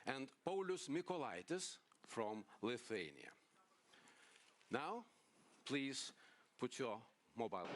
and Paulius Mykolaitis from Lithuania. Now, please put your mobile.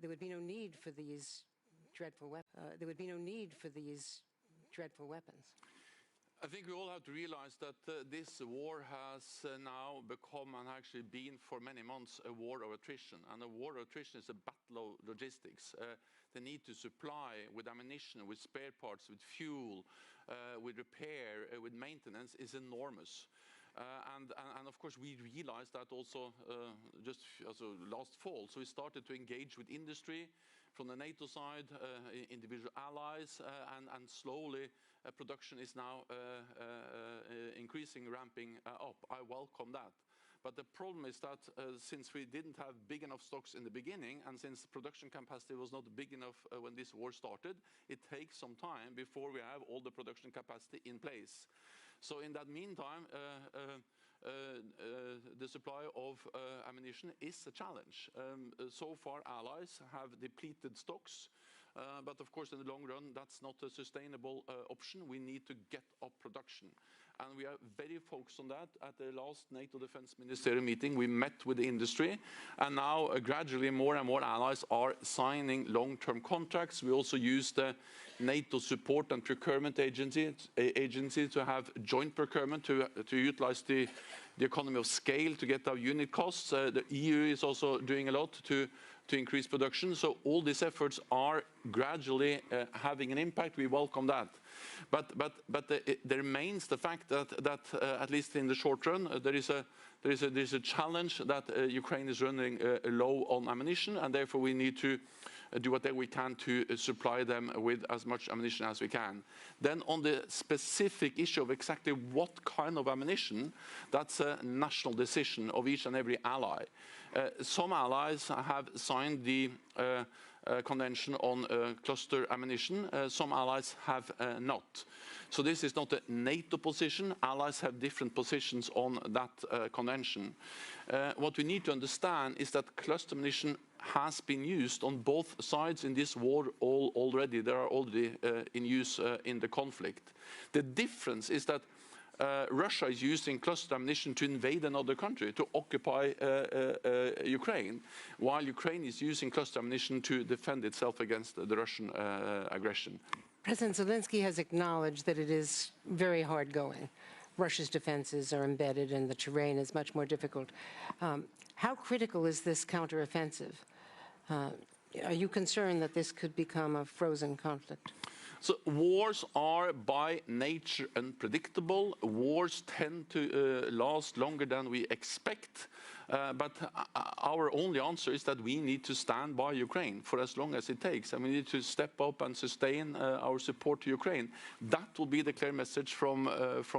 there would be no need for these dreadful weapons. I think we all have to realize that this war has now become, and actually been for many months, a war of attrition. And a war of attrition is a battle of logistics. The need to supply with ammunition, with spare parts, with fuel, with repair, with maintenance is enormous. And of course, we realized that also just last fall. So we started to engage with industry from the NATO side, individual allies, and slowly production is now increasing, ramping up. I welcome that. But the problem is that since we didn't have big enough stocks in the beginning, and since production capacity was not big enough when this war started, it takes some time before we have all the production capacity in place. So in that meantime, the supply of ammunition is a challenge. So far, allies have depleted stocks. But of course, in the long run, that's not a sustainable option. We need to get up production. And we are very focused on that. At the last NATO Defense Ministerial meeting, we met with the industry. And now, gradually, more and more allies are signing long-term contracts. We also use the NATO Support and Procurement Agency to have joint procurement to utilize the economy of scale to get our unit costs. The EU is also doing a lot to increase production. So all these efforts are gradually having an impact. We welcome that. But there remains the fact that at least in the short run, there is a challenge that Ukraine is running low on ammunition, and therefore we need to do whatever we can to supply them with as much ammunition as we can. Then on the specific issue of exactly what kind of ammunition, that's a national decision of each and every ally. Some allies have signed the convention on cluster ammunition. Some allies have not. So this is not a NATO position. Allies have different positions on that convention. What we need to understand is that cluster ammunition has been used on both sides in this war already. They are already in use in the conflict. The difference is that Russia is using cluster ammunition to invade another country, to occupy Ukraine, while Ukraine is using cluster ammunition to defend itself against the Russian aggression. President Zelensky has acknowledged that it is very hard going. Russia's defenses are embedded and the terrain is much more difficult. How critical is this counteroffensive? Are you concerned that this could become a frozen conflict? So wars are by nature unpredictable. Wars tend to last longer than we expect. But our only answer is that we need to stand by Ukraine for as long as it takes. And we need to step up and sustain our support to Ukraine. That will be the clear message from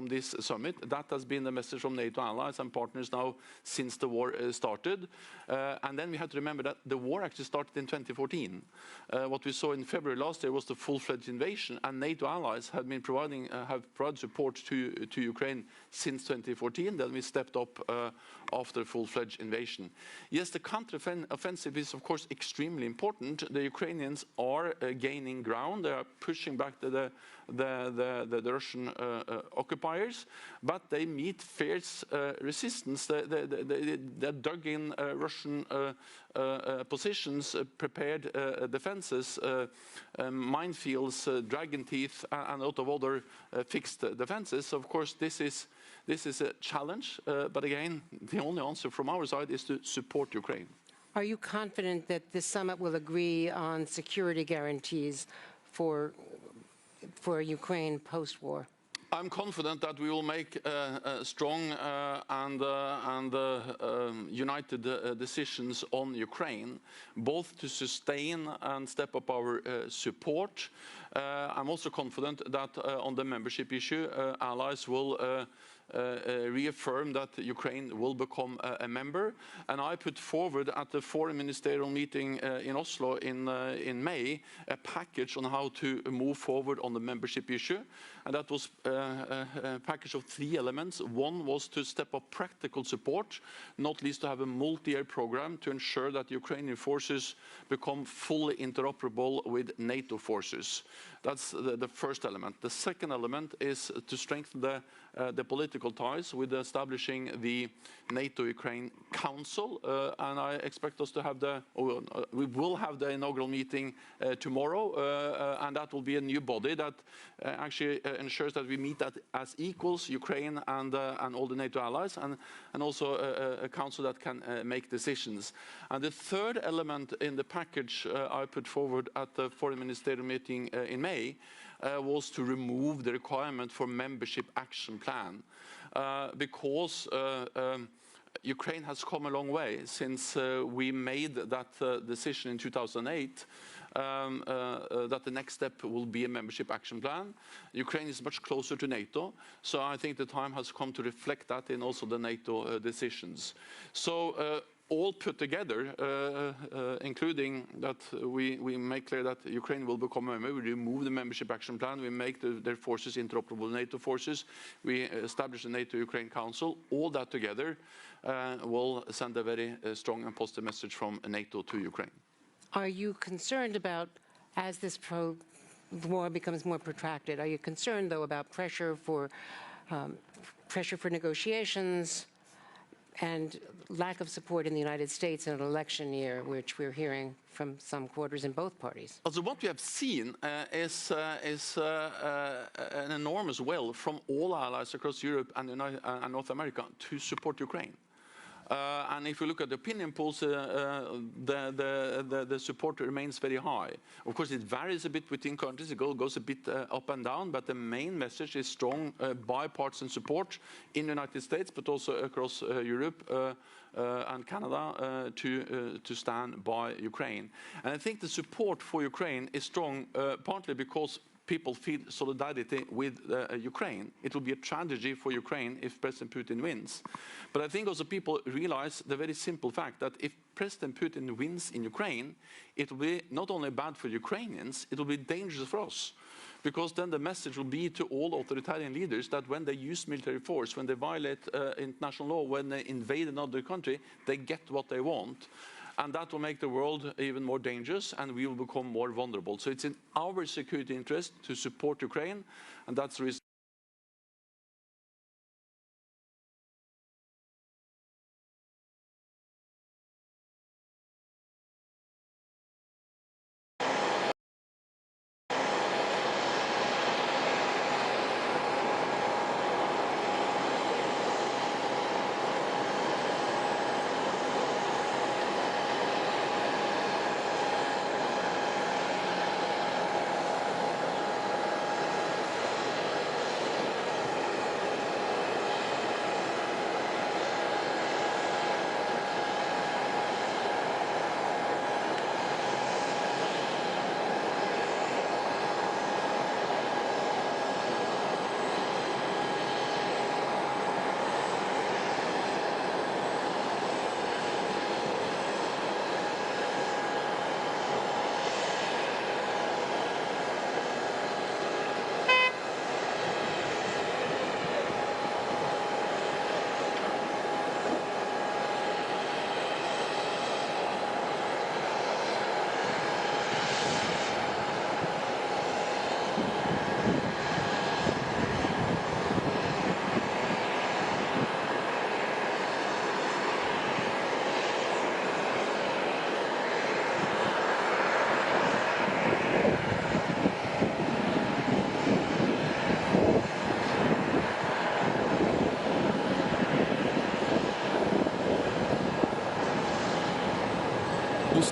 this summit. That has been the message from NATO allies and partners now since the war started. And then we have to remember that the war actually started in 2014. What we saw in February last year was the full-fledged invasion. And NATO allies have been provided support to Ukraine since 2014. Then we stepped up after full-fledged invasion. Yes, the counter-offensive is of course extremely important. The Ukrainians are gaining ground. They are pushing back the Russian occupiers, but they meet fierce resistance. They're dug in Russian positions, prepared defenses, minefields, dragon teeth, and a lot of other fixed defenses. Of course, this is a challenge, but again, the only answer from our side is to support Ukraine. Are you confident that this summit will agree on security guarantees for Ukraine post-war? I'm confident that we will make strong and united decisions on Ukraine, both to sustain and step up our support. I'm also confident that on the membership issue, allies will reaffirm that Ukraine will become a member. And I put forward at the foreign ministerial meeting in Oslo in May a package on how to move forward on the membership issue. And that was a package of 3 elements. One was to step up practical support, not least to have a multi-year program to ensure that Ukrainian forces become fully interoperable with NATO forces. That's the first element. The second element is to strengthen the political ties with establishing the NATO-Ukraine Council, and I expect us to have we will have the inaugural meeting tomorrow, and that will be a new body that actually ensures that we meet as equals, Ukraine and all the NATO allies, and also a council that can make decisions. And the third element in the package I put forward at the foreign ministerial meeting in May was to remove the requirement for membership action plan, because Ukraine has come a long way since we made that decision in 2008, that the next step will be a membership action plan. Ukraine is much closer to NATO, so I think the time has come to reflect that in also the NATO decisions. So all put together, including that we make clear that Ukraine will become a member, we remove the membership action plan, we make their forces interoperable NATO forces, we establish the NATO-Ukraine Council, all that together will send a very strong and positive message from NATO to Ukraine. Are you concerned about, as this war becomes more protracted, are you concerned, though, about pressure for negotiations and lack of support in the United States in an election year, which we're hearing from some quarters in both parties? Also, what we have seen is an enormous will from all allies across Europe and North America to support Ukraine. And if you look at the opinion polls, the support remains very high. Of course, it varies a bit between countries. It goes a bit up and down, but the main message is strong bipartisan support in the United States, but also across Europe and Canada to stand by Ukraine. And I think the support for Ukraine is strong, partly because people feel solidarity with Ukraine. It will be a tragedy for Ukraine if President Putin wins. But I think also people realize the very simple fact that if President Putin wins in Ukraine, it will be not only bad for Ukrainians, it will be dangerous for us. Because then the message will be to all authoritarian leaders that when they use military force, when they violate international law, when they invade another country, they get what they want. And that will make the world even more dangerous, and we will become more vulnerable. So it's in our security interest to support Ukraine, and that's the reason.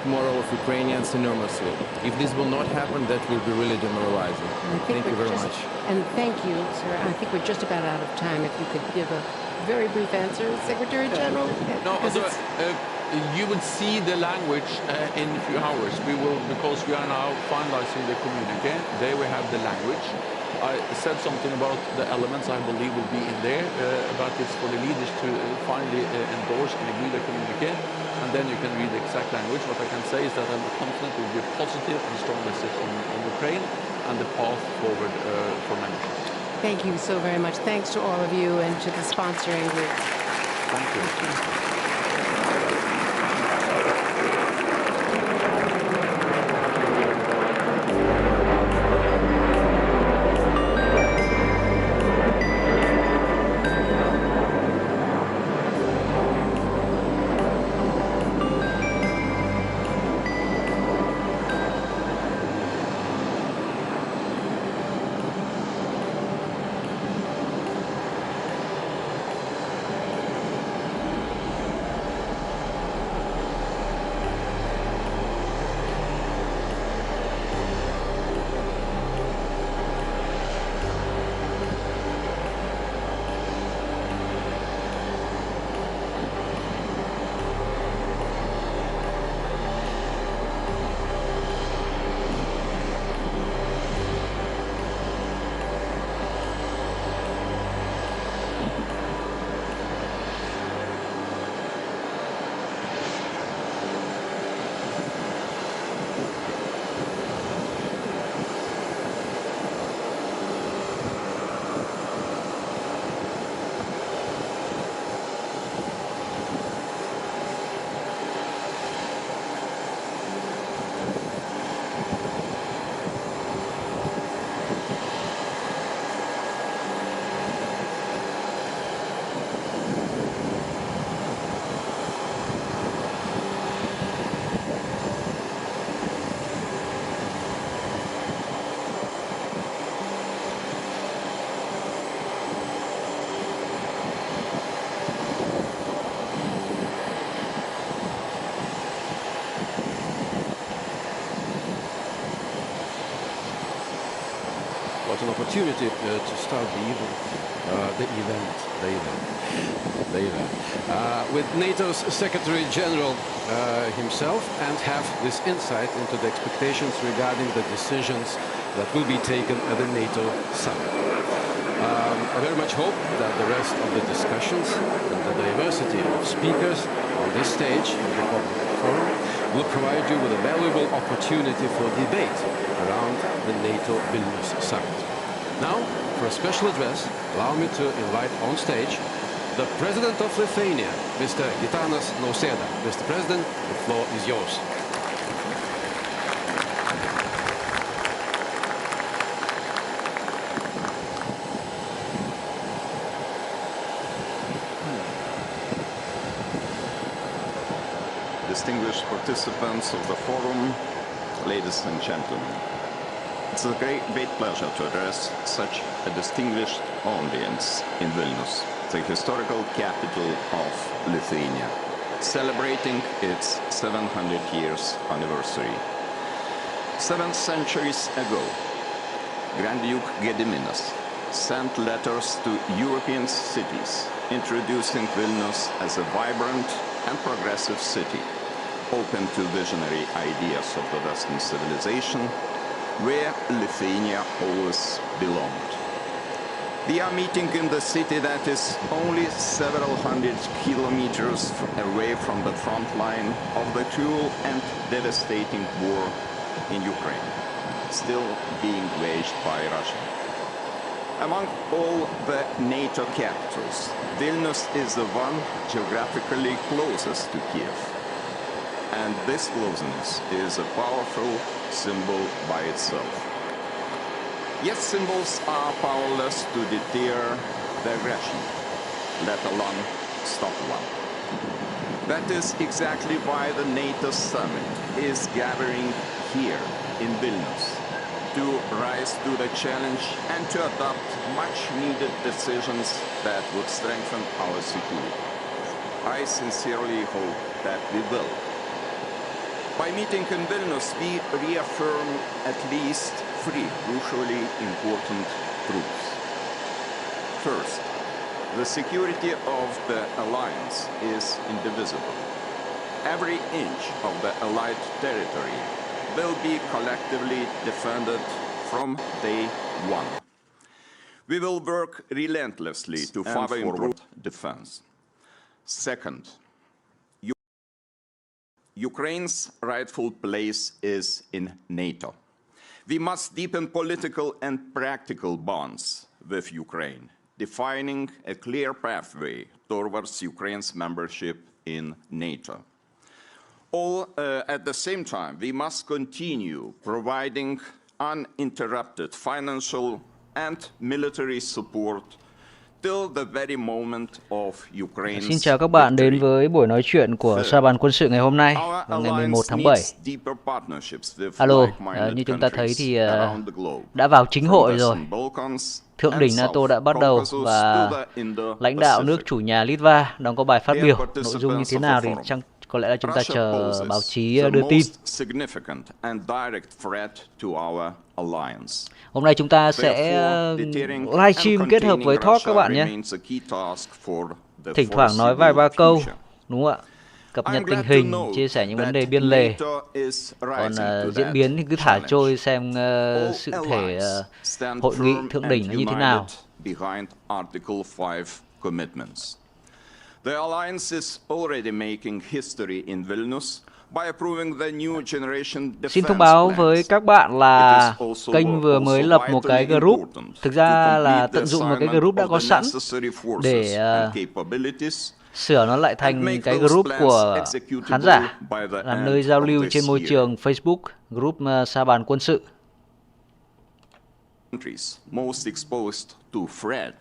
Morale of Ukrainians enormously. If this will not happen, that will be really demoralizing. Thank you very much. And thank you, sir. I think we're just about out of time. If you could give a very brief answer, Secretary General. No, you would see the language in a few hours. We will, because we are now finalizing the communique. There we have the language. I said something about the elements I believe will be in there, but it's for the leaders to finally endorse and agree the communique, and then you can read the exact language. What I can say is that I'm confident it will be a positive and strong message on Ukraine and the path forward for membership. Thank you so very much. Thanks to all of you and to the sponsoring group. Thank you. Thank you. opportunity to start the event. With NATO's Secretary General himself, and have this insight into the expectations regarding the decisions that will be taken at the NATO summit. I very much hope that the rest of the discussions and the diversity of speakers on this stage in the public forum will provide you with a valuable opportunity for debate around the NATO Vilnius summit. Now, for a special address, allow me to invite on stage the President of Lithuania, Mr. Gitanas Nausėda. Mr. President, the floor is yours. Distinguished participants of the forum, ladies and gentlemen, it's a great pleasure to address such a distinguished audience in Vilnius, the historical capital of Lithuania, celebrating its 700 years anniversary. 7 centuries ago, Grand Duke Gediminas sent letters to European cities introducing Vilnius as a vibrant and progressive city, open to visionary ideas of the Western civilization, where Lithuania always belonged. We are meeting in the city that is only several hundred kilometers away from the front line of the cruel and devastating war in Ukraine, still being waged by Russia. Among all the NATO capitals, Vilnius is the one geographically closest to Kiev. And this closeness is a powerful symbol by itself. Yet symbols are powerless to deter the aggression, let alone stop one. That is exactly why the NATO summit is gathering here in Vilnius, to rise to the challenge and to adopt much-needed decisions that would strengthen our security. I sincerely hope that we will. By meeting in Vilnius, we reaffirm at least 3 crucially important truths. First, the security of the alliance is indivisible. Every inch of the allied territory will be collectively defended from day one. We will work relentlessly to further improve defense. Second, Ukraine's rightful place is in NATO. We must deepen political and practical bonds with Ukraine, defining a clear pathway towards Ukraine's membership in NATO. At the same time, we must continue providing uninterrupted financial and military support till the very moment of Ukraine's Xin chào các bạn đến với buổi nói chuyện của Sa ban quân sự ngày hôm nay, vào ngày 11 tháng 7. Alo, như chúng ta thấy thì đã vào chính hội rồi. Thượng đỉnh NATO đã bắt đầu và lãnh đạo nước chủ nhà Litva đang có bài phát biểu. Nội dung như thế nào thì có lẽ là chúng ta chờ báo chí đưa tin. Hôm nay chúng ta sẽ livestream kết hợp với talk các bạn nhé. Thỉnh thoảng nói vài ba câu, đúng không ạ? Cập nhật tình hình, chia sẻ những vấn đề biên lề. Còn diễn biến thì cứ thả trôi xem sự thể hội nghị thượng đỉnh như thế nào. The alliance is already making history in Vilnius by approving the new generation defense. Xin thông báo với các bạn là kênh vừa mới lập một cái group. Thực ra là tận dụng một cái group đã có sẵn để sửa nó lại thành cái group của khán giả, làm nơi giao lưu trên môi trường Facebook, group Sa ban quân sự. Most exposed to threat.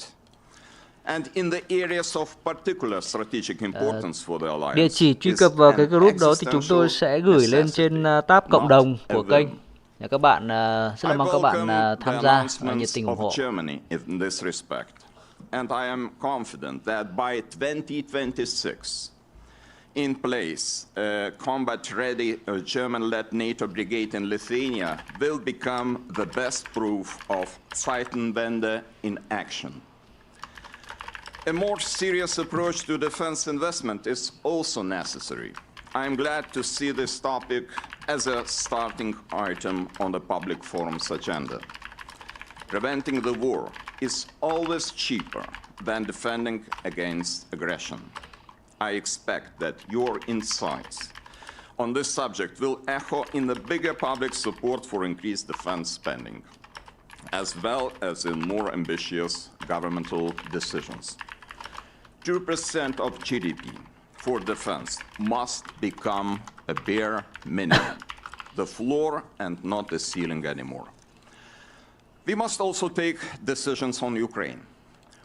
And in the areas of particular strategic importance for the alliance. Địa chỉ truy cập vào cái group đó thì chúng tôi sẽ gửi lên trên tab cộng đồng của kênh. Các bạn rất là mong các bạn tham gia và nhiệt tình ủng hộ. And I am confident that by 2026, in place, a combat-ready German-led NATO brigade in Lithuania will become the best proof of Zeitenwende in action. A more serious approach to defense investment is also necessary. I am glad to see this topic as a starting item on the public forum's agenda. Preventing the war is always cheaper than defending against aggression. I expect that your insights on this subject will echo in the bigger public support for increased defense spending, as well as in more ambitious governmental decisions. 2% of GDP for defense must become a bare minimum, the floor and not the ceiling anymore. We must also take decisions on Ukraine.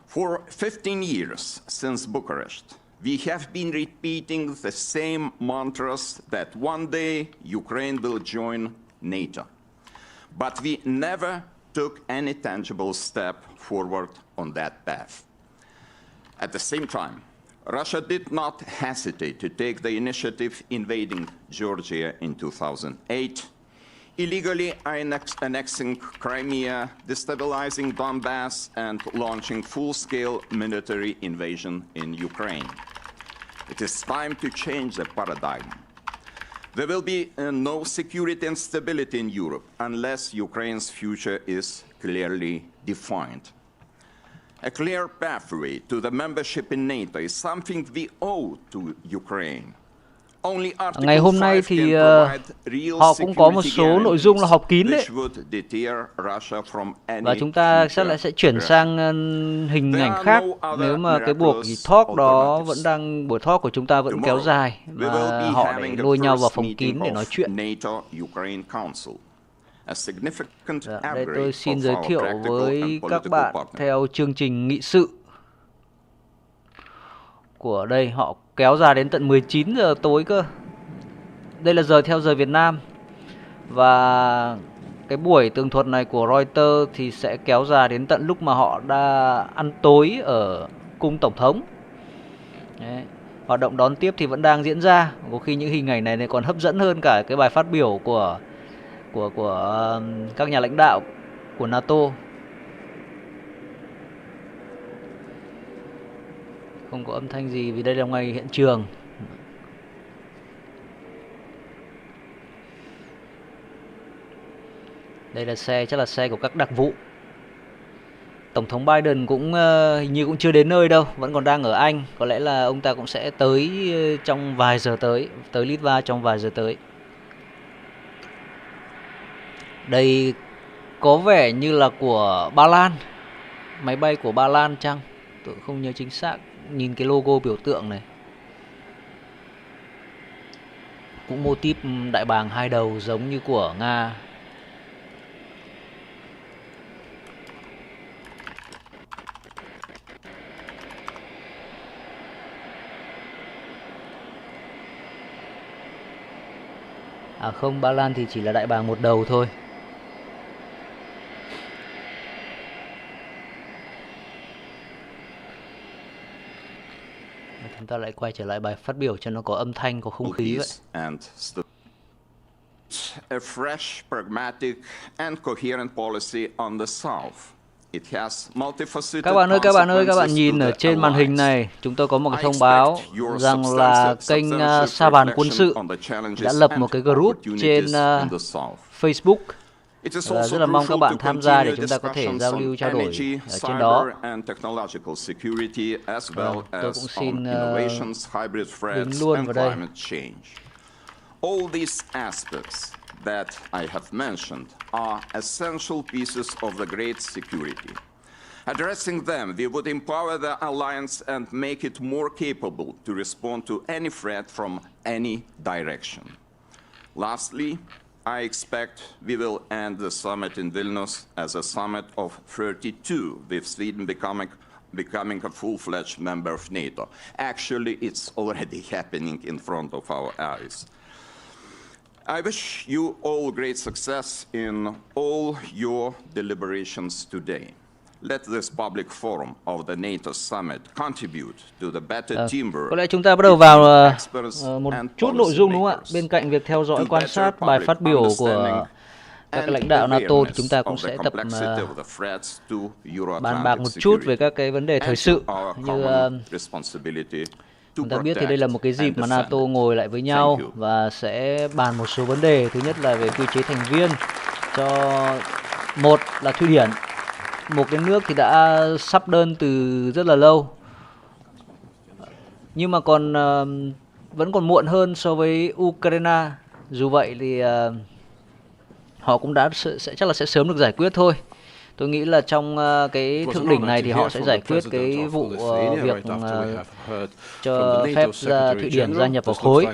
For 15 years since Bucharest, we have been repeating the same mantras that one day Ukraine will join NATO. But we never took any tangible step forward on that path. At the same time, Russia did not hesitate to take the initiative invading Georgia in 2008, illegally annexing Crimea, destabilizing Donbass, and launching full-scale military invasion in Ukraine. It is time to change the paradigm. There will be no security and stability in Europe unless Ukraine's future is clearly defined. A clear pathway to the membership in NATO is something we owe to Ukraine. Ngày hôm nay thì họ cũng có một số nội dung là họp kín đấy. Và chúng ta sẽ chuyển sang hình ảnh khác nếu mà cái buổi talk đó vẫn đang, buổi talk của chúng ta vẫn kéo dài và họ để lôi nhau vào phòng kín để nói chuyện. Đây tôi xin giới thiệu với các bạn theo chương trình nghị sự của đây, họ kéo dài đến tận 19 giờ tối cơ. Đây là giờ theo giờ Việt Nam. Và cái buổi tường thuật này của Reuters thì sẽ kéo dài đến tận lúc mà họ đã ăn tối ở cung Tổng thống. Đấy. Hoạt động đón tiếp thì vẫn đang diễn ra. Có khi những hình ảnh này còn hấp dẫn hơn cả cái bài phát biểu của các nhà lãnh đạo của NATO. Không có âm thanh gì vì đây là ngoài hiện trường. Đây là xe, chắc là xe của các đặc vụ. Tổng thống Biden cũng hình như cũng chưa đến nơi đâu, vẫn còn đang ở Anh. Có lẽ là ông ta cũng sẽ tới trong vài giờ tới Litva trong vài giờ tới. Đây có vẻ như là của Ba Lan, máy bay của Ba Lan chăng? Tôi không nhớ chính xác. Nhìn cái logo biểu tượng này cũng mô típ đại bàng hai đầu giống như của Nga. À không, Ba Lan thì chỉ là đại bàng một đầu thôi. Chúng ta lại quay trở lại bài phát biểu cho nó có âm thanh, có không khí vậy. A fresh, pragmatic and coherent policy on the South. It has multifaceted. Các bạn nhìn ở trên màn hình này, chúng tôi có một cái thông báo rằng là kênh Sa bàn quân sự đã lập một cái group trên Facebook. Rất là mong các bạn tham gia để chúng ta có thể giao lưu trao đổi ở trên đó. Tôi cũng xin đính luôn vào đây. All these aspects that I have mentioned are essential pieces of the great security. Addressing them, we would empower the alliance and make it more capable to respond to any threat from any direction. Lastly, I expect we will end the summit in Vilnius as a summit of 32, with Sweden becoming a full-fledged member of NATO. Actually, it's already happening in front of our eyes. I wish you all great success in all your deliberations today. Có lẽ chúng ta bắt đầu vào một chút nội dung, đúng không ạ? Bên cạnh việc theo dõi, quan sát bài phát biểu của các lãnh đạo NATO thì chúng ta cũng sẽ tập bàn bạc một chút về các cái vấn đề thời sự. Như chúng ta biết thì đây là một cái dịp mà NATO ngồi lại với nhau và sẽ bàn một số vấn đề. Thứ nhất là về quy chế thành viên cho một là Thụy Điển, một cái nước thì đã sắp đơn từ rất là lâu, nhưng mà vẫn còn muộn hơn so với Ukraine. Dù vậy thì họ cũng chắc là sẽ sớm được giải quyết thôi. Tôi nghĩ là trong cái thượng đỉnh này thì họ sẽ giải quyết cái vụ việc cho phép Thụy Điển gia nhập vào khối.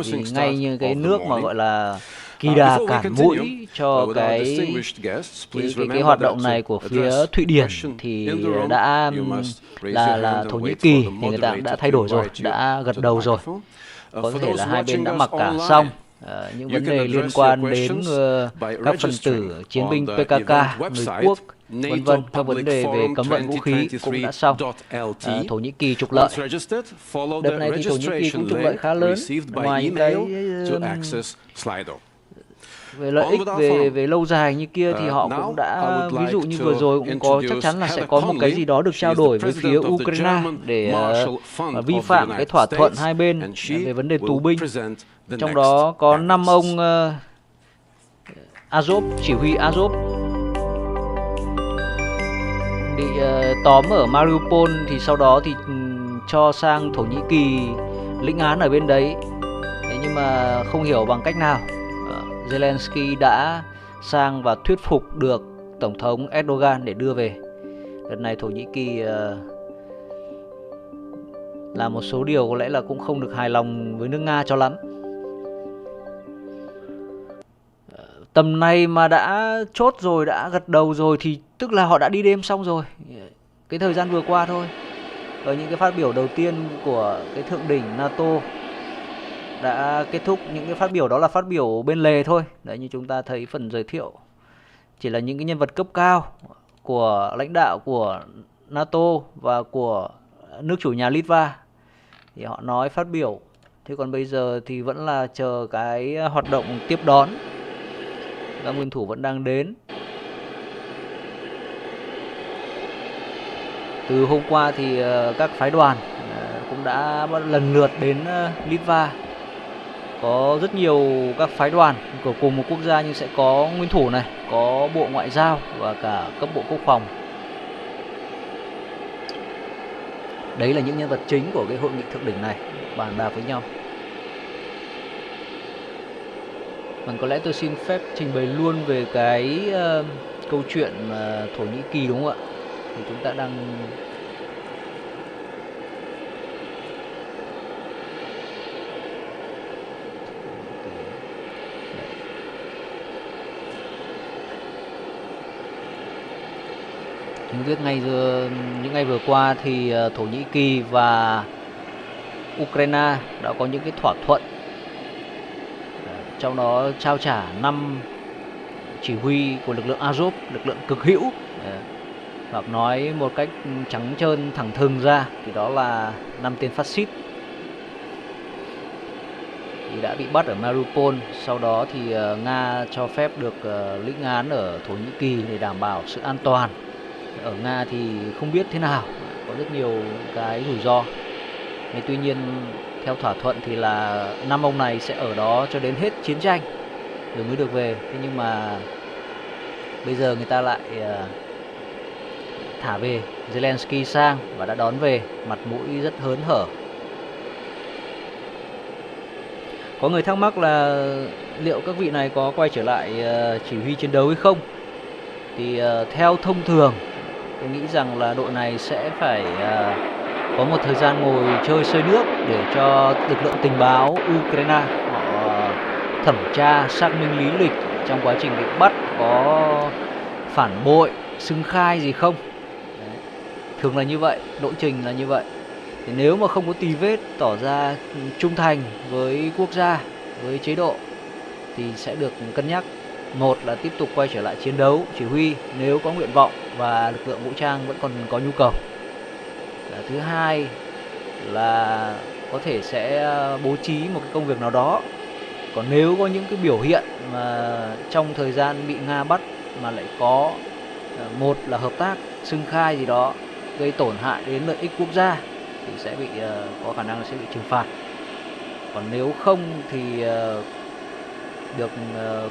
Vì ngay như cái nước mà gọi là kỳ đà cản mũi cho cái hoạt động này của phía Thụy Điển thì đã là Thổ Nhĩ Kỳ, thì người ta đã thay đổi rồi, đã gật đầu rồi. Có thể là hai bên đã mặc cả xong. Những vấn đề liên quan đến các phần tử chiến binh PKK, người Quốc, vân vân, các vấn đề về cấm vận vũ khí cũng đã xong. Thổ Nhĩ Kỳ trục lợi. Đợt này thì Thổ Nhĩ Kỳ cũng trục lợi khá lớn. Ngoài những cái về lợi ích về lâu dài như kia thì họ cũng đã, ví dụ như vừa rồi cũng có, chắc chắn là sẽ có một cái gì đó được trao đổi với phía Ukraine để vi phạm cái thỏa thuận hai bên về vấn đề tù binh. Trong đó có 5 ông Azov, chỉ huy Azov bị tóm ở Mariupol, thì sau đó thì cho sang Thổ Nhĩ Kỳ lĩnh án ở bên đấy. Thế nhưng mà không hiểu bằng cách nào Zelensky đã sang và thuyết phục được Tổng thống Erdogan để đưa về. Đợt này Thổ Nhĩ Kỳ làm một số điều có lẽ là cũng không được hài lòng với nước Nga cho lắm. Tầm này mà đã chốt rồi, đã gật đầu rồi thì tức là họ đã đi đêm xong rồi. Cái thời gian vừa qua thôi. Ở những cái phát biểu đầu tiên của cái thượng đỉnh NATO đã kết thúc. Những cái phát biểu đó là phát biểu bên lề thôi. Đấy, như chúng ta thấy phần giới thiệu, chỉ là những cái nhân vật cấp cao của lãnh đạo của NATO và của nước chủ nhà Litva thì họ nói phát biểu. Thế còn bây giờ thì vẫn là chờ cái hoạt động tiếp đón. Các nguyên thủ vẫn đang đến. Từ hôm qua thì các phái đoàn cũng đã lần lượt đến Litva. Có rất nhiều các phái đoàn của cùng một quốc gia, nhưng sẽ có nguyên thủ này, có bộ ngoại giao và cả cấp bộ quốc phòng. Đấy là những nhân vật chính của cái hội nghị thượng đỉnh này, bàn bạc với nhau. Còn có lẽ tôi xin phép trình bày luôn về cái câu chuyện Thổ Nhĩ Kỳ, đúng không ạ? Thì chúng ta đang chúng biết những ngày vừa qua thì Thổ Nhĩ Kỳ và Ukraine đã có những cái thỏa thuận, trong đó trao trả 5 chỉ huy của lực lượng Azov, lực lượng cực hữu, hoặc nói một cách trắng trơn thẳng thừng ra thì đó là 5 tên phát xít thì đã bị bắt ở Mariupol. Sau đó thì Nga cho phép được lĩnh án ở Thổ Nhĩ Kỳ để đảm bảo sự an toàn. Ở Nga thì không biết thế nào, có rất nhiều cái rủi ro. Tuy nhiên theo thỏa thuận thì là 5 ông này sẽ ở đó cho đến hết chiến tranh rồi mới được về. Thế nhưng mà bây giờ người ta lại thả về Zelensky sang và đã đón về, mặt mũi rất hớn hở. Có người thắc mắc là liệu các vị này có quay trở lại chỉ huy chiến đấu hay không? Thì theo thông thường tôi nghĩ rằng là đội này sẽ phải có một thời gian ngồi chơi xơi nước để cho lực lượng tình báo Ukraine họ thẩm tra, xác minh lý lịch trong quá trình bị bắt có phản bội, xưng khai gì không. Đấy. Thường là như vậy, lộ trình là như vậy. Thì nếu mà không có tì vết, tỏ ra trung thành với quốc gia, với chế độ thì sẽ được cân nhắc. Một là tiếp tục quay trở lại chiến đấu, chỉ huy nếu có nguyện vọng. và lực lượng vũ trang vẫn còn có nhu cầu. Thứ hai là có thể sẽ bố trí một cái công việc nào đó. Còn nếu có những cái biểu hiện mà trong thời gian bị Nga bắt mà lại có một là hợp tác xưng khai gì đó gây tổn hại đến lợi ích quốc gia thì sẽ bị có khả năng là sẽ bị trừng phạt. Còn nếu không thì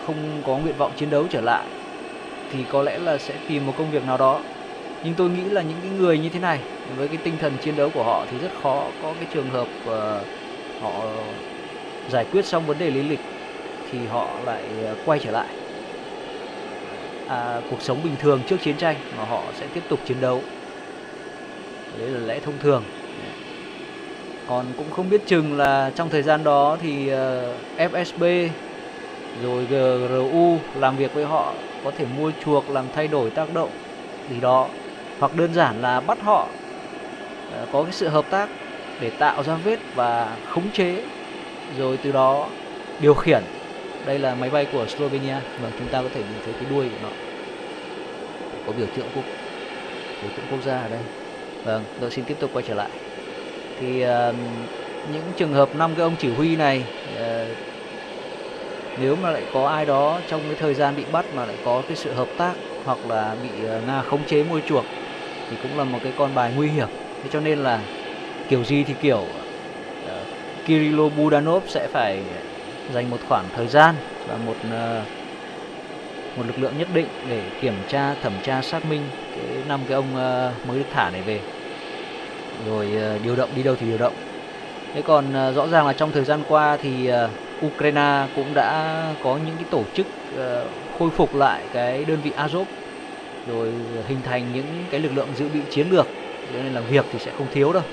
không có nguyện vọng chiến đấu trở lại thì có lẽ là sẽ tìm một công việc nào đó. Nhưng tôi nghĩ là những cái người như thế này với cái tinh thần chiến đấu của họ thì rất khó có cái trường hợp họ giải quyết xong vấn đề lý lịch thì họ lại quay trở lại cuộc sống bình thường trước chiến tranh, mà họ sẽ tiếp tục chiến đấu. Đấy là lẽ thông thường. Còn cũng không biết chừng là trong thời gian đó thì FSB rồi GRU làm việc với họ, có thể mua chuộc, làm thay đổi tác động gì đó, hoặc đơn giản là bắt họ có cái sự hợp tác để tạo ra vết và khống chế, rồi từ đó điều khiển. Đây là máy bay của Slovenia, và chúng ta có thể nhìn thấy cái đuôi của nó, có biểu tượng quốc gia ở đây. Vâng, tôi xin tiếp tục quay trở lại. Thì những trường hợp 5 cái ông chỉ huy này, nếu mà lại có ai đó trong cái thời gian bị bắt mà lại có cái sự hợp tác hoặc là bị Nga khống chế mua chuộc thì cũng là một cái con bài nguy hiểm. Thế cho nên là kiểu gì thì kiểu Kirilo Budanov sẽ phải dành một khoảng thời gian và một lực lượng nhất định để kiểm tra, thẩm tra, xác minh cái 5 cái ông mới được thả này về, rồi điều động đi đâu thì điều động. Thế còn rõ ràng là trong thời gian qua thì Ukraine cũng đã có những cái tổ chức khôi phục lại cái đơn vị Azov, rồi hình thành những cái lực lượng dự bị chiến lược, cho nên là việc thì sẽ không thiếu đâu.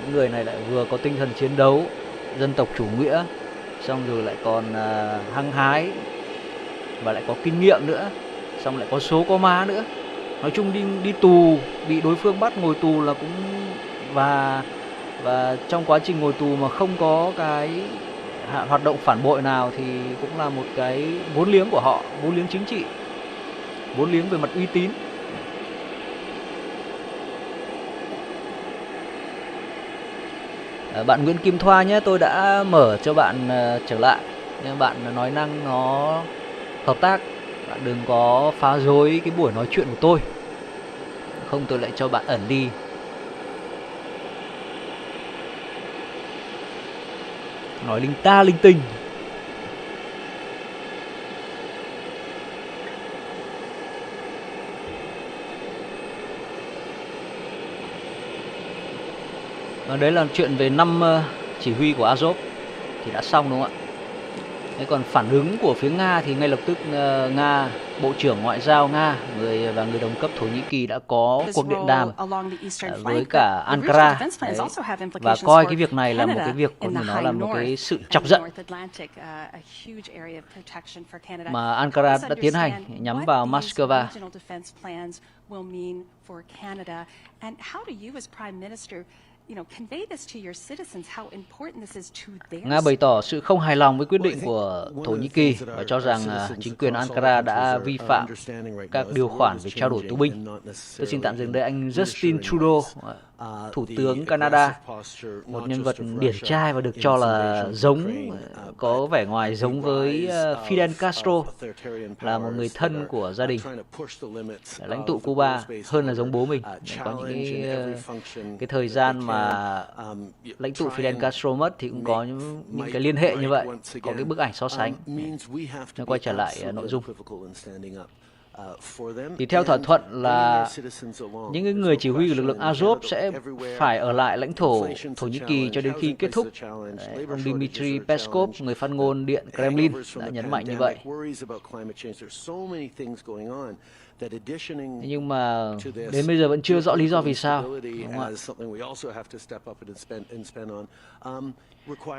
Những người này lại vừa có tinh thần chiến đấu dân tộc chủ nghĩa, xong rồi lại còn hăng hái và lại có kinh nghiệm nữa, xong lại có số có má nữa. Nói chung đi tù, bị đối phương bắt ngồi tù là cũng và trong quá trình ngồi tù mà không có cái hoạt động phản bội nào thì cũng là một cái vốn liếng của họ, vốn liếng chính trị, vốn liếng về mặt uy tín. Bạn Nguyễn Kim Thoa nhé, tôi đã mở cho bạn trở lại, nhưng bạn nói năng nó hợp tác, bạn đừng có phá rối cái buổi nói chuyện của tôi, không tôi lại cho bạn ẩn đi. Nói linh ta linh tinh. Đấy là chuyện về 5 chỉ huy của Azov thì đã xong đúng không ạ? Thế còn phản ứng của phía Nga thì ngay lập tức Nga, Bộ trưởng Ngoại giao Nga và người đồng cấp Thổ Nhĩ Kỳ đã có cuộc điện đàm với cả Ankara đấy, và coi cái việc này là một cái việc của nó là một cái sự chọc giận mà Ankara đã tiến hành nhắm vào Moscow. Nga bày tỏ sự không hài lòng với quyết định của Thổ Nhĩ Kỳ và cho rằng chính quyền Ankara đã vi phạm các điều khoản về trao đổi tù binh. Tôi xin tạm dừng đây. Anh Justin Trudeau, Thủ tướng Canada, một nhân vật điển trai và được cho là có vẻ ngoài giống với Fidel Castro, là một người thân của gia đình lãnh tụ Cuba hơn là giống bố mình. Có những cái thời gian mà lãnh tụ Fidel Castro mất thì cũng có những cái liên hệ như vậy, có cái bức ảnh so sánh. Nó quay trở lại nội dung. Thì theo thỏa thuận là những người chỉ huy của lực lượng Azov sẽ phải ở lại lãnh thổ Thổ Nhĩ Kỳ cho đến khi kết thúc. Đấy, ông Dmitry Peskov, người phát ngôn Điện Kremlin, đã nhấn mạnh như vậy. Nhưng mà đến bây giờ vẫn chưa rõ lý do vì sao, đúng không ạ?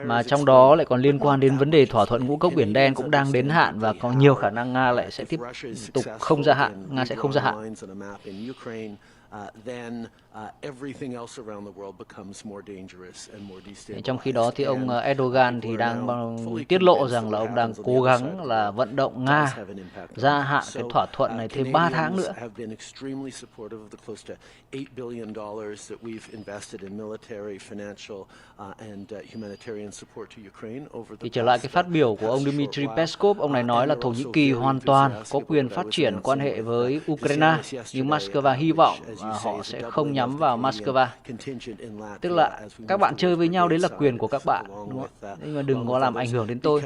Mà trong đó lại còn liên quan đến vấn đề thỏa thuận ngũ cốc Biển Đen cũng đang đến hạn và có nhiều khả năng Nga lại sẽ tiếp tục không gia hạn. Nga sẽ không gia hạn. Trong khi đó thì ông Erdogan thì đang tiết lộ rằng là ông đang cố gắng là vận động Nga gia hạn cái thỏa thuận này thêm 3 tháng nữa. Thì trở lại cái phát biểu của ông Dmitry Peskov, ông này nói là Thổ Nhĩ Kỳ hoàn toàn có quyền phát triển quan hệ với Ukraine, nhưng Moscow hy vọng họ sẽ không nhắm vào Moscow. Tức là các bạn chơi với nhau đấy là quyền của các bạn, đúng không? Nhưng mà đừng có làm ảnh hưởng đến tôi.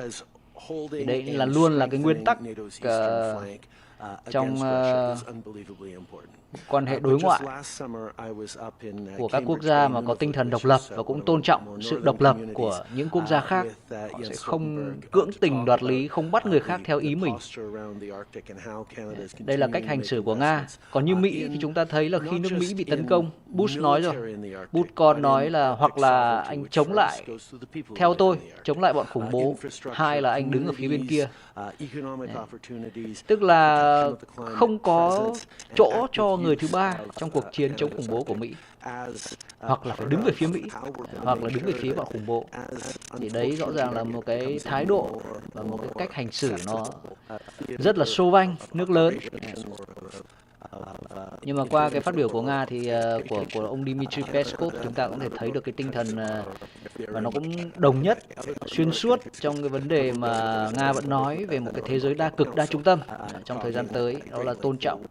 Thì đấy là luôn là cái nguyên tắc trong quan hệ đối ngoại của các quốc gia mà có tinh thần độc lập và cũng tôn trọng sự độc lập của những quốc gia khác. Họ sẽ không cưỡng tình đoạt lý, không bắt người khác theo ý mình. Đây là cách hành xử của Nga. Còn như Mỹ thì chúng ta thấy là khi nước Mỹ bị tấn công, Bush nói rồi, Bush con nói là hoặc là anh chống lại, theo tôi, chống lại bọn khủng bố, hai là anh đứng ở phía bên kia. Tức là không có chỗ cho người thứ ba trong cuộc chiến chống khủng bố của Mỹ, hoặc là phải đứng về phía Mỹ, hoặc là đứng về phía bọn khủng bố. Thì đấy rõ ràng là một cái thái độ và một cái cách hành xử nó rất là xô vanh, nước lớn. Nhưng mà qua cái phát biểu của Nga thì của ông Dmitry Peskov, chúng ta cũng thể thấy được cái tinh thần và nó cũng đồng nhất, xuyên suốt trong cái vấn đề mà Nga vẫn nói về một cái thế giới đa cực, đa trung tâm trong thời gian tới, đó là tôn trọng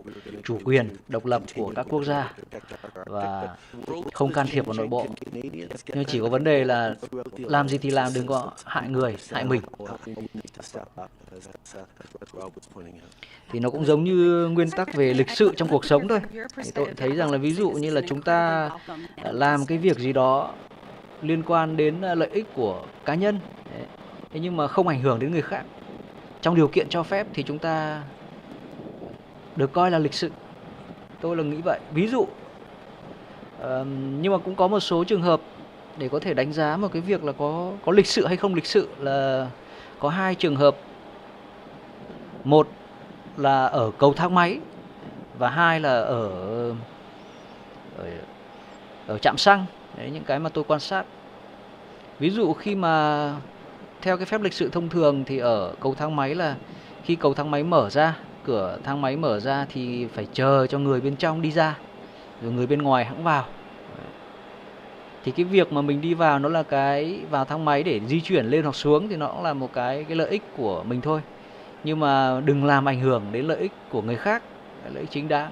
chủ quyền, độc lập của các quốc gia và không can thiệp vào nội bộ. Nhưng chỉ có vấn đề là làm gì thì làm, đừng có hại người, hại mình. Thì nó cũng giống như nguyên tắc về lịch sự trong cuộc sống thôi. Thì tôi thấy rằng là ví dụ như là chúng ta làm cái việc gì đó liên quan đến lợi ích của cá nhân, thế nhưng mà không ảnh hưởng đến người khác, trong điều kiện cho phép thì chúng ta được coi là lịch sự. Tôi là nghĩ vậy. Ví dụ, nhưng mà cũng có một số trường hợp để có thể đánh giá một cái việc là có lịch sự hay không lịch sự là có hai trường hợp. Một là ở cầu thang máy và hai là ở trạm xăng. Đấy, những cái mà tôi quan sát. Ví dụ khi mà theo cái phép lịch sự thông thường thì ở cầu thang máy là khi cầu thang máy mở ra, cửa thang máy mở ra thì phải chờ cho người bên trong đi ra, rồi người bên ngoài hẵng vào. Thì cái việc mà mình đi vào nó là cái vào thang máy để di chuyển lên hoặc xuống thì nó cũng là một cái lợi ích của mình thôi. Nhưng mà đừng làm ảnh hưởng đến lợi ích của người khác, lợi ích chính đáng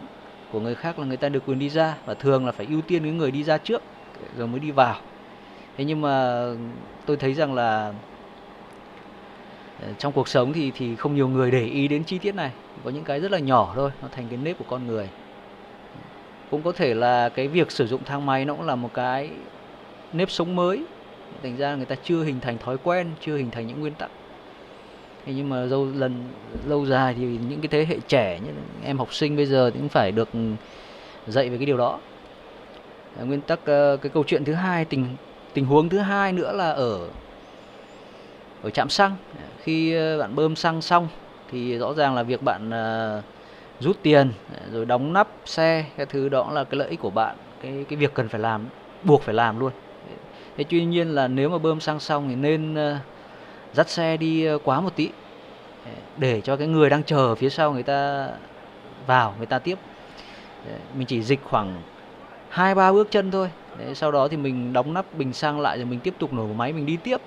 của người khác là người ta được quyền đi ra, và thường là phải ưu tiên cái người đi ra trước rồi mới đi vào. Thế nhưng mà tôi thấy rằng là trong cuộc sống thì không nhiều người để ý đến chi tiết này. Có những cái rất là nhỏ thôi, nó thành cái nếp của con người. Cũng có thể là cái việc sử dụng thang máy nó cũng là một cái nếp sống mới, thành ra người ta chưa hình thành thói quen, chưa hình thành những nguyên tắc. Thế nhưng mà lâu dài thì những cái thế hệ trẻ, những em học sinh bây giờ cũng phải được dạy về cái điều đó. Nguyên tắc, cái câu chuyện thứ hai, tình huống thứ hai nữa là ở trạm xăng. Khi bạn bơm xăng xong thì rõ ràng là việc bạn rút tiền rồi đóng nắp xe, cái thứ đó là cái lợi ích của bạn, cái việc cần phải làm, buộc phải làm luôn. Thế tuy nhiên là nếu mà bơm xăng xong thì nên dắt xe đi quá một tí để cho cái người đang chờ ở phía sau người ta vào, người ta tiếp. Mình chỉ dịch khoảng 2-3 bước chân thôi. Sau đó thì mình đóng nắp bình xăng lại rồi mình tiếp tục nổ máy, mình đi tiếp.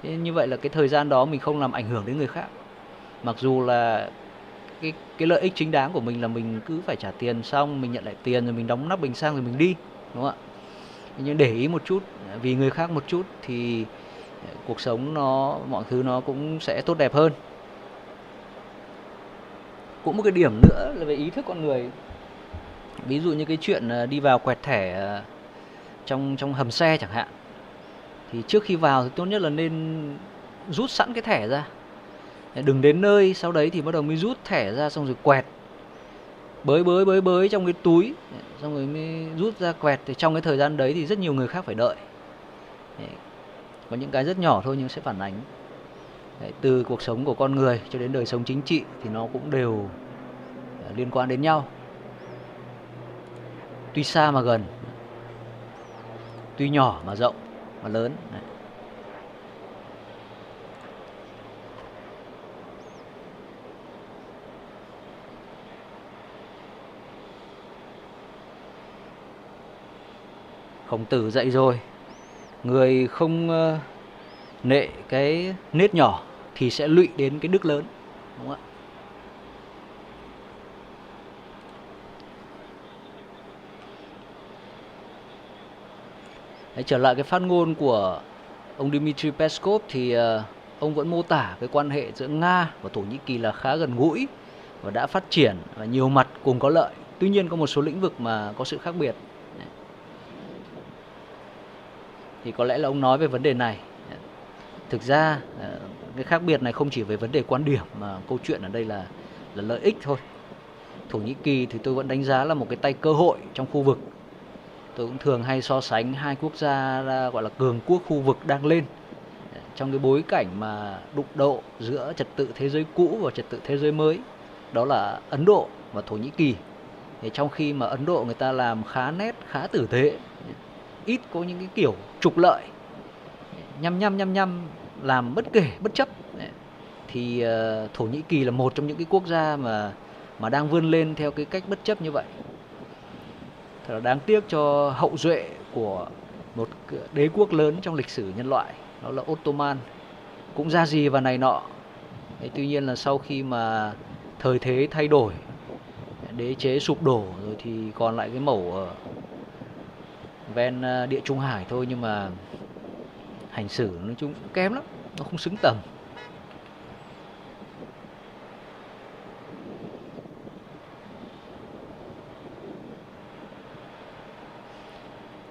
Như vậy là cái thời gian đó mình không làm ảnh hưởng đến người khác. Mặc dù là cái lợi ích chính đáng của mình là mình cứ phải trả tiền xong, mình nhận lại tiền rồi mình đóng nắp bình xăng rồi mình đi, đúng không ạ? Nhưng để ý một chút, vì người khác một chút thì cuộc sống mọi thứ nó cũng sẽ tốt đẹp hơn. Cũng một cái điểm nữa là về ý thức con người. Ví dụ như cái chuyện đi vào quẹt thẻ trong hầm xe chẳng hạn, thì trước khi vào thì tốt nhất là nên rút sẵn cái thẻ ra. Đừng đến nơi sau đấy thì bắt đầu mới rút thẻ ra xong rồi quẹt, bới trong cái túi, xong rồi mới rút ra quẹt. Thì trong cái thời gian đấy thì rất nhiều người khác phải đợi. Có những cái rất nhỏ thôi nhưng sẽ phản ánh từ cuộc sống của con người cho đến đời sống chính trị thì nó cũng đều liên quan đến nhau. Tuy xa mà gần, tuy nhỏ mà rộng mà lớn. Đấy. Khổng Tử dạy rồi, người không nệ cái nết nhỏ thì sẽ lụy đến cái đức lớn, đúng không ạ? Đấy, trở lại cái phát ngôn của ông Dmitry Peskov thì ông vẫn mô tả cái quan hệ giữa Nga và Thổ Nhĩ Kỳ là khá gần gũi và đã phát triển và nhiều mặt cùng có lợi. Tuy nhiên có một số lĩnh vực mà có sự khác biệt. Thì có lẽ là ông nói về vấn đề này. Thực ra cái khác biệt này không chỉ về vấn đề quan điểm mà câu chuyện ở đây là lợi ích thôi. Thổ Nhĩ Kỳ thì tôi vẫn đánh giá là một cái tay cơ hội trong khu vực. Tôi cũng thường hay so sánh hai quốc gia gọi là cường quốc khu vực đang lên trong cái bối cảnh mà đụng độ giữa trật tự thế giới cũ và trật tự thế giới mới. Đó là Ấn Độ và Thổ Nhĩ Kỳ. Thì trong khi mà Ấn Độ người ta làm khá nét, khá tử tế, ít có những cái kiểu trục lợi, nhăm làm bất kể, bất chấp, thì Thổ Nhĩ Kỳ là một trong những cái quốc gia mà đang vươn lên theo cái cách bất chấp như vậy. Thật là đáng tiếc cho hậu duệ của một đế quốc lớn trong lịch sử nhân loại, đó là Ottoman, cũng ra gì và này nọ. Tuy nhiên là sau khi mà thời thế thay đổi, đế chế sụp đổ rồi thì còn lại cái mẩu ở ven Địa Trung Hải thôi, nhưng mà hành xử nói chung cũng kém lắm, nó không xứng tầm.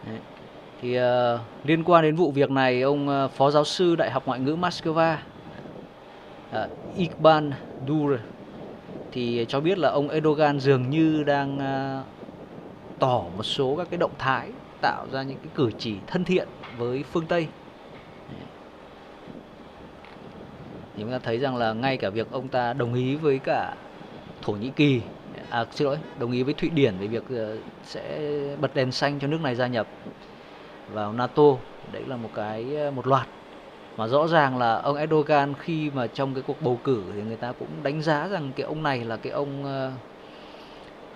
Đấy. Thì liên quan đến vụ việc này, ông phó giáo sư Đại học Ngoại ngữ Moscow Iqbal Dur thì cho biết là ông Erdogan dường như đang tỏ một số các cái động thái tạo ra những cái cử chỉ thân thiện với phương Tây. Thì chúng ta thấy rằng là ngay cả việc ông ta đồng ý với cả Thổ Nhĩ Kỳ, đồng ý với Thụy Điển về việc sẽ bật đèn xanh cho nước này gia nhập vào NATO. Đấy là một loạt mà rõ ràng là ông Erdogan khi mà trong cái cuộc bầu cử thì người ta cũng đánh giá rằng cái ông này là cái ông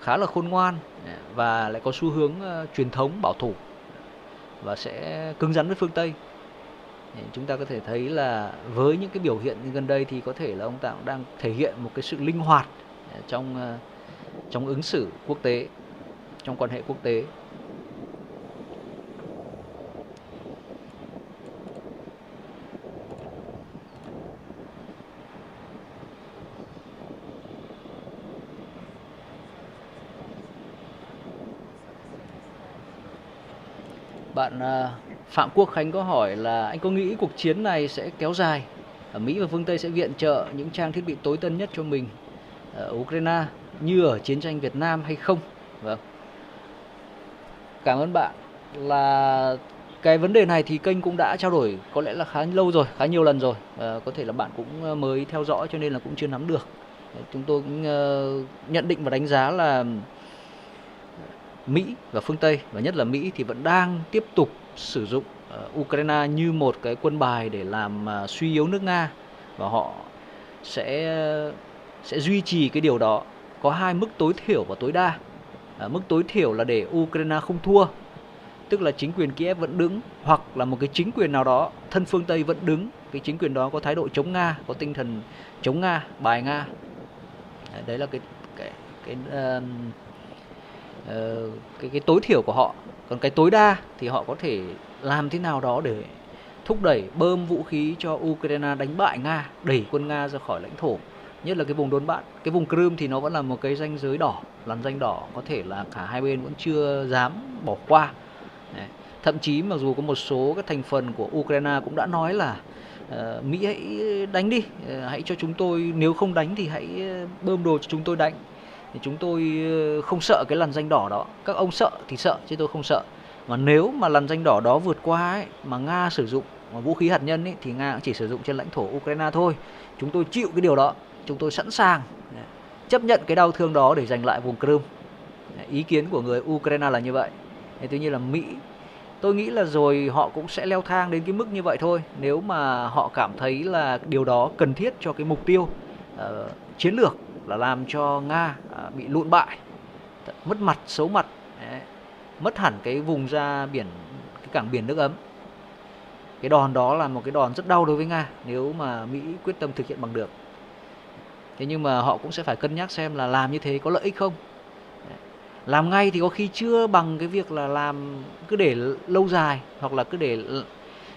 khá là khôn ngoan và lại có xu hướng truyền thống bảo thủ và sẽ cứng rắn với phương Tây. Chúng ta có thể thấy là với những cái biểu hiện như gần đây thì có thể là ông ta cũng đang thể hiện một cái sự linh hoạt trong ứng xử quốc tế, trong quan hệ quốc tế. Bạn Phạm Quốc Khánh có hỏi là anh có nghĩ cuộc chiến này sẽ kéo dài, Mỹ và phương Tây sẽ viện trợ những trang thiết bị tối tân nhất cho mình ở Ukraine như ở chiến tranh Việt Nam hay không? Vâng. Cảm ơn bạn. Là cái vấn đề này thì kênh cũng đã trao đổi có lẽ là khá lâu rồi, khá nhiều lần rồi. Có thể là bạn cũng mới theo dõi cho nên là cũng chưa nắm được. Chúng tôi cũng nhận định và đánh giá là Mỹ và phương Tây, và nhất là Mỹ thì vẫn đang tiếp tục sử dụng Ukraine như một cái quân bài để làm suy yếu nước Nga, và họ sẽ duy trì cái điều đó. Có hai mức tối thiểu và tối đa. Mức tối thiểu là để Ukraine không thua, tức là chính quyền Kiev vẫn đứng, hoặc là một cái chính quyền nào đó thân phương Tây vẫn đứng, cái chính quyền đó có thái độ chống Nga, có tinh thần chống Nga, bài Nga. Đấy là cái tối thiểu của họ. Còn cái tối đa thì họ có thể làm thế nào đó để thúc đẩy bơm vũ khí cho Ukraine đánh bại Nga, đẩy quân Nga ra khỏi lãnh thổ, nhất là cái vùng Donbass. Cái vùng Crimea thì nó vẫn là một cái ranh giới đỏ, lằn ranh đỏ, có thể là cả hai bên vẫn chưa dám bỏ qua. Đấy. Thậm chí mặc dù có một số các thành phần của Ukraine cũng đã nói là Mỹ hãy đánh đi, hãy cho chúng tôi, nếu không đánh thì hãy bơm đồ cho chúng tôi đánh. Thì chúng tôi không sợ cái lằn ranh đỏ đó. Các ông sợ thì sợ chứ tôi không sợ. Mà nếu mà lằn ranh đỏ đó vượt qua ấy, mà Nga sử dụng vũ khí hạt nhân ấy, thì Nga cũng chỉ sử dụng trên lãnh thổ Ukraine thôi. Chúng tôi chịu cái điều đó. Chúng tôi sẵn sàng chấp nhận cái đau thương đó để giành lại vùng Crimea. Ý kiến của người Ukraine là như vậy. Tuy nhiên là Mỹ, tôi nghĩ là rồi họ cũng sẽ leo thang đến cái mức như vậy thôi, nếu mà họ cảm thấy là điều đó cần thiết cho cái mục tiêu chiến lược là làm cho Nga bị lụn bại, mất mặt, xấu mặt, mất hẳn cái vùng ra biển, cái cảng biển nước ấm. Cái đòn đó là một cái đòn rất đau đối với Nga nếu mà Mỹ quyết tâm thực hiện bằng được. Thế nhưng mà họ cũng sẽ phải cân nhắc xem là làm như thế có lợi ích không. Làm ngay thì có khi chưa bằng cái việc là làm cứ để lâu dài, hoặc là cứ để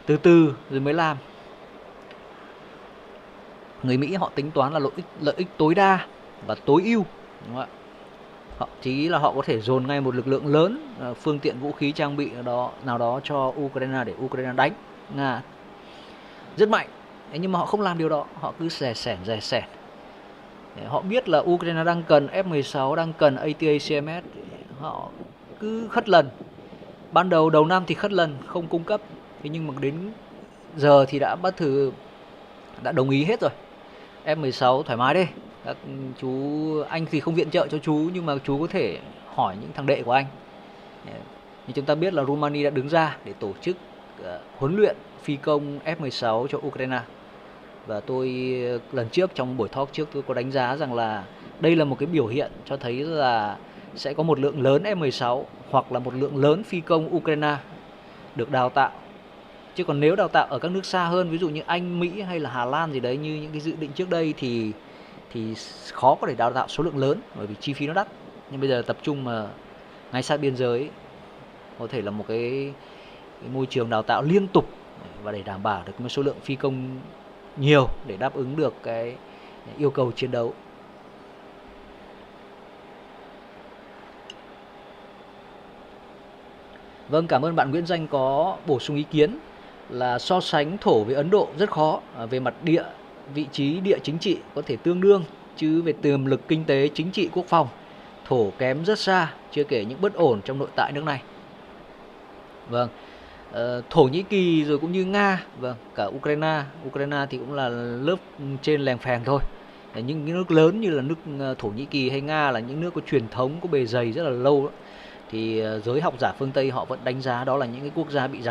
từ từ rồi mới làm. Người Mỹ họ tính toán là lợi ích tối đa và tối ưu, đúng không ạ? Họ chỉ là họ có thể dồn ngay một lực lượng lớn, phương tiện vũ khí trang bị nào đó cho Ukraine để Ukraine đánh Nga rất mạnh. Nhưng mà họ không làm điều đó, họ cứ rè sẻn. Họ biết là Ukraine đang cần F-16, đang cần ATACMS, họ cứ khất lần. Ban đầu năm thì khất lần, không cung cấp. Thế nhưng mà đến giờ thì đã đồng ý hết rồi. F-16 thoải mái đi. Các chú, anh thì không viện trợ cho chú, nhưng mà chú có thể hỏi những thằng đệ của anh. Như chúng ta biết là Romania đã đứng ra để tổ chức huấn luyện phi công F-16 cho Ukraine. Và tôi lần trước trong buổi talk trước tôi có đánh giá rằng là đây là một cái biểu hiện cho thấy là sẽ có một lượng lớn F-16 hoặc là một lượng lớn phi công Ukraine được đào tạo. Chứ còn nếu đào tạo ở các nước xa hơn, ví dụ như Anh, Mỹ hay là Hà Lan gì đấy, như những cái dự định trước đây thì khó có thể đào tạo số lượng lớn bởi vì chi phí nó đắt. Nhưng bây giờ tập trung mà ngay sát biên giới, có thể là một cái môi trường đào tạo liên tục và để đảm bảo được một số lượng phi công nhiều để đáp ứng được cái yêu cầu chiến đấu. Vâng, cảm ơn bạn Nguyễn Danh có bổ sung ý kiến là so sánh Thổ với Ấn Độ rất khó. Về mặt vị trí địa chính trị có thể tương đương, chứ về tiềm lực kinh tế, chính trị, quốc phòng, Thổ kém rất xa, chưa kể những bất ổn trong nội tại nước này. Vâng, Thổ Nhĩ Kỳ rồi cũng như Nga, vâng, cả Ukraine thì cũng là lớp trên lèng phèng thôi. Những nước lớn như là nước Thổ Nhĩ Kỳ hay Nga là những nước có truyền thống, có bề dày rất là lâu đó. Thì giới học giả phương Tây họ vẫn đánh giá đó là những cái quốc gia bị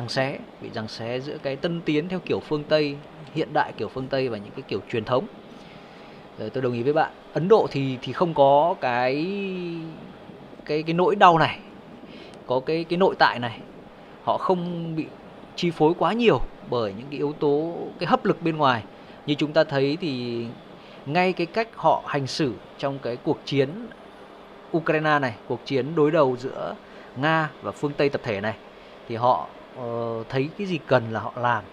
giằng xé giữa cái tân tiến theo kiểu phương Tây, hiện đại kiểu phương Tây và những cái kiểu truyền thống. Tôi đồng ý với bạn. Ấn Độ thì không có cái nỗi đau này, có cái nội tại này. Họ không bị chi phối quá nhiều bởi những cái yếu tố, cái hấp lực bên ngoài. Như chúng ta thấy thì ngay cái cách họ hành xử trong cái cuộc chiến Ukraine này, cuộc chiến đối đầu giữa Nga và phương Tây tập thể này, thì họ thấy cái gì cần là họ làm,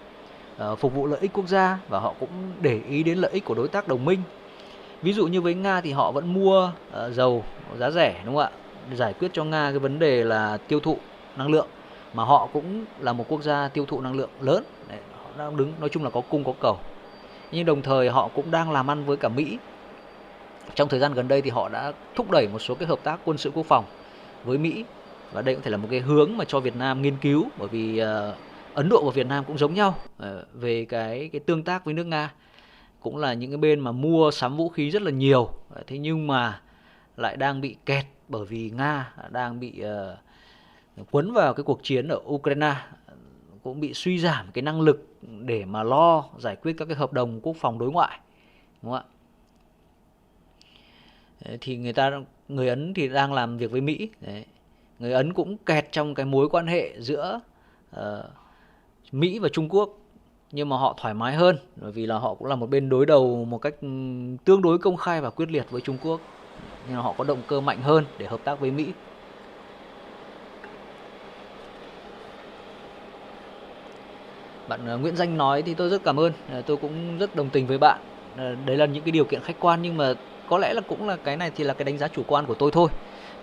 phục vụ lợi ích quốc gia, và họ cũng để ý đến lợi ích của đối tác đồng minh. Ví dụ như với Nga thì họ vẫn mua dầu giá rẻ, đúng không ạ, giải quyết cho Nga cái vấn đề là tiêu thụ năng lượng, mà họ cũng là một quốc gia tiêu thụ năng lượng lớn. Đấy, họ đang đứng, nói chung là có cung có cầu. Nhưng đồng thời họ cũng đang làm ăn với cả Mỹ. Trong thời gian gần đây thì họ đã thúc đẩy một số cái hợp tác quân sự quốc phòng với Mỹ, và đây cũng thể là một cái hướng mà cho Việt Nam nghiên cứu, bởi vì Ấn Độ và Việt Nam cũng giống nhau về cái tương tác với nước Nga, cũng là những cái bên mà mua sắm vũ khí rất là nhiều. Thế nhưng mà lại đang bị kẹt bởi vì Nga đang bị quấn vào cái cuộc chiến ở Ukraine, cũng bị suy giảm cái năng lực để mà lo giải quyết các cái hợp đồng quốc phòng đối ngoại, đúng không ạ? Thì người Ấn thì đang làm việc với Mỹ. Đấy. Người Ấn cũng kẹt trong cái mối quan hệ giữa Mỹ và Trung Quốc, nhưng mà họ thoải mái hơn bởi vì là họ cũng là một bên đối đầu một cách tương đối công khai và quyết liệt với Trung Quốc, nhưng mà họ có động cơ mạnh hơn để hợp tác với Mỹ. Bạn Nguyễn Danh nói thì tôi rất cảm ơn, tôi cũng rất đồng tình với bạn. Đấy là những cái điều kiện khách quan, nhưng mà có lẽ là cũng là cái này thì là cái đánh giá chủ quan của tôi thôi.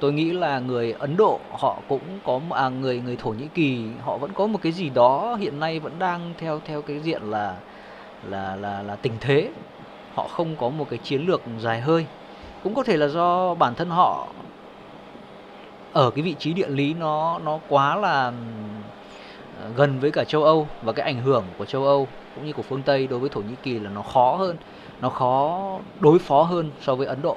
Tôi nghĩ là người Ấn Độ họ cũng có người Thổ Nhĩ Kỳ họ vẫn có một cái gì đó hiện nay vẫn đang theo cái diện là tình thế. Họ không có một cái chiến lược dài hơi. Cũng có thể là do bản thân họ ở cái vị trí địa lý nó quá là gần với cả châu Âu, và cái ảnh hưởng của châu Âu cũng như của phương Tây đối với Thổ Nhĩ Kỳ là nó khó hơn, nó khó đối phó hơn so với Ấn Độ.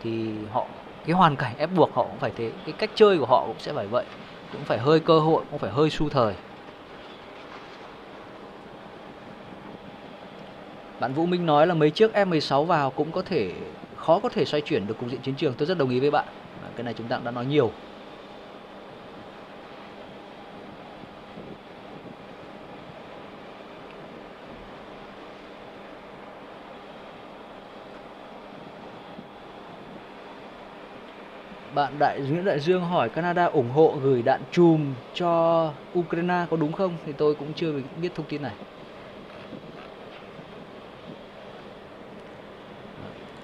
Thì cái hoàn cảnh ép buộc họ cũng phải thế, cái cách chơi của họ cũng sẽ phải vậy, cũng phải hơi cơ hội, cũng phải hơi xu thời. Bạn Vũ Minh nói là mấy chiếc F-16 vào cũng khó có thể xoay chuyển được cục diện chiến trường. Tôi rất đồng ý với bạn. Cái này chúng ta cũng đã nói nhiều. Bạn Nguyễn Đại Dương hỏi Canada ủng hộ gửi đạn chùm cho Ukraine có đúng không? Thì tôi cũng chưa biết thông tin này.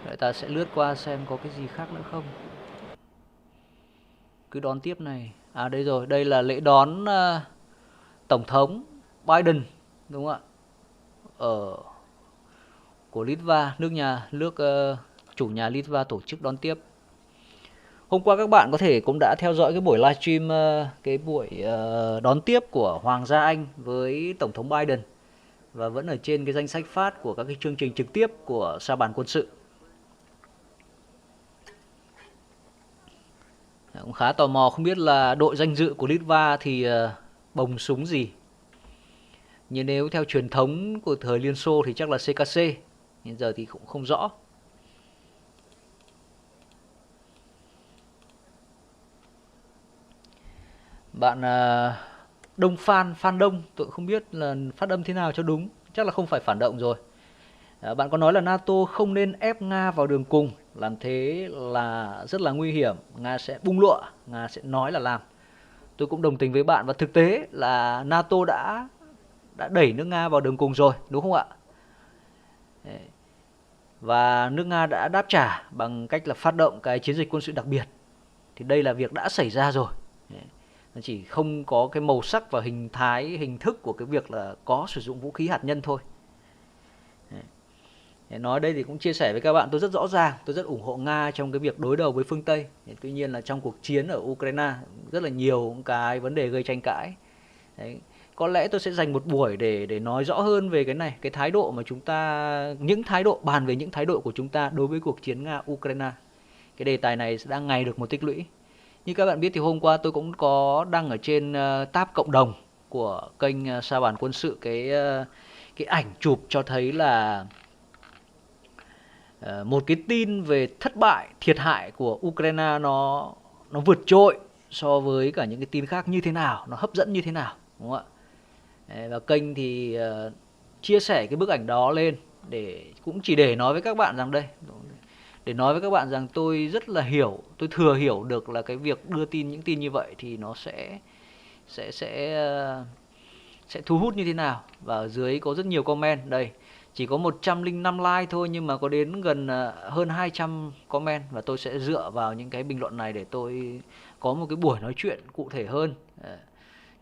Vậy ta sẽ lướt qua xem có cái gì khác nữa không. Cứ đón tiếp này. À đây rồi, đây là lễ đón Tổng thống Biden, đúng không ạ? Của Litva, nước chủ nhà Litva tổ chức đón tiếp. Hôm qua các bạn có thể cũng đã theo dõi cái buổi livestream, cái buổi đón tiếp của Hoàng gia Anh với Tổng thống Biden, và vẫn ở trên cái danh sách phát của các cái chương trình trực tiếp của Sa bàn quân sự. Cũng khá tò mò không biết là đội danh dự của Litva thì bồng súng gì. Nhưng nếu theo truyền thống của thời Liên Xô thì chắc là CKC, nhưng giờ thì cũng không rõ. Bạn Đông Phan Đông, tôi không biết là phát âm thế nào cho đúng, chắc là không phải phản động rồi. Bạn có nói là NATO không nên ép Nga vào đường cùng, làm thế là rất là nguy hiểm, Nga sẽ bung lụa, Nga sẽ nói là làm. Tôi cũng đồng tình với bạn, và thực tế là NATO đã đẩy nước Nga vào đường cùng rồi, đúng không ạ? Và nước Nga đã đáp trả bằng cách là phát động cái chiến dịch quân sự đặc biệt. Thì đây là việc đã xảy ra rồi. Nó chỉ không có cái màu sắc và hình thái, hình thức của cái việc là có sử dụng vũ khí hạt nhân thôi. Nói đây thì cũng chia sẻ với các bạn, tôi rất rõ ràng, tôi rất ủng hộ Nga trong cái việc đối đầu với phương Tây. Tuy nhiên là trong cuộc chiến ở Ukraine rất là nhiều cái vấn đề gây tranh cãi. Đấy. Có lẽ tôi sẽ dành một buổi để nói rõ hơn về cái này, cái thái độ mà chúng ta, bàn về những thái độ của chúng ta đối với cuộc chiến Nga-Ukraine. Cái đề tài này đang ngày được một tích lũy. Như các bạn biết thì hôm qua tôi cũng có đăng ở trên tab cộng đồng của kênh Sa bàn quân sự cái ảnh chụp cho thấy là một cái tin về thất bại, thiệt hại của Ukraine nó vượt trội so với cả những cái tin khác như thế nào, nó hấp dẫn như thế nào, đúng không ạ? Và kênh thì chia sẻ cái bức ảnh đó lên cũng chỉ để nói với các bạn rằng tôi rất là hiểu, tôi thừa hiểu được là cái việc đưa những tin như vậy thì nó sẽ thu hút như thế nào. Và ở dưới có rất nhiều comment. Đây, chỉ có 105 like thôi nhưng mà có đến gần hơn 200 comment, và tôi sẽ dựa vào những cái bình luận này để tôi có một cái buổi nói chuyện cụ thể hơn,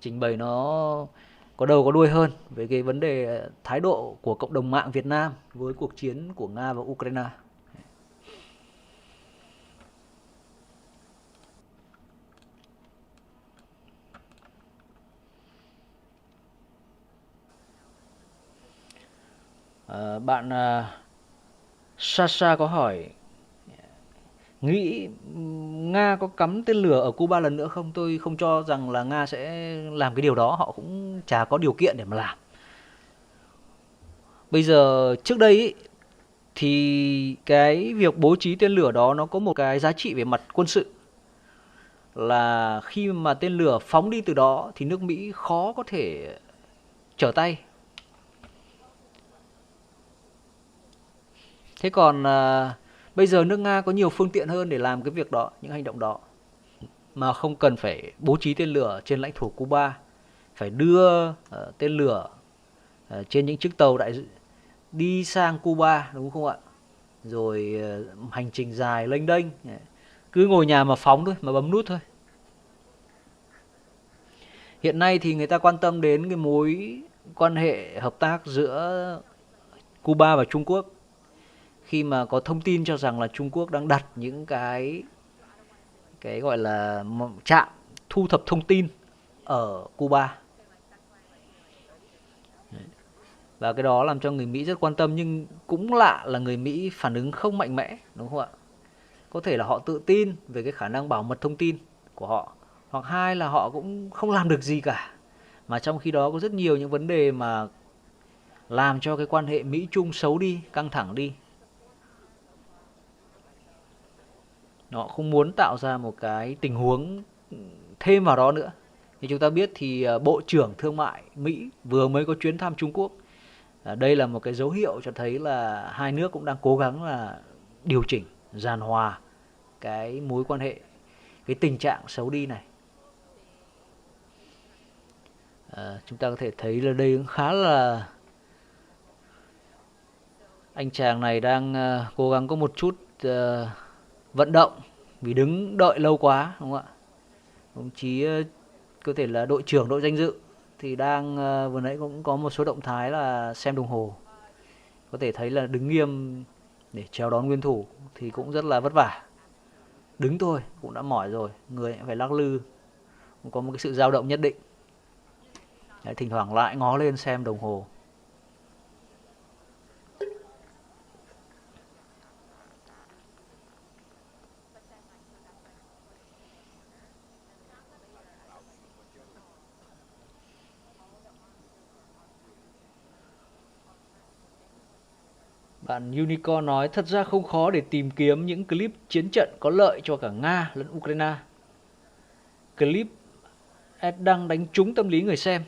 trình bày nó có đầu có đuôi hơn về cái vấn đề thái độ của cộng đồng mạng Việt Nam với cuộc chiến của Nga và Ukraine. Bạn Sasha có hỏi nghĩ Nga có cắm tên lửa ở Cuba lần nữa không? Tôi không cho rằng là Nga sẽ làm cái điều đó, họ cũng chả có điều kiện để mà làm. Bây giờ trước đây ý, thì cái việc bố trí tên lửa đó nó có một cái giá trị về mặt quân sự, là khi mà tên lửa phóng đi từ đó thì nước Mỹ khó có thể trở tay. Thế còn bây giờ nước Nga có nhiều phương tiện hơn để làm cái việc đó, những hành động đó, mà không cần phải bố trí tên lửa trên lãnh thổ Cuba, phải đưa tên lửa trên những chiếc tàu đi sang Cuba, đúng không ạ? Rồi hành trình dài lênh đênh, cứ ngồi nhà mà phóng thôi, mà bấm nút thôi. Hiện nay thì người ta quan tâm đến cái mối quan hệ hợp tác giữa Cuba và Trung Quốc, khi mà có thông tin cho rằng là Trung Quốc đang đặt những cái gọi là trạm thu thập thông tin ở Cuba. Và cái đó làm cho người Mỹ rất quan tâm, nhưng cũng lạ là người Mỹ phản ứng không mạnh mẽ, đúng không ạ? có thể là họ tự tin về cái khả năng bảo mật thông tin của họ, hoặc hai là họ cũng không làm được gì cả. Mà trong khi đó có rất nhiều những vấn đề mà làm cho cái quan hệ Mỹ-Trung xấu đi, căng thẳng đi. Họ không muốn tạo ra một cái tình huống thêm vào đó nữa. Như chúng ta biết thì Bộ trưởng Thương mại Mỹ vừa mới có chuyến thăm Trung Quốc. Đây là một cái dấu hiệu cho thấy là hai nước cũng đang cố gắng là điều chỉnh, giàn hòa cái mối quan hệ, cái tình trạng xấu đi này. Chúng ta có thể thấy là đây cũng khá là... Anh chàng này đang cố gắng có một chút vận động vì đứng đợi lâu quá, đúng không ạ? Đồng chí có thể là đội trưởng đội danh dự thì đang vừa nãy cũng có một số động thái là xem đồng hồ. Có thể thấy là đứng nghiêm để chào đón nguyên thủ thì cũng rất là vất vả. Đứng thôi cũng đã mỏi rồi, người phải lắc lư, cũng có một cái sự dao động nhất định. Đấy, thỉnh thoảng lại ngó lên xem đồng hồ. Bạn Unicorn nói thật ra không khó để tìm kiếm những clip chiến trận có lợi cho cả Nga lẫn Ukraine. Clip đăng đánh trúng tâm lý người xem.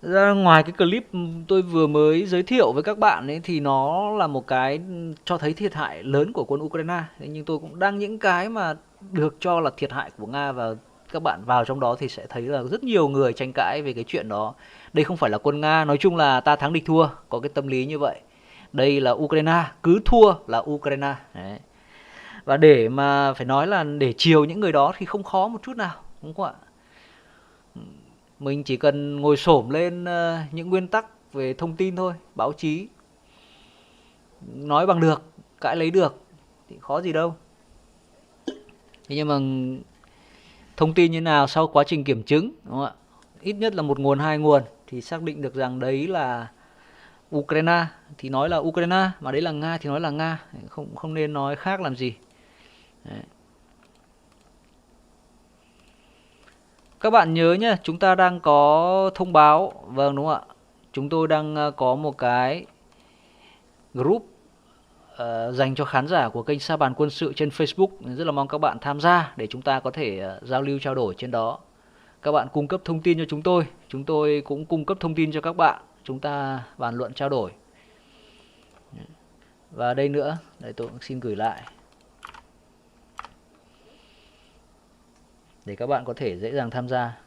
Ra ngoài cái clip tôi vừa mới giới thiệu với các bạn ấy thì nó là một cái cho thấy thiệt hại lớn của quân Ukraine. Nhưng tôi cũng đăng những cái mà được cho là thiệt hại của Nga, và các bạn vào trong đó thì sẽ thấy là rất nhiều người tranh cãi về cái chuyện đó. Đây không phải là quân Nga, nói chung là ta thắng địch thua, có cái tâm lý như vậy. Đây là Ukraine, cứ thua là Ukraine. Đấy. Và để mà phải nói là để chiều những người đó thì không khó một chút nào, đúng không ạ? Mình chỉ cần ngồi xổm lên những nguyên tắc về thông tin thôi, báo chí. Nói bằng được, cãi lấy được, thì khó gì đâu. Thế nhưng mà thông tin như nào sau quá trình kiểm chứng, đúng không ạ? Ít nhất là một nguồn, hai nguồn thì xác định được rằng đấy là Ukraine thì nói là Ukraine, mà đấy là Nga thì nói là Nga, không nên nói khác làm gì. Đấy. Các bạn nhớ nhé, chúng ta đang có thông báo, vâng đúng không ạ? Chúng tôi đang có một cái group dành cho khán giả của kênh Sa Bàn Quân sự trên Facebook. Rất là mong các bạn tham gia để chúng ta có thể giao lưu trao đổi trên đó. Các bạn cung cấp thông tin cho chúng tôi cũng cung cấp thông tin cho các bạn. Chúng ta bàn luận trao đổi. Và đây nữa, đây tôi cũng xin gửi lại để các bạn có thể dễ dàng tham gia.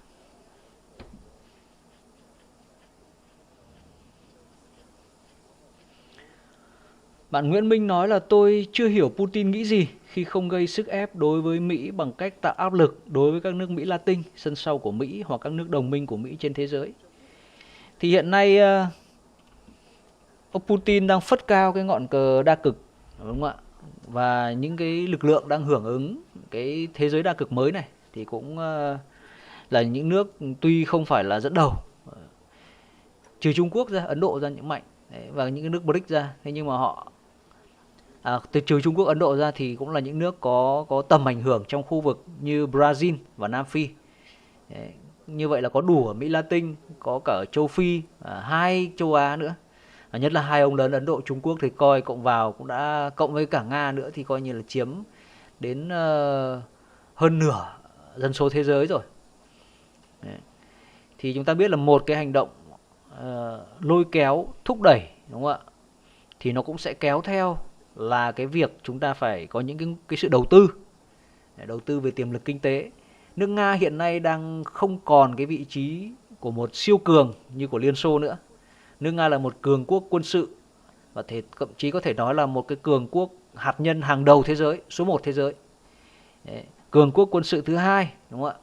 Bạn Nguyễn Minh nói là tôi chưa hiểu Putin nghĩ gì khi không gây sức ép đối với Mỹ bằng cách tạo áp lực đối với các nước Mỹ Latin, sân sau của Mỹ hoặc các nước đồng minh của Mỹ trên thế giới. Thì hiện nay ông Putin đang phất cao cái ngọn cờ đa cực, đúng không ạ? Và những cái lực lượng đang hưởng ứng cái thế giới đa cực mới này thì cũng là những nước tuy không phải là dẫn đầu, trừ Trung Quốc ra, Ấn Độ ra những mạnh, và những cái nước BRICS ra, thế nhưng mà họ trừ Trung Quốc, Ấn Độ ra thì cũng là những nước có tầm ảnh hưởng trong khu vực như Brazil và Nam Phi. Đấy, như vậy là có đủ ở Mỹ Latin, có cả ở châu Phi, hai châu Á nữa. Nhất là hai ông lớn Ấn Độ, Trung Quốc thì coi cộng vào cũng đã, cộng với cả Nga nữa thì coi như là chiếm đến hơn nửa dân số thế giới rồi. Đấy. Thì chúng ta biết là một cái hành động lôi kéo, thúc đẩy, đúng không ạ? Thì nó cũng sẽ kéo theo là cái việc chúng ta phải có những cái sự đầu tư về tiềm lực kinh tế. Nước Nga hiện nay đang không còn cái vị trí của một siêu cường như của Liên Xô nữa. Nước Nga là một cường quốc quân sự, và thậm chí có thể nói là một cái cường quốc hạt nhân hàng đầu thế giới, số 1 thế giới. Đấy, cường quốc quân sự thứ hai, đúng không ạ?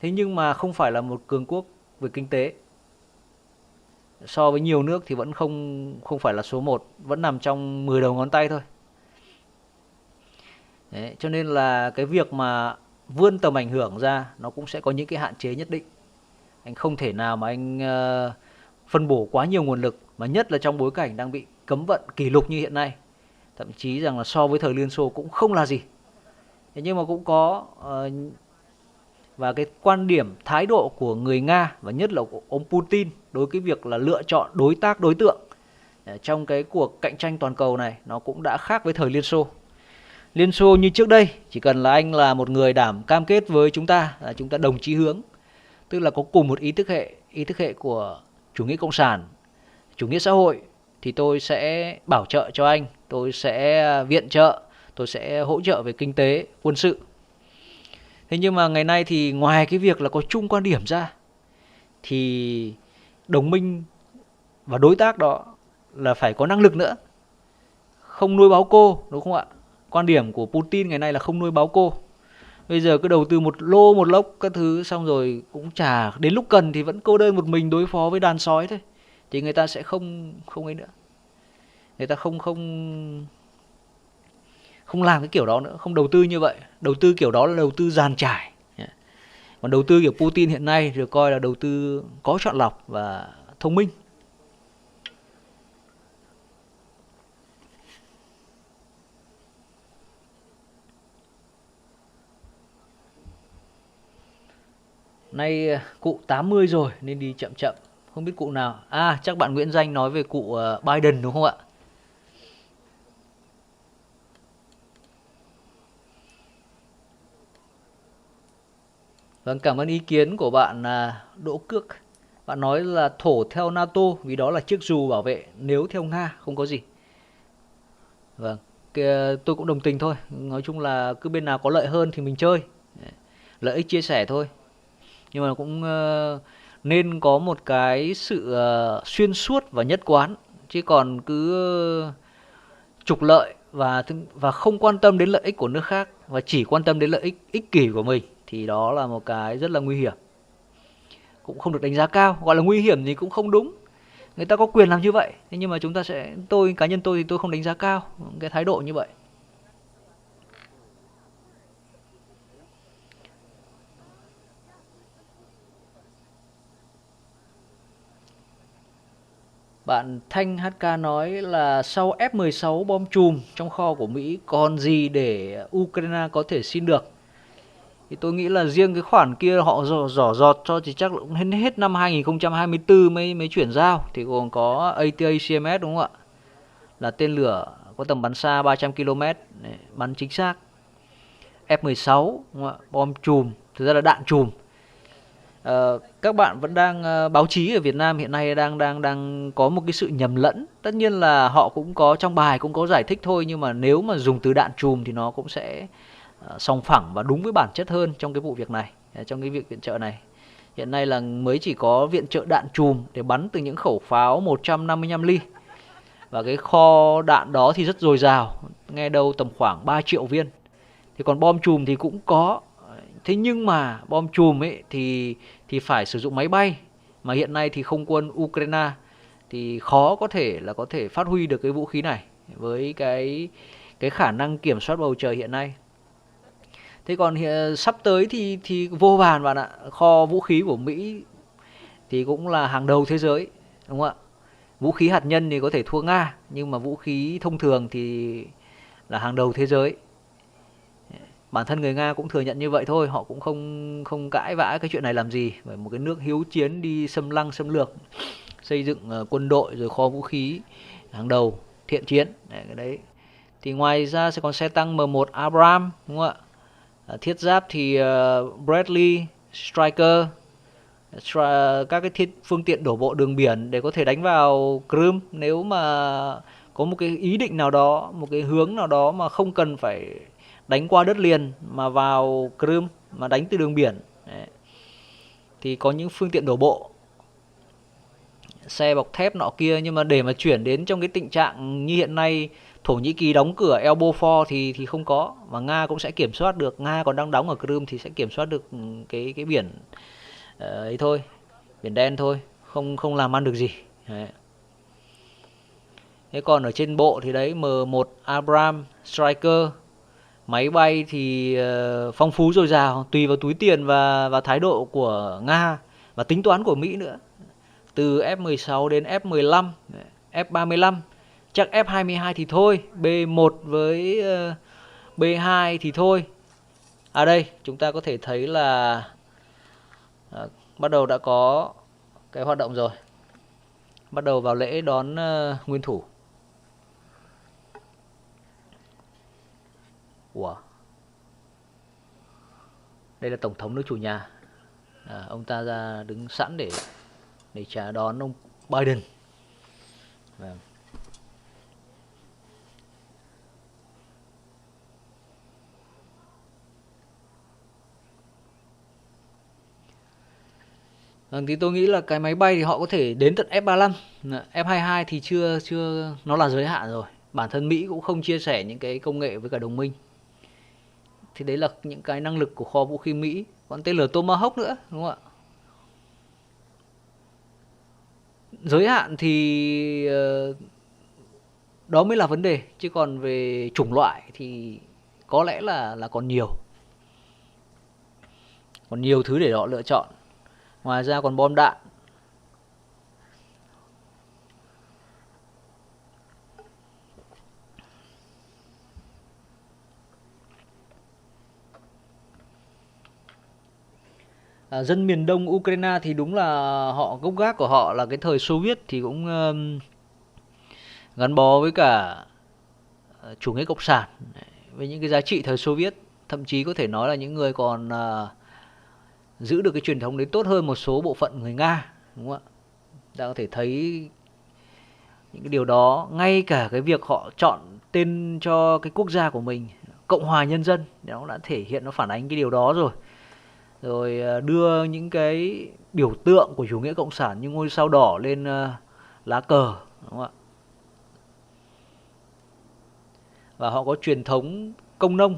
Thế nhưng mà không phải là một cường quốc về kinh tế. So với nhiều nước thì vẫn không phải là số 1, vẫn nằm trong 10 đầu ngón tay thôi. Đấy, cho nên là cái việc mà vươn tầm ảnh hưởng ra nó cũng sẽ có những cái hạn chế nhất định. Anh không thể nào mà anh phân bổ quá nhiều nguồn lực, mà nhất là trong bối cảnh đang bị cấm vận kỷ lục như hiện nay. thậm chí rằng là so với thời Liên Xô cũng không là gì. Thế nhưng mà cũng có và cái quan điểm thái độ của người Nga và nhất là của ông Putin đối với cái việc là lựa chọn đối tác đối tượng trong cái cuộc cạnh tranh toàn cầu này nó cũng đã khác với thời Liên Xô. Liên Xô như trước đây, chỉ cần là anh là một người đảm cam kết với chúng ta là chúng ta đồng chí hướng, tức là có cùng một ý thức hệ của chủ nghĩa cộng sản, chủ nghĩa xã hội, thì tôi sẽ bảo trợ cho anh, tôi sẽ viện trợ, tôi sẽ hỗ trợ về kinh tế, quân sự. Thế nhưng mà ngày nay thì ngoài cái việc là có chung quan điểm ra thì đồng minh và đối tác đó là phải có năng lực nữa. Không nuôi báo cô, đúng không ạ? Quan điểm của Putin ngày nay là không nuôi báo cô. Bây giờ cứ đầu tư một lô một lốc các thứ xong rồi cũng chả đến lúc cần thì vẫn cô đơn một mình đối phó với đàn sói thôi. Thì người ta sẽ không ấy nữa. Người ta không làm cái kiểu đó nữa, không đầu tư như vậy. Đầu tư kiểu đó là đầu tư dàn trải. Còn đầu tư kiểu Putin hiện nay được coi là đầu tư có chọn lọc và thông minh. Nay cụ 80 rồi nên đi chậm chậm. Không biết cụ nào. À, chắc bạn Nguyễn Danh nói về cụ Biden đúng không ạ? Vâng, cảm ơn ý kiến của bạn Đỗ Cước. Bạn nói là thổ theo NATO vì đó là chiếc dù bảo vệ, nếu theo Nga không có gì. Vâng, tôi cũng đồng tình thôi. Nói chung là cứ bên nào có lợi hơn thì mình chơi. Lợi ích chia sẻ thôi. Nhưng mà cũng nên có một cái sự xuyên suốt và nhất quán. Chứ còn cứ trục lợi và không quan tâm đến lợi ích của nước khác và chỉ quan tâm đến lợi ích ích kỷ của mình thì đó là một cái rất là nguy hiểm. Cũng không được đánh giá cao. Gọi là nguy hiểm thì cũng không đúng. Người ta có quyền làm như vậy. Thế nhưng mà chúng ta cá nhân tôi thì tôi không đánh giá cao cái thái độ như vậy. Bạn Thanh HK nói là sau F-16 bom chùm trong kho của Mỹ còn gì để Ukraine có thể xin được. Thì tôi nghĩ là riêng cái khoản kia họ giỏ giọt cho thì chắc là cũng hết năm 2024 mới chuyển giao. Thì còn có THACMS đúng không ạ? Là tên lửa có tầm bắn xa 300 km, bắn chính xác. F-16 đúng không ạ? Bom chùm, thực ra là đạn chùm. Các bạn vẫn đang báo chí ở Việt Nam hiện nay đang có một cái sự nhầm lẫn. Tất nhiên là họ cũng có trong bài cũng có giải thích thôi, nhưng mà nếu mà dùng từ đạn chùm thì nó cũng sẽ sòng phẳng và đúng với bản chất hơn trong cái vụ việc này, trong cái việc viện trợ này. Hiện nay là mới chỉ có viện trợ đạn chùm để bắn từ những khẩu pháo 155 ly. Và cái kho đạn đó thì rất dồi dào, nghe đâu tầm khoảng 3 triệu viên. Thì còn bom chùm thì cũng có. Thế nhưng mà bom chùm ấy thì phải sử dụng máy bay, mà hiện nay thì không quân Ukraine thì khó có thể phát huy được cái vũ khí này với cái khả năng kiểm soát bầu trời hiện nay. Thế còn sắp tới thì vô vàn bạn ạ. Kho vũ khí của Mỹ thì cũng là hàng đầu thế giới, đúng không ạ? Vũ khí hạt nhân thì có thể thua Nga, nhưng mà vũ khí thông thường thì là hàng đầu thế giới. Bản thân người Nga cũng thừa nhận như vậy thôi. Họ cũng không cãi vã cái chuyện này làm gì. Bởi một cái nước hiếu chiến đi xâm lược, xây dựng quân đội rồi kho vũ khí hàng đầu, thiện chiến. Đấy. Thì ngoài ra sẽ còn xe tăng M1 Abrams, đúng không ạ? Thiết giáp thì Bradley, Striker, các cái phương tiện đổ bộ đường biển để có thể đánh vào Crimea nếu mà có một cái ý định nào đó, một cái hướng nào đó mà không cần phải đánh qua đất liền mà vào Crimea mà đánh từ đường biển. Đấy. Thì có những phương tiện đổ bộ, xe bọc thép nọ kia, nhưng mà để mà chuyển đến trong cái tình trạng như hiện nay Thổ Nhĩ Kỳ đóng cửa El Bofor thì không có, và Nga cũng sẽ kiểm soát được. Nga còn đang đóng ở Crimea thì sẽ kiểm soát được cái biển ấy thôi, biển đen thôi, không làm ăn được gì. Đấy. Thế còn ở trên bộ thì đấy, M1 Abrams, Striker, máy bay thì phong phú dồi dào, tùy vào túi tiền và thái độ của Nga và tính toán của Mỹ nữa. Từ F-16 đến F-15, F-35, chắc F22 thì thôi, B1 với B2 thì thôi. À đây, chúng ta có thể thấy là bắt đầu đã có cái hoạt động rồi. Bắt đầu vào lễ đón nguyên thủ. Wow. Đây là Tổng thống nước chủ nhà. Ông ta ra đứng sẵn để chào đón ông Biden. Vâng. Thì tôi nghĩ là cái máy bay thì họ có thể đến tận F-35, F-22 thì chưa nó là giới hạn rồi. Bản thân Mỹ cũng không chia sẻ những cái công nghệ với cả đồng minh. Thì đấy là những cái năng lực của kho vũ khí Mỹ. Còn tên lửa Tomahawk nữa, đúng không ạ? Giới hạn thì đó mới là vấn đề, chứ còn về chủng loại thì có lẽ là còn nhiều. Còn nhiều thứ để họ lựa chọn. Ngoài ra còn bom đạn. Dân miền đông Ukraine thì đúng là họ gốc gác của họ là cái thời Xô Viết thì cũng gắn bó với cả chủ nghĩa cộng sản, với những cái giá trị thời Xô Viết. Thậm chí có thể nói là những người còn giữ được cái truyền thống đấy tốt hơn một số bộ phận người Nga, đúng không ạ? Ta có thể thấy những cái điều đó, ngay cả cái việc họ chọn tên cho cái quốc gia của mình Cộng hòa Nhân dân, nó đã thể hiện, nó phản ánh cái điều đó rồi. Rồi đưa những cái biểu tượng của chủ nghĩa cộng sản như ngôi sao đỏ lên lá cờ, đúng không ạ? Và họ có truyền thống công nông.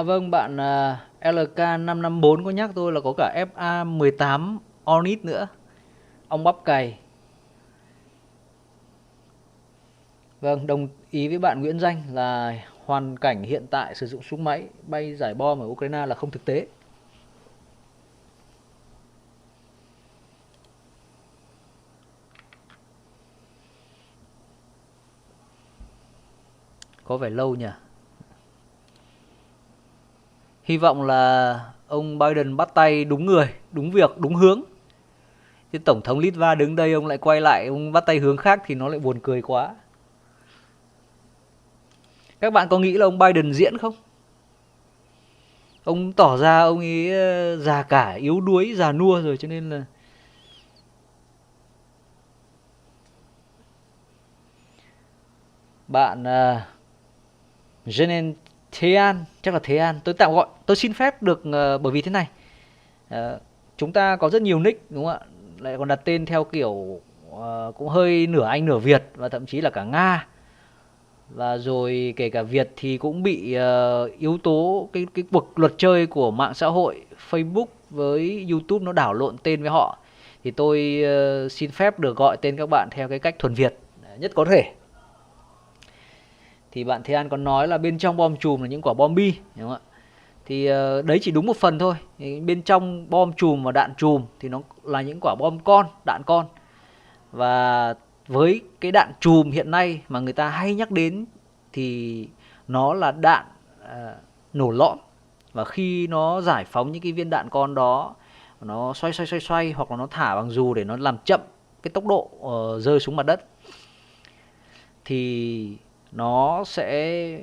Vâng, bạn LK554 có nhắc tôi là có cả FA18 Hornet nữa. Ông bắp cày. Vâng, đồng ý với bạn Nguyễn Danh là hoàn cảnh hiện tại sử dụng súng máy bay giải bom ở Ukraine là không thực tế. Có vẻ lâu nhỉ? Hy vọng là ông Biden bắt tay đúng người, đúng việc, đúng hướng. Chứ Tổng thống Litva đứng đây ông lại quay lại, ông bắt tay hướng khác thì nó lại buồn cười quá. Các bạn có nghĩ là ông Biden diễn không? Ông tỏ ra ông ấy già cả, yếu đuối, già nua rồi, cho nên là bạn Jenen Thean, chắc là Thean, tôi tạm gọi, tôi xin phép được bởi vì thế này, chúng ta có rất nhiều nick, đúng không ạ? Lại còn đặt tên theo kiểu cũng hơi nửa Anh nửa Việt, và thậm chí là cả Nga. Và rồi kể cả Việt thì cũng bị yếu tố cái cuộc luật chơi của mạng xã hội Facebook với YouTube nó đảo lộn tên với họ. Thì tôi xin phép được gọi tên các bạn theo cái cách thuần Việt nhất có thể. Thì bạn Thế An còn nói là bên trong bom chùm là những quả bom bi, đúng không ạ? Thì đấy chỉ đúng một phần thôi. Bên trong bom chùm và đạn chùm thì nó là những quả bom con, đạn con. Và với cái đạn chùm hiện nay mà người ta hay nhắc đến thì nó là đạn nổ lõm. Và khi nó giải phóng những cái viên đạn con đó, nó xoay hoặc là nó thả bằng dù để nó làm chậm cái tốc độ rơi xuống mặt đất, thì nó sẽ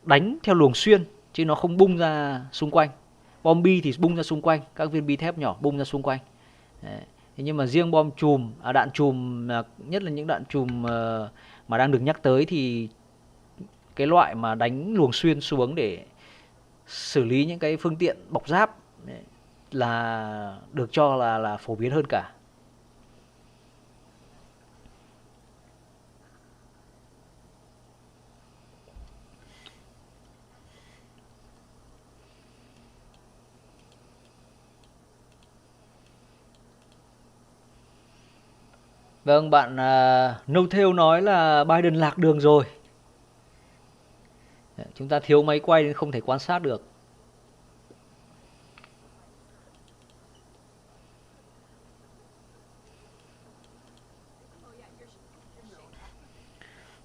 đánh theo luồng xuyên chứ nó không bung ra xung quanh. Bom bi thì bung ra xung quanh, các viên bi thép nhỏ bung ra xung quanh. Đấy. Thế nhưng mà riêng bom chùm, đạn chùm, nhất là những đạn chùm mà đang được nhắc tới thì cái loại mà đánh luồng xuyên xuống để xử lý những cái phương tiện bọc giáp là được cho là phổ biến hơn cả. Vâng, bạn No Theo nói là Biden lạc đường rồi. Chúng ta thiếu máy quay nên không thể quan sát được.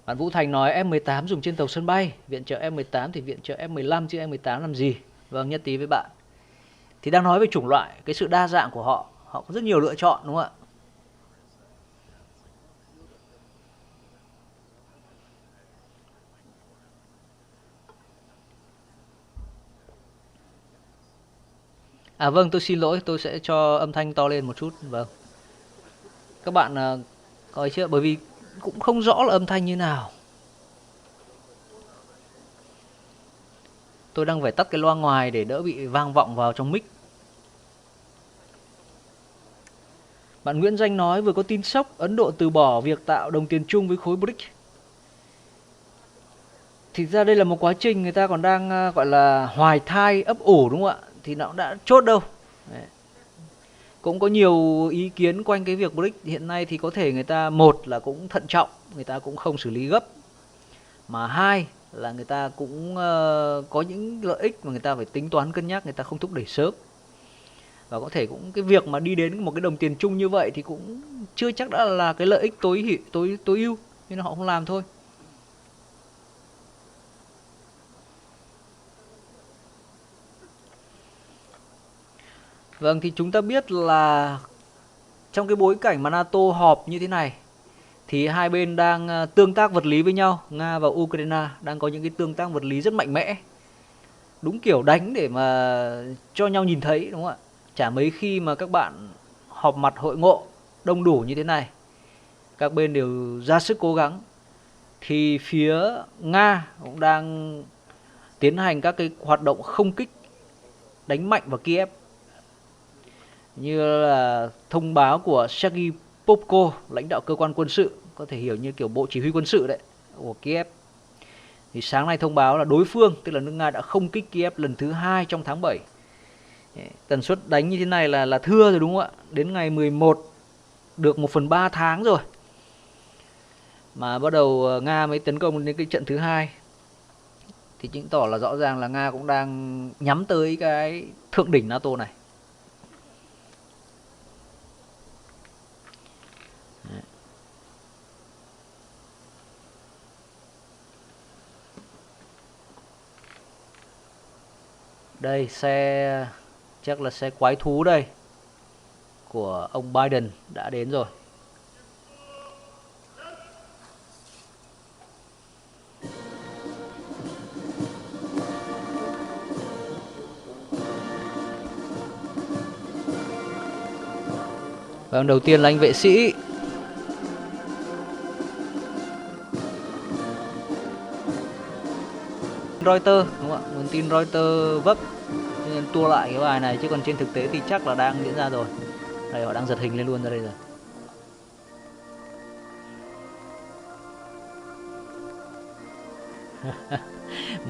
Bạn Vũ Thành nói F-18 dùng trên tàu sân bay, viện trợ F-18 thì viện trợ F-15 chứ F-18 làm gì? Vâng, nhất trí với bạn. Thì đang nói về chủng loại, cái sự đa dạng của họ. Họ có rất nhiều lựa chọn đúng không ạ? À vâng, tôi xin lỗi, tôi sẽ cho âm thanh to lên một chút. Vâng. Các bạn coi chưa? Bởi vì cũng không rõ là âm thanh như nào. Tôi đang phải tắt cái loa ngoài để đỡ bị vang vọng vào trong mic. Bạn Nguyễn Danh nói vừa có tin sốc Ấn Độ từ bỏ việc tạo đồng tiền chung với khối BRICS. Thì ra đây là một quá trình người ta còn đang gọi là hoài thai ấp ủ đúng không ạ? Thì nó cũng đã chốt đâu. Đấy. Cũng có nhiều ý kiến quanh cái việc BRICS hiện nay thì có thể người ta một là cũng thận trọng, người ta cũng không xử lý gấp. Mà hai là người ta cũng có những lợi ích mà người ta phải tính toán cân nhắc, người ta không thúc đẩy sớm. Và có thể cũng cái việc mà đi đến một cái đồng tiền chung như vậy thì cũng chưa chắc đã là cái lợi ích tối ưu, nên họ không làm thôi. Vâng, thì chúng ta biết là trong cái bối cảnh mà NATO họp như thế này thì hai bên đang tương tác vật lý với nhau, Nga và Ukraine đang có những cái tương tác vật lý rất mạnh mẽ. Đúng kiểu đánh để mà cho nhau nhìn thấy đúng không ạ? Chả mấy khi mà các bạn họp mặt hội ngộ đông đủ như thế này, các bên đều ra sức cố gắng. Thì phía Nga cũng đang tiến hành các cái hoạt động không kích đánh mạnh vào Kiev, như là thông báo của CHIωπO, lãnh đạo cơ quan quân sự, có thể hiểu như kiểu bộ chỉ huy quân sự đấy của Kiev. Thì sáng nay thông báo là đối phương, tức là nước Nga đã không kích Kiev lần thứ 2 trong tháng 7. Tần suất đánh như thế này là thưa rồi đúng không ạ? Đến ngày 11 được 1/3 tháng rồi mà bắt đầu Nga mới tấn công đến cái trận thứ 2. Thì chứng tỏ là rõ ràng là Nga cũng đang nhắm tới cái thượng đỉnh NATO này. Đây xe, chắc là xe quái thú đây, của ông Biden đã đến rồi. Vâng, đầu tiên là anh vệ sĩ. Reuters đúng không ạ? Nguồn tin Reuters vấp nên tua lại cái bài này, chứ còn trên thực tế thì chắc là đang diễn ra rồi. Đây, họ đang giật hình lên luôn ra đây rồi.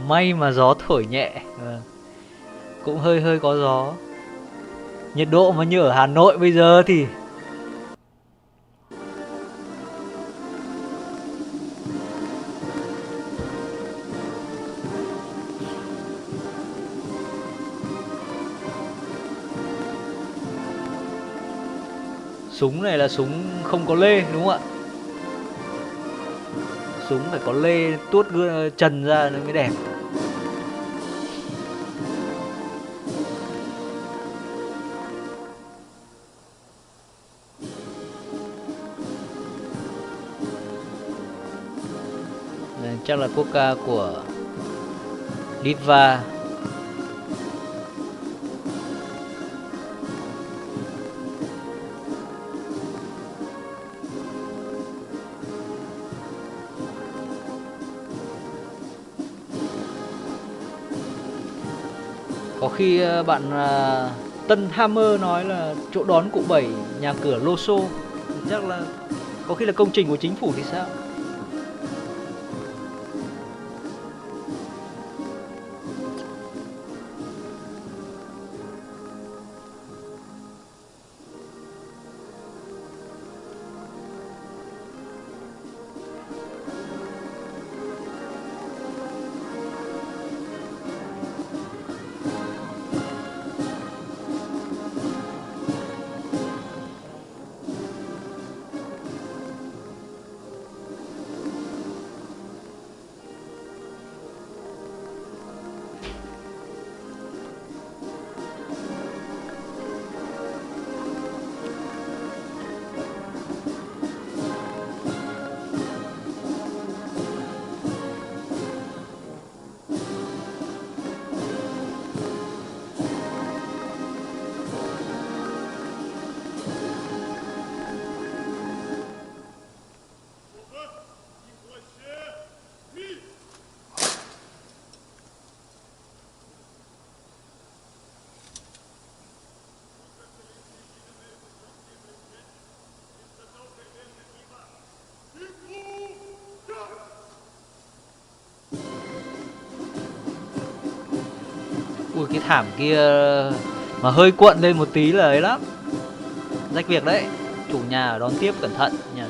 May mà gió thổi nhẹ. Cũng hơi có gió. Nhiệt độ mà như ở Hà Nội bây giờ thì súng này là súng không có lê đúng không ạ? Súng phải có lê tuốt trần ra nó mới đẹp. Đây, chắc là quốc ca của Litva. Có khi bạn Tân Hammer nói là chỗ đón cụ Bảy nhà cửa lô xô, chắc là có khi là công trình của chính phủ thì sao? cái thảm kia mà hơi cuộn lên một tí là ấy lắm, rách việc đấy. Chủ nhà đón tiếp cẩn thận nha.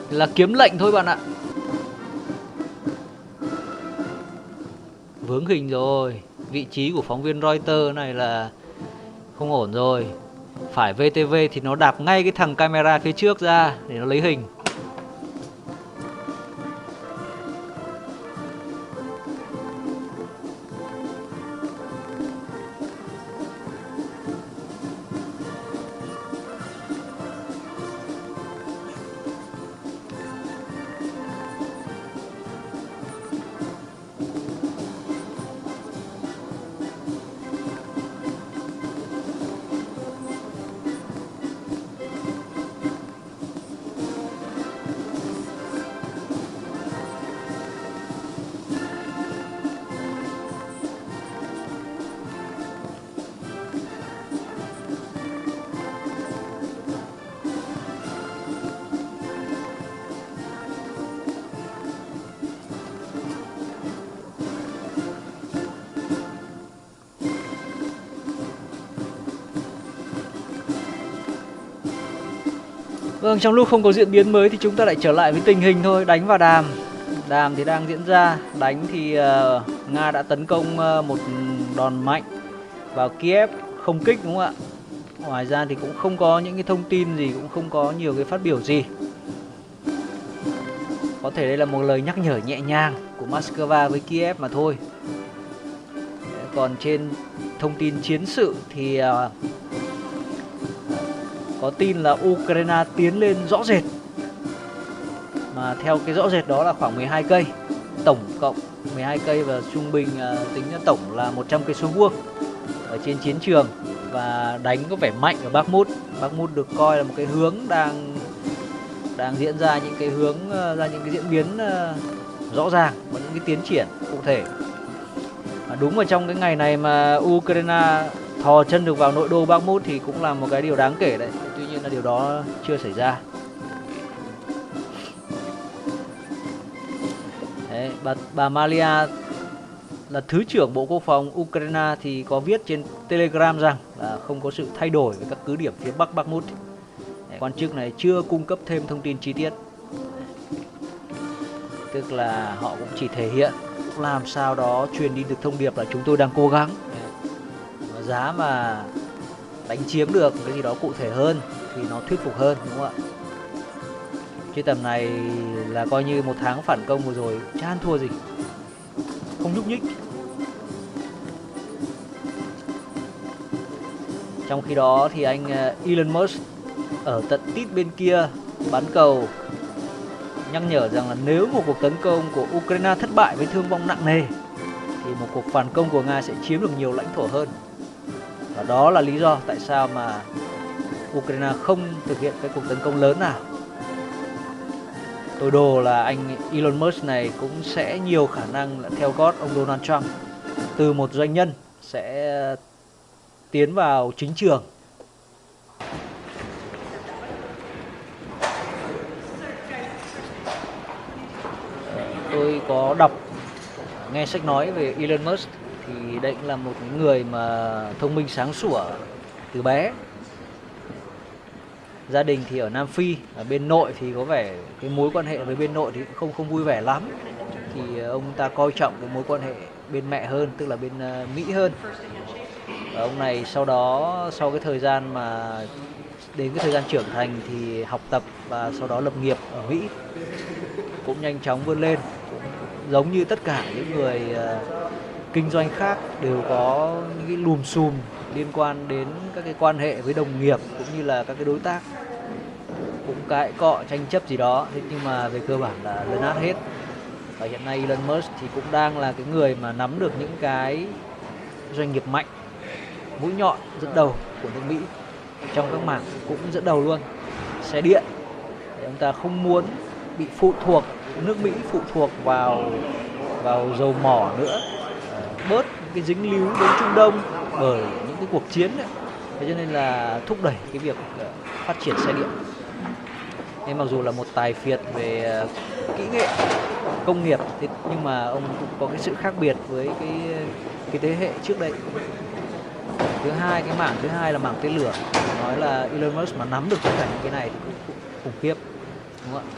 Là kiếm lệnh thôi bạn ạ. Vướng hình rồi. Vị trí của phóng viên Reuters này là không ổn rồi. Phải VTV thì nó đạp ngay cái thằng camera phía trước ra để nó lấy hình. Vâng, trong lúc không có diễn biến mới thì chúng ta lại trở lại với tình hình thôi. Đánh và đàm. Đàm thì đang diễn ra. Đánh thì Nga đã tấn công một đòn mạnh vào Kiev, không kích đúng không ạ? Ngoài ra thì cũng không có những cái thông tin gì, cũng không có nhiều cái phát biểu gì. Có thể đây là một lời nhắc nhở nhẹ nhàng của Moscow với Kiev mà thôi. Còn trên thông tin chiến sự thì có tin là Ukraine tiến lên rõ rệt. Mà theo cái rõ rệt đó là khoảng 12 cây. Tổng cộng 12 cây và trung bình tính ra tổng là 100 cây số vuông ở trên chiến trường. Và đánh có vẻ mạnh ở Bakhmut. Bakhmut được coi là một cái hướng đang diễn ra những cái hướng ra những cái diễn biến rõ ràng và những cái tiến triển cụ thể. Đúng vào trong cái ngày này mà Ukraine thò chân được vào nội đô Bakhmut thì cũng là một cái điều đáng kể đấy. Tuy nhiên là điều đó chưa xảy ra. Đấy, bà Malia là Thứ trưởng Bộ Quốc phòng Ukraine thì có viết trên Telegram rằng là không có sự thay đổi về các cứ điểm phía Bắc Bakhmut. Quan chức này chưa cung cấp thêm thông tin chi tiết. Tức là họ cũng chỉ thể hiện, cũng làm sao đó truyền đi được thông điệp là chúng tôi đang cố gắng. Giá mà đánh chiếm được cái gì đó cụ thể hơn thì nó thuyết phục hơn, đúng không ạ? Chứ tầm này là coi như một tháng phản công vừa rồi chả ăn thua gì, không nhúc nhích. Trong khi đó thì anh Elon Musk ở tận tít bên kia bán cầu nhắc nhở rằng là nếu một cuộc tấn công của Ukraine thất bại với thương vong nặng nề thì một cuộc phản công của Nga sẽ chiếm được nhiều lãnh thổ hơn. Và đó là lý do tại sao mà Ukraine không thực hiện cái cuộc tấn công lớn nào. Tôi đồ là anh Elon Musk này cũng sẽ nhiều khả năng là theo gót ông Donald Trump, từ một doanh nhân sẽ tiến vào chính trường. Tôi có đọc, nghe sách nói về Elon Musk thì đây cũng là một người mà thông minh sáng sủa từ bé. Gia đình thì ở Nam Phi, ở bên nội thì có vẻ cái mối quan hệ với bên nội thì cũng không vui vẻ lắm. Thì ông ta coi trọng cái mối quan hệ bên mẹ hơn, tức là bên Mỹ hơn. Và ông này sau đó, sau cái thời gian mà đến cái thời gian trưởng thành thì học tập và sau đó lập nghiệp ở Mỹ, cũng nhanh chóng vươn lên. Cũng giống như tất cả những người kinh doanh khác đều có những cái lùm xùm liên quan đến các cái quan hệ với đồng nghiệp cũng như là các cái đối tác, cũng cãi cọ tranh chấp gì đó. Thế nhưng mà về cơ bản là lấn át hết. Và hiện nay Elon Musk thì cũng đang là cái người mà nắm được những cái doanh nghiệp mạnh, mũi nhọn dẫn đầu của nước Mỹ, trong các mảng cũng dẫn đầu luôn. Xe điện, để ông ta không muốn bị phụ thuộc, nước Mỹ phụ thuộc vào dầu mỏ nữa, bớt cái dính líu đến Trung Đông bởi những cái cuộc chiến ấy. Thế cho nên là thúc đẩy cái việc phát triển xe điện. Nên mặc dù là một tài phiệt về kỹ nghệ, công nghiệp, nhưng mà ông cũng có cái sự khác biệt với cái thế hệ trước đây. Thứ hai, cái mảng thứ hai là mảng tên lửa. Nói là Elon Musk mà nắm được tất cả những cái này thì cũng khủng khiếp, đúng không ạ?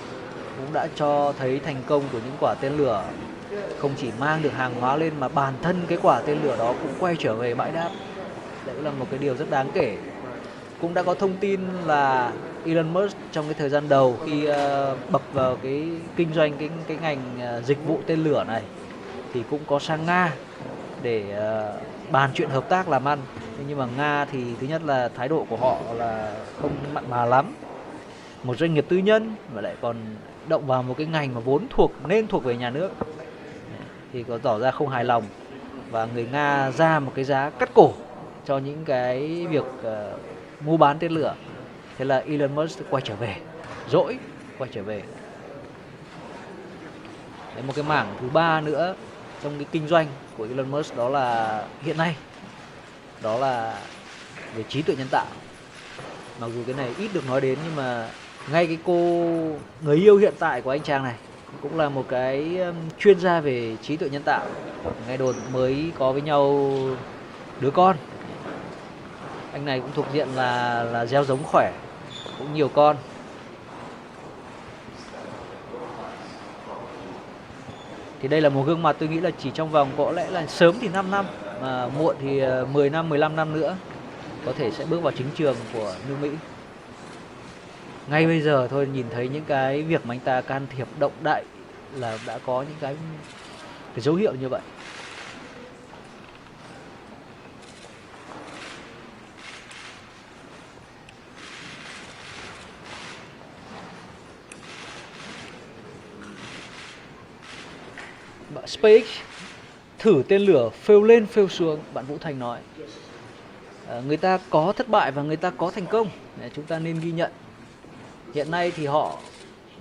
Cũng đã cho thấy thành công của những quả tên lửa không chỉ mang được hàng hóa lên mà bản thân cái quả tên lửa đó cũng quay trở về bãi đáp. Đấy là một cái điều rất đáng kể. Cũng đã có thông tin là Elon Musk trong cái thời gian đầu khi bập vào cái kinh doanh cái ngành dịch vụ tên lửa này thì cũng có sang Nga để bàn chuyện hợp tác làm ăn. Nhưng mà Nga thì thứ nhất là thái độ của họ là không mặn mà lắm. Một doanh nghiệp tư nhân và lại còn động vào một cái ngành mà vốn nên thuộc về nhà nước thì có tỏ ra không hài lòng, và người Nga ra một cái giá cắt cổ cho những cái việc mua bán tên lửa. Thế là Elon Musk quay trở về, quay trở về. Đấy, một cái mảng thứ ba nữa trong cái kinh doanh của Elon Musk đó là hiện nay, đó là về trí tuệ nhân tạo. Mặc dù cái này ít được nói đến, nhưng mà ngay cái cô người yêu hiện tại của anh chàng này cũng là một cái chuyên gia về trí tuệ nhân tạo. Nghe đồn mới có với nhau đứa con. Anh này cũng thuộc diện là gieo giống khỏe, cũng nhiều con. Thì đây là một gương mặt tôi nghĩ là chỉ trong vòng có lẽ là sớm thì 5 năm, mà muộn thì 10 năm, 15 năm nữa có thể sẽ bước vào chính trường của nước Mỹ. Ngay bây giờ thôi, nhìn thấy những cái việc mà anh ta can thiệp động đại là đã có những cái dấu hiệu như vậy. SpaceX thử tên lửa phêu lên phêu xuống, bạn Vũ Thành nói. Người ta có thất bại và người ta có thành công, chúng ta nên ghi nhận. Hiện nay thì họ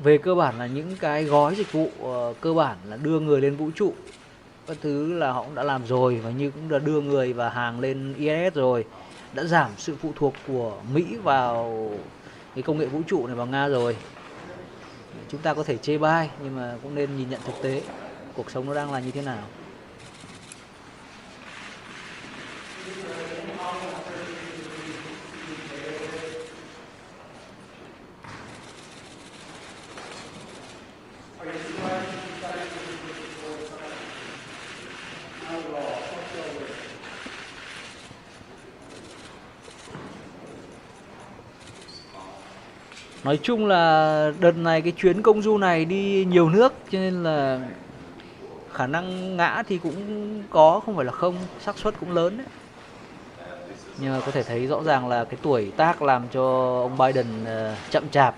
về cơ bản là những cái gói dịch vụ cơ bản là đưa người lên vũ trụ, các thứ là họ cũng đã làm rồi, và như cũng đã đưa người và hàng lên ISS rồi, đã giảm sự phụ thuộc của Mỹ vào cái công nghệ vũ trụ này, vào Nga rồi. Chúng ta có thể chê bai nhưng mà cũng nên nhìn nhận thực tế cuộc sống nó đang là như thế nào. Nói chung là đợt này cái chuyến công du này đi nhiều nước, cho nên là khả năng ngã thì cũng có, không phải là không, xác suất cũng lớn đấy. Nhưng mà có thể thấy rõ ràng là cái tuổi tác làm cho ông Biden chậm chạp.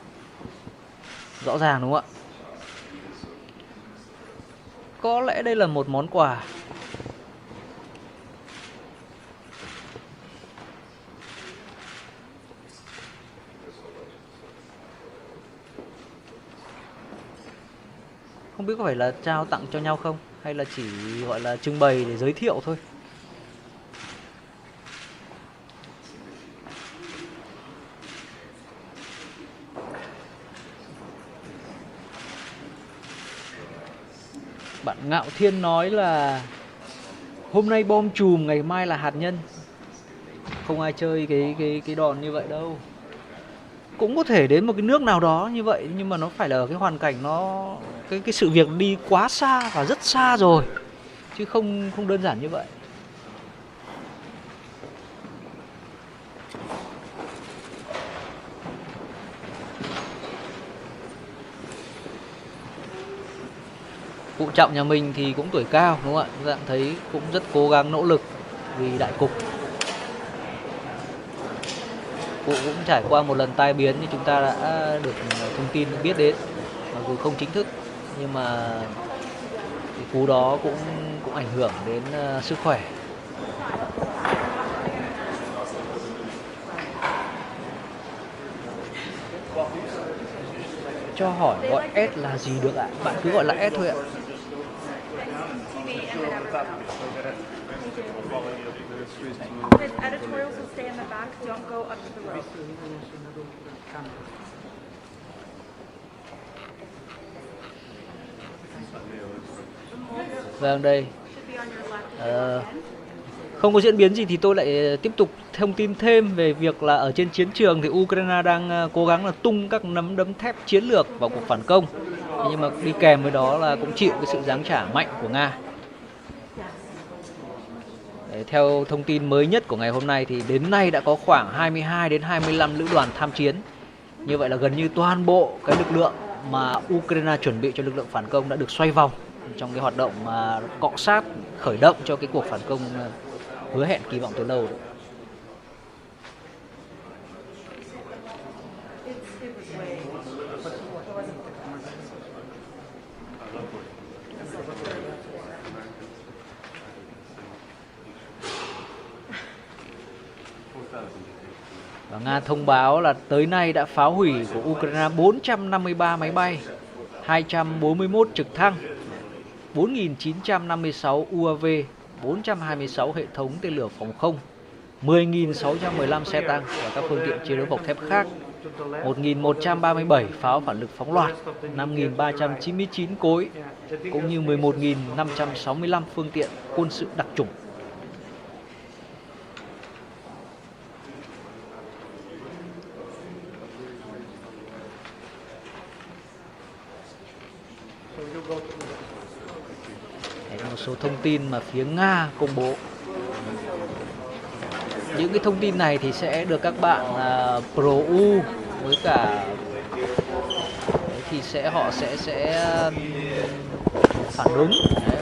Rõ ràng đúng không ạ? Có lẽ đây là một món quà. Không biết có phải là trao tặng cho nhau không, hay là chỉ gọi là trưng bày để giới thiệu thôi. Bạn Ngạo Thiên nói là hôm nay bom chùm, ngày mai là hạt nhân. Không ai chơi cái đòn như vậy đâu. Cũng có thể đến một cái nước nào đó như vậy, nhưng mà nó phải là ở cái hoàn cảnh nó cái sự việc đi quá xa và rất xa rồi, chứ không đơn giản như vậy. Cụ Trọng nhà mình thì cũng tuổi cao đúng không ạ? Dạng thấy cũng rất cố gắng nỗ lực vì đại cục. Cụ cũng trải qua một lần tai biến như chúng ta đã được thông tin biết đến, mặc dù không chính thức, nhưng mà cái cú đó cũng ảnh hưởng đến sức khỏe. Cho hỏi gọi S là gì được ạ? Bạn cứ gọi là S thôi ạ. His editorials will stay in the back, don't go up to the road. Vâng, đây. Không có diễn biến gì thì tôi lại tiếp tục thông tin thêm về việc là ở trên chiến trường thì Ukraine đang cố gắng là tung các nắm đấm thép chiến lược vào cuộc phản công. Nhưng mà đi kèm với đó là cũng chịu cái sự giáng trả mạnh của Nga. Theo thông tin mới nhất của ngày hôm nay thì đến nay đã có khoảng 22 đến 25 lữ đoàn tham chiến. Như vậy là gần như toàn bộ cái lực lượng mà Ukraine chuẩn bị cho lực lượng phản công đã được xoay vòng trong cái hoạt động mà cọ sát khởi động cho cái cuộc phản công hứa hẹn kỳ vọng từ lâu. Và Nga thông báo là tới nay đã phá hủy của Ukraine 453 máy bay, 241 trực thăng, 4.956 UAV, 426 hệ thống tên lửa phòng không, 10.615 xe tăng và các phương tiện chiến đấu bọc thép khác, 1.137 pháo phản lực phóng loạt, 5.399 cối, cũng như 11.565 phương tiện quân sự đặc chủng. Một số thông tin mà phía Nga công bố. Những cái thông tin này thì sẽ được các bạn pro-U với cả thì họ sẽ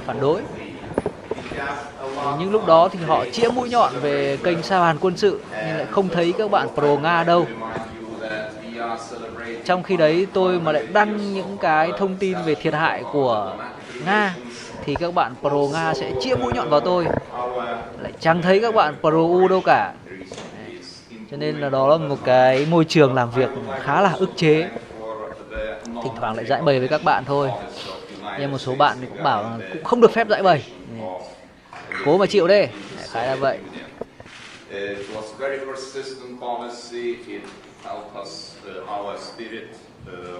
phản đối. Nhưng lúc đó thì họ chĩa mũi nhọn về kênh sa bàn quân sự nhưng lại không thấy các bạn pro-Nga đâu. Trong khi đấy tôi mà lại đăng những cái thông tin về thiệt hại của Nga thì các bạn pro-Nga sẽ chĩa mũi nhọn vào tôi, lại chẳng thấy các bạn pro-U đâu cả. Cho nên là đó là một cái môi trường làm việc khá là ức chế. Thỉnh thoảng lại giải bày với các bạn thôi. Nhưng một số bạn thì cũng bảo là cũng không được phép giải bày. Cố mà chịu đi, khá là vậy.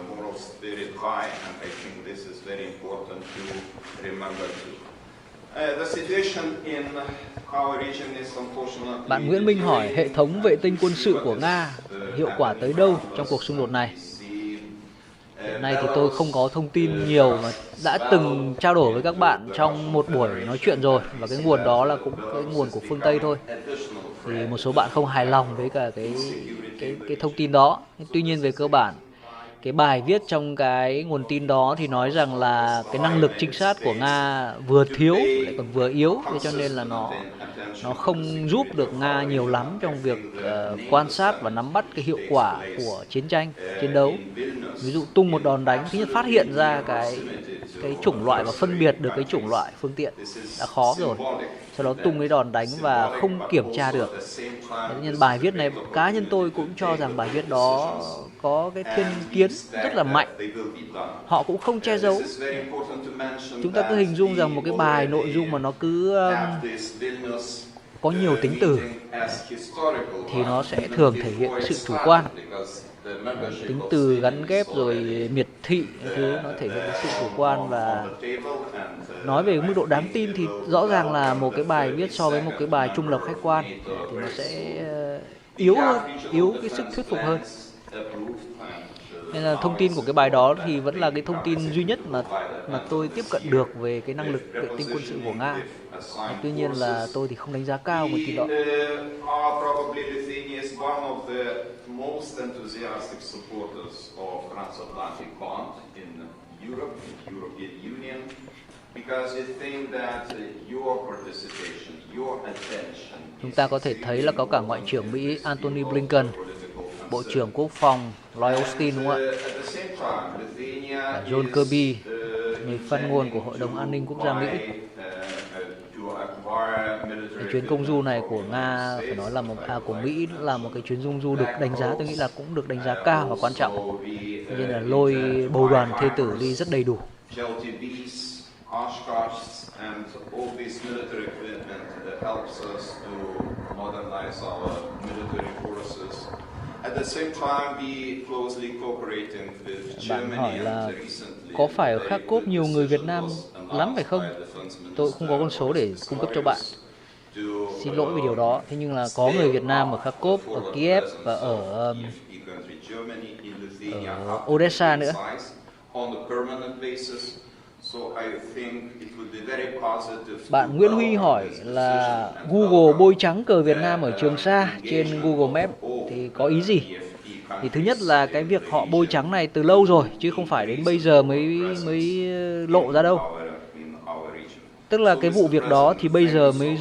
Moral spirit high, and I think this is very important to remember too. The situation in our region is unfortunately. Bạn Nguyễn Minh hỏi hệ thống vệ tinh quân sự của Nga hiệu quả tới đâu trong cuộc xung đột này? Hiện nay thì tôi không có thông tin nhiều mà đã từng trao đổi với các bạn trong một buổi nói chuyện rồi, và cái nguồn đó là cũng cái nguồn của phương Tây thôi. Thì một số bạn không hài lòng với cả cái thông tin đó. Tuy nhiên về cơ bản cái bài viết trong cái nguồn tin đó thì nói rằng là cái năng lực trinh sát của Nga vừa thiếu lại còn vừa yếu, thế cho nên là nó không giúp được Nga nhiều lắm trong việc quan sát và nắm bắt cái hiệu quả của chiến tranh, chiến đấu. Ví dụ tung một đòn đánh, thứ nhất phát hiện ra cái chủng loại và phân biệt được cái chủng loại phương tiện đã khó rồi. Sau đó tung cái đòn đánh và không kiểm tra được. Nên bài viết này cá nhân tôi cũng cho rằng bài viết đó có cái thiên kiến rất là mạnh. Họ cũng không che giấu. Chúng ta cứ hình dung rằng một cái bài nội dung mà nó cứ có nhiều tính từ thì nó sẽ thường thể hiện sự chủ quan. Tính từ gắn ghép rồi miệt thị thứ nó thể hiện sự chủ quan, và nói về mức độ đáng tin thì rõ ràng là một cái bài viết so với một cái bài trung lập khách quan thì nó sẽ yếu cái sức thuyết phục hơn. Nên là thông tin của cái bài đó thì vẫn là cái thông tin duy nhất mà tôi tiếp cận được về cái năng lực vệ tinh quân sự của Nga. Tuy nhiên là tôi thì không đánh giá cao một tin đó. Most enthusiastic supporters of transatlantic bond in Europe, European Union, because we think that your participation, your attention. Chúng ta có thể thấy là có cả Ngoại trưởng Mỹ Antony Blinken, Bộ trưởng Quốc phòng Lloyd Austin, đúng không ạ? John Kirby, người phát ngôn của Hội đồng An ninh Quốc gia Mỹ. Cái chuyến công du này của Nga phải nói là của Mỹ là một cái chuyến công du được đánh giá, tôi nghĩ là cũng được đánh giá cao và quan trọng. Nên là lôi bầu đoàn thê tử đi rất đầy đủ. and all this military equipment that helps us to modernize our military forces. At the same time, we closely cooperating with Bạn hỏi Germany là and recently có phải ở Kharkov nhiều người Việt Nam lắm phải không? Tôi không có con số để cung cấp cho bạn. Xin lỗi vì điều đó. Thế nhưng là có người Việt Nam ở Kharkov, ở Kiev và ở Odessa nữa. Bạn Nguyễn Huy hỏi là Google bôi trắng cờ Việt Nam ở Trường Sa trên Google Maps thì có ý gì? Thì thứ nhất là cái việc họ bôi trắng này từ lâu rồi chứ không phải đến bây giờ mới lộ ra đâu. Tức là cái vụ việc đó thì bây giờ mới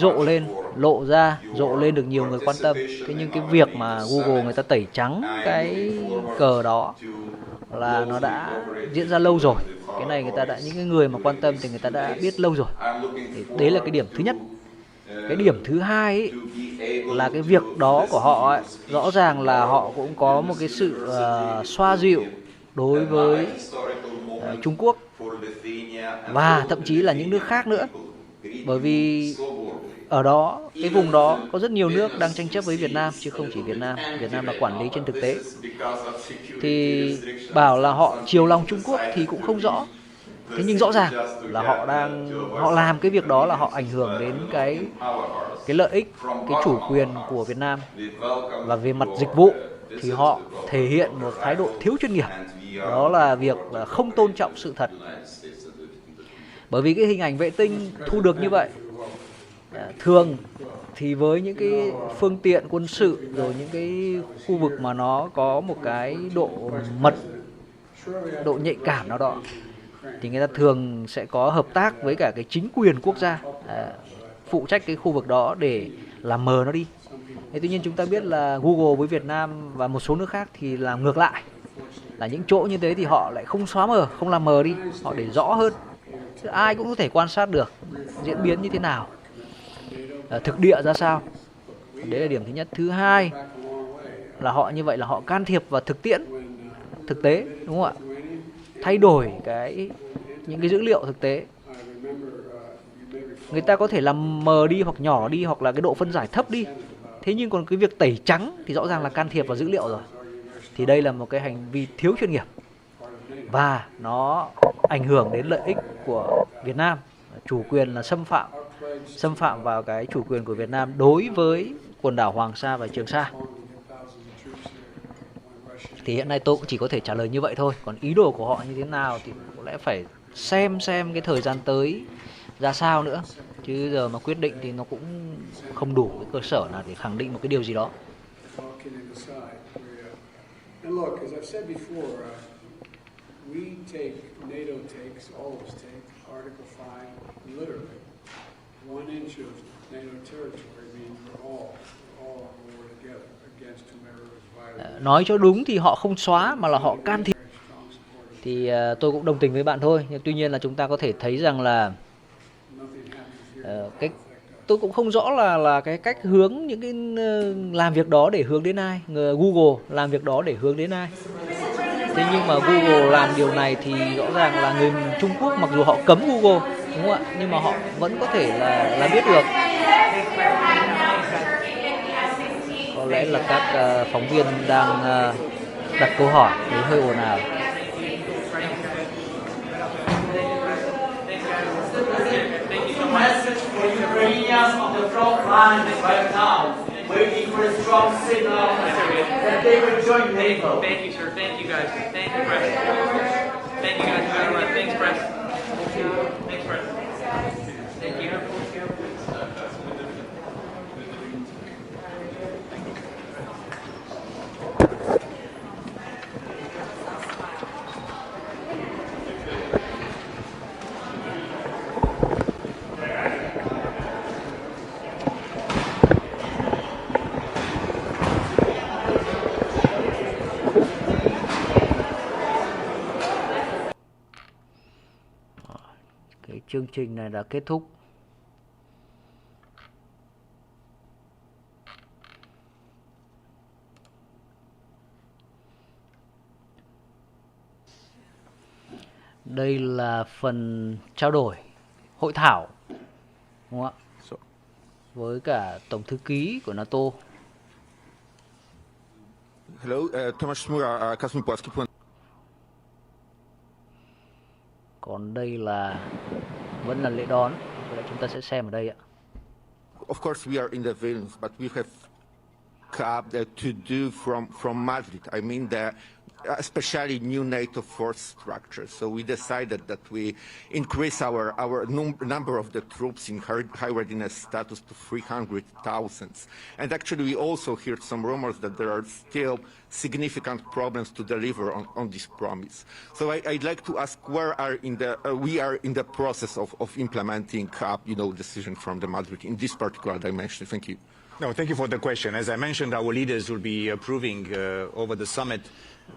lộ lên được nhiều người quan tâm. Thế nhưng cái việc mà Google người ta tẩy trắng cái cờ đó là nó đã diễn ra lâu rồi. Cái này những cái người mà quan tâm thì người ta đã biết lâu rồi. Thì đấy là cái điểm thứ nhất. Cái điểm thứ hai ấy, là cái việc đó của họ ấy, rõ ràng là họ cũng có một cái sự xoa dịu đối với Trung Quốc và thậm chí là những nước khác nữa. Bởi vì ở đó, cái vùng đó có rất nhiều nước đang tranh chấp với Việt Nam chứ không chỉ Việt Nam. Việt Nam là quản lý trên thực tế. Thì bảo là họ chiều lòng Trung Quốc thì cũng không rõ. Thế nhưng rõ ràng là họ làm cái việc đó là họ ảnh hưởng đến cái lợi ích, cái chủ quyền của Việt Nam. Và về mặt dịch vụ thì họ thể hiện một thái độ thiếu chuyên nghiệp. Đó là việc là không tôn trọng sự thật. Bởi vì cái hình ảnh vệ tinh thu được như vậy, thường thì với những cái phương tiện quân sự rồi những cái khu vực mà nó có một cái độ nhạy cảm nào đó thì người ta thường sẽ có hợp tác với cả cái chính quyền quốc gia phụ trách cái khu vực đó để làm mờ nó đi. Thế tuy nhiên chúng ta biết là Google với Việt Nam và một số nước khác thì làm ngược lại, là những chỗ như thế thì họ lại không xóa mờ, không làm mờ đi, họ để rõ hơn. Ai cũng có thể quan sát được diễn biến như thế nào, thực địa ra sao. Đấy là điểm thứ nhất. Thứ hai là họ như vậy là họ can thiệp vào thực tế, đúng không ạ? Thay đổi những cái dữ liệu thực tế. Người ta có thể làm mờ đi hoặc nhỏ đi hoặc là cái độ phân giải thấp đi. Thế nhưng còn cái việc tẩy trắng thì rõ ràng là can thiệp vào dữ liệu rồi. Thì đây là một cái hành vi thiếu chuyên nghiệp và nó ảnh hưởng đến lợi ích của Việt Nam. Chủ quyền là xâm phạm vào cái chủ quyền của Việt Nam đối với quần đảo Hoàng Sa và Trường Sa. Thì hiện nay tôi cũng chỉ có thể trả lời như vậy thôi. Còn ý đồ của họ như thế nào thì có lẽ phải xem cái thời gian tới ra sao nữa. Chứ giờ mà quyết định thì nó cũng không đủ cái cơ sở nào để khẳng định một cái điều gì đó. Nói cho đúng thì họ không xóa mà là họ can thiệp. Thì tôi cũng đồng tình với bạn thôi. Nhưng tuy nhiên là chúng ta có thể thấy rằng là tôi cũng không rõ là cái cách hướng những cái làm việc đó để hướng đến ai. Google làm việc đó để hướng đến ai. Thế nhưng mà Google làm điều này thì rõ ràng là người Trung Quốc mặc dù họ cấm Google, đúng không ạ? Nhưng mà họ vẫn có thể là biết được. Có lẽ là các phóng viên đang đặt câu hỏi thì hơi ồn ào. Ukrainians on the front line right now, waiting for a strong signal that they will join NATO. Thank you, sir. Thank you, guys. Thank you, President. Thank you, guys. We gotta run. Thanks, President. Thanks, President. Thank you. Chương trình này đã kết thúc. Đây là phần trao đổi hội thảo, đúng không ạ? Với cả Tổng thư ký của NATO. Hello, Tomasz Chmura, Kazimierz Płaski. Còn đây là vẫn là lễ đón. Có lẽ chúng ta sẽ xem ở đây ạ. Of course, we are in the Vilnius, but we have to do from Madrid. I mean, especially new NATO force structure. So we decided that we increase our number of the troops in high readiness status to 300,000. And actually, we also heard some rumors that there are still significant problems to deliver on this promise. So I'd like to ask, where are we are in the process of implementing, decision from the Madrid in this particular dimension. Thank you. No, thank you for the question. As I mentioned, our leaders will be approving over the summit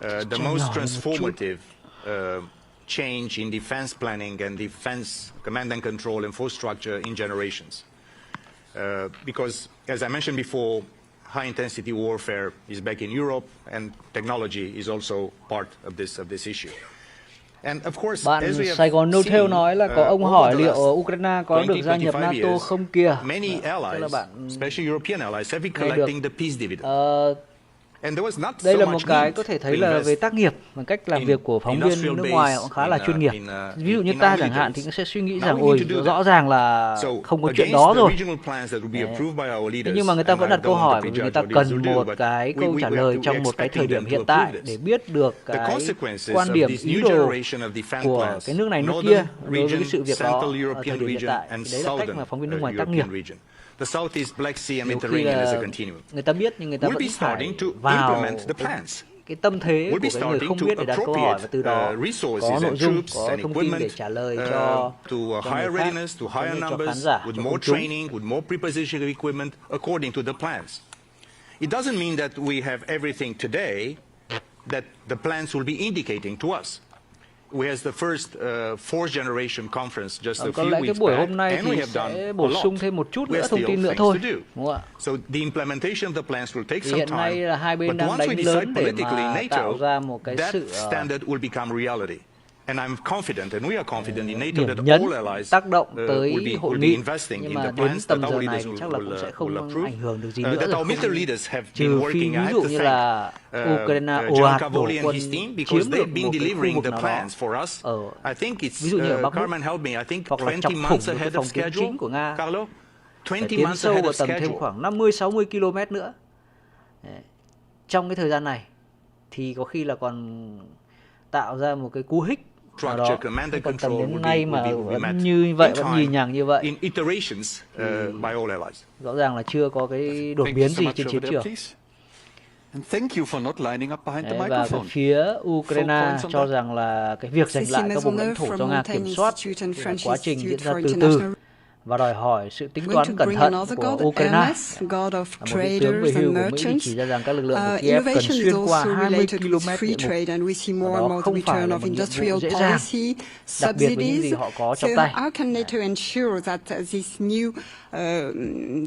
the most transformative change in defense planning and defense command and control and force structure in generations. Because, as I mentioned before, high-intensity warfare is back in Europe, and technology is also part of this issue. Bạn Sài Gòn Nêu Theo nói là có ông hỏi liệu Ukraine có được gia nhập NATO không kìa. Tức là bạn đây là một cái có thể thấy là về tác nghiệp và cách làm việc của phóng viên nước ngoài cũng khá là chuyên nghiệp. Ví dụ như ta chẳng hạn thì cũng sẽ suy nghĩ rằng ôi rõ ràng là không có chuyện đó rồi. Thế nhưng mà người ta vẫn đặt câu hỏi bởi vì người ta cần một cái câu trả lời trong một cái thời điểm hiện tại để biết được cái quan điểm ý đồ của cái nước này nước kia đối với cái sự việc đó ở thời điểm hiện tại. Thì đấy là cách mà phóng viên nước ngoài tác nghiệp. The Southeast Black Sea and Mediterranean as a continuum. Người ta biết nhưng người ta vẫn phải vào cái tâm thế của cái người không biết để đặt câu hỏi và từ đó có nội dung, có thông tin để trả lời cho người khác, cho khán giả, with cho more công chúng. training, with more preposition equipment according to the plans. It doesn't mean that we have everything today that the plans will be indicating to us. We had the first fourth generation conference just a few weeks back, and we have done a lot. We have still things to do. So the implementation of the plans will take some time, but once we decide politically in NATO, that standard will become reality. And I'm confident, and we are confident in NATO that all allies will be investing in the plans that our leaders will approve, that our military leaders have been working. I have to thank John Cavoli and his team because they've been delivering the plans for us. I think it's, Carmen help me, I think 20 months ahead of schedule, Carlo? 20 months ahead of schedule. Thêm khoảng 50-60 km nữa. Trong cái thời gian này thì có khi là còn tạo ra một cái cú hích đó, còn tầm đến nay mà vẫn như vậy, vẫn nhì nhằng như vậy, rõ ràng là chưa có cái đột biến gì trên chiến trường. Và cái phía Ukraine cho rằng là cái việc giành lại các vùng lãnh thổ do Nga kiểm soát là quá trình diễn ra từ từ và đòi hỏi sự tính toán cẩn thận của Ukraine. Một vị tướng về hưu của Mỹ chỉ ra rằng các lực lượng của Kiev cần xuyên qua 20 km địa mục và đó không phải là một nhiệm vụ dễ dàng, đặc biệt với những gì họ có trong tay.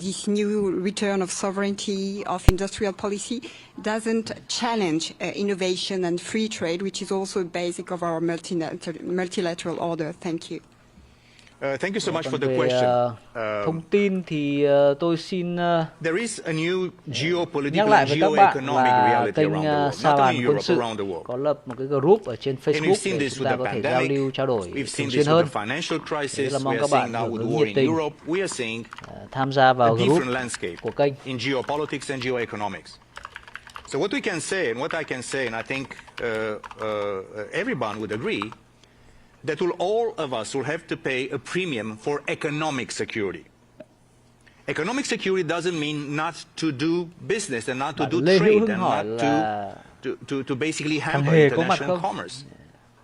This new return of sovereignty of industrial policy doesn't challenge innovation and free trade, which is also a basic of our multilateral order. Thank you. Thank you so much for the question. Thông tin thì tôi xin there is a new nhắc lại với các bạn là kênh Sao Bàn Quân sự có lập một cái group ở trên Facebook để chúng ta có thể giao lưu trao đổi thường xuyên hơn. Thế là mong các bạn hưởng ứng nhiệt tình tham gia vào group của kênh. So what we can say and what I can say, and I think everyone would agree, that all of us will have to pay a premium for economic security. Economic security doesn't mean not to do business and not to do trade and not to basically hamper international commerce.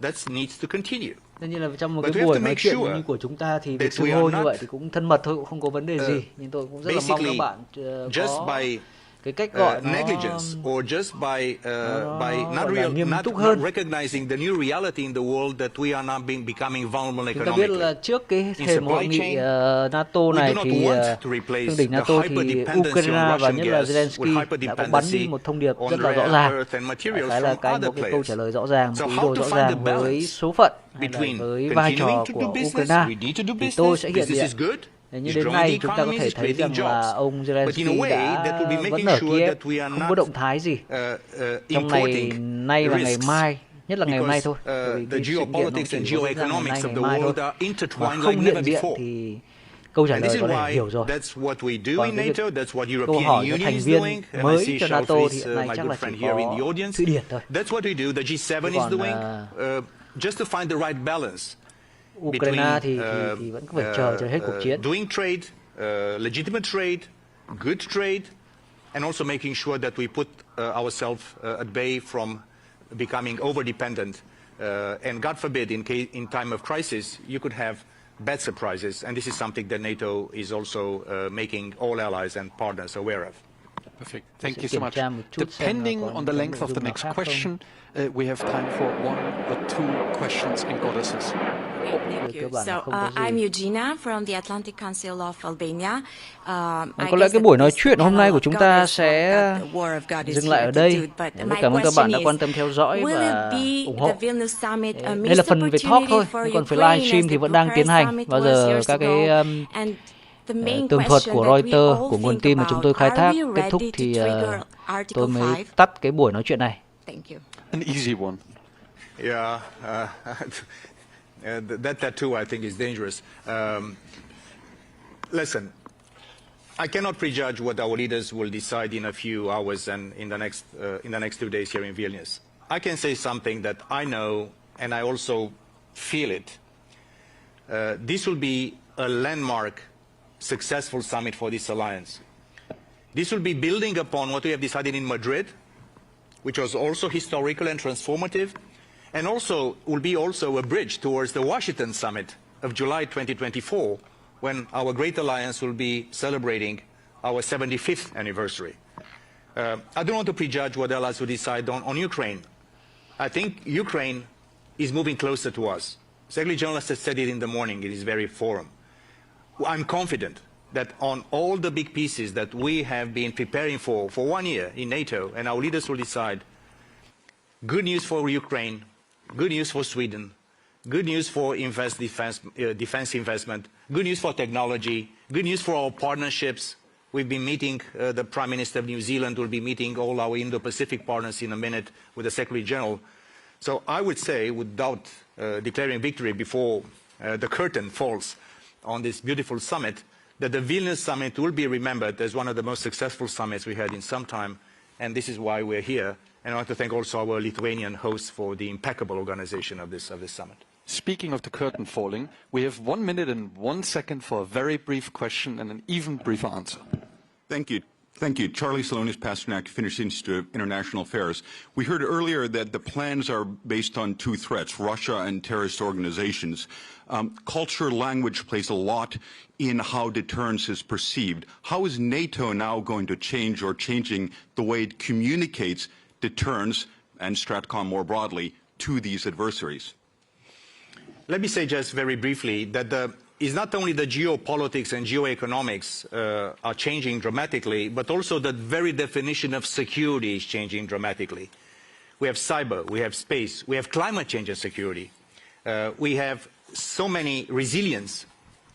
That needs to continue. Tất nhiên là trong một cái buổi nói chuyện như của chúng ta thì việc xưng hô như vậy thì cũng thân mật thôi, cũng không có vấn đề gì. Nhưng tôi cũng rất là mong các bạn có cái cách gọi negligence or just by not recognizing the new reality in the world that we are now becoming vulnerable economically. Chúng ta biết là trước cái thềm hội nghị NATO này thì thượng đỉnh NATO thì Ukraine và nhất là Zelensky đã có bắn đi một thông điệp rất là rõ ràng. Cái là một cái câu trả lời rõ ràng, một ý đồ rõ ràng với số phận hay là với vai trò của Ukraine. Thì tôi sẽ hiện diện. Nhưng đến nay chúng ta có thể thấy rằng là ông Zelensky đã vẫn ở Kiev, không có động thái gì trong ngày nay và ngày mai, nhất là ngày hôm nay thôi. Vì sự kiện nó chỉ diễn ra ngày nay, ngày mai thôi. Mà không hiện diện thì câu trả lời có thể hiểu rồi. Còn cái việc câu hỏi cho thành viên mới cho NATO thì hiện nay chắc là chỉ có Thụy Điển thôi. Còn Ukraine thì vẫn phải chờ hết cuộc chiến. Doing trade, legitimate trade, good trade, and also making sure that we put ourselves at bay from becoming over-dependent. And God forbid, in time of crisis, you could have bad surprises. And this is something that NATO is also making all allies and partners aware of. Perfect. Thank you so much. Depending on the length of the next question, we have time for 1 or 2 questions in goddesses. Thank you. So I'm Eugenia from the Atlantic Council of Albania. Có lẽ cái buổi nói chuyện hôm nay của chúng ta sẽ dừng lại ở đây. Cảm ơn các bạn đã quan tâm theo dõi và ủng hộ. Đây là phần về talk thôi, còn phần livestream thì vẫn đang tiến hành. Bao giờ các cái tường thuật của Reuters, của nguồn tin mà chúng tôi khai thác kết thúc thì tôi mới tắt cái buổi nói chuyện này. An easy one. Yeah. That tattoo, I think, is dangerous. Listen, I cannot prejudge what our leaders will decide in a few hours and in the next 2 days here in Vilnius. I can say something that I know, and I also feel it. This will be a landmark, successful summit for this alliance. This will be building upon what we have decided in Madrid, which was also historical and transformative, and also will be also a bridge towards the Washington summit of July 2024, when our great alliance will be celebrating our 75th anniversary. I don't want to prejudge what allies will decide on Ukraine. I think Ukraine is moving closer to us. Secretary General has said it in the morning in his very forum. I'm confident that on all the big pieces that we have been preparing for 1 year in NATO, and our leaders will decide, good news for Ukraine, good news for Sweden, good news for defense investment, good news for technology, good news for our partnerships. We've been meeting, the Prime Minister of New Zealand will be meeting all our Indo-Pacific partners in a minute with the Secretary General. So I would say, without declaring victory before the curtain falls on this beautiful summit, that the Vilnius summit will be remembered as one of the most successful summits we had in some time, and this is why we're here. And I want to thank also our Lithuanian hosts for the impeccable organization of this summit. Speaking of the curtain falling, we have 1 minute and 1 second for a very brief question and an even briefer answer. Thank you. Thank you. Charlie Salonis, Pasternak, Finnish Institute of International Affairs. We heard earlier that the plans are based on 2 threats, Russia and terrorist organizations. Culture, language plays a lot in how deterrence is perceived. How is NATO now going to change or changing the way it communicates deterrence and Stratcom more broadly to these adversaries? Let me say just very briefly that it's not only the geopolitics and geoeconomics are changing dramatically, but also the very definition of security is changing dramatically. We have cyber, we have space, we have climate change and security. We have so many resilience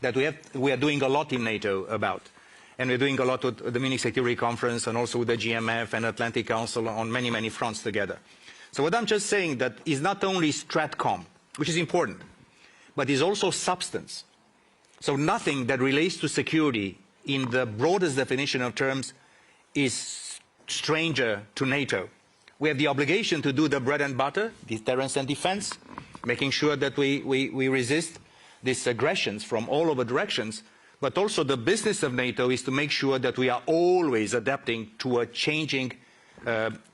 that we are doing a lot in NATO about. And we're doing a lot with the Munich Security Conference and also with the GMF and Atlantic Council on many, many fronts together. So what I'm just saying that is not only Stratcom, which is important, but is also substance. So nothing that relates to security in the broadest definition of terms is stranger to NATO. We have the obligation to do the bread and butter, deterrence and defense, making sure that we resist these aggressions from all over directions. But also the business of NATO is to make sure that we are always adapting to a changing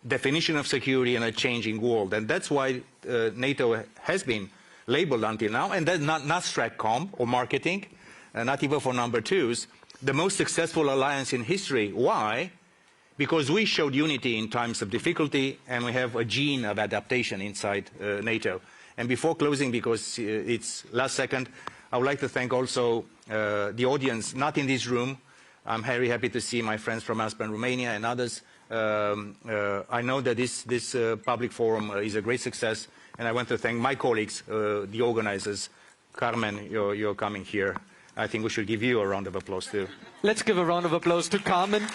definition of security and a changing world. And that's why NATO has been labeled until now, and that's not Stratcom or marketing, not even for number 2s, the most successful alliance in history. Why? because we showed unity in times of difficulty, and we have a gene of adaptation inside NATO. And before closing, because it's last second, I would like to thank also the audience, not in this room. I'm very happy to see my friends from Austria and Romania and others. I know that this public forum is a great success, and I want to thank my colleagues, the organizers. Carmen, you're coming here. I think we should give you a round of applause too. Let's give a round of applause to Carmen.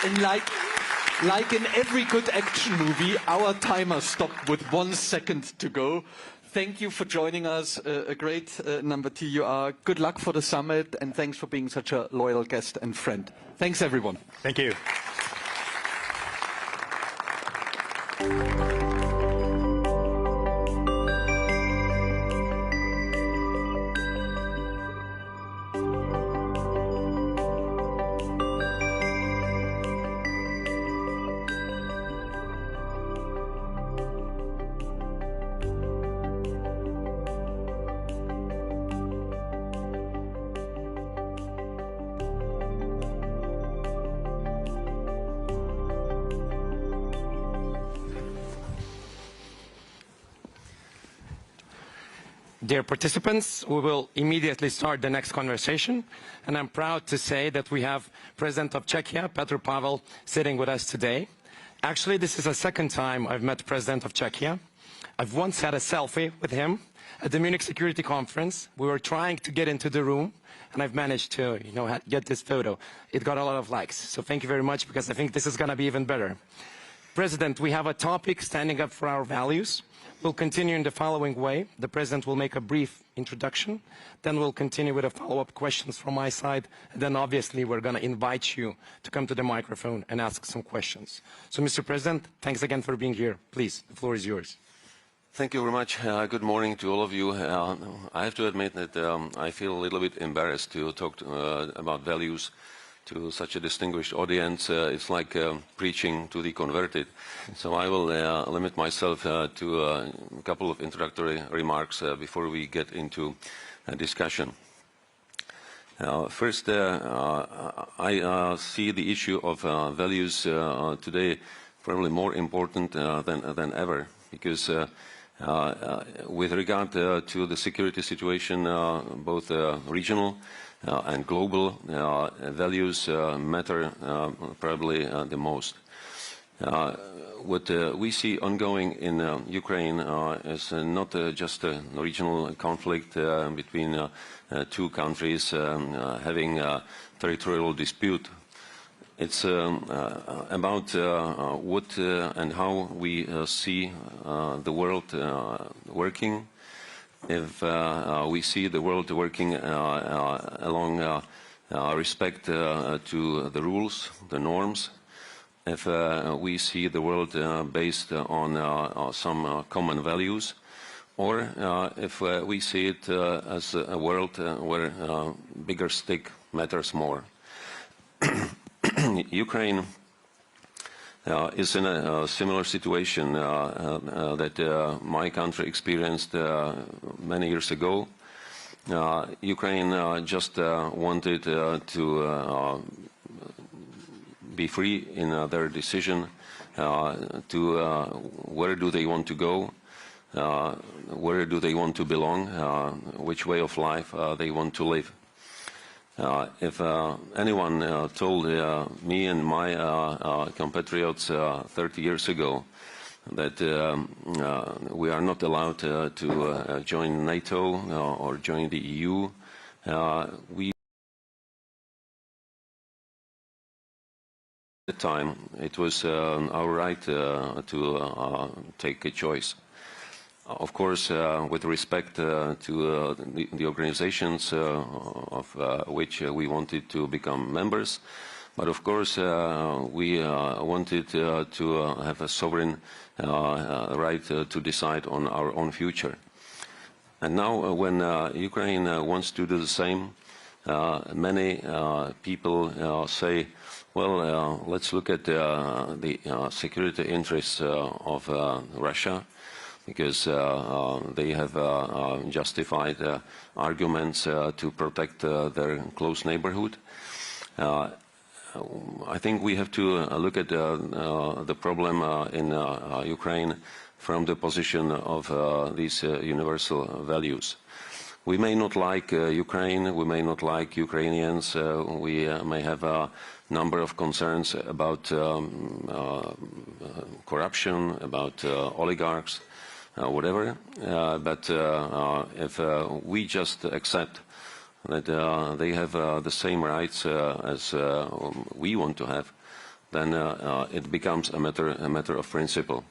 And like in every good action movie, our timer stopped with 1 second to go. Thank you for joining us. A great number two you are. Good luck for the summit, and thanks for being such a loyal guest and friend. Thanks, everyone. Thank you. Dear participants, we will immediately start the next conversation, and I'm proud to say that we have President of Czechia, Petr Pavel, sitting with us today. Actually, this is the second time I've met President of Czechia. I've once had a selfie with him at the Munich Security Conference. We were trying to get into the room, and I've managed to, get this photo. It got a lot of likes, so thank you very much, because I think this is going to be even better. President, we have a topic, standing up for our values. We'll continue in the following way. The President will make a brief introduction, then we'll continue with the follow-up questions from my side, and then obviously we're going to invite you to come to the microphone and ask some questions. So, Mr. President, thanks again for being here. Please, the floor is yours. Thank you very much. Good morning to all of you. I have to admit that I feel a little bit embarrassed to talk about values to such a distinguished audience. It's like preaching to the converted. So I will limit myself to a couple of introductory remarks before we get into a discussion. First, I see the issue of values today probably more important than ever, because with regard to the security situation, both regional and global, values matter probably the most. What we see ongoing in Ukraine is not just a regional conflict between two countries having a territorial dispute. It's about what and how we see the world working. If we see the world working along respect to the rules, the norms, if we see the world based on some common values, or if we see it as a world where bigger stick matters more. Ukraine is in a similar situation that my country experienced many years ago. Ukraine just wanted to be free in their decision to where do they want to go, where do they want to belong, which way of life they want to live. If anyone told me and my compatriots 30 years ago that we are not allowed to join NATO or join the EU, we at the time it was our right to take a choice. Of course, with respect to the organizations of which we wanted to become members, but of course we wanted to have a sovereign right to decide on our own future. And now when Ukraine wants to do the same, many people say, well, let's look at the security interests of Russia, because they have justified arguments to protect their close neighborhood. I think we have to look at the problem in Ukraine from the position of these universal values. We may not like Ukraine, we may not like Ukrainians, we may have a number of concerns about corruption, about oligarchs, whatever, but if we just accept that they have the same rights as we want to have, then it becomes a matter of principle.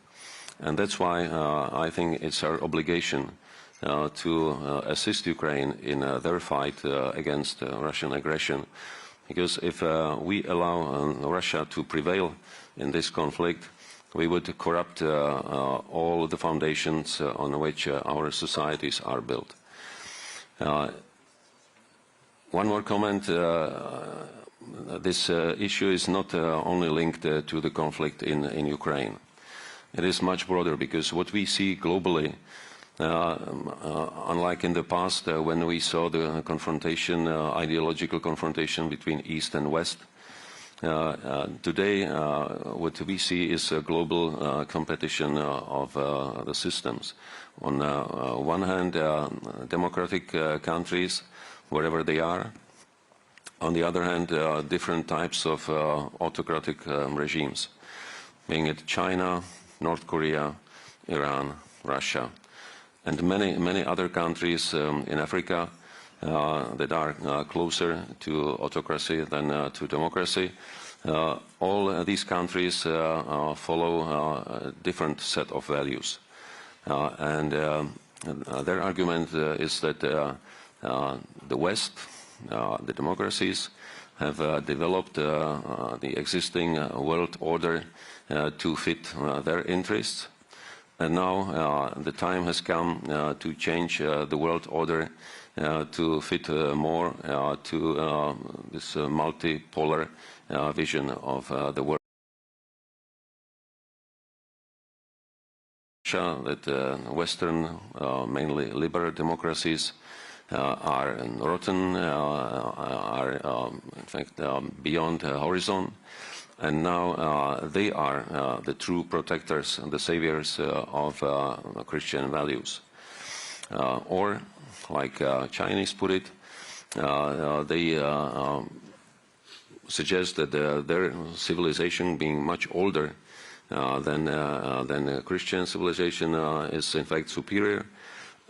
And that's why I think it's our obligation to assist Ukraine in their fight against Russian aggression. Because if we allow Russia to prevail in this conflict, we would corrupt all the foundations on which our societies are built. One more comment. This issue is not only linked to the conflict in Ukraine. It is much broader, because what we see globally, unlike in the past when we saw the confrontation, ideological confrontation between East and West, today what we see is a global competition of the systems. On one hand, democratic countries, wherever they are. On the other hand, different types of autocratic regimes, being it China, North Korea, Iran, Russia, and many other countries in Africa that are closer to autocracy than to democracy. All these countries follow a different set of values. And their argument is that the West, the democracies, have developed the existing world order to fit their interests. And now the time has come to change the world order to fit more to this multipolar vision of the world. That Western, mainly liberal democracies are rotten, are in fact beyond horizon. And now they are the true protectors and the saviors of Christian values. Or, like Chinese put it, they suggest that their civilization, being much older than Christian civilization, is in fact superior,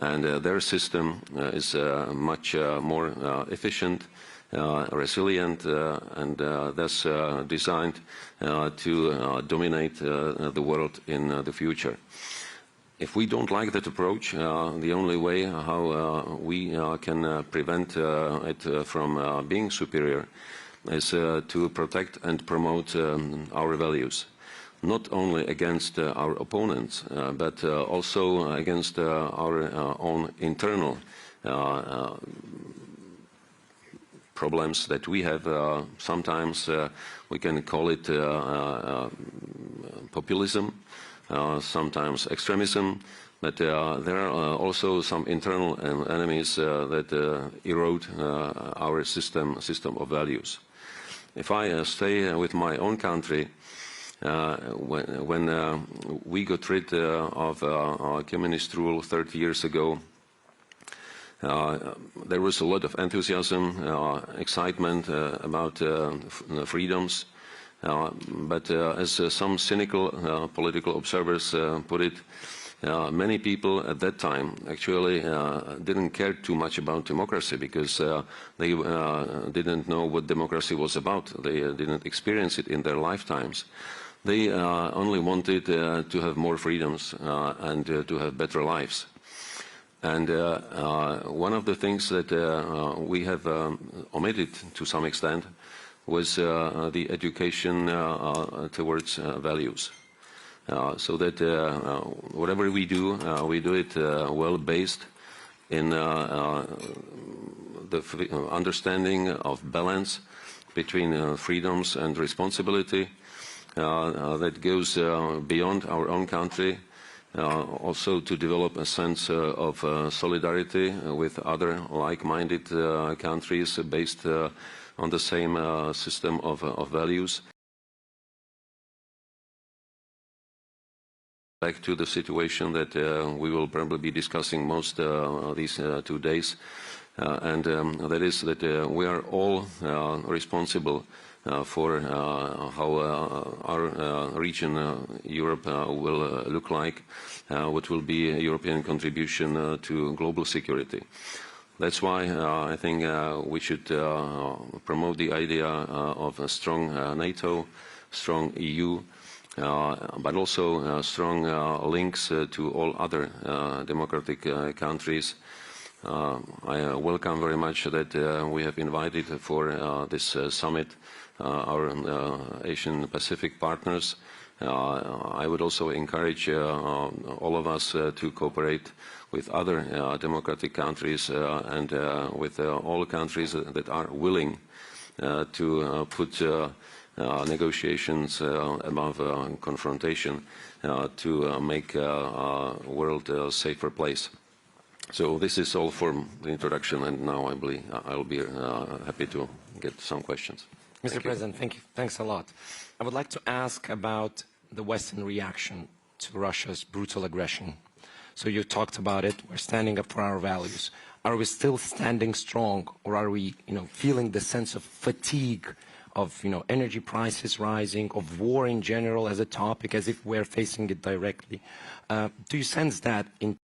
and their system is much more efficient, resilient, and thus designed to dominate the world in the future. If we don't like that approach, the only way how we can prevent it from being superior is to protect and promote our values, not only against our opponents, but also against our own internal problems that we have. Sometimes we can call it populism, sometimes extremism, but there are also some internal enemies that erode our system of values. If I stay with my own country, when we got rid of communist rule 30 years ago, there was a lot of enthusiasm, excitement about freedoms, but as some cynical political observers put it, many people at that time actually didn't care too much about democracy, because they didn't know what democracy was about. They didn't experience it in their lifetimes. They only wanted to have more freedoms and to have better lives. And one of the things that we have omitted to some extent was the education towards values. So that whatever we do it well based in the understanding of balance between freedoms and responsibility that goes beyond our own country also to develop a sense of solidarity with other like-minded countries based on the same system of values. Back to the situation that we will probably be discussing most these 2 days, and that is that we are all responsible for how our region, Europe, will look like, what will be a European contribution to global security. That's why I think we should promote the idea of a strong NATO, strong EU, but also strong links to all other democratic countries. I welcome very much that we have invited for this summit our Asian Pacific partners. I would also encourage all of us to cooperate with other democratic countries and with all countries that are willing to put negotiations above confrontation to make a world a safer place. So this is all for the introduction, and now I believe I'll be happy to get some questions. Mr. President, thank you. Thanks a lot. I would like to ask about the Western reaction to Russia's brutal aggression. So you talked about it. We're standing up for our values. Are we still standing strong, or are we, feeling the sense of fatigue of, energy prices rising, of war in general as a topic, as if we're facing it directly? Do you sense that in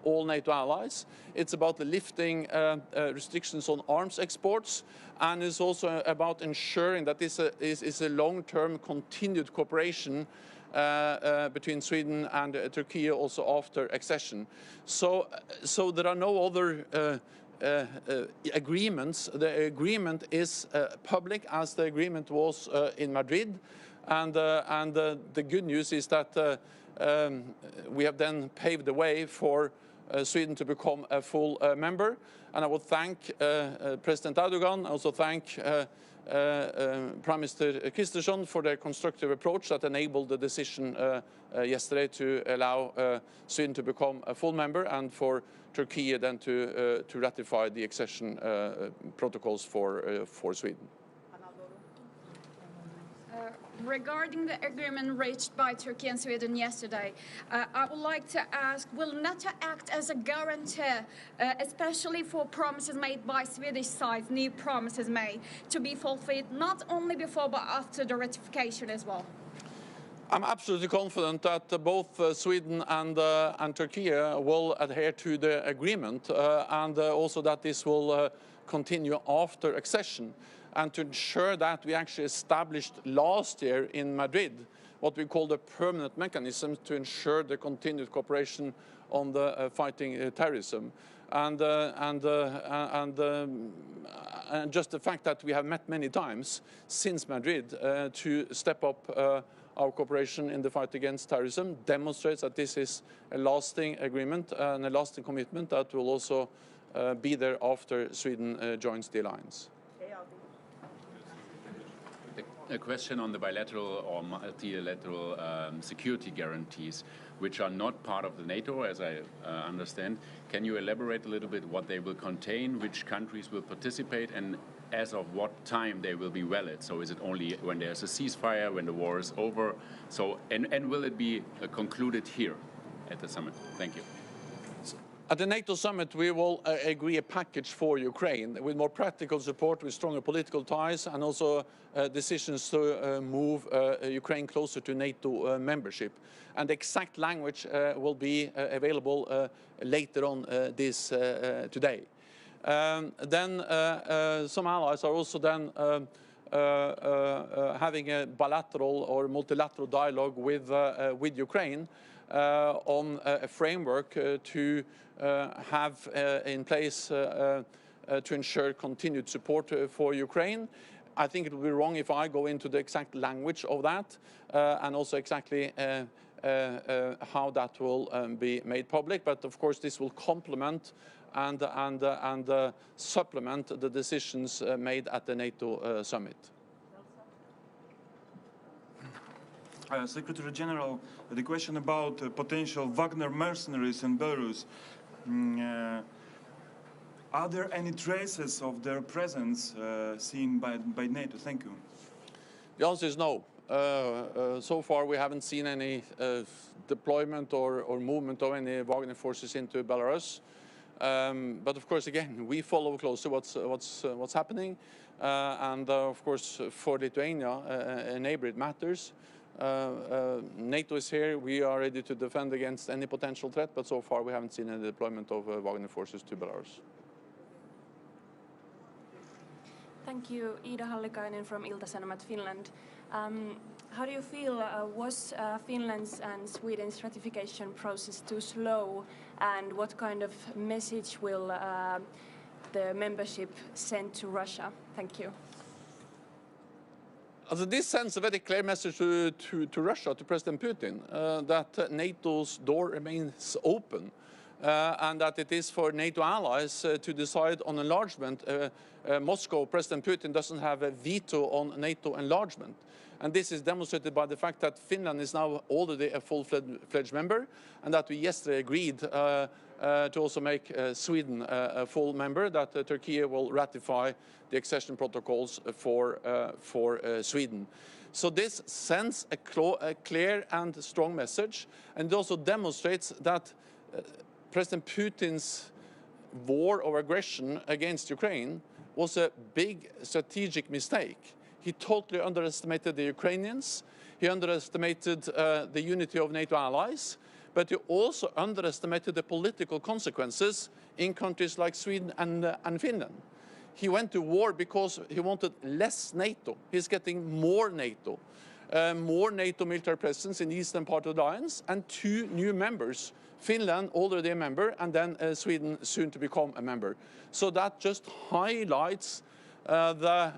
all NATO allies. It's about the lifting restrictions on arms exports, and it's also about ensuring that this is a long-term continued cooperation between Sweden and Turkey also after accession. So there are no other agreements. The agreement is public, as the agreement was in Madrid, and the good news is that we have then paved the way for Sweden to become a full member. And I would thank President Erdogan, I also thank Prime Minister Kristersson for their constructive approach that enabled the decision yesterday to allow Sweden to become a full member, and for Turkey then to ratify the accession protocols for Sweden. Regarding the agreement reached by Turkey and Sweden yesterday, I would like to ask, will NATO act as a guarantor, especially for promises made by Swedish side, new promises made, to be fulfilled not only before but after the ratification as well? I'm absolutely confident that both Sweden and Turkey will adhere to the agreement, and also that this will continue after accession. And to ensure that, we actually established last year in Madrid what we call the permanent mechanism to ensure the continued cooperation on the fighting terrorism. And just the fact that we have met many times since Madrid to step up our cooperation in the fight against terrorism demonstrates that this is a lasting agreement and a lasting commitment that will also be there after Sweden joins the alliance. A question on the bilateral or multilateral security guarantees, which are not part of the NATO, as I understand. Can you elaborate a little bit what they will contain, which countries will participate, and as of what time they will be valid? So is it only when there's a ceasefire, when the war is over? So, and will it be concluded here at the summit? Thank you. At the NATO summit, we will agree a package for Ukraine with more practical support, with stronger political ties, and also decisions to move Ukraine closer to NATO membership. And the exact language will be available later on today. Then some allies are also then having a bilateral or multilateral dialogue with Ukraine on a framework to have in place to ensure continued support for Ukraine. I think it would be wrong if I go into the exact language of that and also exactly how that will be made public. But of course, this will complement and supplement the decisions made at the NATO summit. Secretary General, the question about potential Wagner mercenaries in Belarus. Are there any traces of their presence seen by NATO? Thank you. The answer is no. So far, we haven't seen any deployment or movement of any Wagner forces into Belarus. But of course, again, we follow closely what's happening, and of course, for Lithuania, a neighbor, it matters. NATO is here. We are ready to defend against any potential threat, but so far we haven't seen any deployment of Wagner forces to Belarus. Thank you. Ida Hallikainen from Ilta-Sanomat, Finland. How do you feel, was Finland's and Sweden's ratification process too slow, and what kind of message will the membership send to Russia? Thank you. Also, this sends a very clear message to Russia, to President Putin, that NATO's door remains open and that it is for NATO allies to decide on enlargement. Moscow, President Putin doesn't have a veto on NATO enlargement. And this is demonstrated by the fact that Finland is now already a full-fledged member, and that we yesterday agreed to also make Sweden a full member, that Turkey will ratify the accession protocols for Sweden. So this sends a clear and strong message, and it also demonstrates that President Putin's war of aggression against Ukraine was a big strategic mistake. He totally underestimated the Ukrainians, he underestimated the unity of NATO allies, but he also underestimated the political consequences in countries like Sweden and Finland. He went to war because he wanted less NATO. He's getting more NATO military presence in the eastern part of the alliance, and 2 new members. Finland, already a member, and then Sweden, soon to become a member. So that just highlights the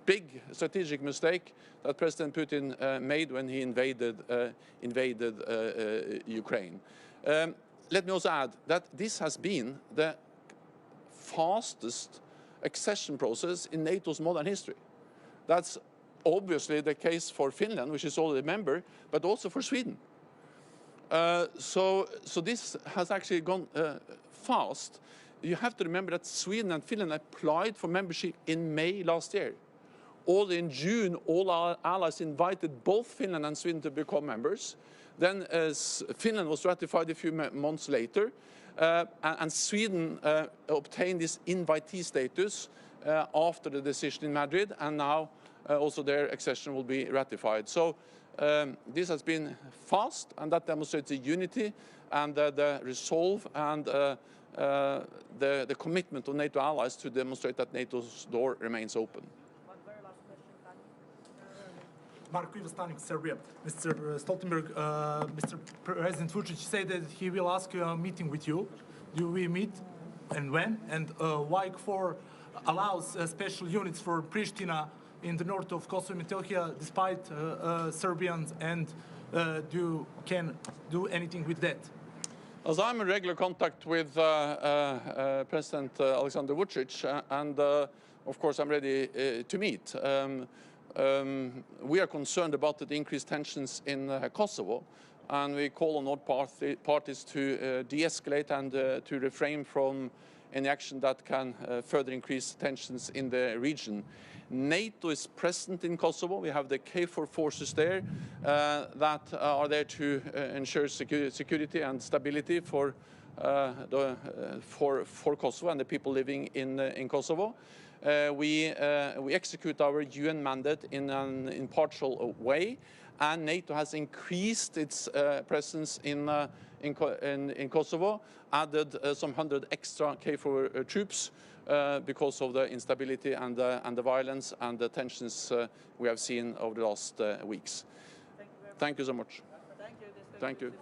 big strategic mistake that President Putin made when he invaded Ukraine. Let me also add that this has been the fastest accession process in NATO's modern history. That's obviously the case for Finland, which is already a member, but also for Sweden. So this has actually gone fast. You have to remember that Sweden and Finland applied for membership in May last year. Already in June, all our allies invited both Finland and Sweden to become members. Then Finland was ratified a few months later, and Sweden obtained this invitee status after the decision in Madrid, and now also their accession will be ratified. So this has been fast, and that demonstrates the unity and the resolve and the commitment of NATO allies to demonstrate that NATO's door remains open. Mark Ivastanik, Serbia. Mr. Stoltenberg, Mr. President Vučić said that he will ask a meeting with you. Do we meet, and when? And why KFOR allows special units for Pristina in the north of Kosovo and Metohija, despite Serbians, and can do anything with that? As I'm in regular contact with President Alexander Vučić, and of course I'm ready to meet. We are concerned about the increased tensions in Kosovo, and we call on all parties to de-escalate and to refrain from any action that can further increase tensions in the region. NATO is present in Kosovo. We have the KFOR forces there that are there to ensure security and stability for for Kosovo and the people living in Kosovo. We execute our UN mandate in an impartial way, and NATO has increased its presence in Kosovo, added some 100 extra KFOR troops because of the instability and the violence and the tensions we have seen over the last weeks. Thank you so much. Thank you.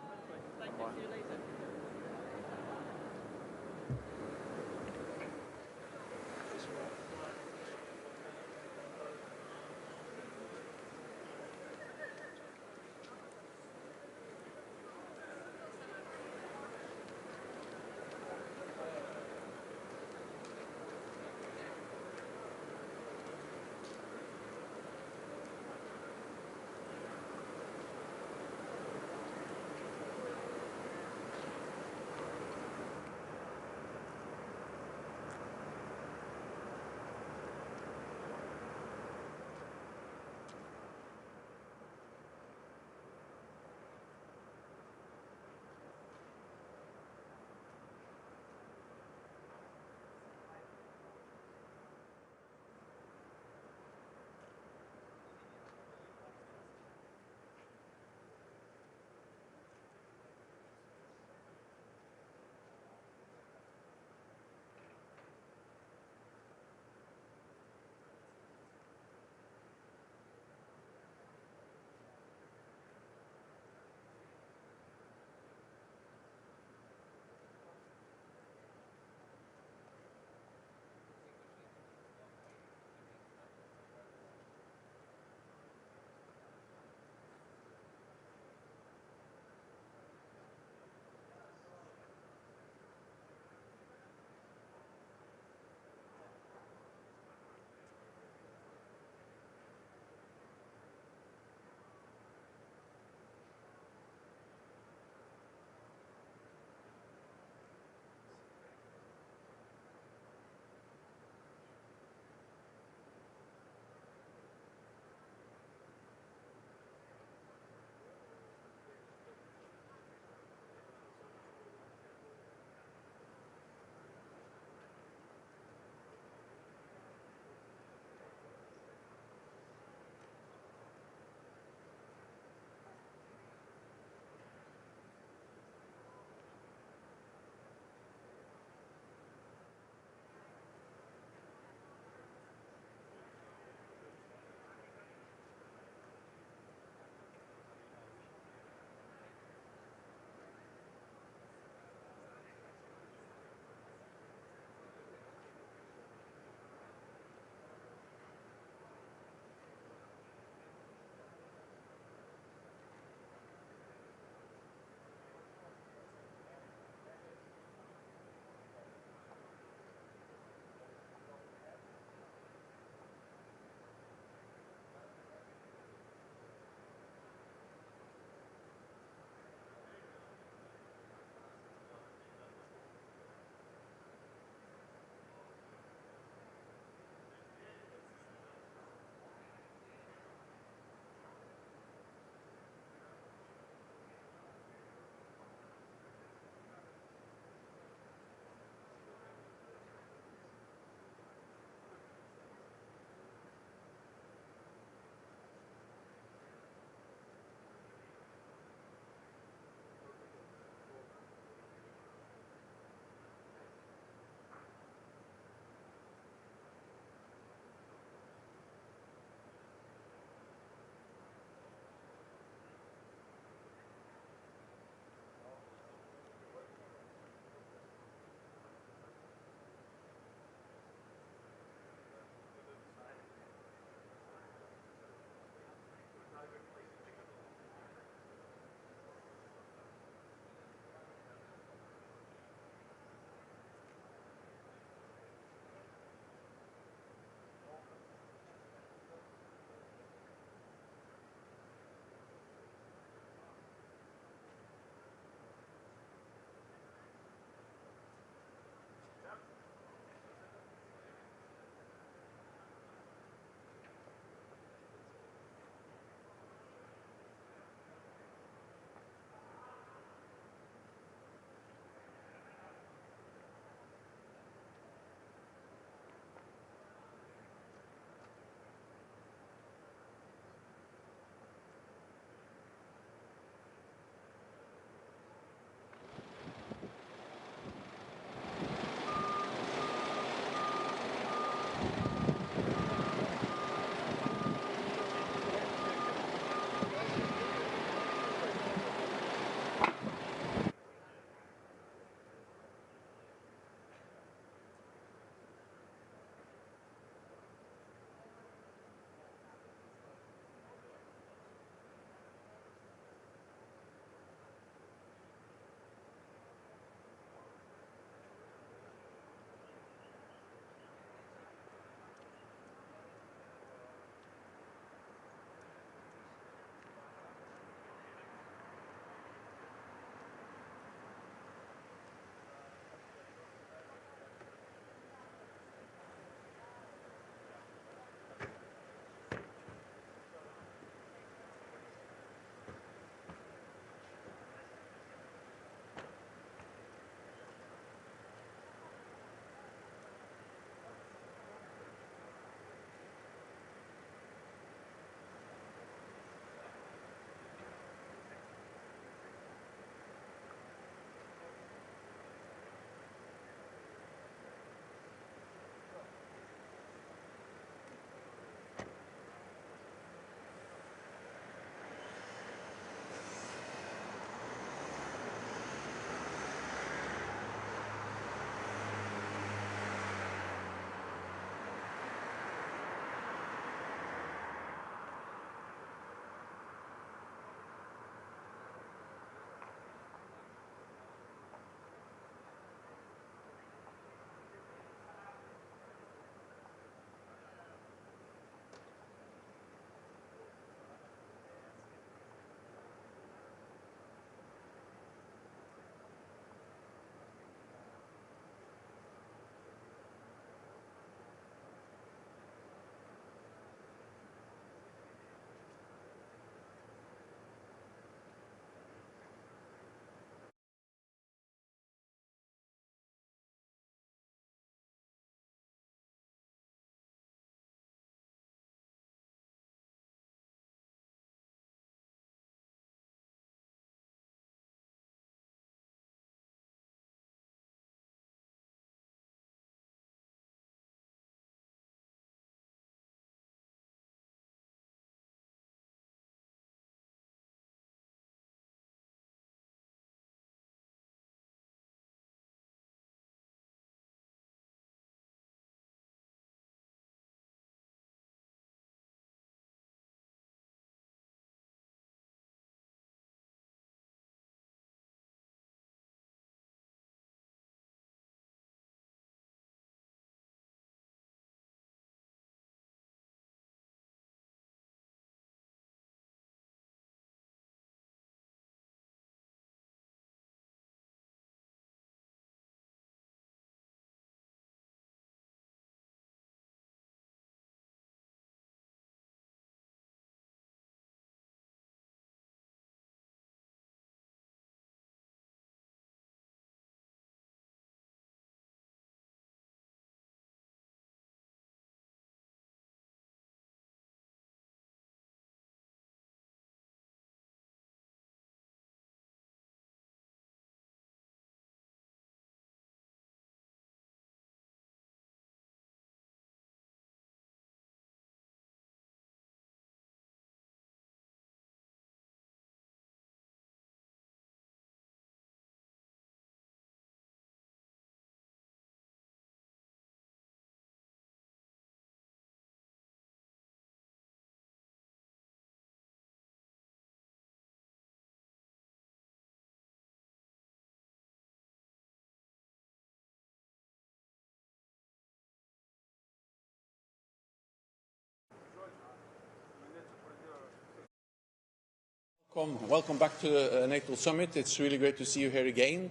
Welcome back to the NATO summit. It's really great to see you here again.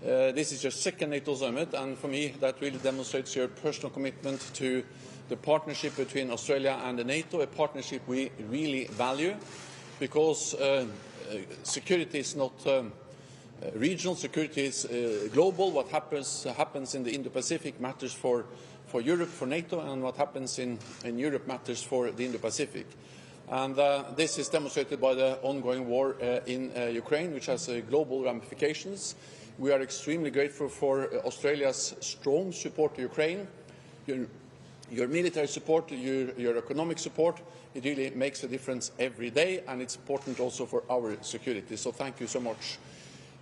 This is your second NATO summit, and for me that really demonstrates your personal commitment to the partnership between Australia and the NATO, a partnership we really value, because security is not regional, security is global. What happens in the Indo-Pacific matters for Europe, for NATO, and what happens in Europe matters for the Indo-Pacific. And this is demonstrated by the ongoing war in Ukraine, which has global ramifications. We are extremely grateful for Australia's strong support to Ukraine, your military support, your economic support. It really makes a difference every day, and it's important also for our security. So thank you so much.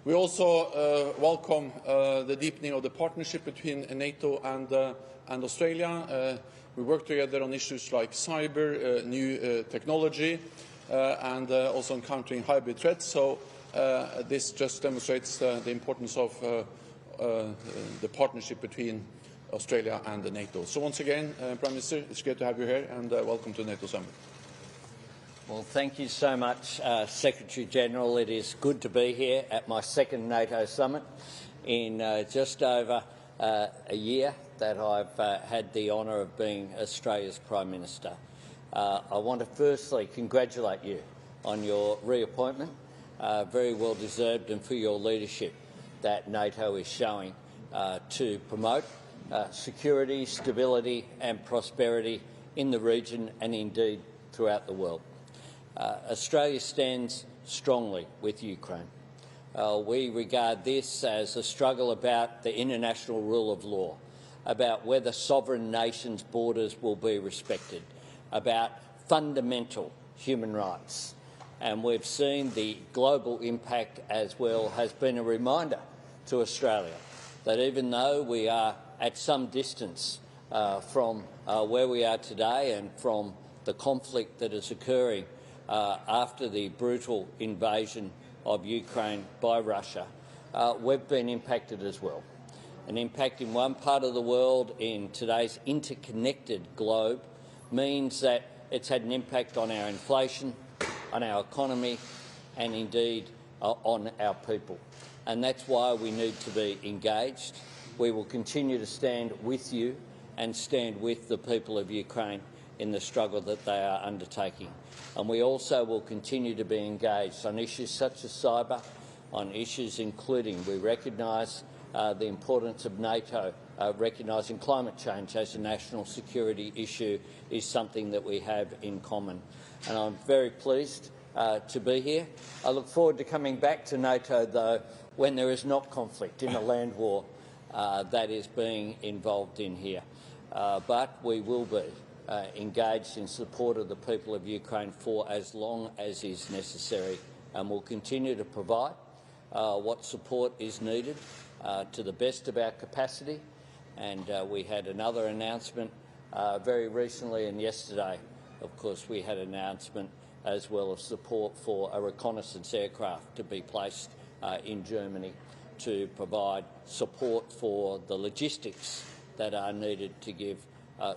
We also welcome the deepening of the partnership between NATO and Australia. We work together on issues like cyber, new technology, and also on countering hybrid threats. So this just demonstrates the importance of the partnership between Australia and the NATO. So once again, Prime Minister, it's great to have you here, and welcome to the NATO Summit. Well, thank you so much, Secretary General. It is good to be here at my second NATO Summit in just over a year that I've had the honour of being Australia's Prime Minister. I want to firstly congratulate you on your reappointment, very well deserved, and for your leadership that NATO is showing to promote security, stability and prosperity in the region and indeed throughout the world. Australia stands strongly with Ukraine. We regard this as a struggle about the international rule of law, about whether sovereign nations' borders will be respected, about fundamental human rights. And we've seen the global impact as well has been a reminder to Australia that even though we are at some distance from where we are today and from the conflict that is occurring after the brutal invasion of Ukraine by Russia, we've been impacted as well. An impact in one part of the world in today's interconnected globe means that it's had an impact on our inflation, on our economy and indeed on our people. And that's why we need to be engaged. We will continue to stand with you and stand with the people of Ukraine in the struggle that they are undertaking. And we also will continue to be engaged on issues such as cyber, on issues including we recognise the importance of NATO recognising climate change as a national security issue is something that we have in common. And I'm very pleased to be here. I look forward to coming back to NATO, though, when there is not conflict in a land war that is being involved in here. But we will be engaged in support of the people of Ukraine for as long as is necessary, and will continue to provide what support is needed to the best of our capacity. And we had another announcement very recently, and yesterday, of course, we had an announcement as well of support for a reconnaissance aircraft to be placed in Germany to provide support for the logistics that are needed to give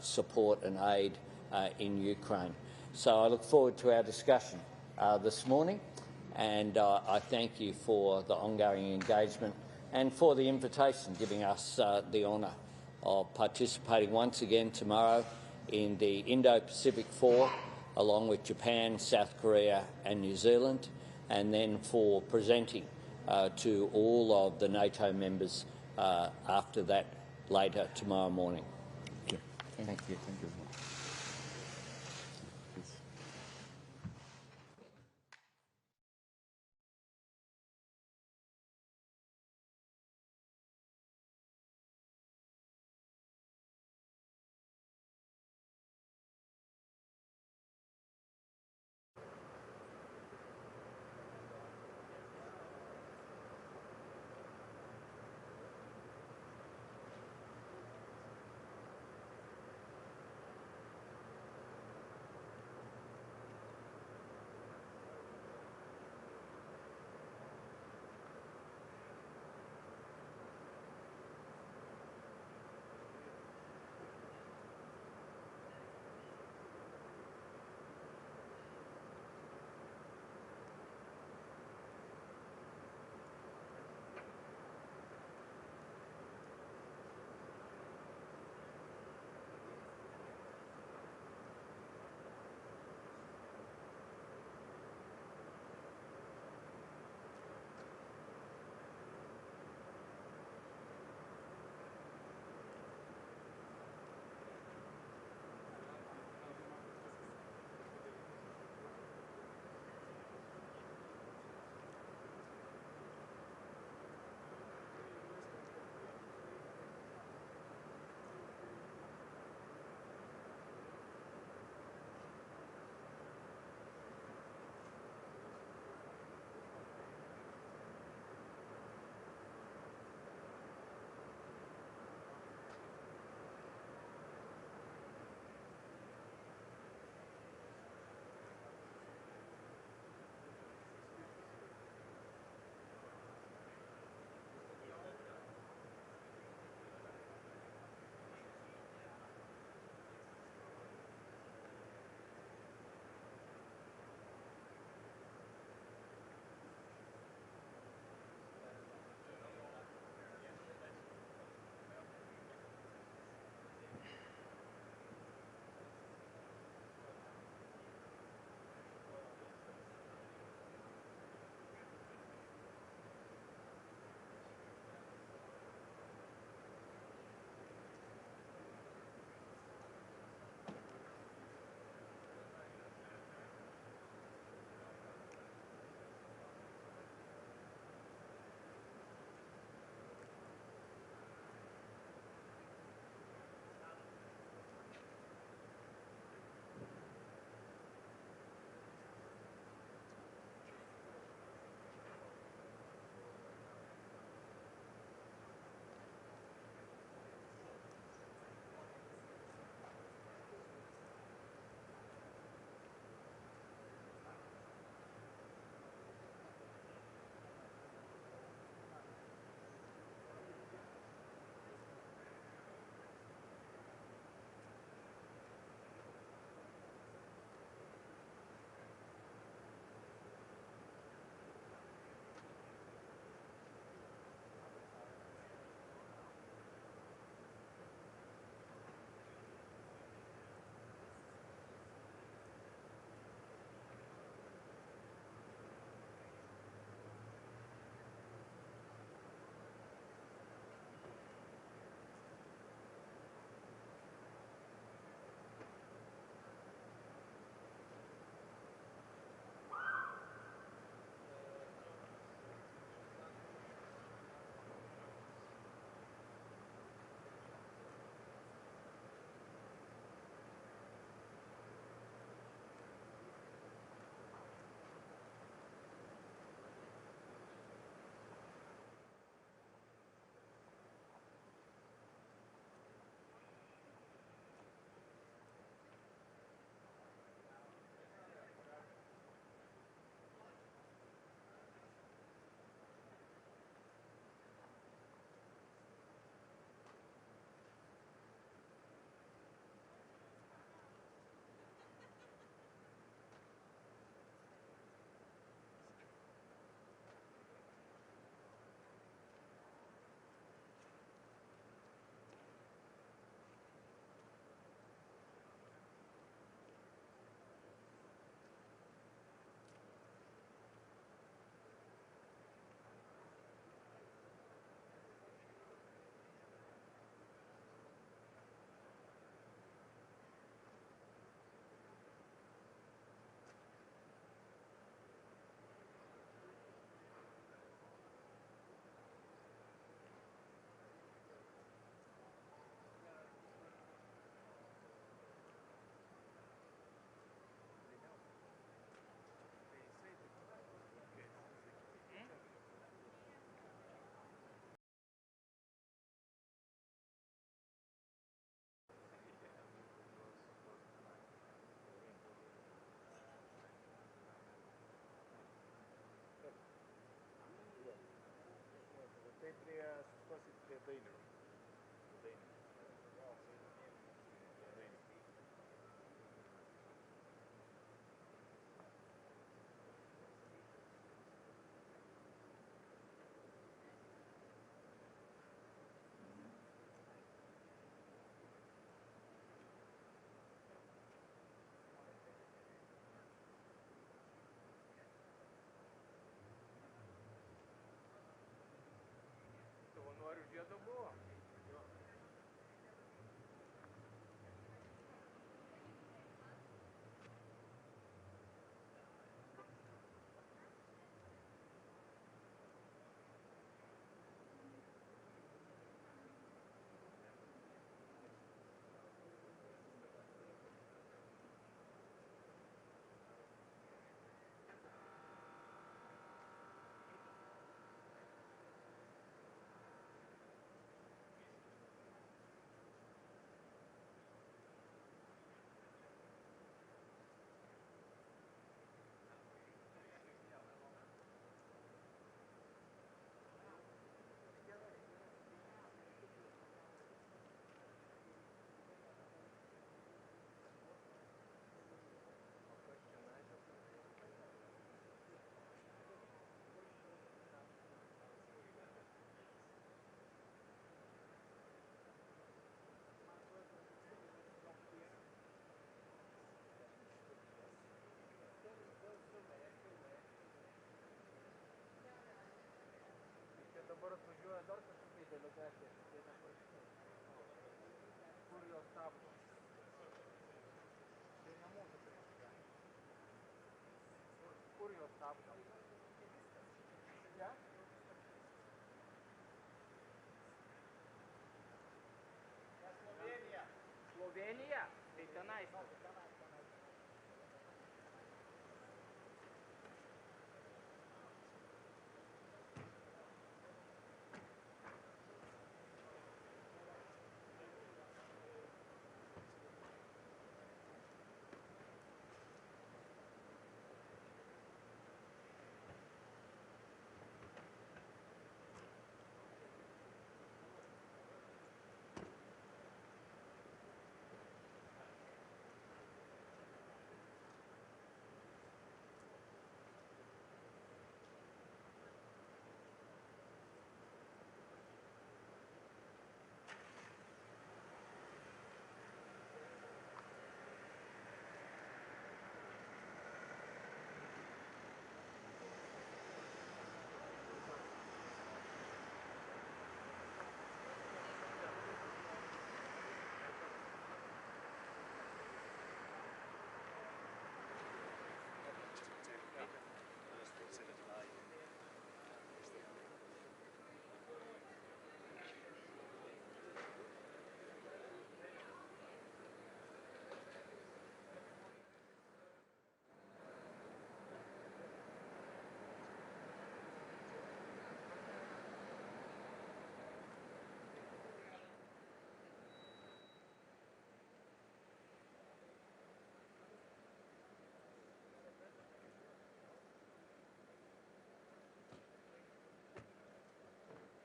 support and aid in Ukraine. So I look forward to our discussion this morning, and I thank you for the ongoing engagement and for the invitation, giving us the honour of participating once again tomorrow in the Indo-Pacific Forum, along with Japan, South Korea and New Zealand, and then for presenting to all of the NATO members after that later tomorrow morning. Okay. Thank you. Thank you. dabar atvažiuoja dar kažkokia delegacija, tai neprašau. Kur jos stabdo? Tai ne mūsų delegacija. Kur jos stabdo? Ja? Slovenija. Slovenija? Tai tenais.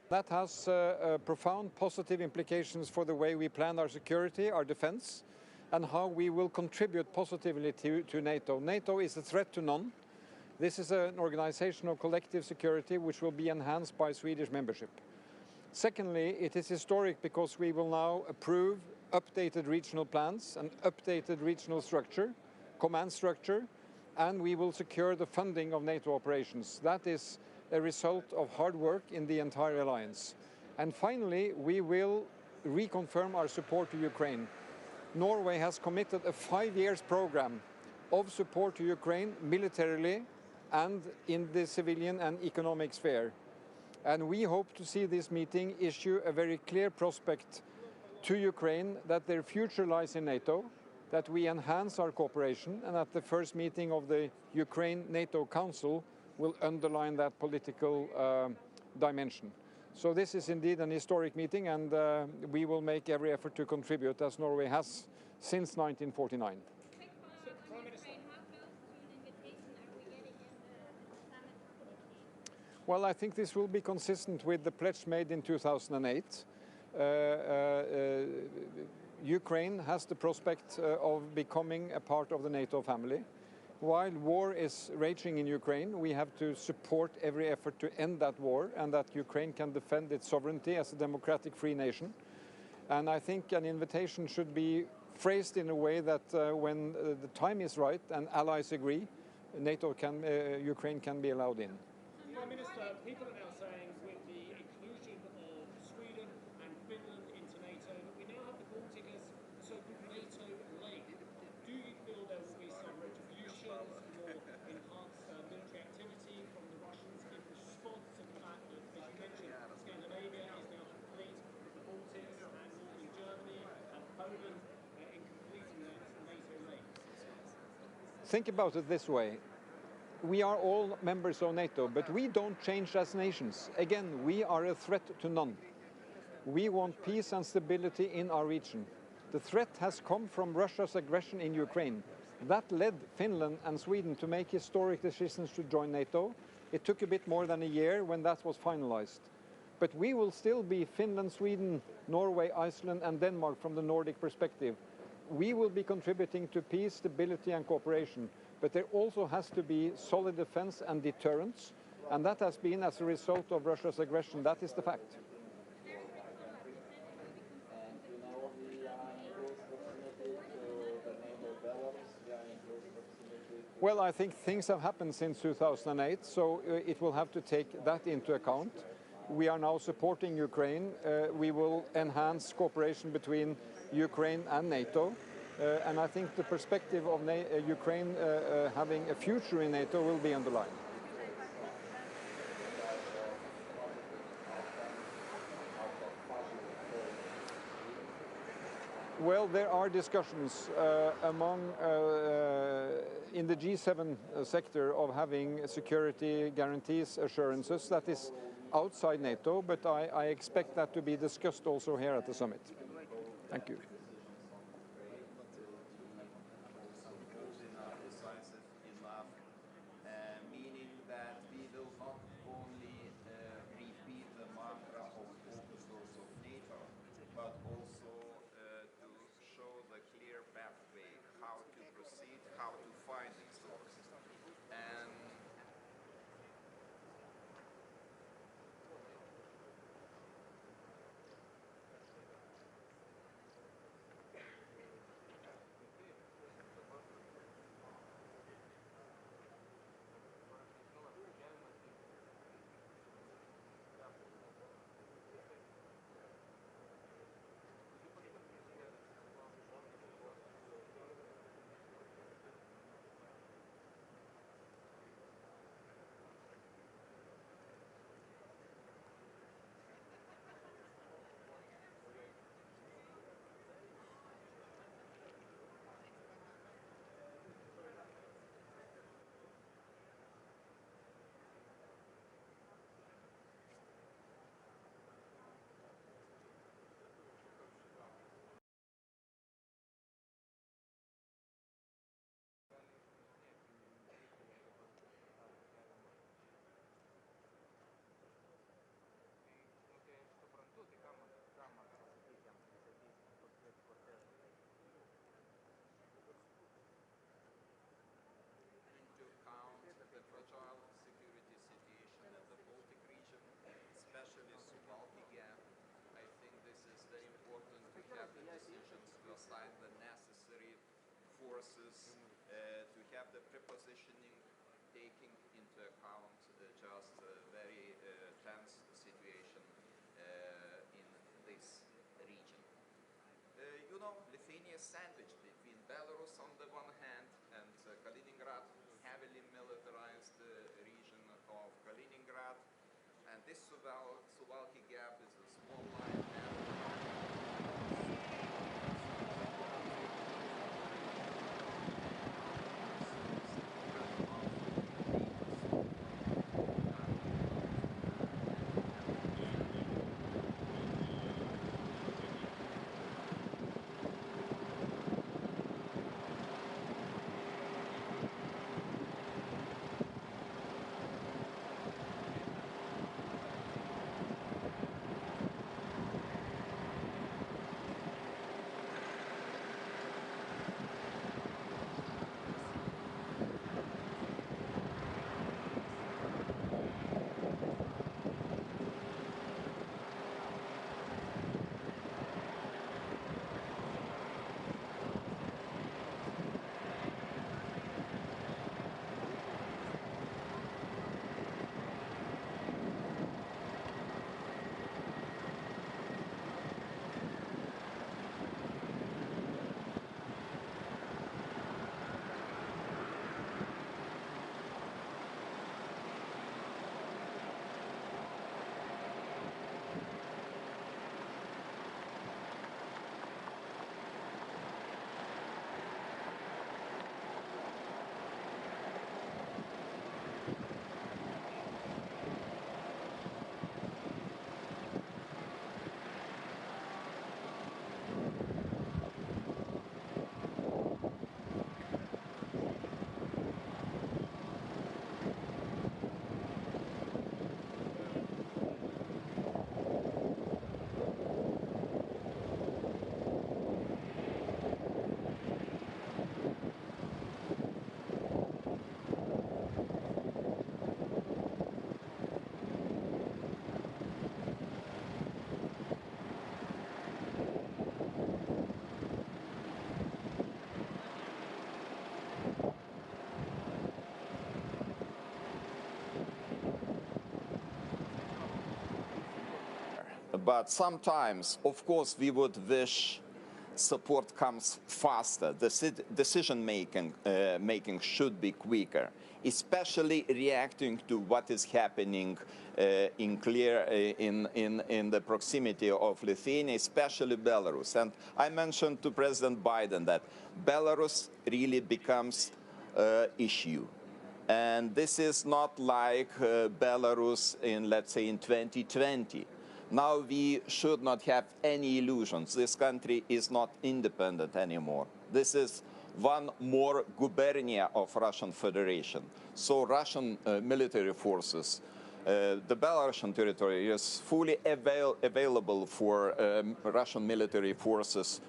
That has profound positive implications for the way we plan our security, our defense, and how we will contribute positively to NATO. NATO is a threat to none. This is an organization of collective security which will be enhanced by Swedish membership. Secondly, it is historic because we will now approve updated regional plans and updated regional structure, command structure, and we will secure the funding of NATO operations. That is a result of hard work in the entire alliance. And finally, we will reconfirm our support to Ukraine. Norway has committed a 5-year program of support to Ukraine militarily and in the civilian and economic sphere. And we hope to see this meeting issue a very clear prospect to Ukraine that their future lies in NATO, that we enhance our cooperation, and at the first meeting of the Ukraine-NATO Council will underline that political dimension. So this is indeed an historic meeting, and we will make every effort to contribute, as Norway has since 1949. Well, I think this will be consistent with the pledge made in 2008. Ukraine has the prospect of becoming a part of the NATO family. While war is raging in Ukraine, we have to support every effort to end that war and that Ukraine can defend its sovereignty as a democratic free nation. And I think an invitation should be phrased in a way that when the time is right and allies agree, Ukraine can be allowed in. Prime Minister, people are now saying with the inclusion of Sweden and Finland into NATO that we now have the Baltic as a so-called NATO lake. Do you feel there will be some retributions or enhanced military activity from the Russians in response to the fact that, as you mentioned, Scandinavia is now complete with the Baltics and northern Germany and Poland in completing that NATO lake? Think about it this way. We are all members of NATO, but we don't change as nations. Again, we are a threat to none. We want peace and stability in our region. The threat has come from Russia's aggression in Ukraine. That led Finland and Sweden to make historic decisions to join NATO. It took a bit more than a year when that was finalized. But we will still be Finland, Sweden, Norway, Iceland and Denmark from the Nordic perspective. We will be contributing to peace, stability and cooperation. But there also has to be solid defense and deterrence, and that has been as a result of Russia's aggression. That is the fact. Well, I think things have happened since 2008, so it will have to take that into account. We are now supporting Ukraine. We will enhance cooperation between Ukraine and NATO. And I think the perspective of Ukraine having a future in NATO will be underlined. Well, there are discussions in the G7 sector of having security guarantees, assurances. That is outside NATO, but I expect that to be discussed also here at the summit. Thank you. To have the prepositioning taking into account just a very tense situation in this region. Lithuania is sandwiched between Belarus on the one hand and Kaliningrad, heavily militarized region of Kaliningrad, and this Suwalki gap is a small line. But sometimes, of course, we would wish support comes faster. The decision making should be quicker, especially reacting to what is happening in the proximity of Lithuania, especially Belarus. And I mentioned to President Biden that Belarus really becomes an issue. And this is not like Belarus in, let's say, in 2020. Now we should not have any illusions. This country is not independent anymore. This is one more gubernia of Russian Federation. So Russian military forces, the Belarusian territory is fully available for Russian military forces.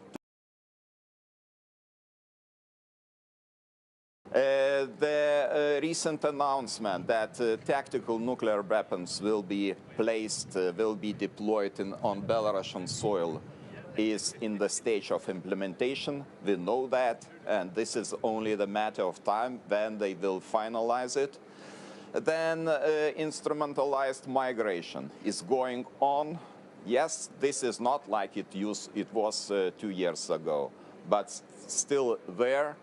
The recent announcement that tactical nuclear weapons will be placed, will be deployed on Belarusian soil is in the stage of implementation. We know that, and this is only the matter of time when they will finalize it. Then instrumentalized migration is going on. Yes, this is not like it was 2 years ago, but still there.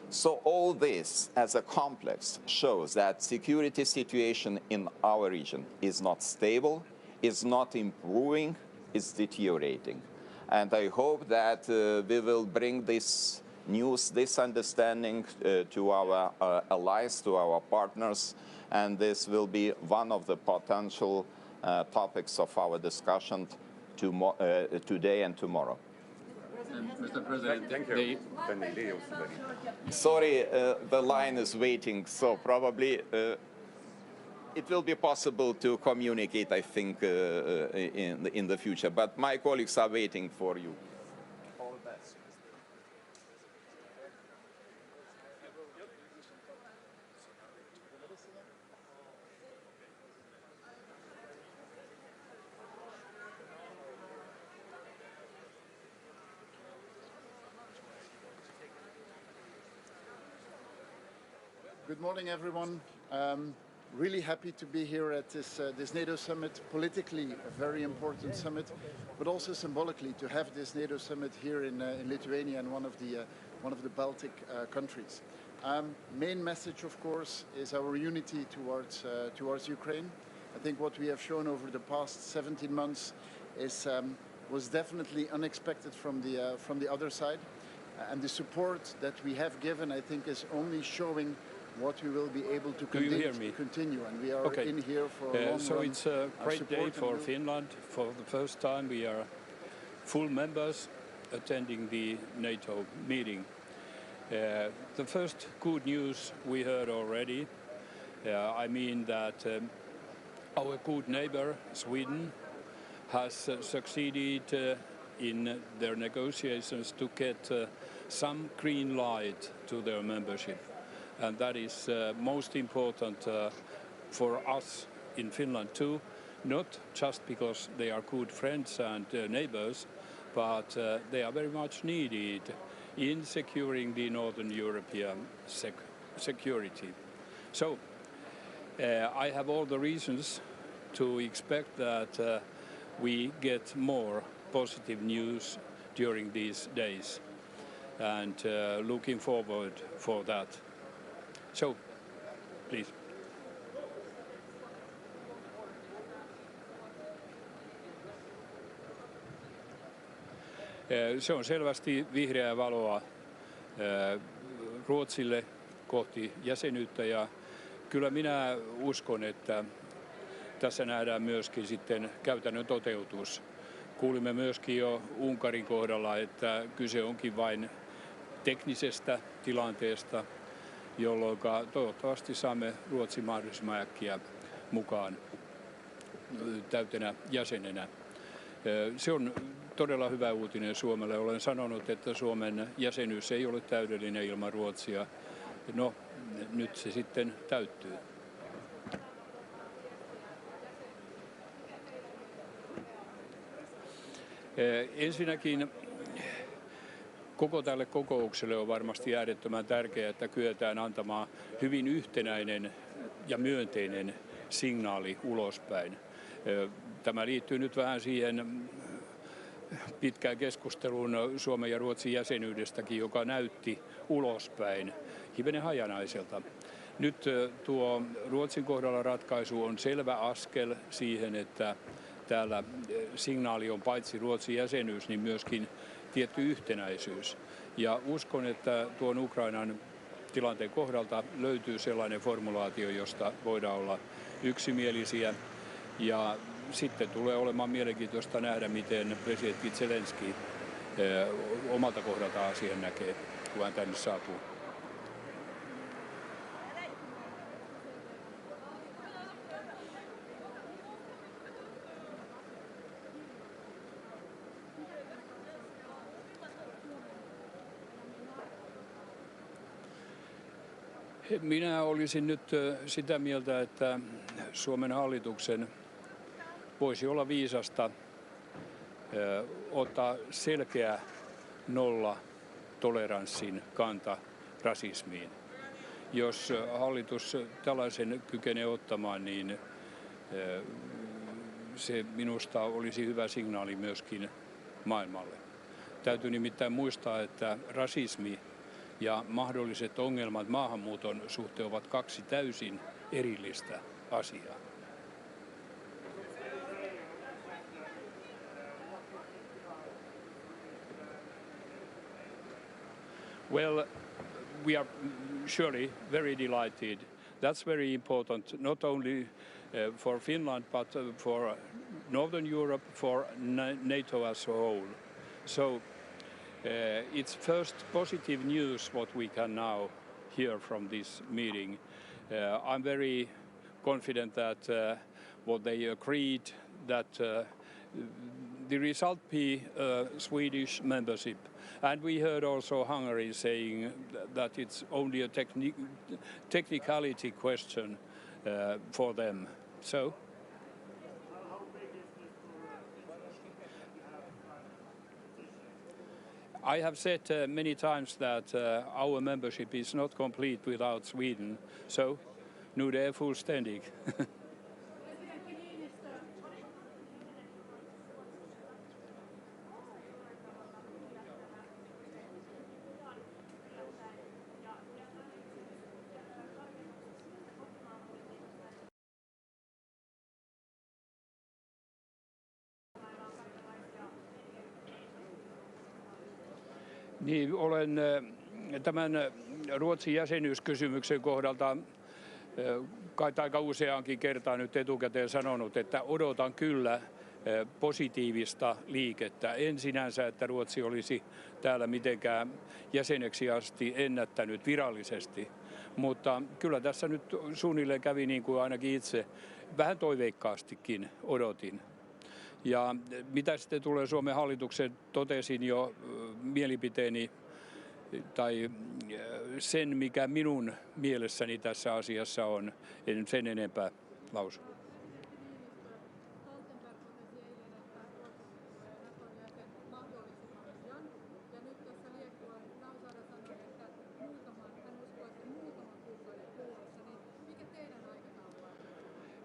So all this as a complex shows that security situation in our region is not stable, is not improving, is deteriorating. And I hope that we will bring this news, this understanding to our allies, to our partners, and this will be one of the potential topics of our discussion today and tomorrow. Mr. President, thank you. Sorry, the line is waiting, so probably it will be possible to communicate, I think, in the future. But my colleagues are waiting for you. All the best. Good morning, everyone. Really happy to be here at this NATO summit. Politically, a very important summit, but also symbolically to have this NATO summit here in Lithuania and one of the Baltic countries. Main message, of course, is our unity towards Ukraine. I think what we have shown over the past 17 months was definitely unexpected from the other side, and the support that we have given, I think, is only showing what we will be able to continue, and we are in here for a long So run. it's a great day for Finland. For the first time we are full members attending the NATO meeting. The first good news we heard already, I mean that our good neighbor Sweden has succeeded in their negotiations to get some green light to their membership. And that is most important for us in Finland too, not just because they are good friends and neighbors, but they are very much needed in securing the Northern European security. So I have all the reasons to expect that we get more positive news during these days, and looking forward for that. So, please. Se on selvästi vihreää valoa Ruotsille kohti jäsenyyttä, ja kyllä minä uskon, että tässä nähdään myöskin sitten käytännön toteutus. Kuulimme myöskin jo Unkarin kohdalla, että kyse onkin vain teknisestä tilanteesta, jolloin toivottavasti saamme Ruotsin mahdollisimman äkkiä mukaan täytenä jäsenenä. Se on todella hyvä uutinen Suomelle. Olen sanonut, että Suomen jäsenyys ei ole täydellinen ilman Ruotsia. No, nyt se sitten täyttyy. Ensinnäkin koko tälle kokoukselle on varmasti äärettömän tärkeää, että kyetään antamaan hyvin yhtenäinen ja myönteinen signaali ulospäin. Tämä liittyy nyt vähän siihen pitkään keskusteluun Suomen ja Ruotsin jäsenyydestäkin, joka näytti ulospäin hivenen hajanaiselta. Nyt tuo Ruotsin kohdalla ratkaisu on selvä askel siihen, että täällä signaali on paitsi Ruotsin jäsenyys, niin myöskin tietty yhtenäisyys. Ja uskon, että tuon Ukrainan tilanteen kohdalta löytyy sellainen formulaatio, josta voidaan olla yksimielisiä. Ja sitten tulee olemaan mielenkiintoista nähdä, miten presidentti Zelenski omalta kohdalta asian näkee, kun hän tänne saapuu. Minä olisin nyt sitä mieltä, että Suomen hallituksen voisi olla viisasta ottaa selkeä nollatoleranssin kanta rasismiin. Jos hallitus tällaisen kykenee ottamaan, niin se minusta olisi hyvä signaali myöskin maailmalle. Täytyy nimittäin muistaa, että rasismi ja mahdolliset ongelmat maahanmuuton suhteen ovat kaksi täysin erillistä asiaa. Well, we are surely very delighted. That's very important, not only for Finland, but for Northern Europe, for NATO as a whole. So it's first positive news what we can now hear from this meeting. I'm very confident that what they agreed that the result be Swedish membership. And we heard also Hungary saying that it's only a technicality question for them. So I have said many times that our membership is not complete without Sweden. So nu det är fullständig. Niin, olen tämän Ruotsin jäsenyyskysymyksen kohdalta kai aika useaankin kertaan nyt etukäteen sanonut, että odotan kyllä positiivista liikettä. En sinänsä, että Ruotsi olisi täällä mitenkään jäseneksi asti ennättänyt virallisesti, mutta kyllä tässä nyt suunnilleen kävi niin kuin ainakin itse vähän toiveikkaastikin odotin. Ja mitä sitten tulee Suomen hallitukseen, totesin jo mielipiteeni tai sen, mikä minun mielessäni tässä asiassa on, en sen enempää lausu.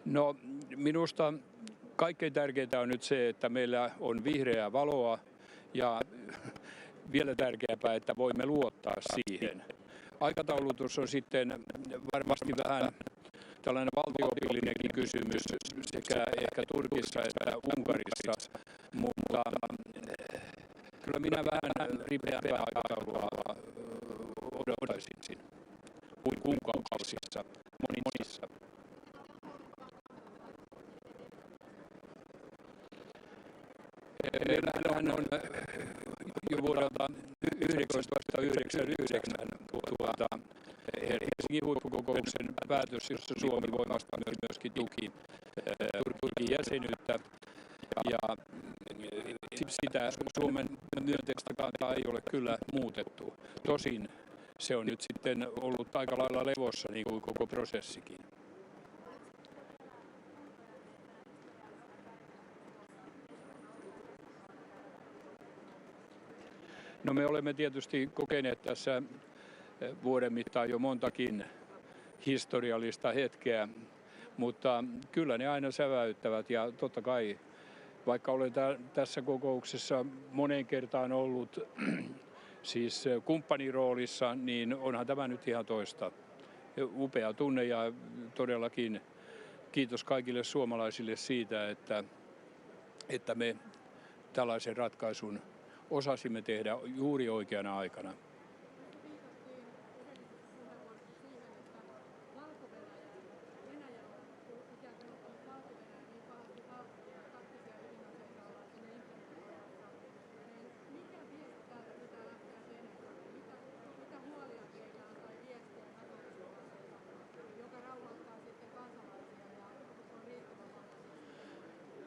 No, minusta kaikkein tärkeintä on nyt se, että meillä on vihreää valoa ja vielä tärkeämpää, että voimme luottaa siihen. Aikataulutus on sitten varmasti vähän tällainen valtio-opillinenkin kysymys sekä ehkä Turkissa että Unkarissa, mutta kyllä minä vähän ripeämpää aikataulua odottaisin kuin kuukausissa monissa. Meillähän on jo vuodelta 1999 Helsingin huippukokouksen päätös, jossa Suomi voimasta myöskin tuki Turkin jäsenyyttä. Ja sitä Suomen myönteistä kantaa ei ole kyllä muutettu. Tosin se on nyt sitten ollut aika lailla levossa, niin kuin koko prosessikin. No, me olemme tietysti kokeneet tässä vuoden mittaan jo montakin historiallista hetkeä, Mutta kyllä ne aina säväyttävät ja totta kai, vaikka olen tässä kokouksessa moneen kertaan ollut siis kumppaniroolissa, niin onhan tämä nyt ihan toista. Upea tunne ja todellakin kiitos kaikille suomalaisille siitä, että me tällaisen ratkaisun osasimme tehdä juuri oikeana aikana.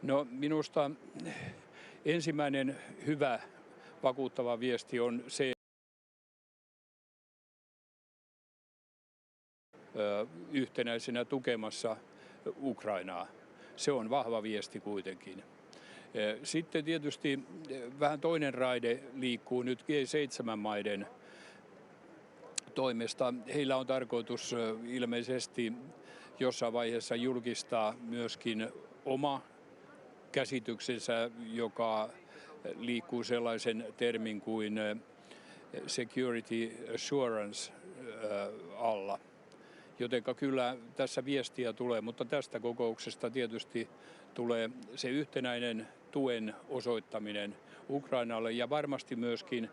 No, minusta ensimmäinen hyvä vakuuttava viesti on se, yhtenäisenä tukemassa Ukrainaa. Se on vahva viesti kuitenkin. Sitten tietysti vähän toinen raide liikkuu nyt G7-maiden toimesta. Heillä on tarkoitus ilmeisesti jossain vaiheessa julkistaa myöskin oma käsityksensä, joka liikkuu sellaisen termin kuin security assurance alla. Jotenka kyllä tässä viestiä tulee, mutta tästä kokouksesta tietysti tulee se yhtenäinen tuen osoittaminen Ukrainalle ja varmasti myöskin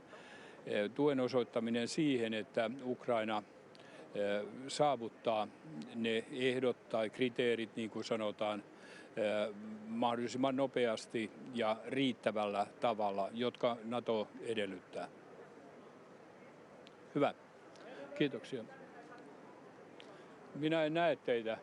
tuen osoittaminen siihen, että Ukraina saavuttaa ne ehdot tai kriteerit, niin kuin sanotaan, mahdollisimman nopeasti ja riittävällä tavalla, jotka NATO edellyttää. Hyvä. Kiitoksia. Minä en näe teitä.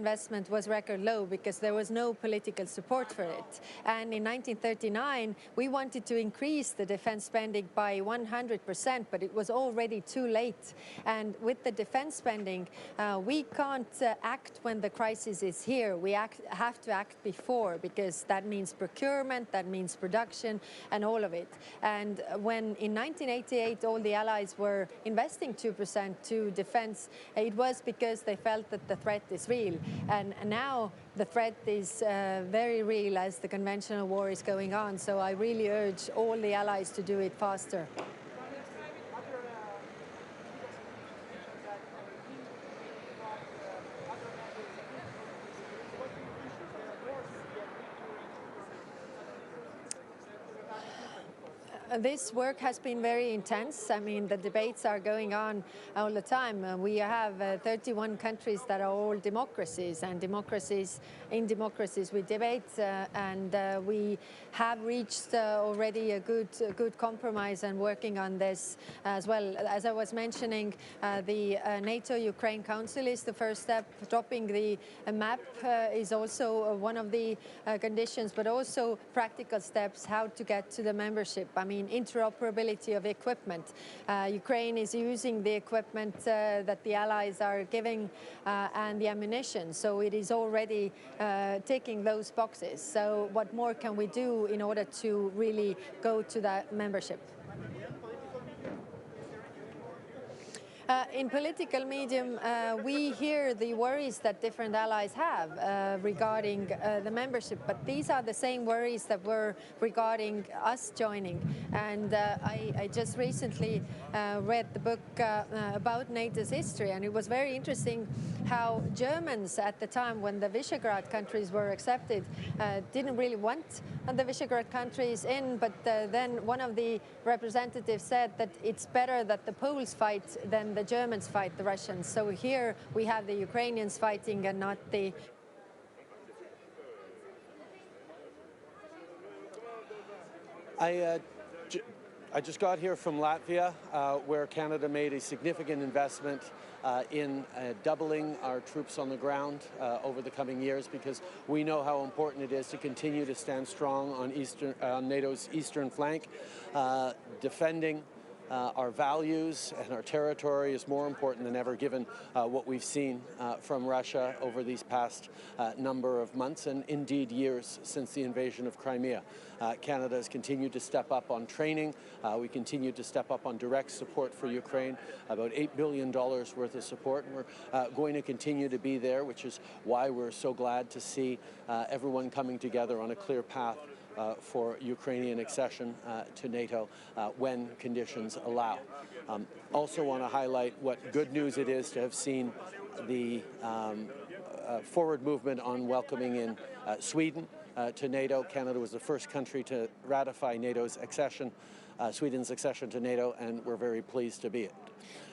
investment was record low because there was no political support for it. And in 1939, we wanted to increase the defense spending by 100%, but it was already too late. And with the defense spending, we can't act when the crisis is here. We have to act before, because that means procurement, that means production, and all of it. And when in 1988 all the allies were investing 2% to defense, it was because they felt that the threat is real. And now the threat is very real as the conventional war is going on. So I really urge all the allies to do it faster. This work has been very intense. I mean, the debates are going on all the time. We have 31 countries that are all democracies, and in democracies we debate, and we have reached already a good compromise and working on this as well. As I was mentioning, the NATO-Ukraine Council is the first step. Dropping the map is also one of the conditions, but also practical steps how to get to the membership. I mean, interoperability of equipment. Ukraine is using the equipment that the allies are giving and the ammunition, so it is already ticking those boxes. So what more can we do in order to really go to that membership? In political medium, we hear the worries that different allies have regarding the membership, but these are the same worries that were regarding us joining. And I just recently read the book about NATO's history, and it was very interesting how Germans at the time when the Visegrad countries were accepted didn't really want the Visegrad countries in, but then one of the representatives said that it's better that the Poles fight than the Germans fight the Russians. So here we have the Ukrainians fighting and not the... I just got here from Latvia, where Canada made a significant investment in doubling our troops on the ground over the coming years, because we know how important it is to continue to stand strong on NATO's eastern flank. Defending our values and our territory is more important than ever, given what we've seen from Russia over these past number of months and indeed years since the invasion of Crimea. Canada has continued to step up on training. We continue to step up on direct support for Ukraine, about $8 billion worth of support. And we're going to continue to be there, which is why we're so glad to see everyone coming together on a clear path for Ukrainian accession to NATO when conditions allow. Also want to highlight what good news it is to have seen the forward movement on welcoming in Sweden to NATO. Canada was the first country to ratify NATO's accession, Sweden's accession to NATO, and we're very pleased to be it.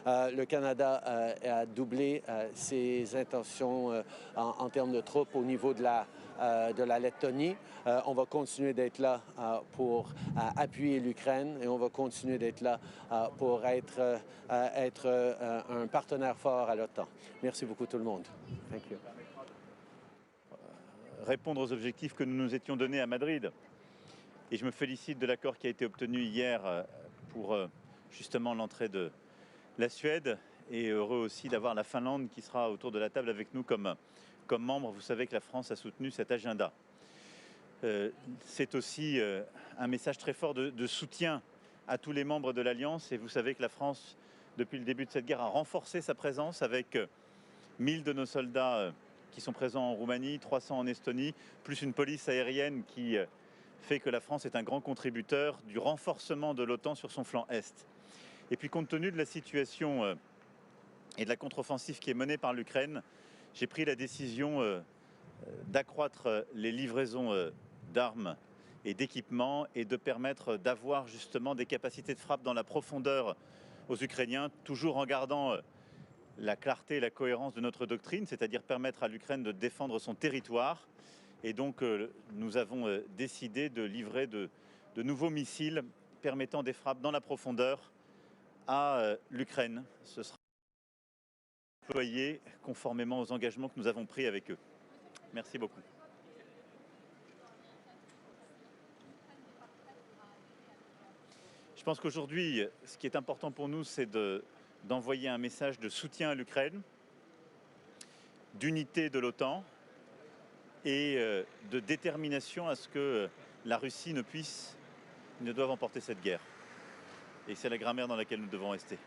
Le Canada a doublé ses intentions en termes de troupes au niveau de la Lettonie. On va continuer d'être là pour appuyer l'Ukraine, et on va continuer d'être là pour être un partenaire fort à l'OTAN. Merci beaucoup tout le monde. Thank you. Répondre aux objectifs que nous nous étions donnés à Madrid. Et je me félicite de l'accord qui a été obtenu hier pour justement l'entrée de la Suède, et heureux aussi d'avoir la Finlande qui sera autour de la table avec nous comme membre. Vous savez que la France a soutenu cet agenda. C'est aussi un message très fort de soutien à tous les membres de l'Alliance, et vous savez que la France, depuis le début de cette guerre, a renforcé sa présence avec 1000 de nos soldats qui sont présents en Roumanie, 300 en Estonie, plus une police aérienne qui fait que la France est un grand contributeur du renforcement de l'OTAN sur son flanc Est. Et puis, compte tenu de la situation et de la contre-offensive qui est menée par l'Ukraine, j'ai pris la décision d'accroître les livraisons d'armes et d'équipements, et de permettre d'avoir justement des capacités de frappe dans la profondeur aux Ukrainiens, toujours en gardant la clarté et la cohérence de notre doctrine, c'est-à-dire permettre à l'Ukraine de défendre son territoire. Et donc, nous avons décidé de livrer de nouveaux missiles permettant des frappes dans la profondeur à l'Ukraine. Ce sera déployer conformément aux engagements que nous avons pris avec eux. Merci beaucoup. Je pense qu'aujourd'hui, ce qui est important pour nous, c'est d'envoyer un message de soutien à l'Ukraine, d'unité de l'OTAN et de détermination à ce que la Russie ne doive emporter cette guerre. Et c'est la grammaire dans laquelle nous devons rester.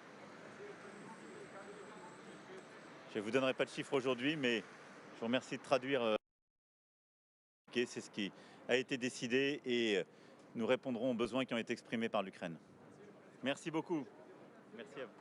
Je ne vous donnerai pas de chiffres aujourd'hui, mais je vous remercie de traduire. C'est ce qui a été décidé et nous répondrons aux besoins qui ont été exprimés par l'Ukraine. Merci beaucoup. Merci à vous.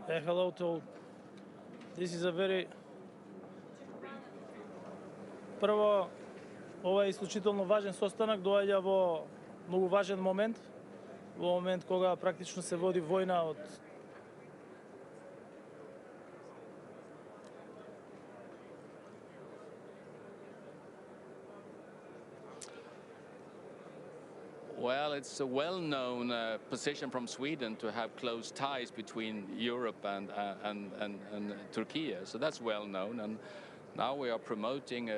Hello to all. This is a very... Prvo, ovaj isključителno važan sastanak dođe во mnogo važan moment. Во момент кога практично се води војна од Well, it's a well-known position from Sweden to have close ties between Europe and Turkey. So that's well known. And now we are promoting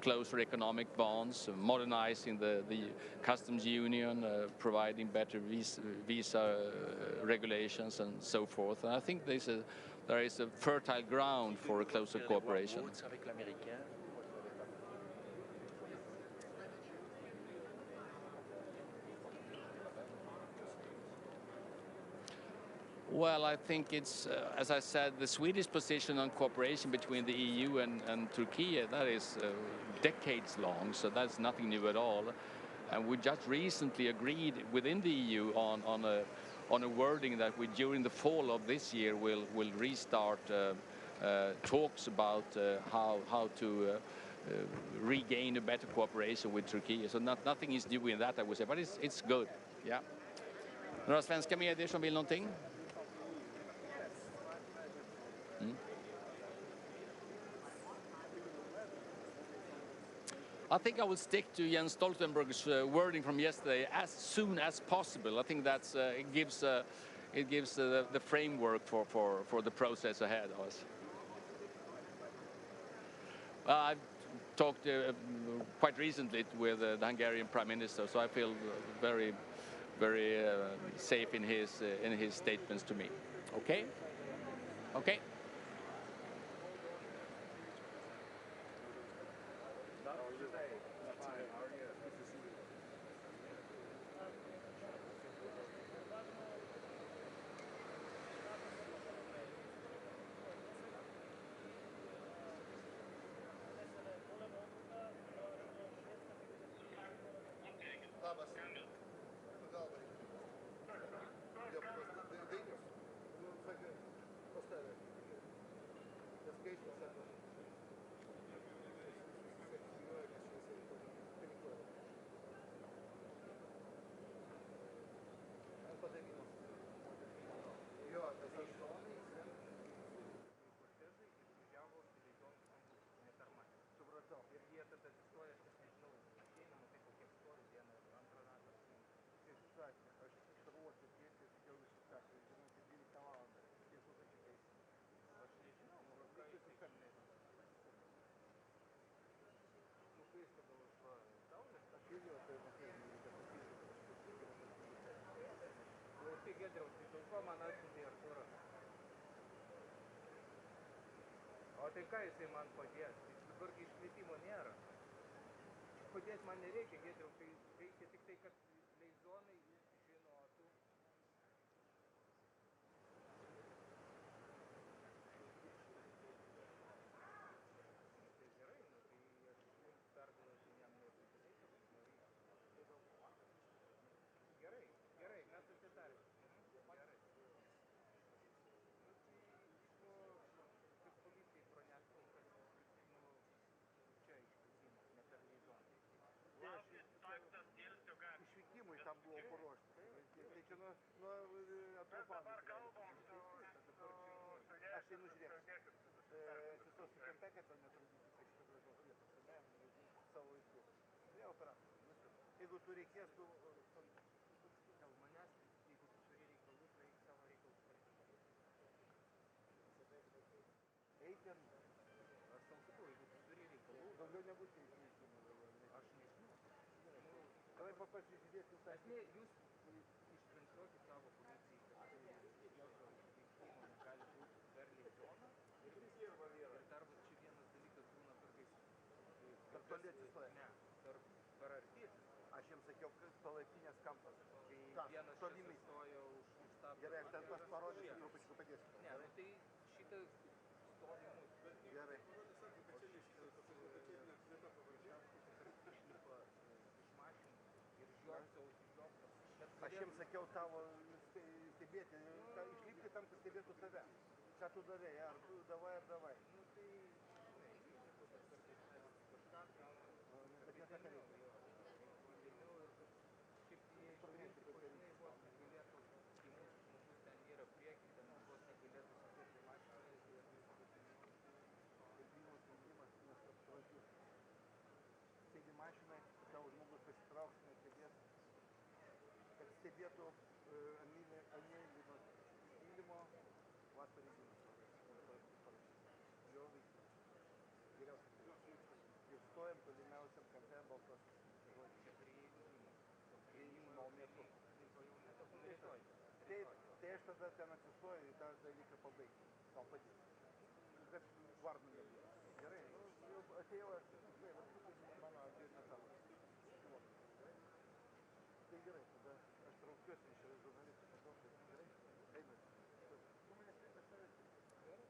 closer economic bonds, modernizing the customs union, providing better visa regulations and so forth. And I think there is a fertile ground for a closer cooperation. Well, I think it's, as I said, the Swedish position on cooperation between the EU and Turkey, that is decades long, so that's nothing new at all. And we just recently agreed within the EU on a wording that we, during the fall of this year, will restart talks about how to regain a better cooperation with Turkey. So nothing is new in that, I would say, but it's good. Yeah. Några svenska medier som vill någonting? I think I will stick to Jens Stoltenberg's wording from yesterday, as soon as possible. I think that's it gives the framework for the process ahead of us. I've talked quite recently with the Hungarian Prime Minister, so I feel very safe in his statements to me. Okay? Okay. Ядеров, O tai ką jisai man padės? Dabar iškvietimo nėra. Padės man nereikia, Giedriau, tai reikia tik tai, kad leizonai žinotų. Tai gerai, nu tai aš jums perduosiu jam neoficialiai, Gerai, gerai, mes susitarėm. Gerai. Kaip policijai praneštų, kad čia iškvietimas, ne per leizoną. Išvykimui tam buvo paruošta. Tai čia nuo atropanų. Dabar kalbam su aš einu žiūrėk. Sustos į Kempekę, ten netrukus šitą gražos vietos, ne? Savo laiku. Ne, operatorius. Jeigu tu reikės, tu... Dėl manęs, jeigu tu turi reikalų, tai savo reikalus palikti. Eik ten. Aš tau sakau, jeigu tu turi reikalų... Daugiau nebus išvykimų. Aš nežinau. Tada pasižiūrėti tą... Jūs ištransliuokit savo policijai, kad jokio išvykimo negali būti per leizoną. Ir dar čia vienas dalykas būna kartais... Per toli atsistoja? Ne, per arti. Aš jiems sakiau, kad palapinės kampas. Tai vienas čia sustojo už tą... Gerai, aš ten pas parodysiu, trupučiu padėsiu. Ne, nu tai šitą stovi mūsų. Gerai. O šitas išlipa iš mašinų ir žiopsaus. Aš jiems sakiau tavo stebėti, išlipti tam, kad stebėtų tave. Ką tu davai, ar tu davai, ar davai. Nu tai, žinai, įvyko, kad kartais kažką gauna. Bet ne ką reikia. Šiaip jie iš principo, žinai, vos negalėtų, kai mūsų žmogus ten yra prieki, ten vos negalėtų sėdėti mašinoje ir Pirmas sprendimas, nes apsvažiuos. Sėdi mašinai, tavo žmogus pasitrauks, nesėdės, kad stebėtų anėlino įlimo vasarinį. Jo veiksmas. Geriausiai. Ir stojam tolimiausiam kampe baltos. Čia Priėjimo metu. Taip, tai aš tada ten atsistoju į tą dalyką pabaigti. Tau padėti. Kad varnų nebūtų. Gerai, jau atėjau aš. Mano atėjau tavo. Tai gerai, tada aš traukiuosi iš žurnalistų. Gerai? Eina. Tu manęs nepasavėsi. Gerai?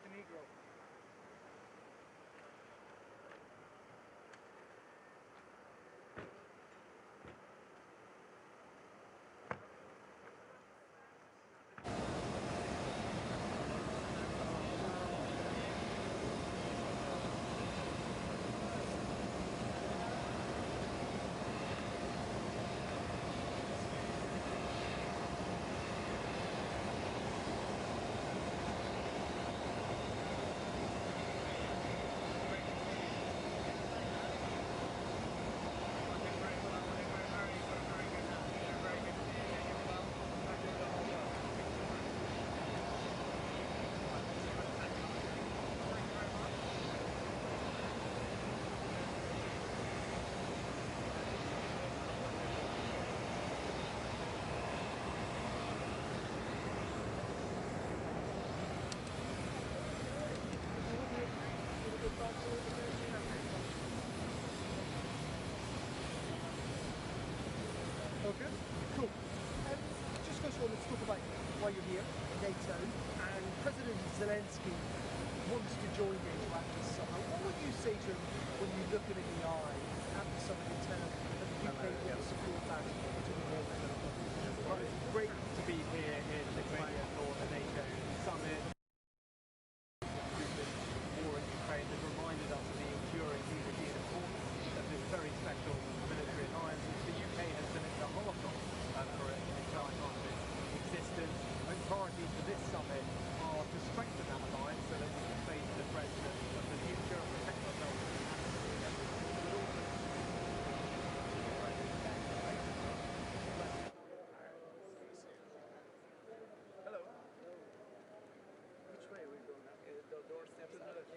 Montenegro. Okay, cool. Just first of all, let's talk about why you're here, NATO, and President Zelensky wants to join NATO at this summer. What would you say to him when you look him in the eye at the summit in terms that the UK will support that to the world? Well, it's great to be here in Lithuania for the NATO summit. The war in Ukraine has reminded us of the enduring unity and importance of this very special military alliance, which the UK has been at the heart of for an entire time of its existence. And priorities for this summit are to strengthen that alliance so that we can face the threats of the future and protect ourselves as a Hello. Which way are we going? The doorstep to the left.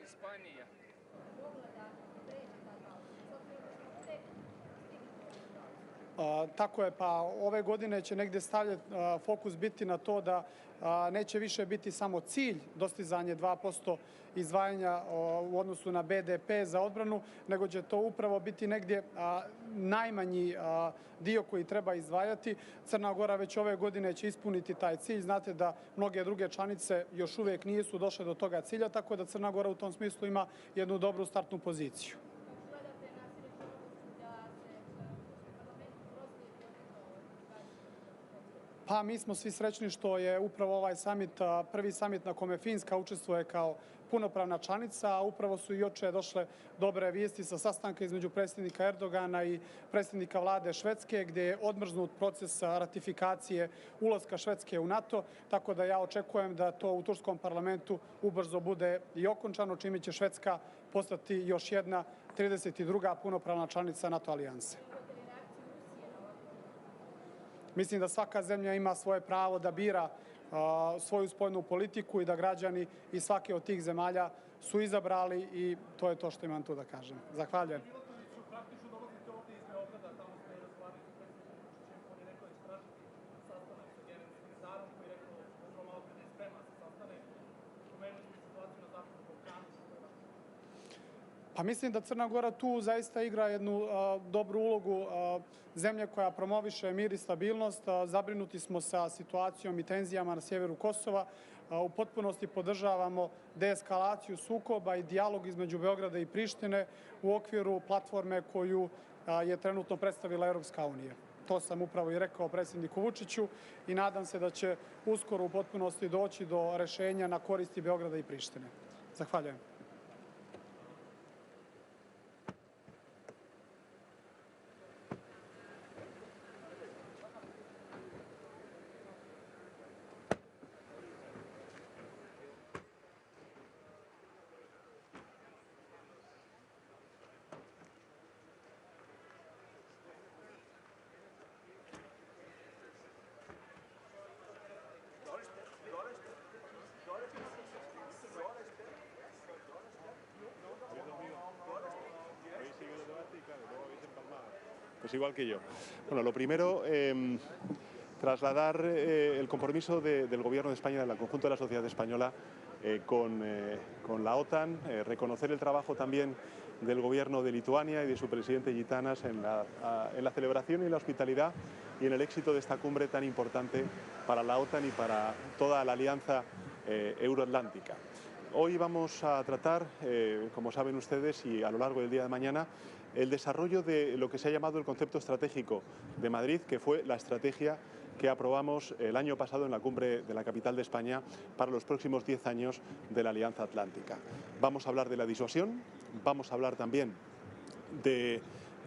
Ispanija. Tako je, pa ove godine će negdje stavljati fokus biti na to da neće više biti samo cilj dostizanje 2% izdvajanja u odnosu na BDP za odbranu, nego će to upravo biti negdje najmanji dio koji treba izdvajati. Crna Gora već ove godine će ispuniti taj cilj. Znate da mnoge druge članice još uvijek nisu došle do toga cilja, tako da Crna Gora u tom smislu ima jednu dobru startnu poziciju. Pa mi smo svi srećni što je upravo ovaj summit, prvi summit na kome Finska učestvuje kao punopravna članica, a upravo su i juče došle dobre vijesti sa sastanka između predsjednika Erdogana i predsjednika vlade Švedske, gdje je odmrznut proces ratifikacije ulaska Švedske u NATO, tako da ja očekujem da to u turskom parlamentu ubrzo bude i okončano, čime će Švedska postati još jedna 32. punopravna članica NATO alijanse. Mislim da svaka zemlja ima svoje pravo da bira svoju spoljnu politiku i da građani iz svake od tih zemalja su izabrali i to je to što imam tu da kažem. Zahvaljujem. Pa mislim da Crna Gora tu zaista igra jednu dobru ulogu zemlje koja promoviše mir i stabilnost. Zabrinuti smo sa situacijom i tenzijama na sjeveru Kosova. U potpunosti podržavamo deeskalaciju sukoba i dijalog između Beograda i Prištine u okviru platforme koju je trenutno predstavila Europska unija. To sam upravo i rekao predsjedniku Vučiću i nadam se da će uskoro u potpunosti doći do rešenja na koristi Beograda i Prištine. Zahvaljujem. Pues igual que yo. Bueno, lo primero, trasladar el compromiso del Gobierno de España, del conjunto de la sociedad española, con la OTAN, reconocer el trabajo también del Gobierno de Lituania y de su presidente Gitanas en la celebración y la hospitalidad y en el éxito de esta cumbre tan importante para la OTAN y para toda la alianza euroatlántica. Hoy vamos a tratar, como saben ustedes, y a lo largo del día de mañana, el desarrollo de lo que se ha llamado el concepto estratégico de Madrid, que fue la estrategia que aprobamos el año pasado en la cumbre de la capital de España para los próximos 10 años de la Alianza Atlántica. Vamos a hablar de la disuasión, vamos a hablar también de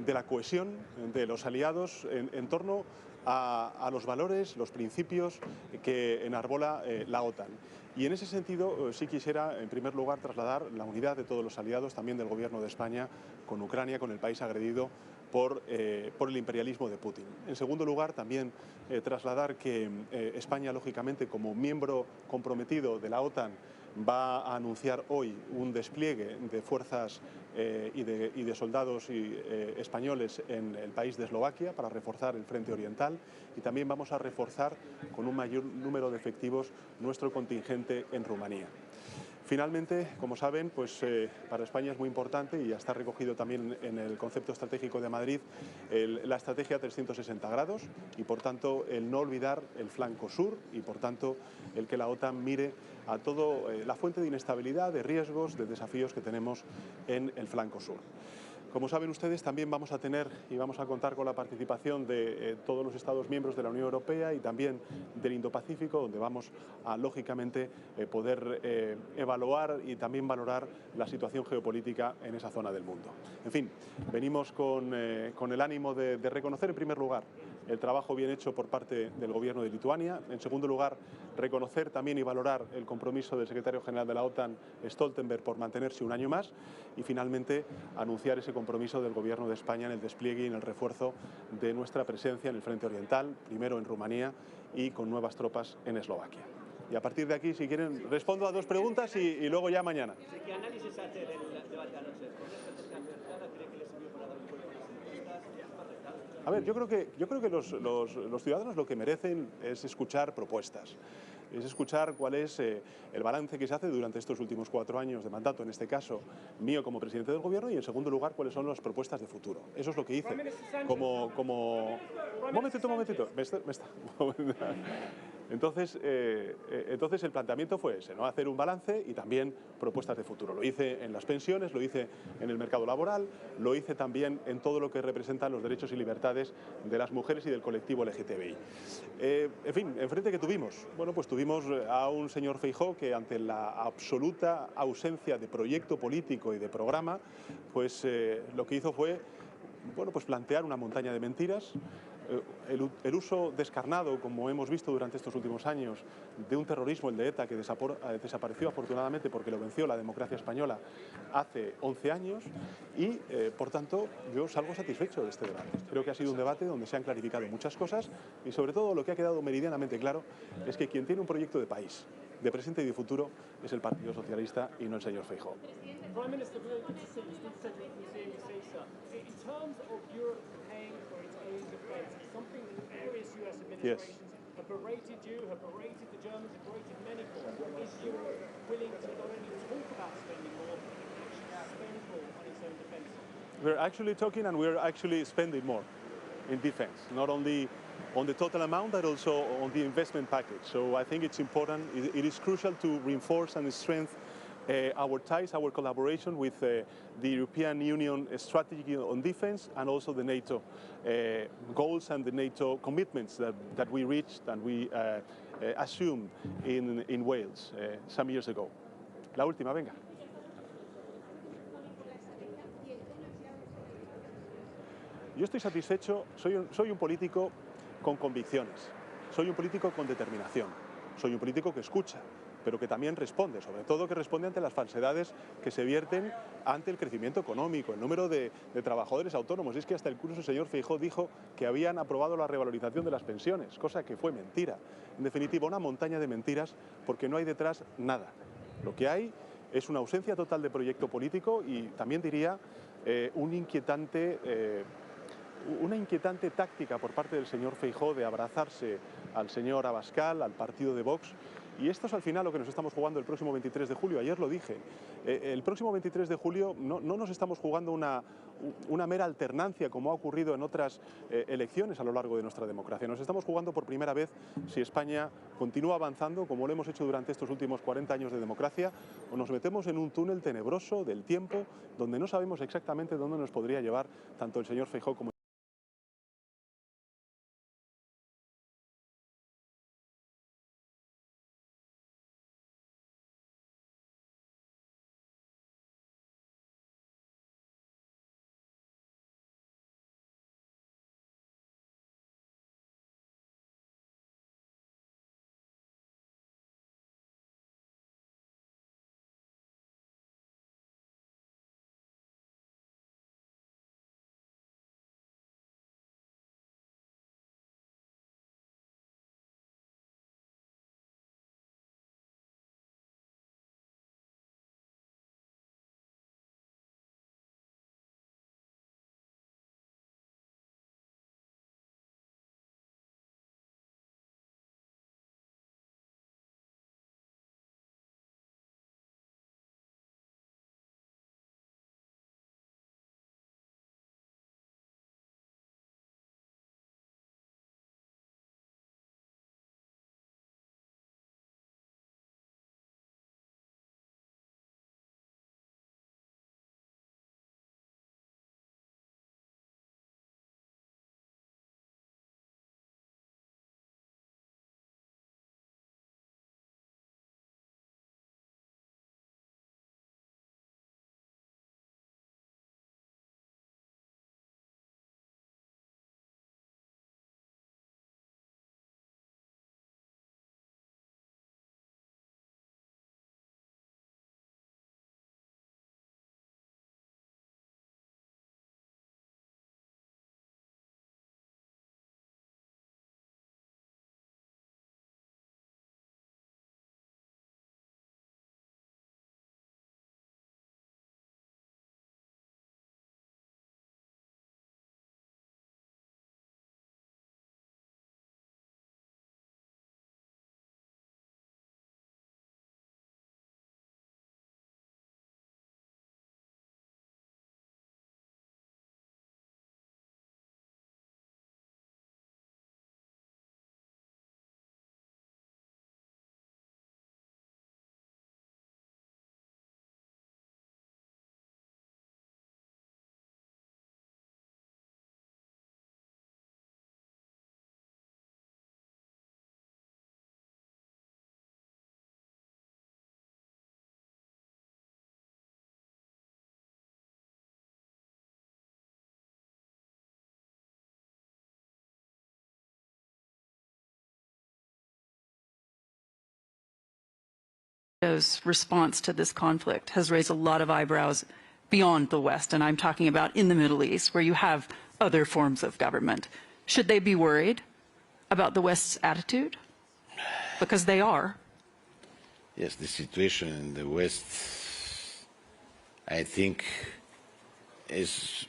la cohesión de los aliados en torno a los valores, los principios que enarbola la OTAN. Y en ese sentido sí quisiera en primer lugar trasladar la unidad de todos los aliados, también del Gobierno de España, con Ucrania, con el país agredido por el imperialismo de Putin. En segundo lugar, también trasladar que España, lógicamente, como miembro comprometido de la OTAN, va a anunciar hoy un despliegue de fuerzas y de soldados españoles en el país de Eslovaquia para reforzar el frente oriental, y también vamos a reforzar con un mayor número de efectivos nuestro contingente en Rumanía. Finalmente, como saben, pues para España es muy importante, y ya está recogido también en el concepto estratégico de Madrid, la estrategia 360 grados y, por tanto, el no olvidar el flanco sur y, por tanto, el que la OTAN mire a toda la fuente de inestabilidad, de riesgos, de desafíos que tenemos en el flanco sur. Como saben ustedes, también vamos a tener y vamos a contar con la participación de todos los Estados miembros de la Unión Europea y también del Indo-Pacífico, donde vamos a, lógicamente, poder evaluar y también valorar la situación geopolítica en esa zona del mundo. En fin, venimos con el ánimo de reconocer, en primer lugar, el trabajo bien hecho por parte del Gobierno de Lituania. En segundo lugar, reconocer también y valorar el compromiso del secretario general de la OTAN, Stoltenberg, por mantenerse un año más. Y finalmente, anunciar ese compromiso del Gobierno de España en el despliegue y en el refuerzo de nuestra presencia en el frente oriental, primero en Rumanía y con nuevas tropas en Eslovaquia. Y a partir de aquí, si quieren, respondo a dos preguntas y luego ya mañana. ¿Qué análisis hace del debate anoche? ¿Con una estrategia acertada cree que le sirvió para dar un vuelco a las encuestas? A ver, yo creo que los ciudadanos lo que merecen es escuchar propuestas. Es escuchar cuál es el balance que se hace durante estos últimos 4 años de mandato, en este caso mío como presidente del Gobierno, y en segundo lugar cuáles son las propuestas de futuro. Eso es lo que hice. Un momentito. Entonces el planteamiento fue ese, ¿no? Hacer un balance y también propuestas de futuro. Lo hice en las pensiones, lo hice en el mercado laboral, lo hice también en todo lo que representan los derechos y libertades de las mujeres y del colectivo LGTBI. En fin, enfrente que tuvimos. Bueno, pues tuvimos a un señor Feijóo que, ante la absoluta ausencia de proyecto político y de programa, pues lo que hizo fue, bueno, pues plantear una montaña de mentiras. El uso descarnado, como hemos visto durante estos últimos años, de un terrorismo, el de ETA, que desapareció afortunadamente porque lo venció la democracia española hace 11 años y, por tanto, yo salgo satisfecho de este debate. Creo que ha sido un debate donde se han clarificado muchas cosas y, sobre todo, lo que ha quedado meridianamente claro es que quien tiene un proyecto de país, de presente y de futuro, es el Partido Socialista y no el señor Feijóo. Prime Minister, really good to see you. Steve said you can see, sir. In terms of Europe paying for its own defence, it's something that various US administrations have berated you, have berated the Germans, have berated many for. Is Europe willing to not only talk about spending more, but actually spend more on its in defence? We're actually talking and we're actually spending more in defense, not only on the total amount, but also on the investment package. So I think it's important, it is crucial to reinforce and strengthen our ties, our collaboration with the European Union strategy on defense and also the NATO goals and the NATO commitments that we reached and we assumed in Wales some years ago. La última, venga. Yo estoy satisfecho, soy un político con convicciones, soy un político con determinación, soy un político que escucha, pero que también responde, sobre todo que responde ante las falsedades que se vierten ante el crecimiento económico, el número de trabajadores autónomos. Es que hasta incluso el señor Feijóo dijo que habían aprobado la revalorización de las pensiones, cosa que fue mentira. En definitiva, una montaña de mentiras porque no hay detrás nada. Lo que hay es una ausencia total de proyecto político y también diría una inquietante táctica por parte del señor Feijóo de abrazarse al señor Abascal, al partido de Vox. Y esto es al final lo que nos estamos jugando el próximo 23 de julio. Ayer lo dije. El próximo 23 de julio no nos estamos jugando una mera alternancia como ha ocurrido en otras elecciones a lo largo de nuestra democracia. Nos estamos jugando por primera vez si España continúa avanzando como lo hemos hecho durante estos últimos 40 años de democracia o nos metemos en un túnel tenebroso del tiempo donde no sabemos exactamente dónde nos podría llevar tanto el señor Feijóo como NATO's response to this conflict has raised a lot of eyebrows beyond the West, and I'm talking about in the Middle East, where you have other forms of government. Should they be worried about the West's attitude? Because they are. Yes, the situation in the West, I think, is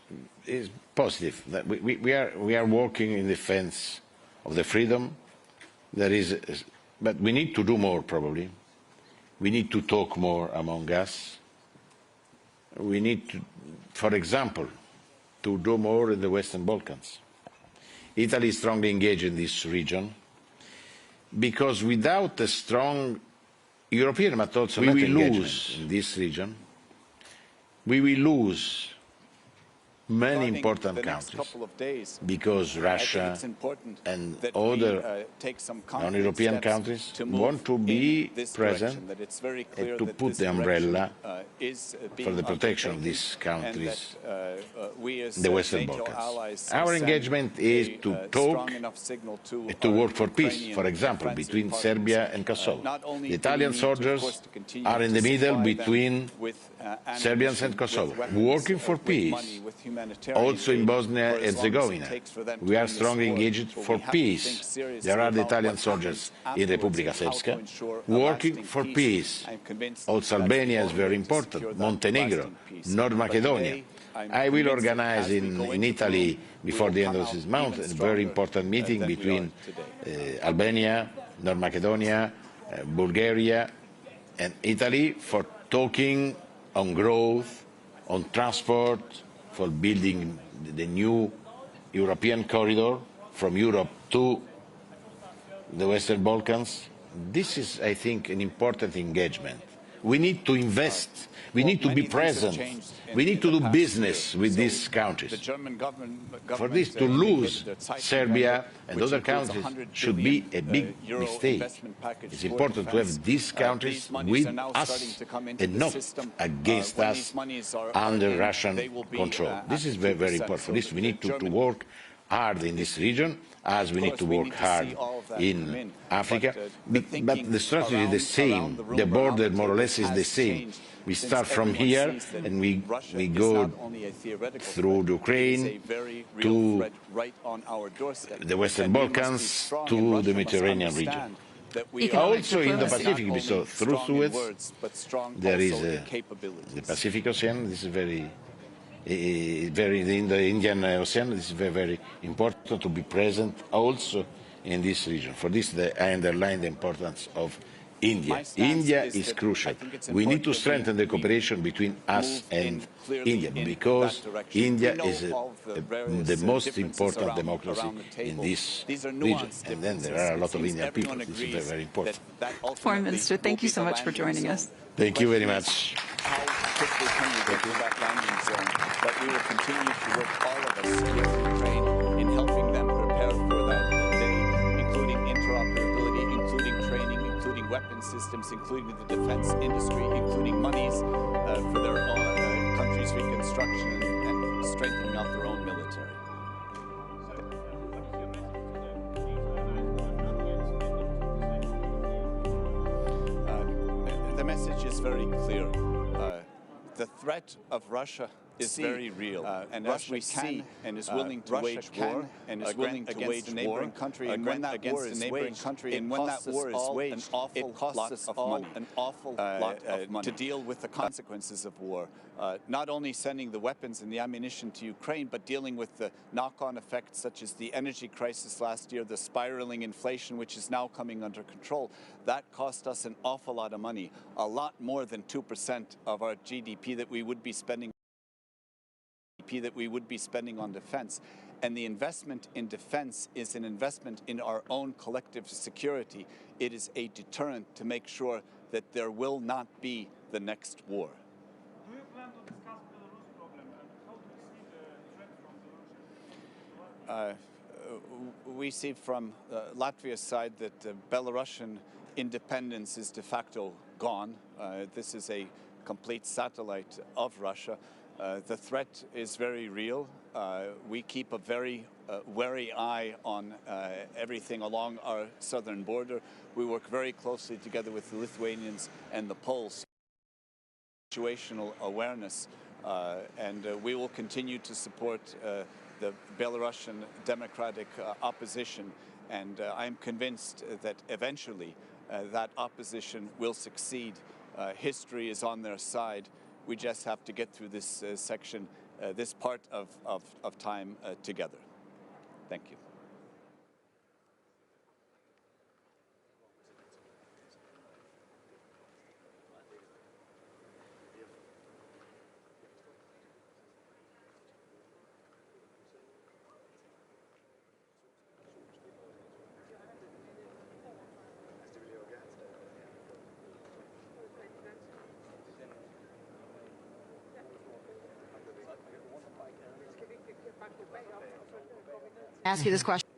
positive. That we are working in defense of the freedom. But we need to do more, probably. We need to talk more among us. we need to, for example, to do more in the Western Balkans. Italy is strongly engaged in this region because without a strong European but also NATO engagement in this region, we will lose many important countries because Russia and other non-European countries want to be present and to put the umbrella for the protection of these countries in the Western Balkans. Our engagement is to talk and to work for peace, for example, between Serbia and Kosovo. The Italian soldiers are in the middle between Serbians and Kosovo, working for peace. Also in Bosnia and Herzegovina, we are strongly engaged for peace. There are the Italian soldiers in Republika Srpska working for peace. Also Albania is very important, Montenegro, North Macedonia. I will organize in Italy before the end of this month a very important meeting between Albania, North Macedonia, Bulgaria and Italy for talking on growth, on transport, for building the new European corridor from Europe to the Western Balkans. This is, I think, an important engagement. We need to invest. We need to be present. We need to do business with these countries. For this to lose Serbia and other countries should be a big mistake. It's important to have these countries with us and not against us under Russian control. This is very, very important. For this we need to work hard in this region, as we need to work hard in Africa. But the strategy is the same. The border more or less is the same. We start from here and we go through Ukraine to the Western Balkans to the Mediterranean region. Also in the Pacific, so through Suez, there is the Pacific Ocean. This is very in the Indian Ocean. This is very, very important to be present also in this region. For this, I underline the importance of India. India is crucial. We need to strengthen the cooperation between us and India because India is the most important democracy in this region. And then there are a lot of Indian people. This is very, very important. Foreign Minister, thank you so much for joining us. Thank you very much. How quickly can you get to that landing zone? But we will continue to work, all of us, with Ukraine in helping them prepare for that day, including interoperability, including training, including weapon systems, including the defense industry, including monies for their own country's reconstruction and strengthening of their own military. The message is very clear. The threat of Russia is very real, and Russia can and is willing to wage war and is willing to wage a neighboring country, and when that war is waged, it costs us all an awful lot of money to deal with the consequences of war. Not only sending the weapons and the ammunition to Ukraine, but dealing with the knock-on effects such as the energy crisis last year, the spiraling inflation, which is now coming under control. That cost us an awful lot of money, a lot more than 2% of our GDP that we would be spending on defense. And the investment in defense is an investment in our own collective security. It is a deterrent to make sure that there will not be the next war. Do you plan to discuss the Belarus problem, and how do you see the threat from Belarus? We see from Latvia's side that Belarusian independence is de facto gone. This is a complete satellite of Russia. The threat is very real. We keep a very wary eye on everything along our southern border. We work very closely together with the Lithuanians and the Poles. Situational awareness, and we will continue to support the Belarusian democratic opposition, and I'm convinced that eventually that opposition will succeed. History is on their side. We just have to get through this section, this part of time together. Thank you. Ask you this question.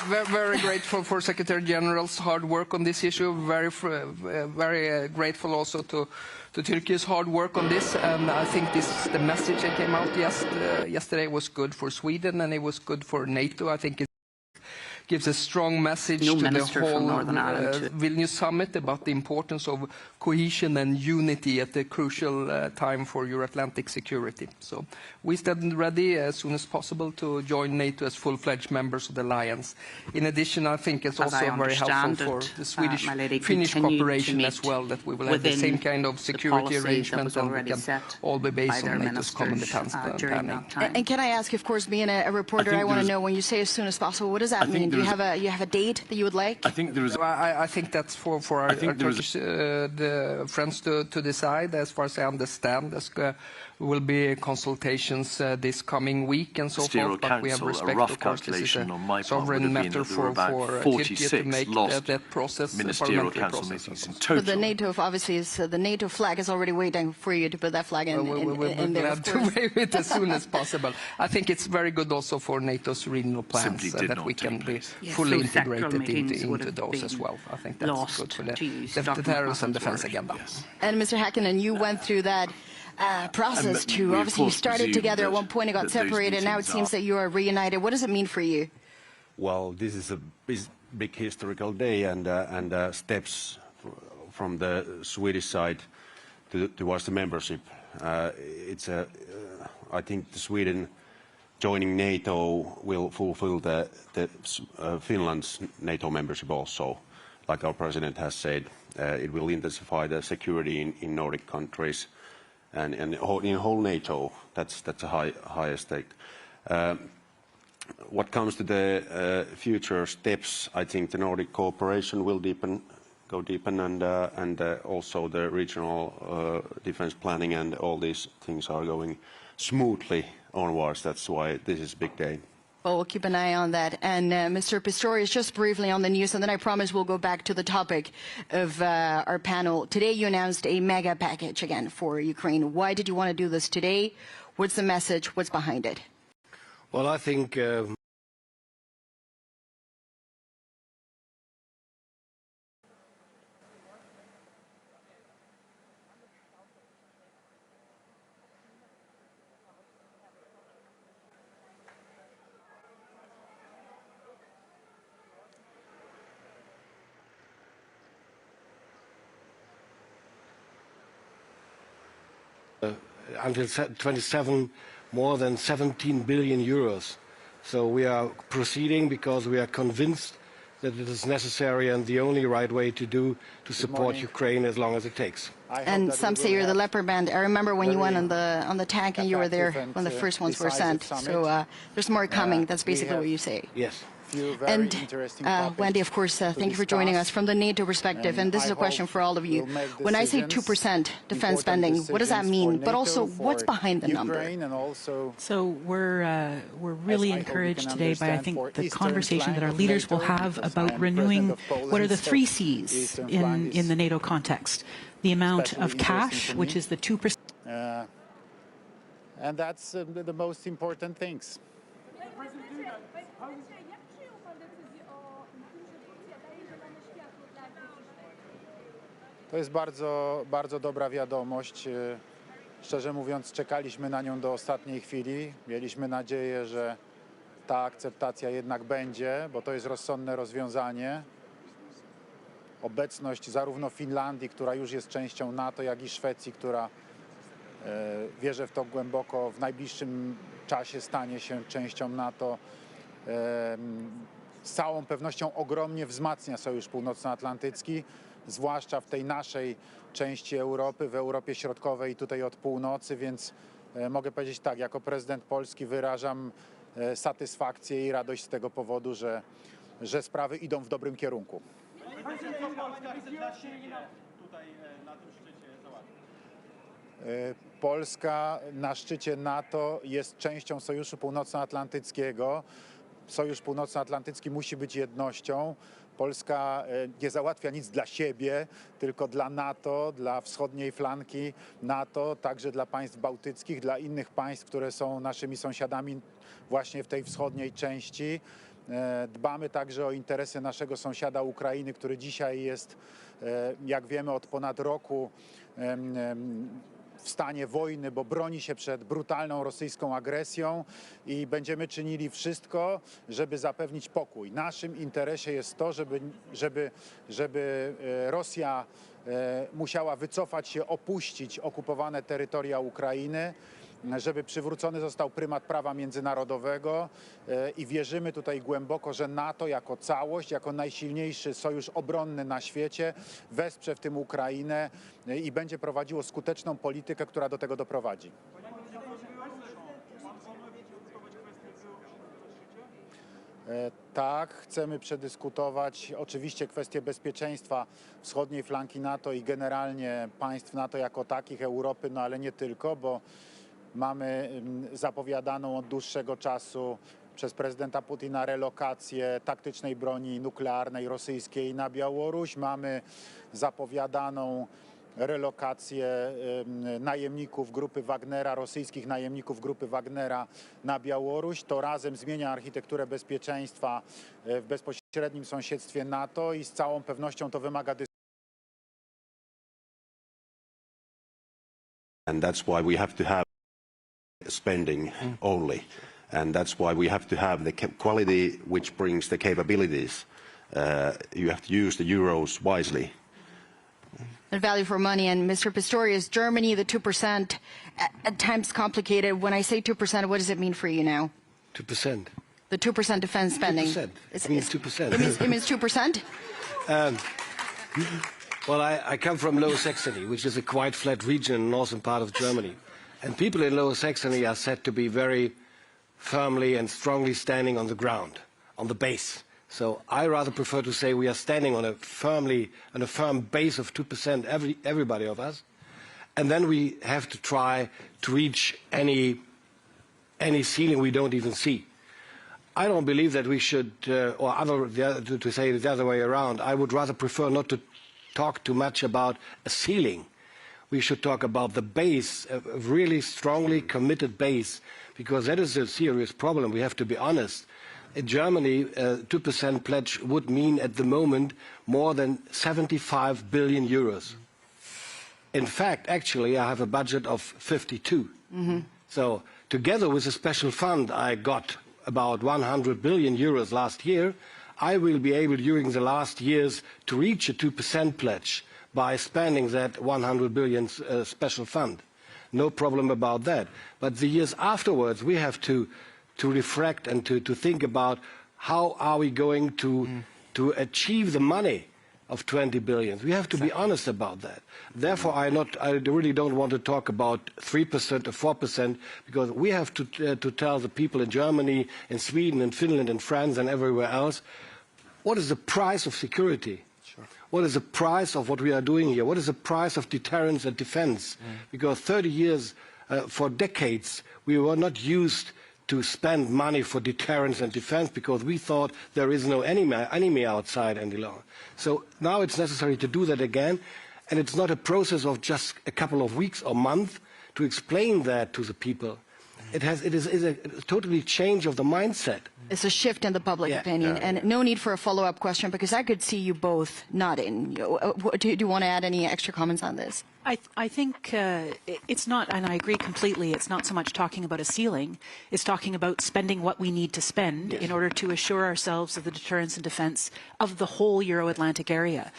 Very grateful for Secretary General's hard work on this issue. Very grateful also to Turkey's hard work on this. And I think the message that came out yesterday was good for Sweden, and it was good for NATO. I think it gives a strong message to the whole Vilnius summit about the importance of cohesion and unity at the crucial time for Euro-Atlantic security. So we stand ready as soon as possible to join NATO as full-fledged members of the alliance. In addition, I think it's also very helpful for the Swedish-Finnish cooperation as well, that we will have the same kind of security arrangement and we can all be based on NATO's common defense planning. And can I ask, of course, being a reporter, I want to know, when you say as soon as possible, what does that mean? Do you have a date that you would like? I think there is. I think that's for our Turkish the friends to decide. As far as I understand, there will be consultations this coming week and so forth. But we have respect, of course, this is a sovereign matter for Turkey to make that process, parliamentary process. But the NATO, obviously, the NATO flag is already waiting for you to put that flag in there. We're glad to wave it as soon as possible. I think it's very good also for NATO's regional plans that we can be fully integrated into those as well. I think that's good for the terrorist and defense agenda. And Mr. Häkkinen, you went through that process too. Obviously, you started together at one point, it got separated, now it seems that you are reunited. What does it mean for you? Well, this is a big historical day, and steps from the Swedish side towards the membership. I think Sweden joining NATO will fulfill the Finland's NATO membership also. Like our president has said, it will intensify the security in Nordic countries and in whole NATO. That's a higher stake. What comes to the future steps, I think the Nordic cooperation will go deepen, and also the regional defense planning and all these things are going smoothly onwards. That's why this is a big day. Well, we'll keep an eye on that. And Mr. Pistorius, just briefly on the news, and then I promise we'll go back to the topic of our panel. Today you announced a mega package again for Ukraine. Why did you want to do this today? What's the message? What's behind it? Well, I think until 27, more than 17 billion euros. So we are proceeding because we are convinced that it is necessary and the only right way to support Ukraine as long as it takes. And some say you're the leopard band. I remember when you went on the tank and you were there when the first ones were sent. So there's more coming. That's basically what you say. Yes. And Wendy, of course, thank you for joining us from the NATO perspective. And this is a question for all of you. When I say 2% defense spending, what does that mean? But also, what's behind the number? So we're really encouraged today by, I think, the conversation that our leaders will have about renewing what are the 3 C's in the NATO context. The amount of cash, which is the 2%. And that's the most important things. To jest bardzo dobra wiadomość. Szczerze mówiąc, czekaliśmy na nią do ostatniej chwili. Mieliśmy nadzieję, że ta akceptacja jednak będzie, bo to jest rozsądne rozwiązanie. Obecność zarówno Finlandii, która już jest częścią NATO, jak i Szwecji, która wierzę w to głęboko, w najbliższym czasie stanie się częścią NATO. Z całą pewnością ogromnie wzmacnia Sojusz Północnoatlantycki, zwłaszcza w tej naszej części Europy, w Europie Środkowej i tutaj od północy, więc mogę powiedzieć tak, jako prezydent Polski wyrażam satysfakcję i radość z tego powodu, że sprawy idą w dobrym kierunku. Polska na szczycie NATO jest częścią Sojuszu Północnoatlantyckiego. Sojusz Północnoatlantycki musi być jednością. Polska nie załatwia nic dla siebie, tylko dla NATO, dla wschodniej flanki NATO, także dla państw bałtyckich, dla innych państw, które są naszymi sąsiadami właśnie w tej wschodniej części. Dbamy także o interesy naszego sąsiada Ukrainy, który dzisiaj jest, jak wiemy, od ponad roku w stanie wojny, bo broni się przed brutalną rosyjską agresją i będziemy czynili wszystko, żeby zapewnić pokój. Naszym interesie jest to, żeby Rosja musiała wycofać się, opuścić okupowane terytoria Ukrainy, żeby przywrócony został prymat prawa międzynarodowego i wierzymy tutaj głęboko, że NATO jako całość, jako najsilniejszy sojusz obronny na świecie wesprze w tym Ukrainę i będzie prowadziło skuteczną politykę, która do tego doprowadzi. Tak, chcemy przedyskutować oczywiście kwestie bezpieczeństwa wschodniej flanki NATO i generalnie państw NATO jako takich, Europy, no ale nie tylko, bo mamy zapowiadaną od dłuższego czasu przez prezydenta Putina relokację taktycznej broni nuklearnej rosyjskiej na Białoruś. Mamy zapowiadaną relokację najemników grupy Wagnera, rosyjskich najemników grupy Wagnera na Białoruś. To razem zmienia architekturę bezpieczeństwa w bezpośrednim sąsiedztwie NATO i z całą pewnością to wymaga dyskusji. And that's why we have to have spending only, and that's why we have to have the quality which brings the capabilities. You have to use the euros wisely. And value for money. And Mr. Pistorius, Germany, the 2%, at times complicated. When I say 2%, what does it mean for you now? 2%. The 2% defense spending. 2%. It means 2%. It means 2%? Well, I come from Lower Saxony, which is a quite flat region in the northern part of Germany. And people in Lower Saxony are said to be very firmly and strongly standing on the ground, on the base. So I rather prefer to say we are standing on a firm base of 2%, everybody of us. And then we have to try to reach any ceiling we don't even see. I don't believe that we should, to say it the other way around, I would rather prefer not to talk too much about a ceiling. We should talk about the base, a really strongly committed base, because that is a serious problem. We have to be honest. In Germany, 2% pledge would mean at the moment more than 75 billion euros. In fact, actually, I have a budget of 52. Mm-hmm. So together with a special fund I got about 100 billion euros last year, I will be able during the last years to reach a 2% pledge by spending that 100 billion special fund. No problem about that. But the years afterwards, we have to reflect and to think about how are we going to achieve the money of 20 billion. We have to be honest about that. Therefore, I really don't want to talk about 3% or 4%, because we have to tell the people in Germany, in Sweden, in Finland, in France, and everywhere else, what is the price of security? What is the price of what we are doing here? What is the price of deterrence and defense? Because 30 years, for decades, we were not used to spend money for deterrence and defense because we thought there is no enemy outside any longer. So now it's necessary to do that again, and it's not a process of just a couple of weeks or months to explain that to the people. It is a totally change of the mindset. It's a shift in the public opinion, and no need for a follow-up question because I could see you both nodding. Do you want to add any extra comments on this? I think it's not, and I agree completely, it's not so much talking about a ceiling, it's talking about spending what we need to spend in order to assure ourselves of the deterrence and defense of the whole Euro-Atlantic area.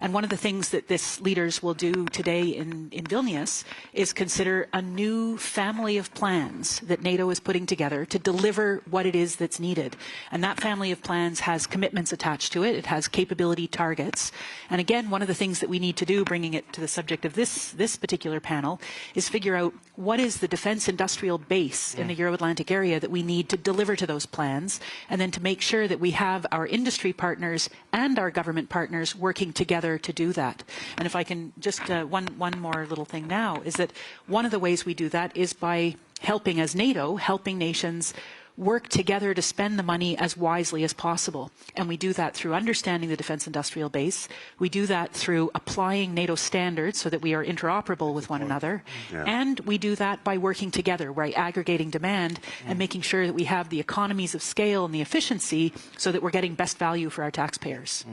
And one of the things that this leaders will do today in Vilnius is consider a new family of plans that NATO is putting together to deliver what it is that's needed. And that family of plans has commitments attached to it. It has capability targets. And again, one of the things that we need to do, bringing it to the subject of this particular panel, is figure out what is the defense industrial base in the Euro-Atlantic area that we need to deliver to those plans, and then to make sure that we have our industry partners and our government partners working together to do that. And if I can just, one more little thing now, is that one of the ways we do that is by helping, as NATO, helping nations work together to spend the money as wisely as possible. And we do that through understanding the defense industrial base. We do that through applying NATO standards so that we are interoperable with one another. Yeah. And we do that by working together, by aggregating demand and making sure that we have the economies of scale and the efficiency so that we're getting best value for our taxpayers.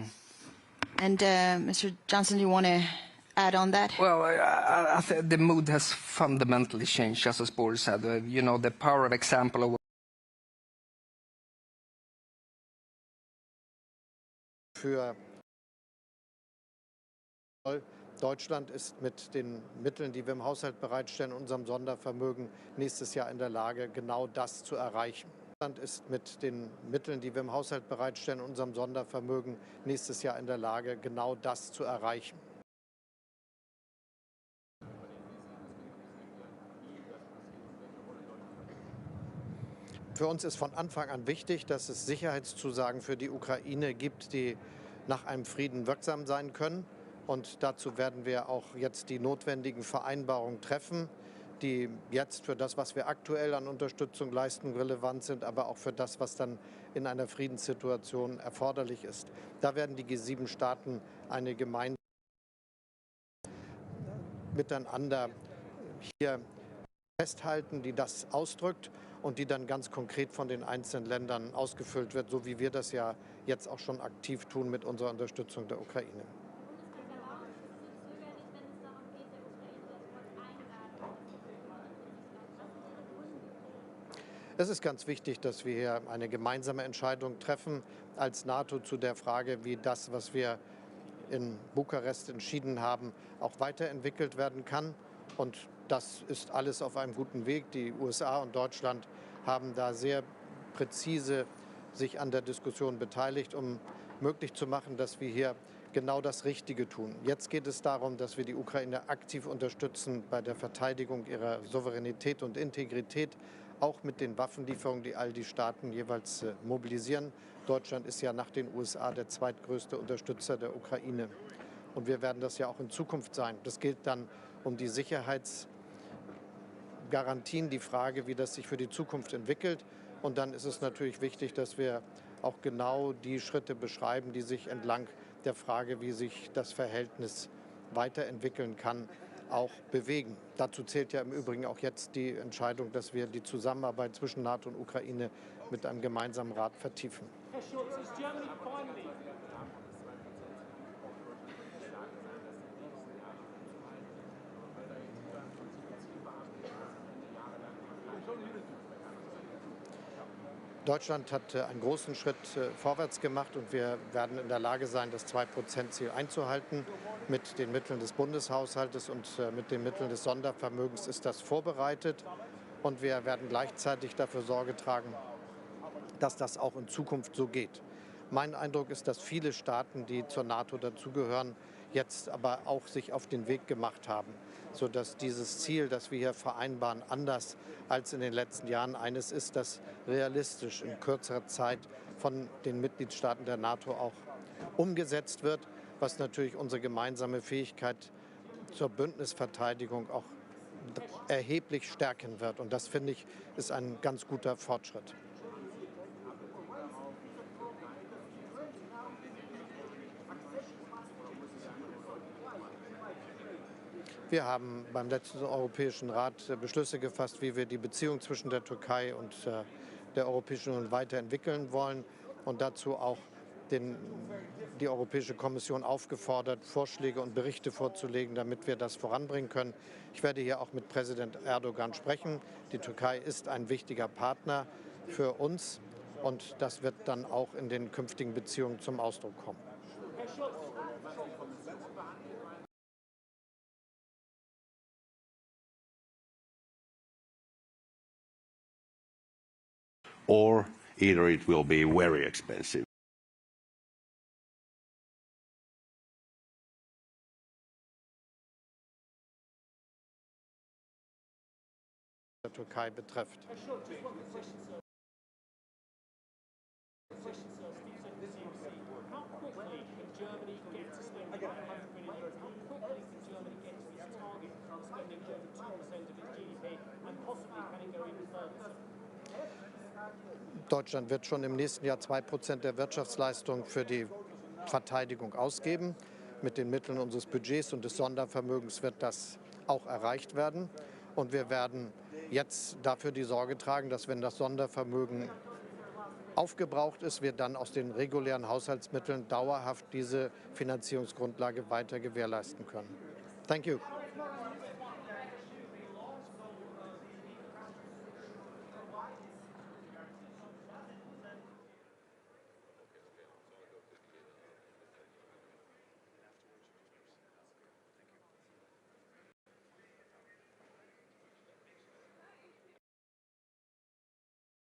And Mr. Johnson, do you want to add on that? Well, I think the mood has fundamentally changed, just as Boris said. You know, the power of example of für Deutschland ist mit den Mitteln, die wir im Haushalt bereitstellen, unserem Sondervermögen nächstes Jahr in der Lage, genau das zu erreichen. Deutschland ist mit den Mitteln, die wir im Haushalt bereitstellen, unserem Sondervermögen nächstes Jahr in der Lage, genau das zu erreichen. Für uns ist von Anfang an wichtig, dass es Sicherheitszusagen für die Ukraine gibt, die nach einem Frieden wirksam sein können. Und dazu werden wir auch jetzt die notwendigen Vereinbarungen treffen, die jetzt für das, was wir aktuell an Unterstützung leisten, relevant sind, aber auch für das, was dann in einer Friedenssituation erforderlich ist. Da werden die G7-Staaten eine Gemeinschaft miteinander hier festhalten, die das ausdrückt und die dann ganz konkret von den einzelnen Ländern ausgefüllt wird, so wie wir das ja jetzt auch schon aktiv tun mit unserer Unterstützung der Ukraine. Es ist ganz wichtig, dass wir hier eine gemeinsame Entscheidung treffen als NATO zu der Frage, wie das, was wir in Bukarest entschieden haben, auch weiterentwickelt werden kann. Und das ist alles auf einem guten Weg. Die USA und Deutschland haben da sehr präzise sich an der Diskussion beteiligt, um möglich zu machen, dass wir hier genau das Richtige tun. Jetzt geht es darum, dass wir die Ukraine aktiv unterstützen bei der Verteidigung ihrer Souveränität und Integrität, auch mit den Waffenlieferungen, die all die Staaten jeweils mobilisieren. Deutschland ist ja nach den USA der zweitgrößte Unterstützer der Ukraine. Und wir werden das ja auch in Zukunft sein. Das gilt dann um die Sicherheitsgarantien, die Frage, wie das sich für die Zukunft entwickelt. Und dann ist es natürlich wichtig, dass wir auch genau die Schritte beschreiben, die sich entlang der Frage, wie sich das Verhältnis weiterentwickeln kann, auch bewegen. Dazu zählt ja im Übrigen auch jetzt die Entscheidung, dass wir die Zusammenarbeit zwischen NATO und Ukraine mit einem gemeinsamen Rat vertiefen. Herr Schulz, is Germany finally Deutschland hat einen großen Schritt vorwärts gemacht und wir werden in der Lage sein, das 2%-Ziel einzuhalten. Mit den Mitteln des Bundeshaushaltes und mit den Mitteln des Sondervermögens ist das vorbereitet. Und wir werden gleichzeitig dafür Sorge tragen, dass das auch in Zukunft so geht. Mein Eindruck ist, dass viele Staaten, die zur NATO dazugehören, jetzt aber auch sich auf den Weg gemacht haben, sodass dieses Ziel, das wir hier vereinbaren, anders als in den letzten Jahren eines ist, das realistisch in kürzerer Zeit von den Mitgliedstaaten der NATO auch umgesetzt wird, was natürlich unsere gemeinsame Fähigkeit zur Bündnisverteidigung auch erheblich stärken wird. Und das, finde ich, ist ein ganz guter Fortschritt. Wir haben beim letzten Europäischen Rat Beschlüsse gefasst, wie wir die Beziehung zwischen der Türkei und der Europäischen Union weiterentwickeln wollen und dazu auch die Europäische Kommission aufgefordert, Vorschläge und Berichte vorzulegen, damit wir das voranbringen können. Ich werde hier auch mit Präsident Erdogan sprechen. Die Türkei ist ein wichtiger Partner für uns und das wird dann auch in den künftigen Beziehungen zum Ausdruck kommen. Or either it will be very expensive. Der Türkei betrifft. Deutschland wird schon im nächsten Jahr 2% der Wirtschaftsleistung für die Verteidigung ausgeben. Mit den Mitteln unseres Budgets und des Sondervermögens wird das auch erreicht werden. Und wir werden jetzt dafür die Sorge tragen, dass, wenn das Sondervermögen aufgebraucht ist, wir dann aus den regulären Haushaltsmitteln dauerhaft diese Finanzierungsgrundlage weiter gewährleisten können. Thank you.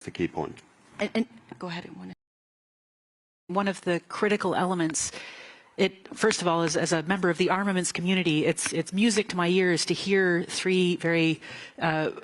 The key point. And go ahead. One of the critical elements, first of all, as a member of the armaments community, it's music to my ears to hear three very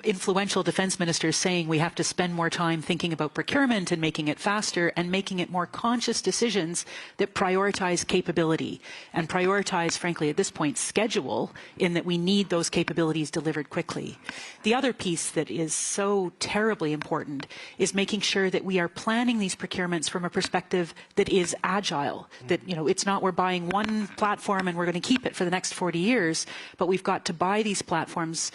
influential defense ministers saying we have to spend more time thinking about procurement and making it faster and making it more conscious decisions that prioritize capability and prioritize, frankly, at this point, schedule, in that we need those capabilities delivered quickly. The other piece that is so terribly important is making sure that we are planning these procurements from a perspective that is agile, that, it's not we're buying one platform and we're going to keep it for the next 40 years, but we've got to buy these platforms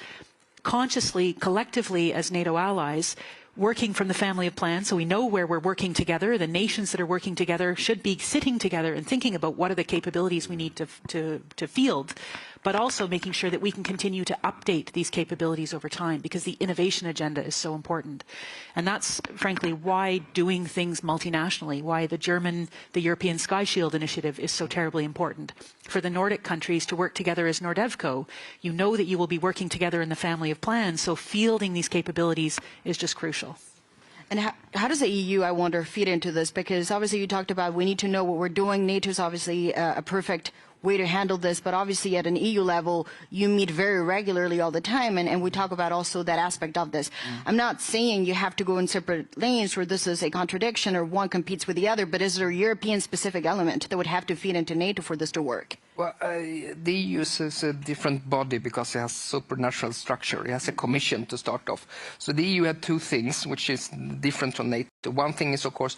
consciously, collectively as NATO allies, working from the family of plans, so we know where we're working together. The nations that are working together should be sitting together and thinking about what are the capabilities we need to field, but also making sure that we can continue to update these capabilities over time, because the innovation agenda is so important. And that's, frankly, why doing things multinationally, why the European Sky Shield initiative is so terribly important. For the Nordic countries to work together as Nordevco, you know that you will be working together in the family of plans, so fielding these capabilities is just crucial. And how does the EU, I wonder, feed into this? Because obviously you talked about we need to know what we're doing. NATO's obviously a perfect way to handle this, but obviously at an EU level, you meet very regularly all the time, and we talk about also that aspect of this. I'm not saying you have to go in separate lanes where this is a contradiction or one competes with the other, but is there a European-specific element that would have to feed into NATO for this to work? Well, the EU is a different body because it has supranational structure. It has a commission to start off. So the EU had two things which is different from NATO. One thing is, of course,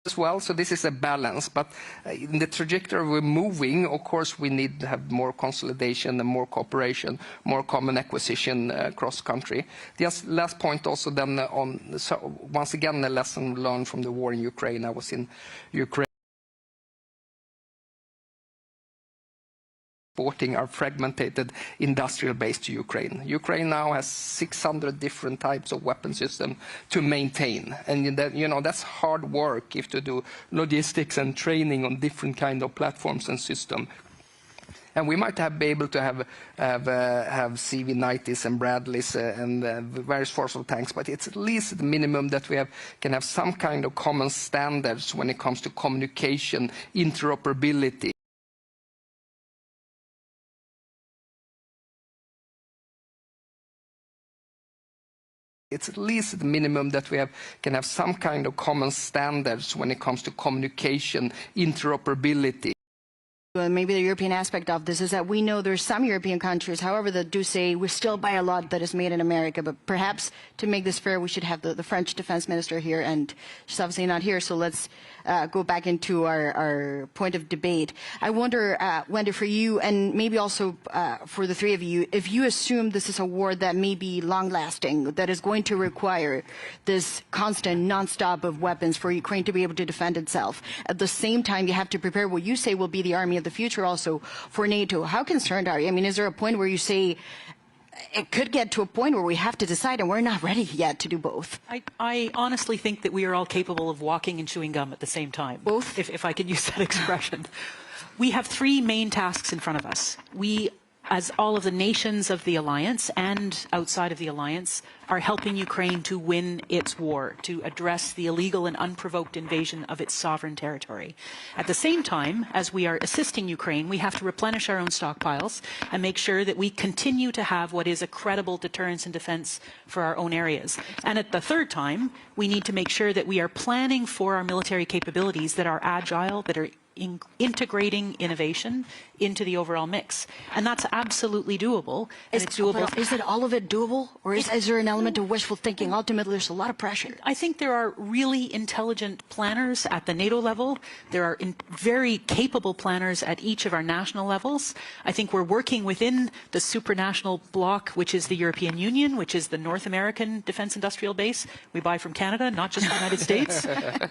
as well, so this is a balance, but in the trajectory we're moving, of course, we need to have more consolidation and more cooperation, more common acquisition across country. Just last point also then on, so once again, the lesson learned from the war in Ukraine. I was in Ukraine. Exporting our fragmented industrial base to Ukraine. Ukraine now has 600 different types of weapon systems to maintain, and that, that's hard work if to do logistics and training on different kind of platforms and systems. And we might be able to have CV-90s and Bradleys and various force of tanks, but it's at least the minimum that we can have some kind of common standards when it comes to communication, interoperability. It's at least the minimum that we can have some kind of common standards when it comes to communication, interoperability. Maybe the European aspect of this is that we know there's some European countries, however, that do say we still buy a lot that is made in America, but perhaps to make this fair, we should have the French defense minister here, and she's obviously not here, so let's go back into our point of debate. I wonder, Wendy, for you, and maybe also for the three of you, if you assume this is a war that may be long-lasting, that is going to require this constant, non-stop of weapons for Ukraine to be able to defend itself. At the same time, you have to prepare what you say will be the army of the future also for NATO. How concerned are you? I mean, is there a point where you say it could get to a point where we have to decide and we're not ready yet to do both? I honestly think that we are all capable of walking and chewing gum at the same time. Both? If I can use that expression. We have three main tasks in front of us. We as all of the nations of the alliance and outside of the alliance are helping Ukraine to win its war, to address the illegal and unprovoked invasion of its sovereign territory. At the same time, as we are assisting Ukraine, we have to replenish our own stockpiles and make sure that we continue to have what is a credible deterrence and defense for our own areas. And at the third time, we need to make sure that we are planning for our military capabilities that are agile, that are integrating innovation into the overall mix. And that's absolutely doable. And it's doable. Is it all of it doable? Or is there an element of wishful thinking? Ultimately, there's a lot of pressure. I think there are really intelligent planners at the NATO level. There are very capable planners at each of our national levels. I think we're working within the supranational bloc, which is the European Union, which is the North American defense industrial base. We buy from Canada, not just the United States.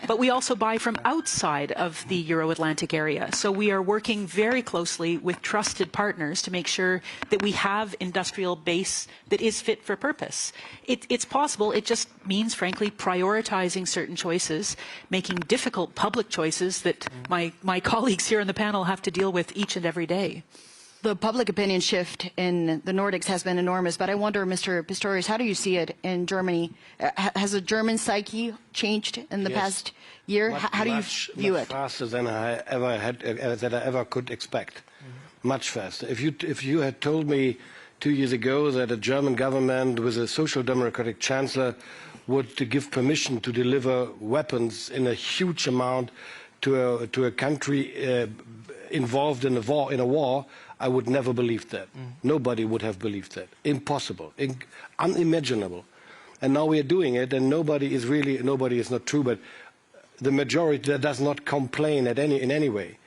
But we also buy from outside of the Euro-Atlantic area. So we are working very closely with trusted partners to make sure that we have industrial base that is fit for purpose. It's possible. It just means, frankly, prioritizing certain choices, making difficult public choices that my colleagues here on the panel have to deal with each and every day. The public opinion shift in the Nordics has been enormous, but I wonder, Mr. Pistorius, how do you see it in Germany? Has the German psyche changed in the past year? How do you view it? Much faster than I ever could expect. Much faster. If you had told me 2 years ago that a German government with a social democratic chancellor would give permission to deliver weapons in a huge amount to a country involved in a war, I would never believe that. Nobody would have believed that. Impossible, unimaginable. And now we are doing it, and nobody is not true, but the majority does not complain in any way.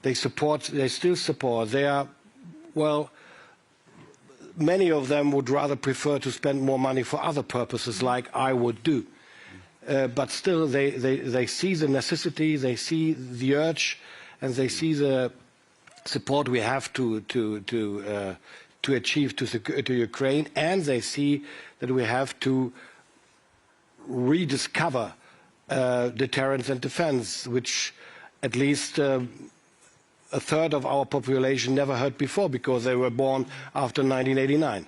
They still support. They are, well, many of them would rather prefer to spend more money for other purposes, like I would do. But still, they see the necessity, they see the urge, and they see the support we have to achieve to Ukraine, and they see that we have to rediscover deterrence and defense, which at least a third of our population never heard before because they were born after 1989.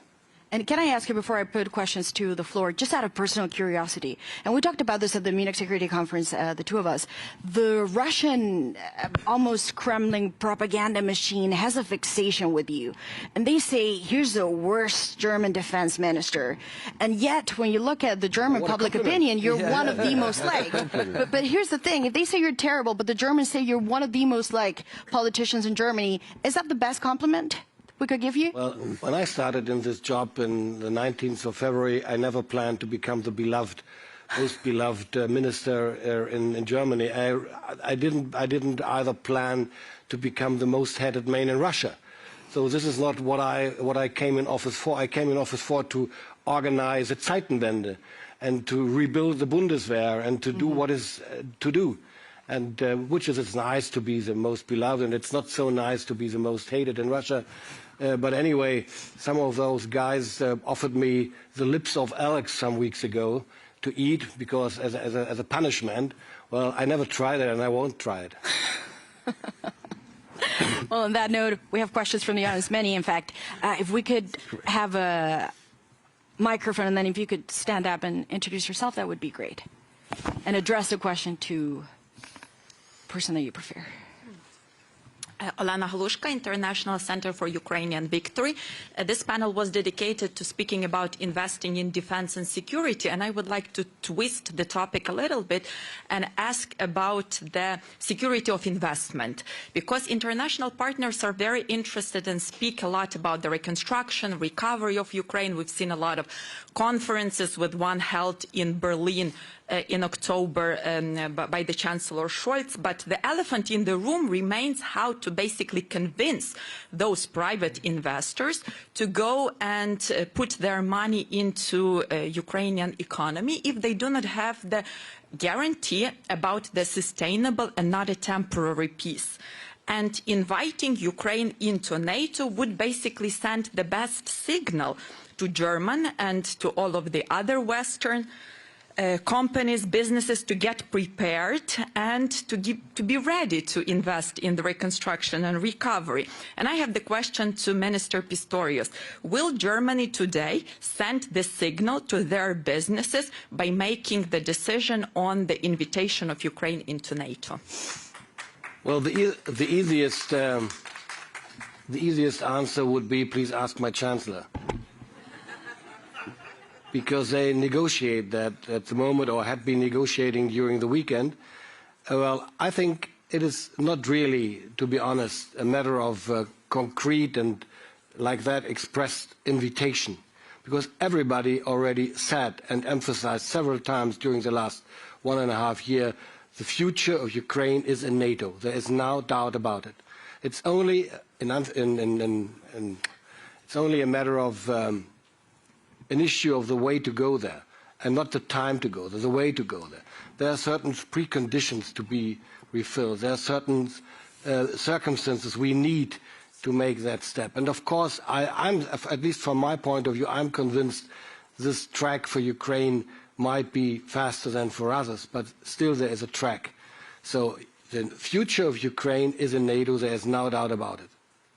And can I ask you, before I put questions to the floor, just out of personal curiosity, and we talked about this at the Munich Security Conference, the two of us, the Russian almost Kremlin propaganda machine has a fixation with you. And they say, here's the worst German defense minister. And yet, when you look at the German public opinion, you're one of the most liked. But here's the thing, if they say you're terrible, but the Germans say you're one of the most liked politicians in Germany, is that the best compliment we could give you? Well, when I started in this job in the 19th of February, I never planned to become the most beloved minister in Germany. I didn't either plan to become the most hated man in Russia. So this is not what I came in office for. I came in office for to organize a Zeitenwende and to rebuild the Bundeswehr and to do what is to do. And which is, it's nice to be the most beloved, and it's not so nice to be the most hated in Russia. But anyway, some of those guys offered me the lips of elk some weeks ago to eat because as a punishment. Well, I never tried it, and I won't try it. Well, on that note, we have questions from the audience, many, in fact. If we could have a microphone, and then if you could stand up and introduce yourself, that would be great. And address the question to the person that you prefer. Olena Halushka, International Center for Ukrainian Victory. This panel was dedicated to speaking about investing in defense and security, and I would like to twist the topic a little bit and ask about the security of investment, because international partners are very interested and speak a lot about the reconstruction, recovery of Ukraine. We've seen a lot of conferences, with one held in Berlin in October by the Chancellor Scholz, but the elephant in the room remains how to basically convince those private investors to go and put their money into Ukrainian economy if they do not have the guarantee about the sustainable and not a temporary peace. And inviting Ukraine into NATO would basically send the best signal to Germany and to all of the other Western companies, businesses to get prepared and to be ready to invest in the reconstruction and recovery. And I have the question to Minister Pistorius. Will Germany today send the signal to their businesses by making the decision on the invitation of Ukraine into NATO? Well, the easiest answer would be, please ask my Chancellor. Because they negotiate that at the moment, or have been negotiating during the weekend. Well, I think it is not really, to be honest, a matter of concrete and like that expressed invitation. Because everybody already said and emphasized several times during the last 1.5 years, the future of Ukraine is in NATO. There is no doubt about it. It's only, it's only a matter of an issue of the way to go there, and not the time to go there, the way to go there. There are certain preconditions to be refilled. There are certain circumstances we need to make that step. And of course, I'm, at least from my point of view, I'm convinced this track for Ukraine might be faster than for others, but still there is a track. So the future of Ukraine is in NATO, there is no doubt about it.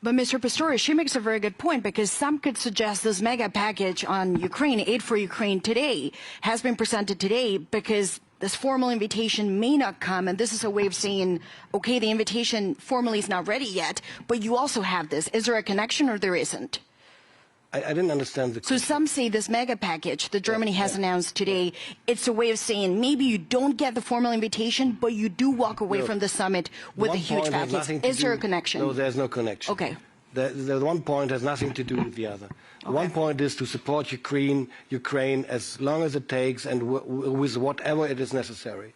But Mr. Pistorius, she makes a very good point, because some could suggest this mega package on Ukraine, aid for Ukraine today, has been presented today because this formal invitation may not come, and this is a way of saying, okay, the invitation formally is not ready yet, but you also have this. Is there a connection or there isn't? I didn't understand the question. So some say this mega package that Germany has announced today, it's a way of saying maybe you don't get the formal invitation, but you do walk away from the summit with a huge package. Is there a connection? No, there's no connection. Okay. The one point has nothing to do with the other. Okay. One point is to support Ukraine as long as it takes and with whatever it is necessary.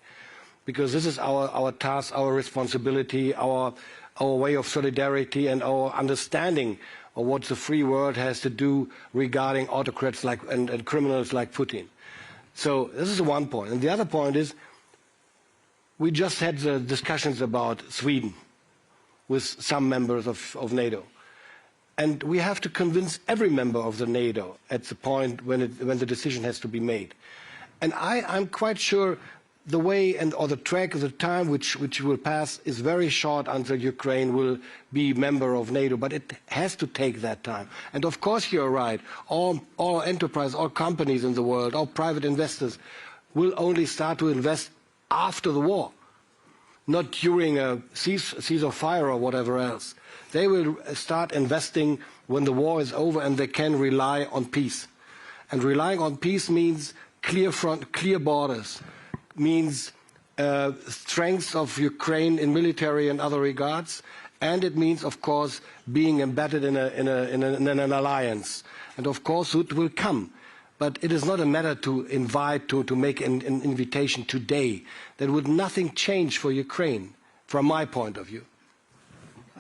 Because this is our task, our responsibility, our way of solidarity and our understanding or what the free world has to do regarding autocrats like, and criminals like Putin. So this is one point. And the other point is, we just had the discussions about Sweden with some members of NATO. And we have to convince every member of the NATO at the point when the decision has to be made. And I'm quite sure the way or the track, the time which will pass is very short until Ukraine will be member of NATO, but it has to take that time. And of course you're right, all enterprises, all companies in the world, all private investors will only start to invest after the war, not during a ceasefire or whatever else. They will start investing when the war is over and they can rely on peace. And relying on peace means clear front, clear borders, means strength of Ukraine in military and other regards, and it means, of course, being embedded in an alliance. And of course, it will come. But it is not a matter to invite, to make an invitation today. That would nothing change for Ukraine, from my point of view.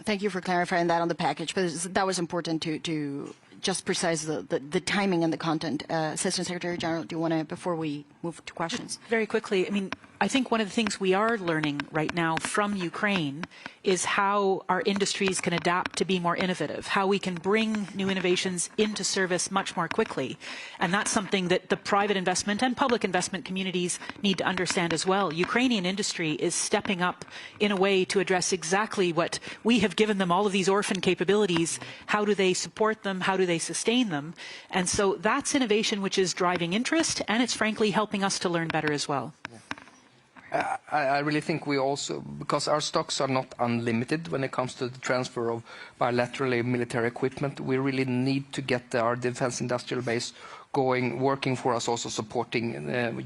Thank you for clarifying that on the package, but that was important to just precise the timing and the content. Assistant Secretary General, do you want to, before we move to questions? Very quickly, I mean, I think one of the things we are learning right now from Ukraine is how our industries can adapt to be more innovative, how we can bring new innovations into service much more quickly. And that's something that the private investment and public investment communities need to understand as well. Ukrainian industry is stepping up in a way to address exactly what we have given them, all of these orphan capabilities. How do they support them? How do they sustain them? And so that's innovation which is driving interest, and it's frankly helping us to learn better as well. I really think we also, because our stocks are not unlimited when it comes to the transfer of bilaterally military equipment, we really need to get our defense industrial base going, working for us, also supporting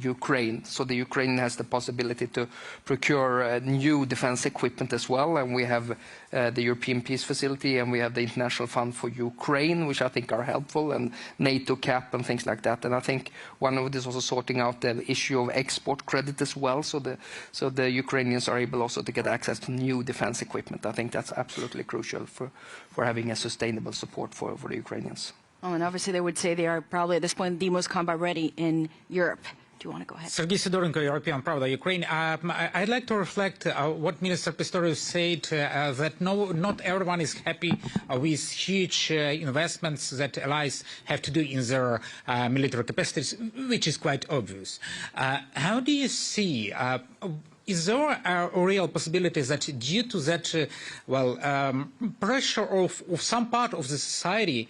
Ukraine. So the Ukraine has the possibility to procure new defense equipment as well. And we have the European Peace Facility, and we have the International Fund for Ukraine, which I think are helpful, and NATO cap and things like that. And I think one of it is also sorting out the issue of export credit as well, so the Ukrainians are able also to get access to new defense equipment. I think that's absolutely crucial for having a sustainable support for the Ukrainians. Oh, and obviously they would say they are probably at this point the most combat ready in Europe. Do you want to go ahead? Sergei Sidorenko, European Pravda, Ukraine. I'd like to reflect what Minister Pistorius said, that not everyone is happy with huge investments that allies have to do in their military capacities, which is quite obvious. How do you see, is there a real possibility that due to that, pressure of some part of the society,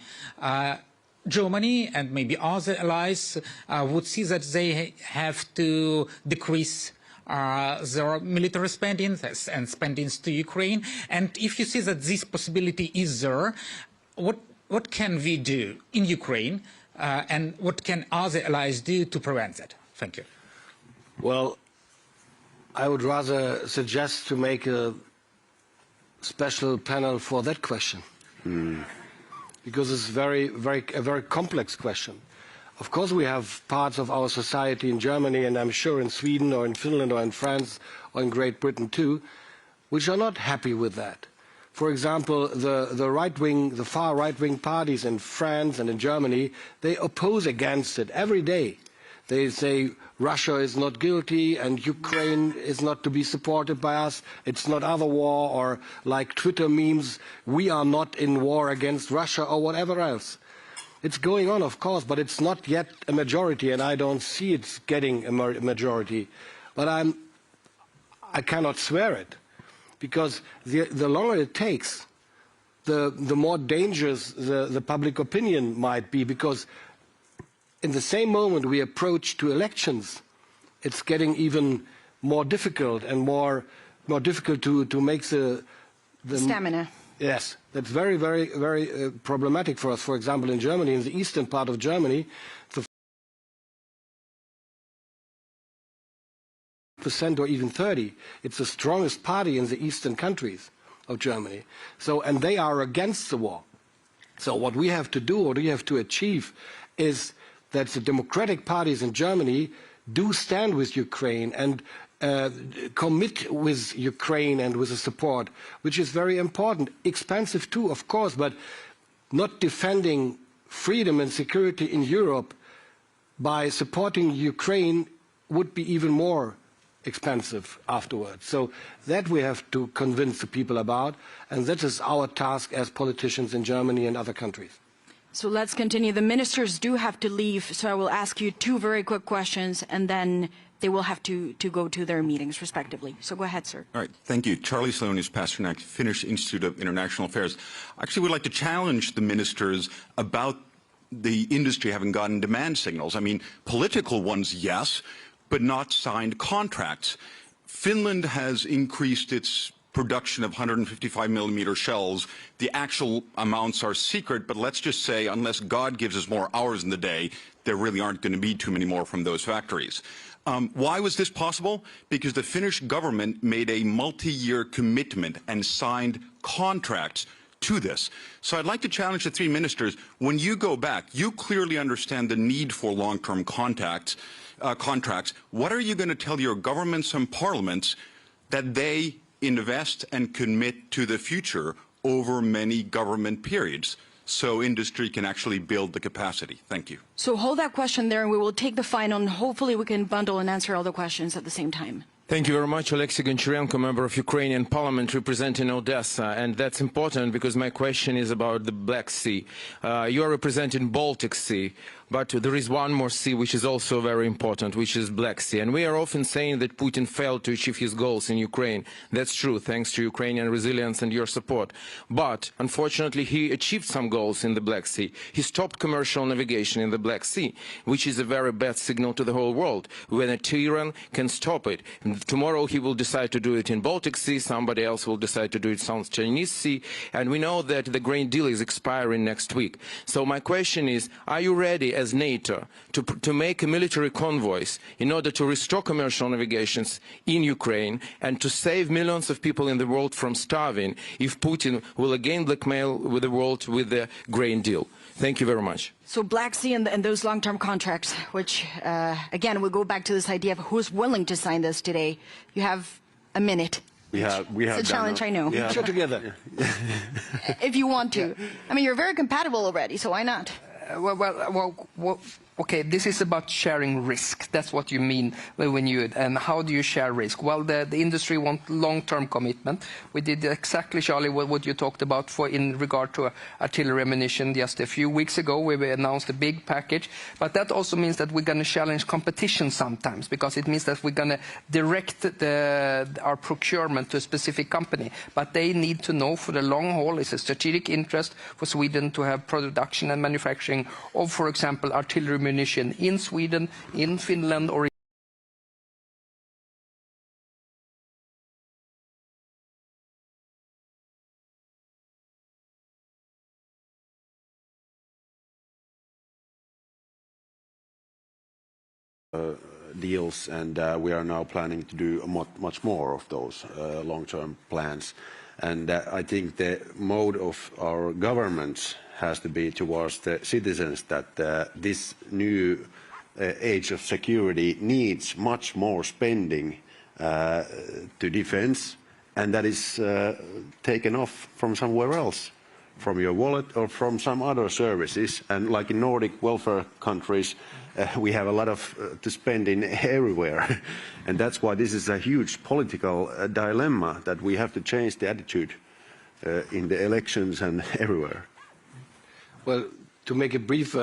Germany and maybe other allies would see that they have to decrease their military spending and spendings to Ukraine? And if you see that this possibility is there, what can we do in Ukraine and what can other allies do to prevent that? Thank you. Well, I would rather suggest to make a special panel for that question. Because it's a very complex question. Of course, we have parts of our society in Germany, and I'm sure in Sweden or in Finland or in France or in Great Britain too, which are not happy with that. For example, the far right-wing parties in France and in Germany, they oppose against it every day. They say Russia is not guilty and Ukraine is not to be supported by us. It's not other war, or like Twitter memes, we are not in war against Russia or whatever else. It's going on, of course, but it's not yet a majority, and I don't see it getting a majority. But I cannot swear it, because the longer it takes, the more dangerous the public opinion might be, because in the same moment we approach to elections, it's getting even more difficult and more difficult to make the stamina. Yes, that's very, very, very problematic for us. For example, in Germany, in the eastern part of Germany, the % or even 30, it's the strongest party in the eastern countries of Germany. So, and they are against the war. So what we have to do, what we have to achieve, is that the democratic parties in Germany do stand with Ukraine and commit with Ukraine and with the support, which is very important. Expensive too, of course, but not defending freedom and security in Europe by supporting Ukraine would be even more expensive afterwards. So that we have to convince the people about, and that is our task as politicians in Germany and other countries. So let's continue. The ministers do have to leave, so I will ask you two very quick questions, and then they will have to go to their meetings, respectively. So go ahead, sir. All right. Thank you. Charlie Sloan is Pasternak, Finnish Institute of International Affairs. I actually would like to challenge the ministers about the industry having gotten demand signals. I mean, political ones, yes, but not signed contracts. Finland has increased its production of 155mm shells. The actual amounts are secret, but let's just say unless God gives us more hours in the day, there really aren't going to be too many more from those factories. Why was this possible? Because the Finnish government made a multi-year commitment and signed contracts to this. So I'd like to challenge the three ministers. When you go back, you clearly understand the need for long-term contracts. What are you going to tell your governments and parliaments that they invest and commit to the future over many government periods, so industry can actually build the capacity? Thank you. So hold that question there, and we will take the final, and hopefully we can bundle and answer all the questions at the same time. Thank you very much, Alexei Goncharenko, member of Ukrainian Parliament representing Odessa. And that's important because my question is about the Black Sea. You are representing Baltic Sea, but there is one more sea which is also very important, which is Black Sea. And we are often saying that Putin failed to achieve his goals in Ukraine. That's true, thanks to Ukrainian resilience and your support. But, unfortunately, he achieved some goals in the Black Sea. He stopped commercial navigation in the Black Sea, which is a very bad signal to the whole world, when a tyrant can stop it. Tomorrow he will decide to do it in Baltic Sea, somebody else will decide to do it in South Chinese Sea, and we know that the grain deal is expiring next week. So my question is, are you ready as NATO to make a military convoys in order to restore commercial navigations in Ukraine and to save millions of people in the world from starving if Putin will again blackmail with the world with the grain deal? Thank you very much. So Black Sea and those long-term contracts, which, again, we'll go back to this idea of who's willing to sign this today. You have a minute. We have it's a challenge, I know. Yeah. Together. If you want to. I mean, you're very compatible already, so why not? Okay, this is about sharing risk. That's what you mean when you, and how do you share risk? Well, the industry wants long-term commitment. We did exactly, Charlie, what you talked about in regard to artillery ammunition just a few weeks ago. We announced a big package, but that also means that we're going to challenge competition sometimes, because it means that we're going to direct our procurement to a specific company. But they need to know for the long haul, it's a strategic interest for Sweden to have production and manufacturing of, for example, artillery ammunition in Sweden, in Finland, or deals, and we are now planning to do much more of those long-term plans. And I think the mode of our governments has to be towards the citizens that this new age of security needs much more spending to defense, and that is taken off from somewhere else, from your wallet or from some other services. And like in Nordic welfare countries, we have a lot of to spend in everywhere. And that's why this is a huge political dilemma, that we have to change the attitude in the elections and everywhere. Well, to make it brief,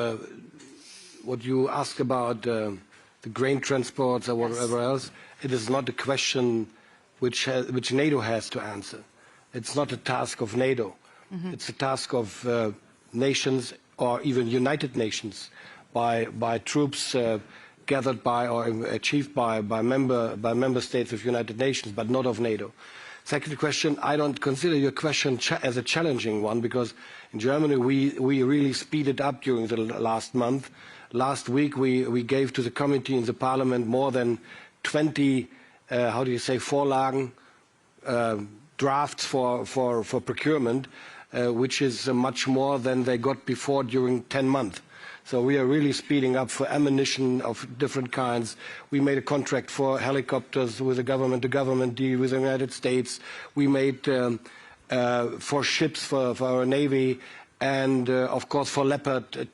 what you ask about the grain transports or whatever else, it is not a question which NATO has to answer. It's not a task of NATO. Mm-hmm. It's a task of nations, or even United Nations, by troops gathered by or achieved by member states of United Nations, but not of NATO. Second question, I don't consider your question as a challenging one, because in Germany we really speeded up during the last month. Last week we gave to the committee in the parliament more than 20, Vorlagen, drafts for procurement, which is much more than they got before during 10 months. So we are really speeding up for ammunition of different kinds. We made a contract for helicopters with a government-to-government deal with the United States. We made for ships for our Navy, and of course for Leopard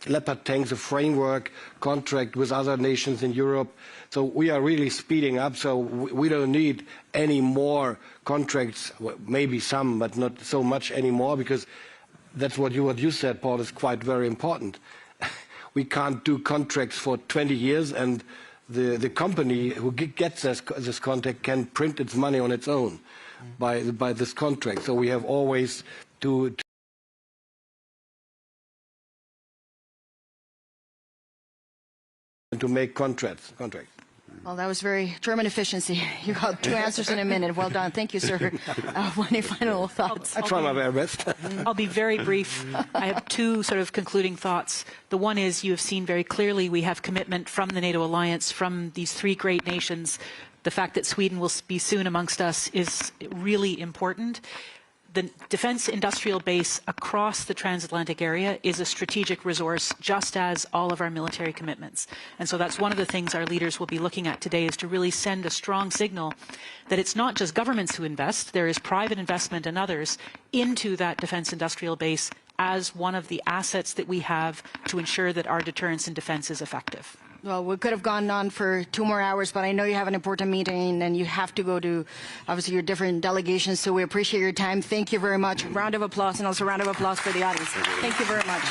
tanks, a framework contract with other nations in Europe. So we are really speeding up, so we don't need any more contracts, well, maybe some, but not so much anymore, because that's what you said, Paul, is quite very important. We can't do contracts for 20 years, and the company who gets this contract can print its money on its own by this contract. So we have always to make contracts. Well, that was very German efficiency. You got 2 answers in a minute. Well done. Thank you, sir. Any final thoughts? I try my very best. I'll be very brief. I have 2 sort of concluding thoughts. The one is, you have seen very clearly we have commitment from the NATO alliance, from these 3 great nations. The fact that Sweden will be soon amongst us is really important. The defense industrial base across the transatlantic area is a strategic resource, just as all of our military commitments. And so that's one of the things our leaders will be looking at today, is to really send a strong signal that it's not just governments who invest, there is private investment and others into that defense industrial base as one of the assets that we have to ensure that our deterrence and defense is effective. Well, we could have gone on for 2 more hours, but I know you have an important meeting and you have to go to, obviously, your different delegations, so we appreciate your time. Thank you very much. Round of applause, and also a round of applause for the audience. Thank you very much.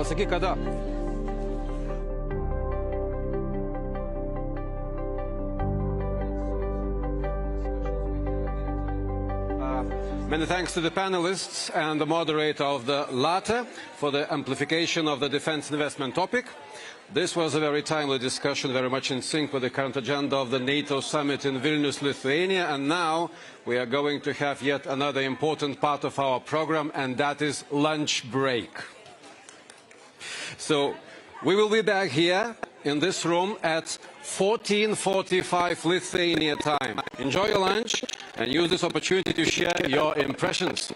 Pasakyk kada. Many thanks to the panelists and the moderator of the latter for the amplification of the defense investment topic. This was a very timely discussion, very much in sync with the current agenda of the NATO summit in Vilnius, Lithuania, and now we are going to have yet another important part of our program, and that is lunch break. So we will be back here in this room at 14:45 Lithuania time. Enjoy your lunch and use this opportunity to share your impressions.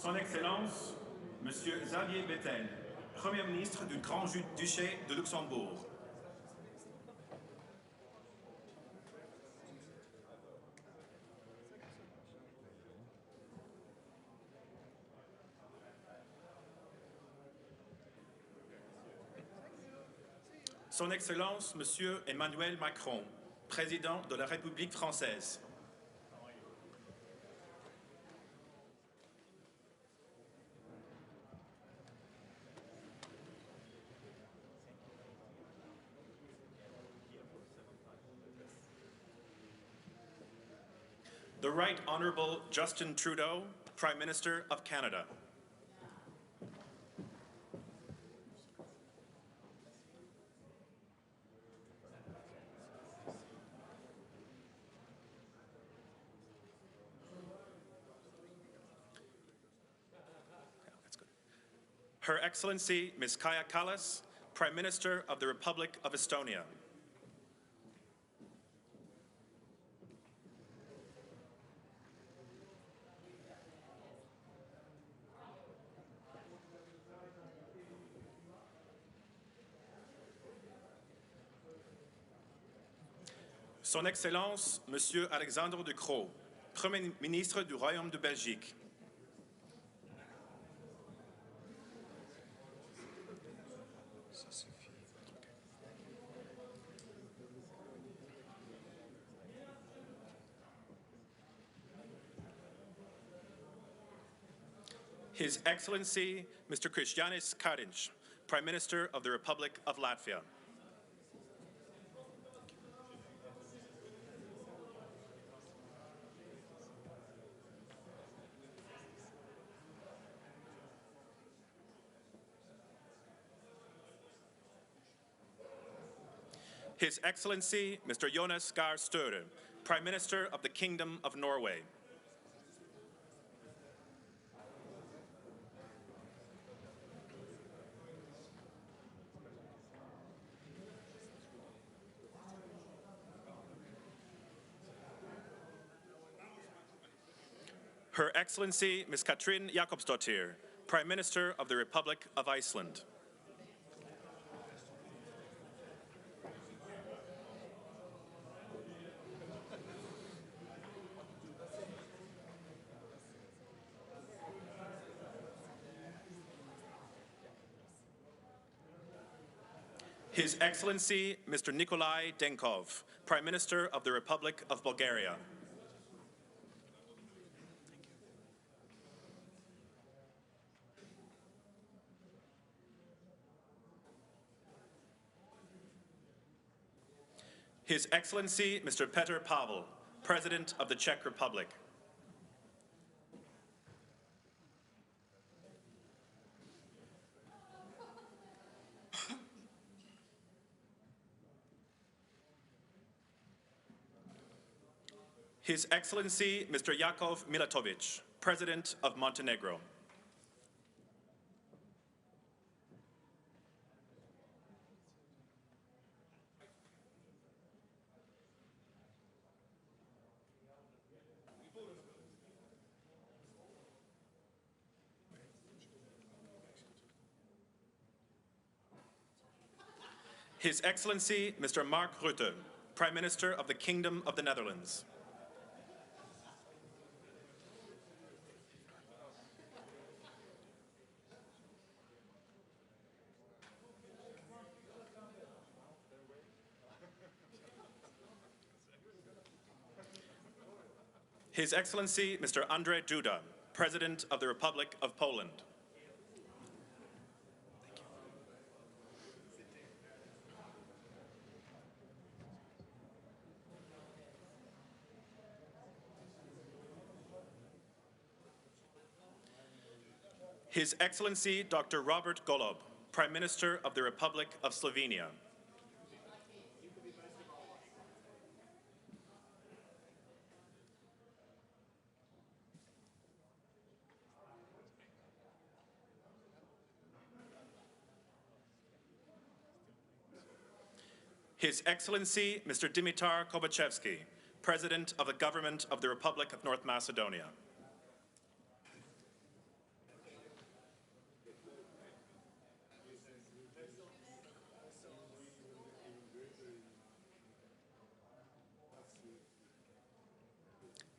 Son Excellence, Monsieur Xavier Bettel, Premier ministre du Grand-Duché de Luxembourg. Son Excellence, Monsieur Emmanuel Macron, Président de la République française. The Right Honourable Justin Trudeau, Prime Minister of Canada. Her Excellency Ms. Kaja Kallas, Prime Minister of the Republic of Estonia. Son Excellence, Monsieur Alexandre De Croo, Premier ministre du Royaume de Belgique. His Excellency, Mr. Krišjānis Kariņš, Prime Minister of the Republic of Latvia. His Excellency, Mr. Jonas Gahr Støre, Prime Minister of the Kingdom of Norway. Her Excellency, Ms. Katrín Jakobsdóttir, Prime Minister of the Republic of Iceland. His Excellency, Mr. Nikolai Denkov, Prime Minister of the Republic of Bulgaria. His Excellency, Mr. Petr Pavel, President of the Czech Republic. His Excellency, Mr. Jakov Milatovic, President of Montenegro. His Excellency, Mr. Mark Rutte, Prime Minister of the Kingdom of the Netherlands. His Excellency, Mr. Andrzej Duda, President of the Republic of Poland. His Excellency, Dr. Robert Golob, Prime Minister of the Republic of Slovenia. His Excellency, Mr. Dimitar Kovachevsky, President of the Government of the Republic of North Macedonia.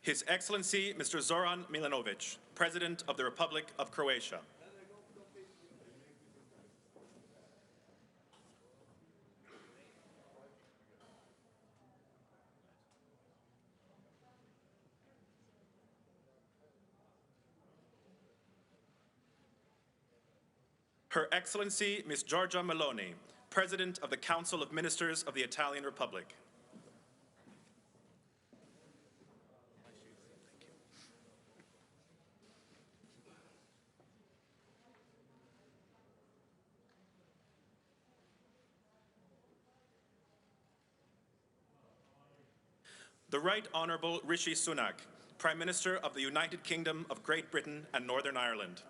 His Excellency Mr. Zoran Milanovic, President of the Republic of Croatia. Her Excellency Ms. Giorgia Meloni, President of the Council of Ministers of the Italian Republic. The Right Honourable Rishi Sunak, Prime Minister of the United Kingdom of Great Britain and Northern Ireland.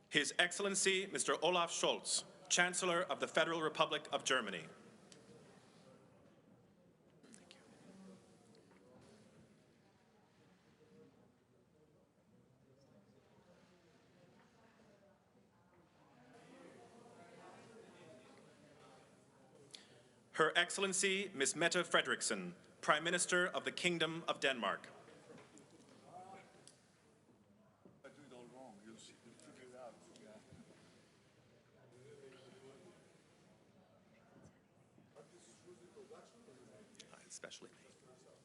His Excellency Mr. Olaf Scholz, Chancellor of the Federal Republic of Germany. Her Excellency Ms. Mette Frederiksen, Prime Minister of the Kingdom of Denmark. Especially me.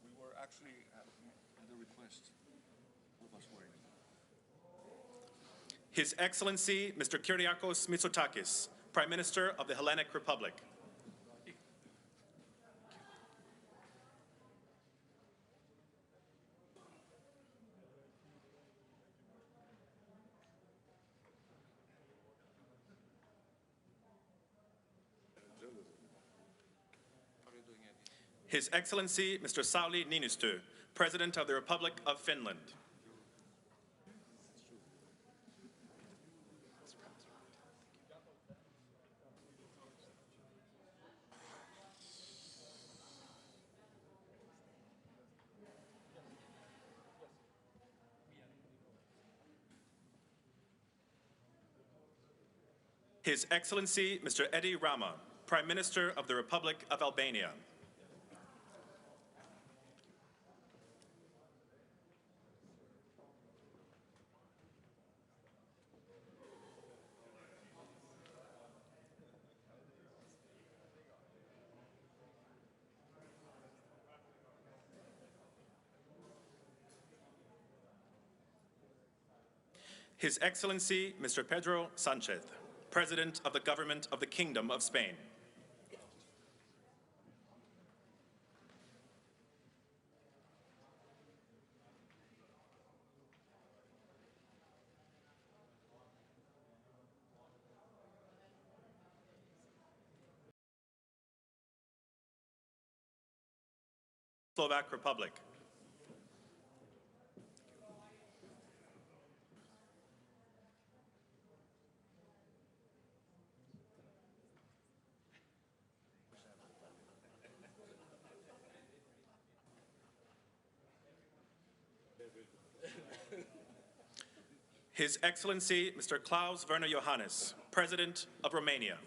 We were actually at the request of us wearing. His Excellency Mr. Kyriakos Mitsotakis, Prime Minister of the Hellenic Republic. His Excellency Mr. Sauli Niinistö, President of the Republic of Finland. His Excellency Mr. Edi Rama, Prime Minister of the Republic of Albania. His Excellency Mr. Pedro Sanchez, President of the Government of the Kingdom of Spain. Slovak Republic. His Excellency Mr. Klaus Werner Johannes, President of Romania.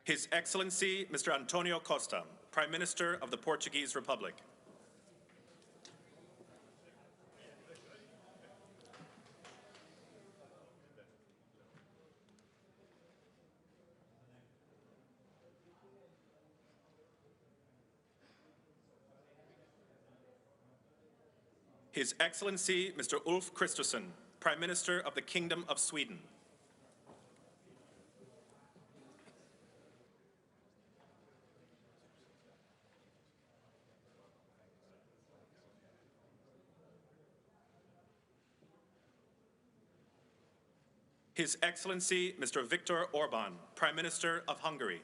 His Excellency Mr. Antonio Costa, Prime Minister of the Portuguese Republic. His Excellency Mr. Ulf Kristersson, Prime Minister of the Kingdom of Sweden. His Excellency Mr. Viktor Orban, Prime Minister of Hungary.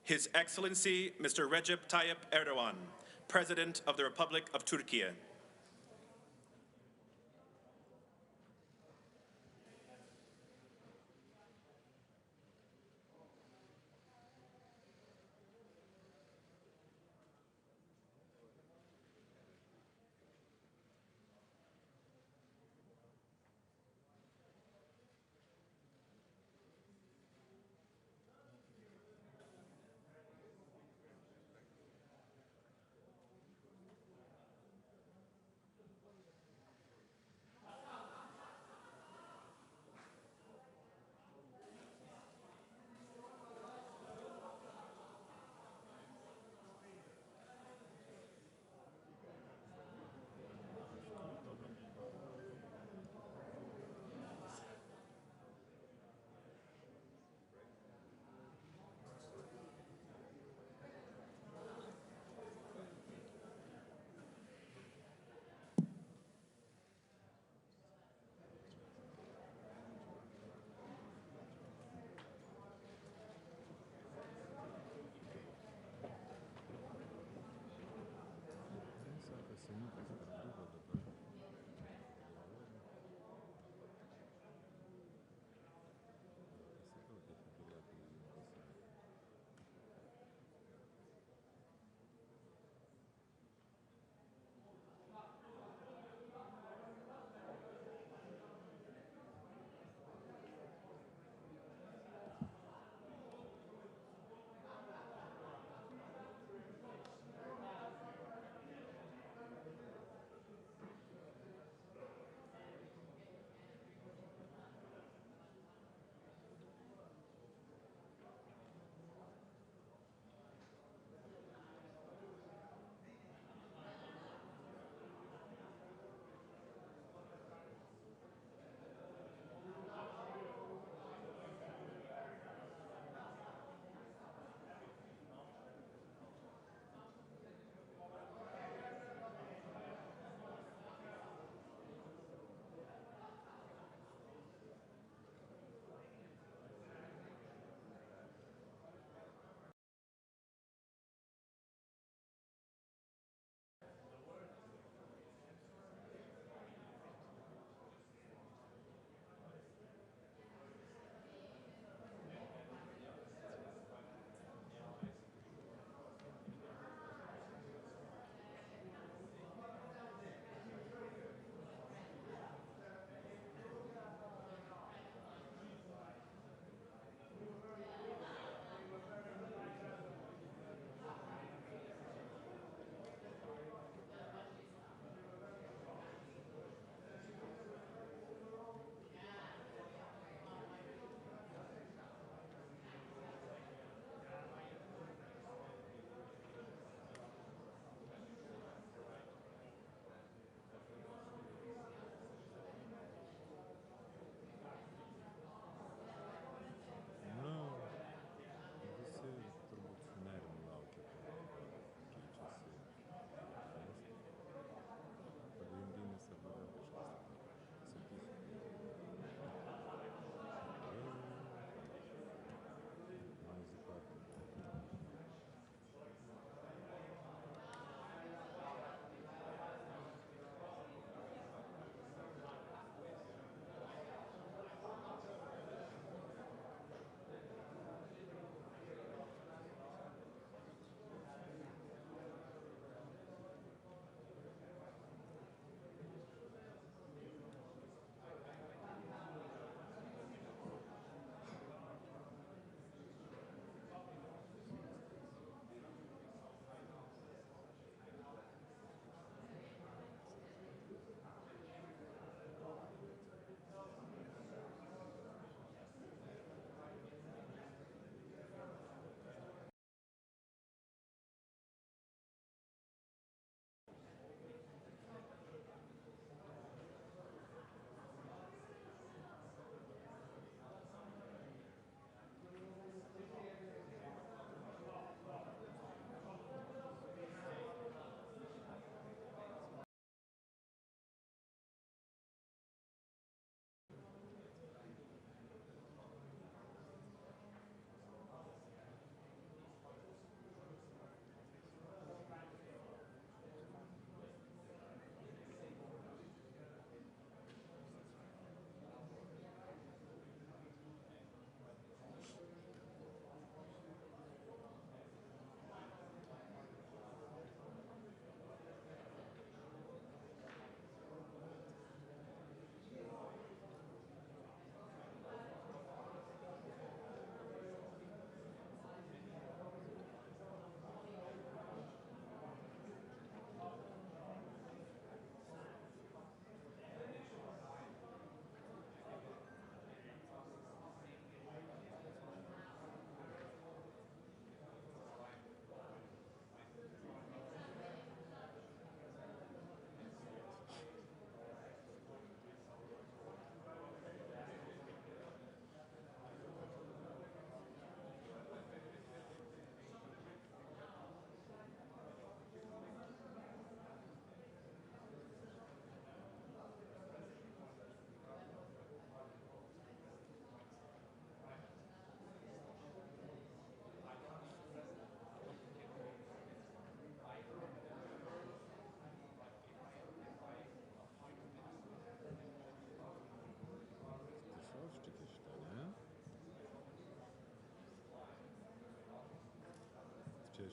His Excellency Mr. Recep Tayyip Erdogan, President of the Republic of Turkey.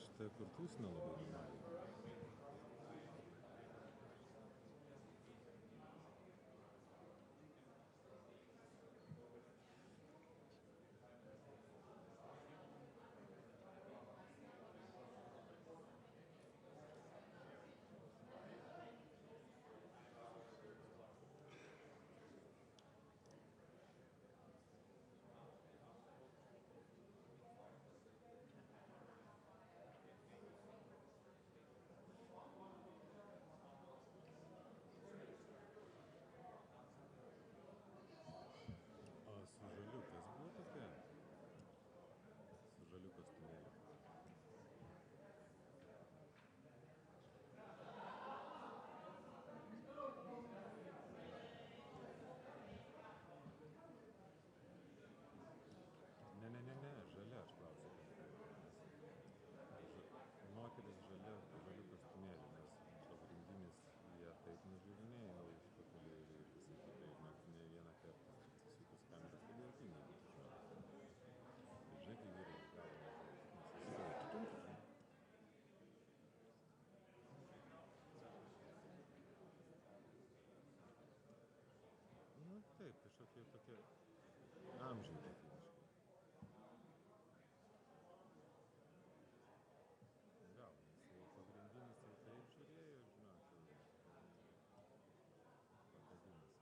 šitą kartus nelabai nematai. Taip, kažkokie tokie amžiai tokie. Gal, nes pagrindinis jau taip žiūrėjo, žinot, pakabinęs.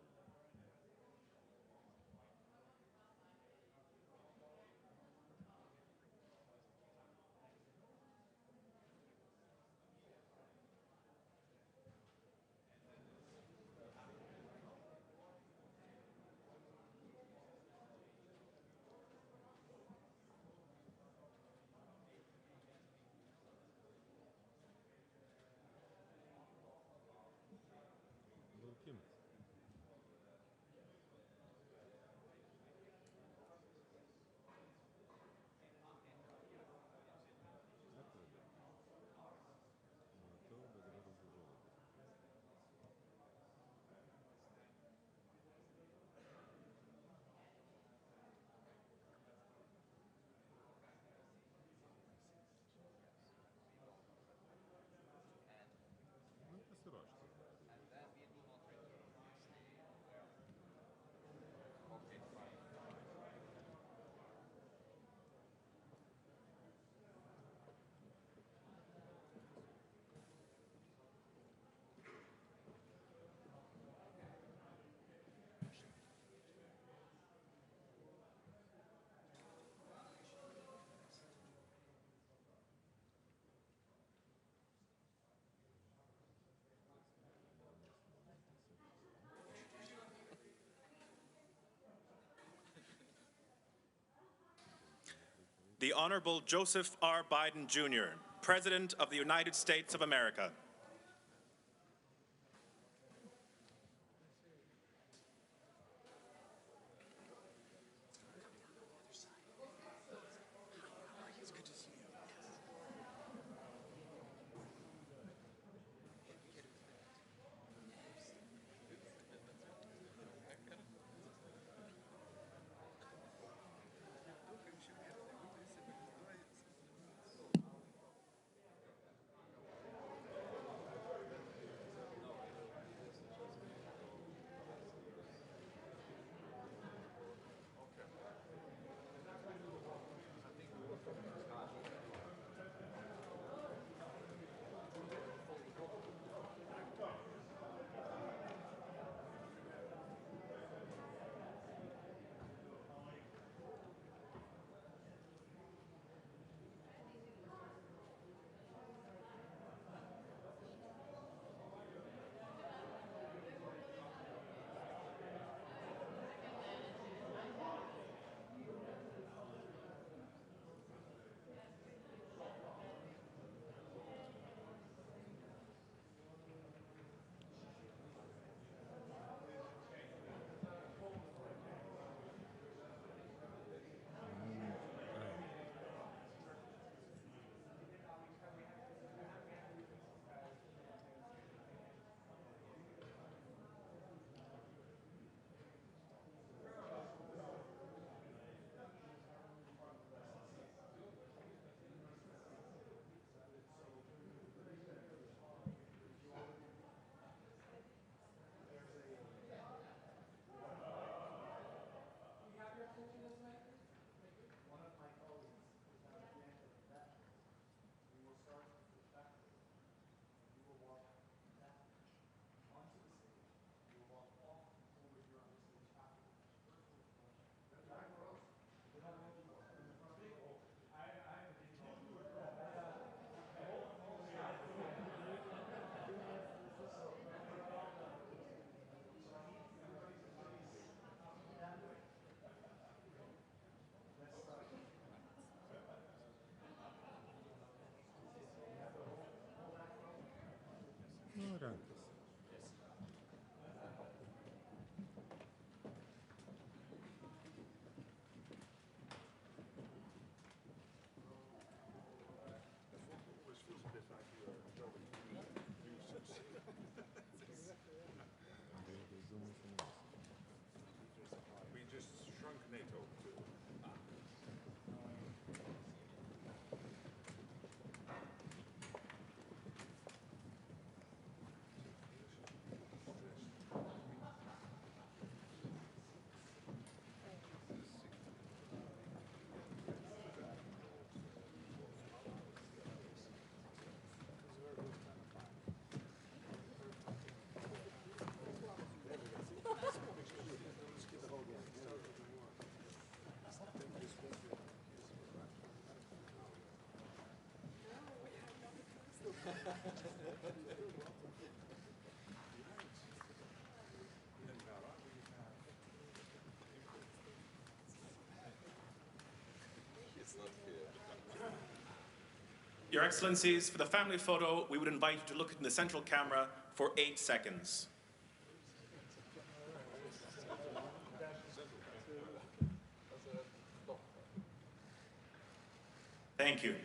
Laukimas. Matau, bet dabar užuoju. Man pasiruošti. The Honorable Joseph R. Biden, Jr., President of the United States of America. Your Excellencies, for the family photo, we would invite you to look in the central camera for 8 seconds. Thank you.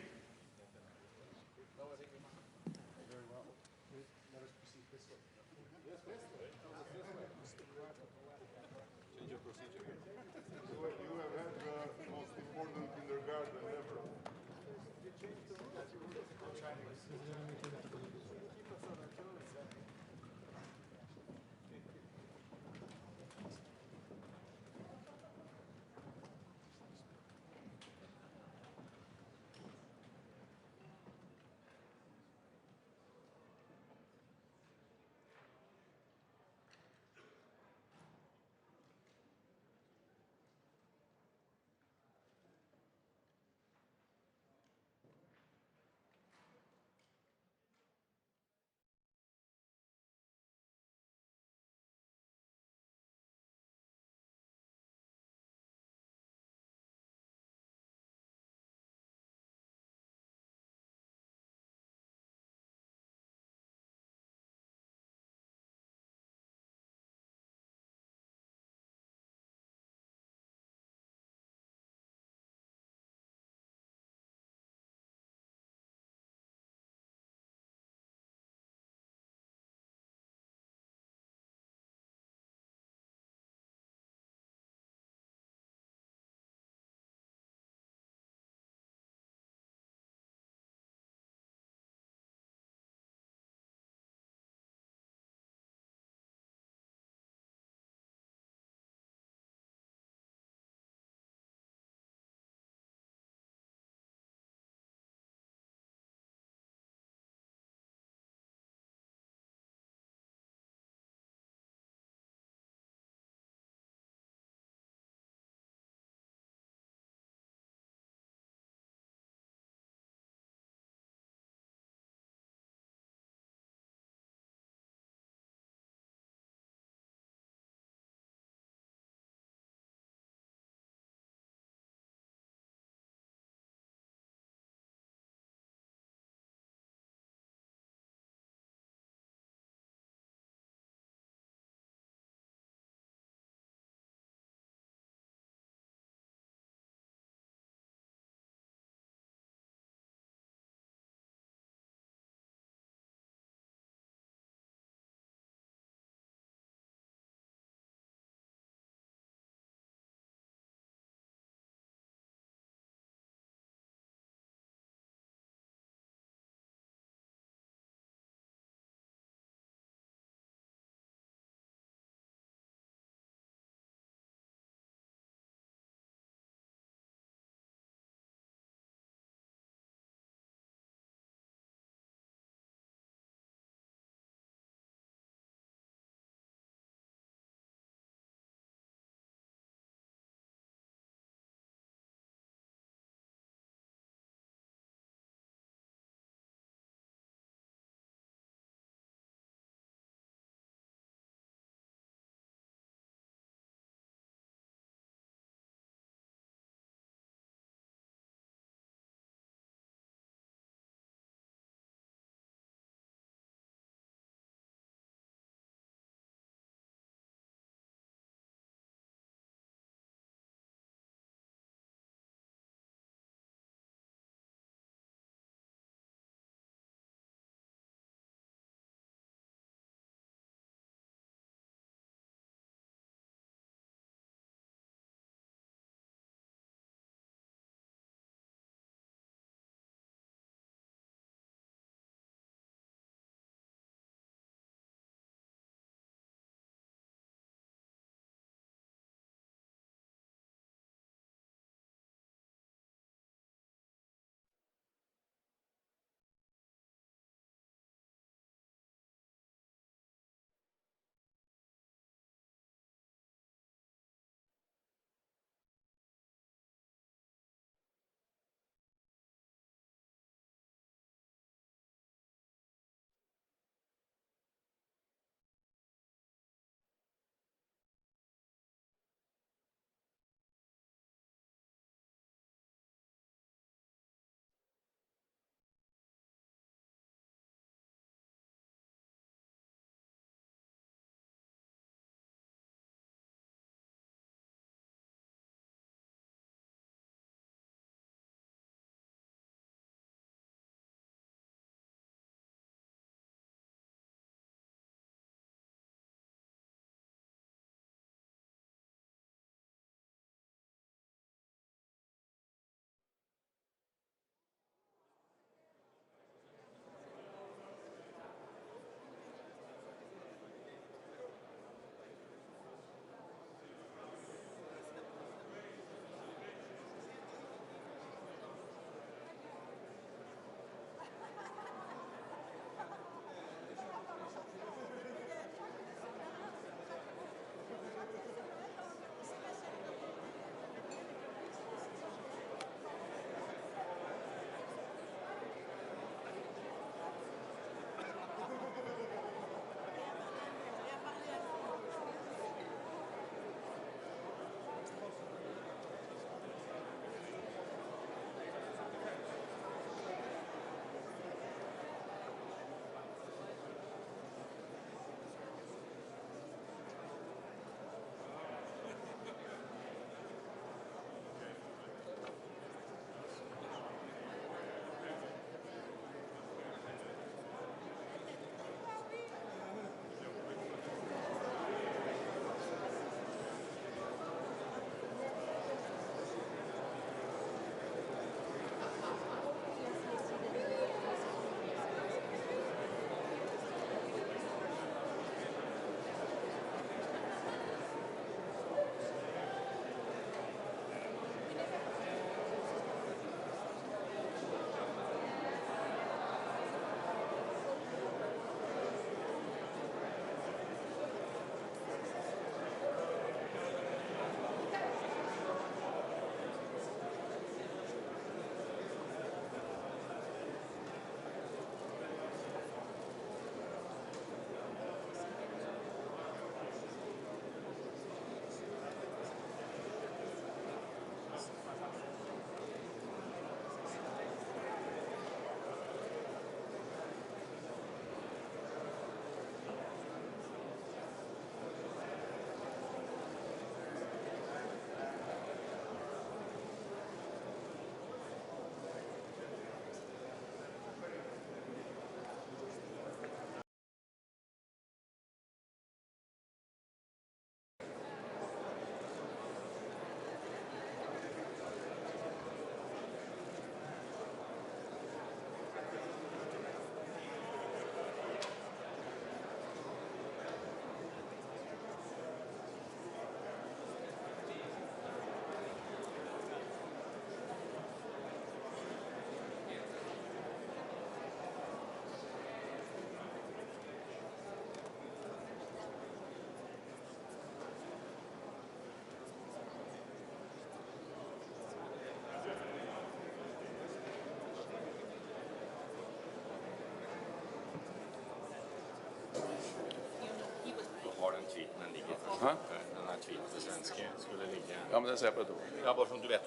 Ha? Den här tweeten på svenska skulle ligga... Ja, men den säger jag på det. Ja, bara som du vet.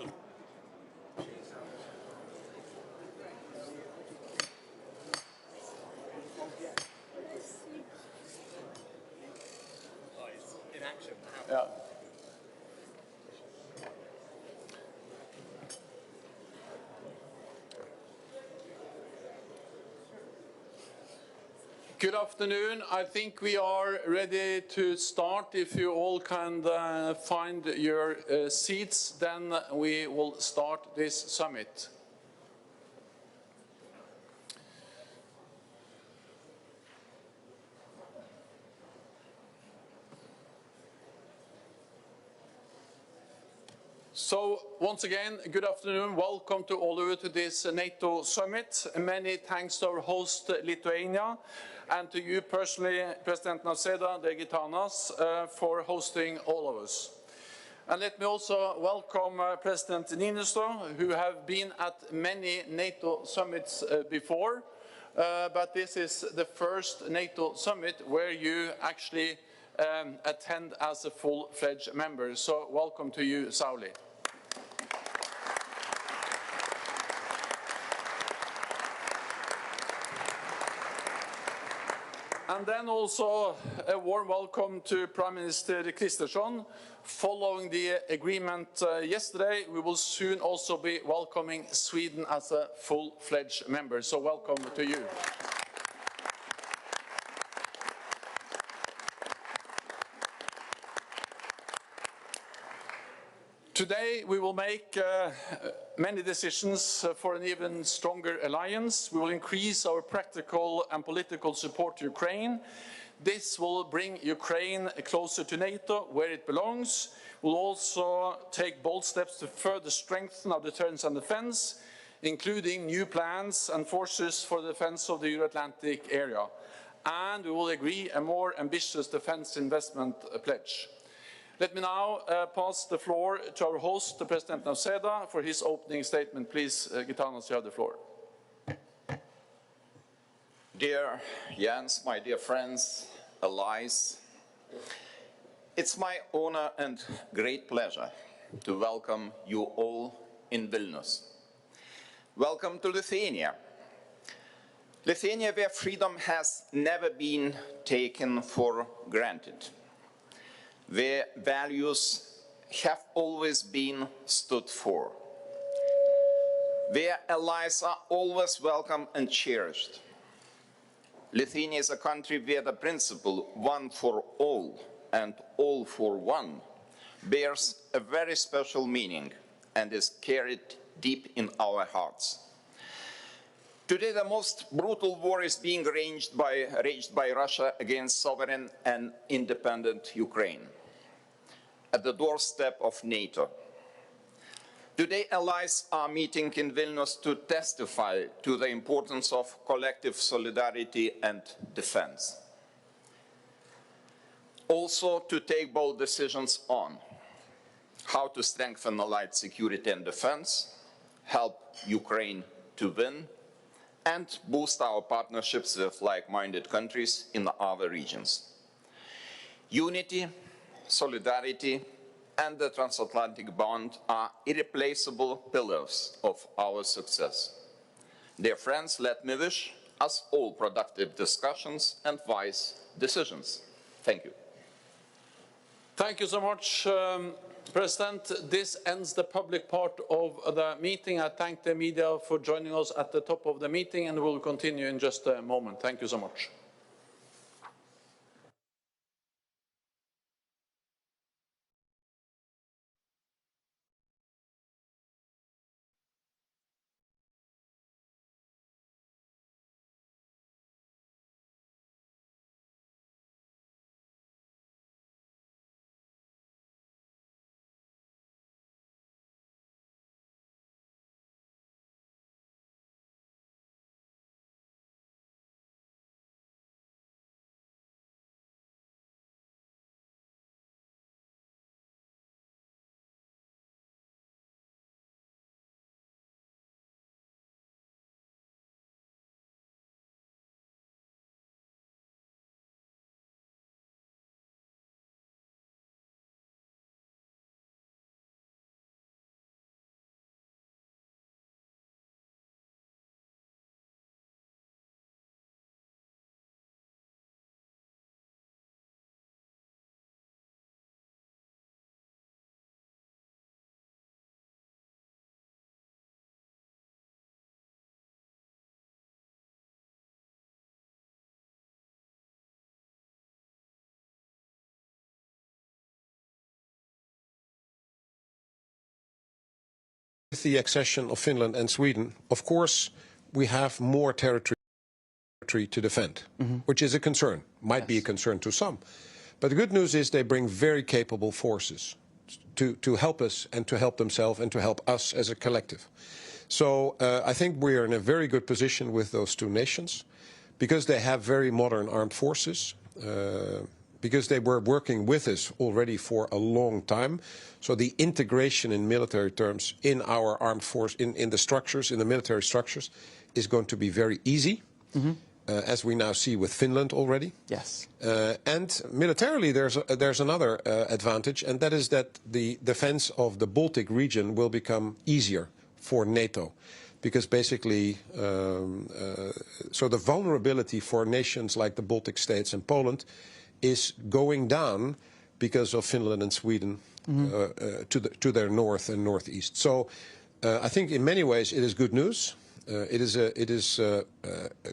Ja. Good afternoon. I think we are ready to start. If you all can find your seats, then we will start this summit. So, once again, good afternoon. Welcome to all of you to this NATO summit. Many thanks to our host, Lithuania, and to you personally, President Nausėda, the Gitanas, for hosting all of us. And let me also welcome President Niinistö, who have been at many NATO summits before, but this is the first NATO summit where you actually attend as a full-fledged member. So welcome to you, Sauli. And then also a warm welcome to Prime Minister Kristersson. Following the agreement yesterday, we will soon also be welcoming Sweden as a full-fledged member. So welcome to you. Today we will make many decisions for an even stronger alliance. We will increase our practical and political support to Ukraine. This will bring Ukraine closer to NATO, where it belongs. We'll also take bold steps to further strengthen our deterrence and defense, including new plans and forces for the defense of the Euro-Atlantic area. And we will agree a more ambitious defense investment pledge. Let me now pass the floor to our host, President Nausėda, for his opening statement. Please, Gitanas, you have the floor. Dear Jens, my dear friends, allies, it's my honor and great pleasure to welcome you all in Vilnius. Welcome to Lithuania. Lithuania, where freedom has never been taken for granted, where values have always been stood for, where allies are always welcome and cherished. Lithuania is a country where the principle one for all and all for one bears a very special meaning and is carried deep in our hearts. Today, the most brutal war is being waged by Russia against sovereign and independent Ukraine, at the doorstep of NATO. Today, allies are meeting in Vilnius to testify to the importance of collective solidarity and defense. Also, to take bold decisions on how to strengthen allied security and defense, help Ukraine to win, and boost our partnerships with like-minded countries in other regions. Unity, solidarity, and the transatlantic bond are irreplaceable pillars of our success. Dear friends, let me wish us all productive discussions and wise decisions. Thank you. Thank you so much, President. This ends the public part of the meeting. I thank the media for joining us at the top of the meeting, and we'll continue in just a moment. Thank you so much. the accession of Finland and Sweden, of course, we have more territory to defend, which is a concern, might be a concern to some. But the good news is they bring very capable forces to help us and to help themselves and to help us as a collective. So I think we are in a very good position with those two nations because they have very modern armed forces, because they were working with us already for a long time. So the integration in military terms in our armed force, in the structures, in the military structures, is going to be very easy. As we now see with Finland already. Yes. And militarily, there's another advantage, and that is that the defense of the Baltic region will become easier for NATO, because basically, so the vulnerability for nations like the Baltic states and Poland is going down because of Finland and Sweden to their north and northeast. So I think in many ways it is good news. It is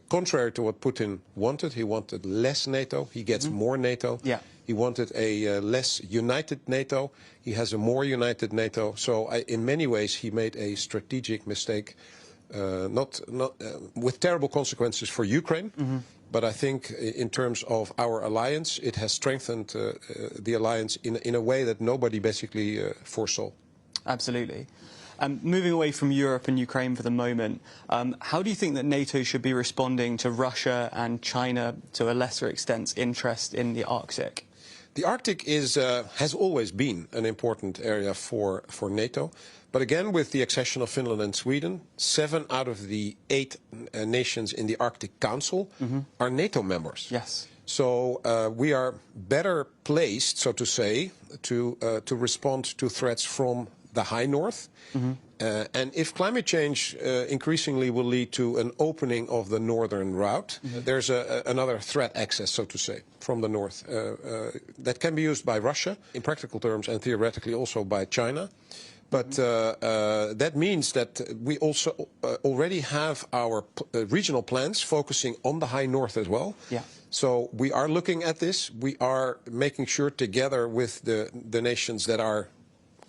contrary to what Putin wanted. He wanted less NATO. He gets more NATO. Yeah. He wanted a less united NATO. He has a more united NATO. So in many ways, he made a strategic mistake, not with terrible consequences for Ukraine. But I think in terms of our alliance, it has strengthened the alliance in a way that nobody basically foresaw. Absolutely. Moving away from Europe and Ukraine for the moment, how do you think that NATO should be responding to Russia and China, to a lesser extent, interest in the Arctic? The Arctic has always been an important area for NATO. But again, with the accession of Finland and Sweden, 7 out of the 8 nations in the Arctic Council are NATO members. Yes. So we are better placed, so to say, to respond to threats from the high north. And if climate change increasingly will lead to an opening of the northern route, there's another threat access, so to say, from the north that can be used by Russia in practical terms and theoretically also by China. But that means that we also already have our regional plans focusing on the high north as well. Yeah. So we are looking at this. We are making sure together with the nations that are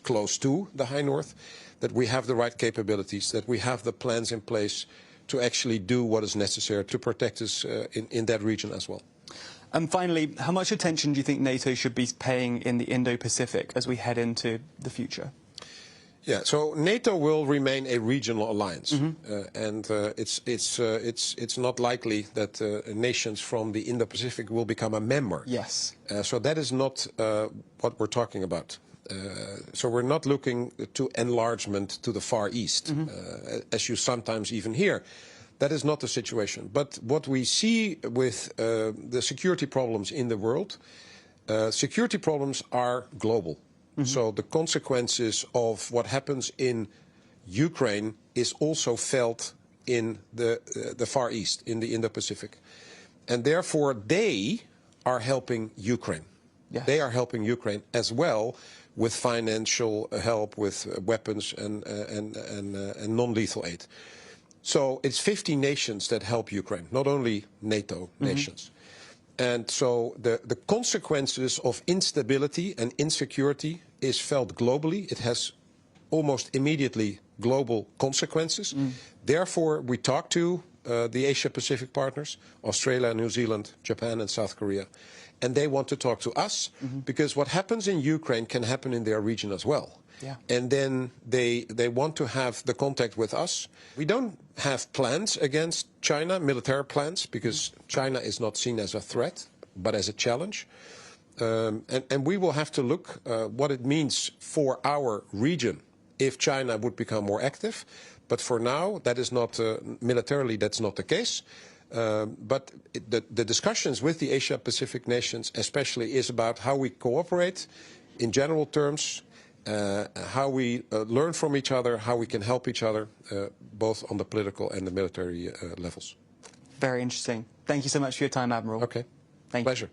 close to the high north, that we have the right capabilities, that we have the plans in place to actually do what is necessary to protect us in that region as well. And finally, how much attention do you think NATO should be paying in the Indo-Pacific as we head into the future? Yeah, so NATO will remain a regional alliance, and it's not likely that nations from the Indo-Pacific will become a member. Yes. So that is not what we're talking about. So we're not looking to enlargement to the Far East, as you sometimes even hear. That is not the situation. But what we see with the security problems in the world, security problems are global. So the consequences of what happens in Ukraine is also felt in the Far East, in the Indo-Pacific. And therefore they are helping Ukraine. Yes. They are helping Ukraine as well with financial help, with weapons and non-lethal aid. So it's 50 nations that help Ukraine, not only NATO nations. And so the consequences of instability and insecurity is felt globally. It has almost immediately global consequences. Therefore, we talk to the Asia-Pacific partners, Australia, New Zealand, Japan and South Korea. And they want to talk to us because what happens in Ukraine can happen in their region as well. Yeah. And then they want to have the contact with us. We don't have plans against China, military plans, because China is not seen as a threat, but as a challenge. And we will have to look what it means for our region if China would become more active. But for now, that is not, militarily, that's not the case. But the discussions with the Asia-Pacific nations especially is about how we cooperate in general terms, how we learn from each other, how we can help each other, both on the political and the military levels. Very interesting. Thank you so much for your time, Admiral. Okay. Thank you. Pleasure.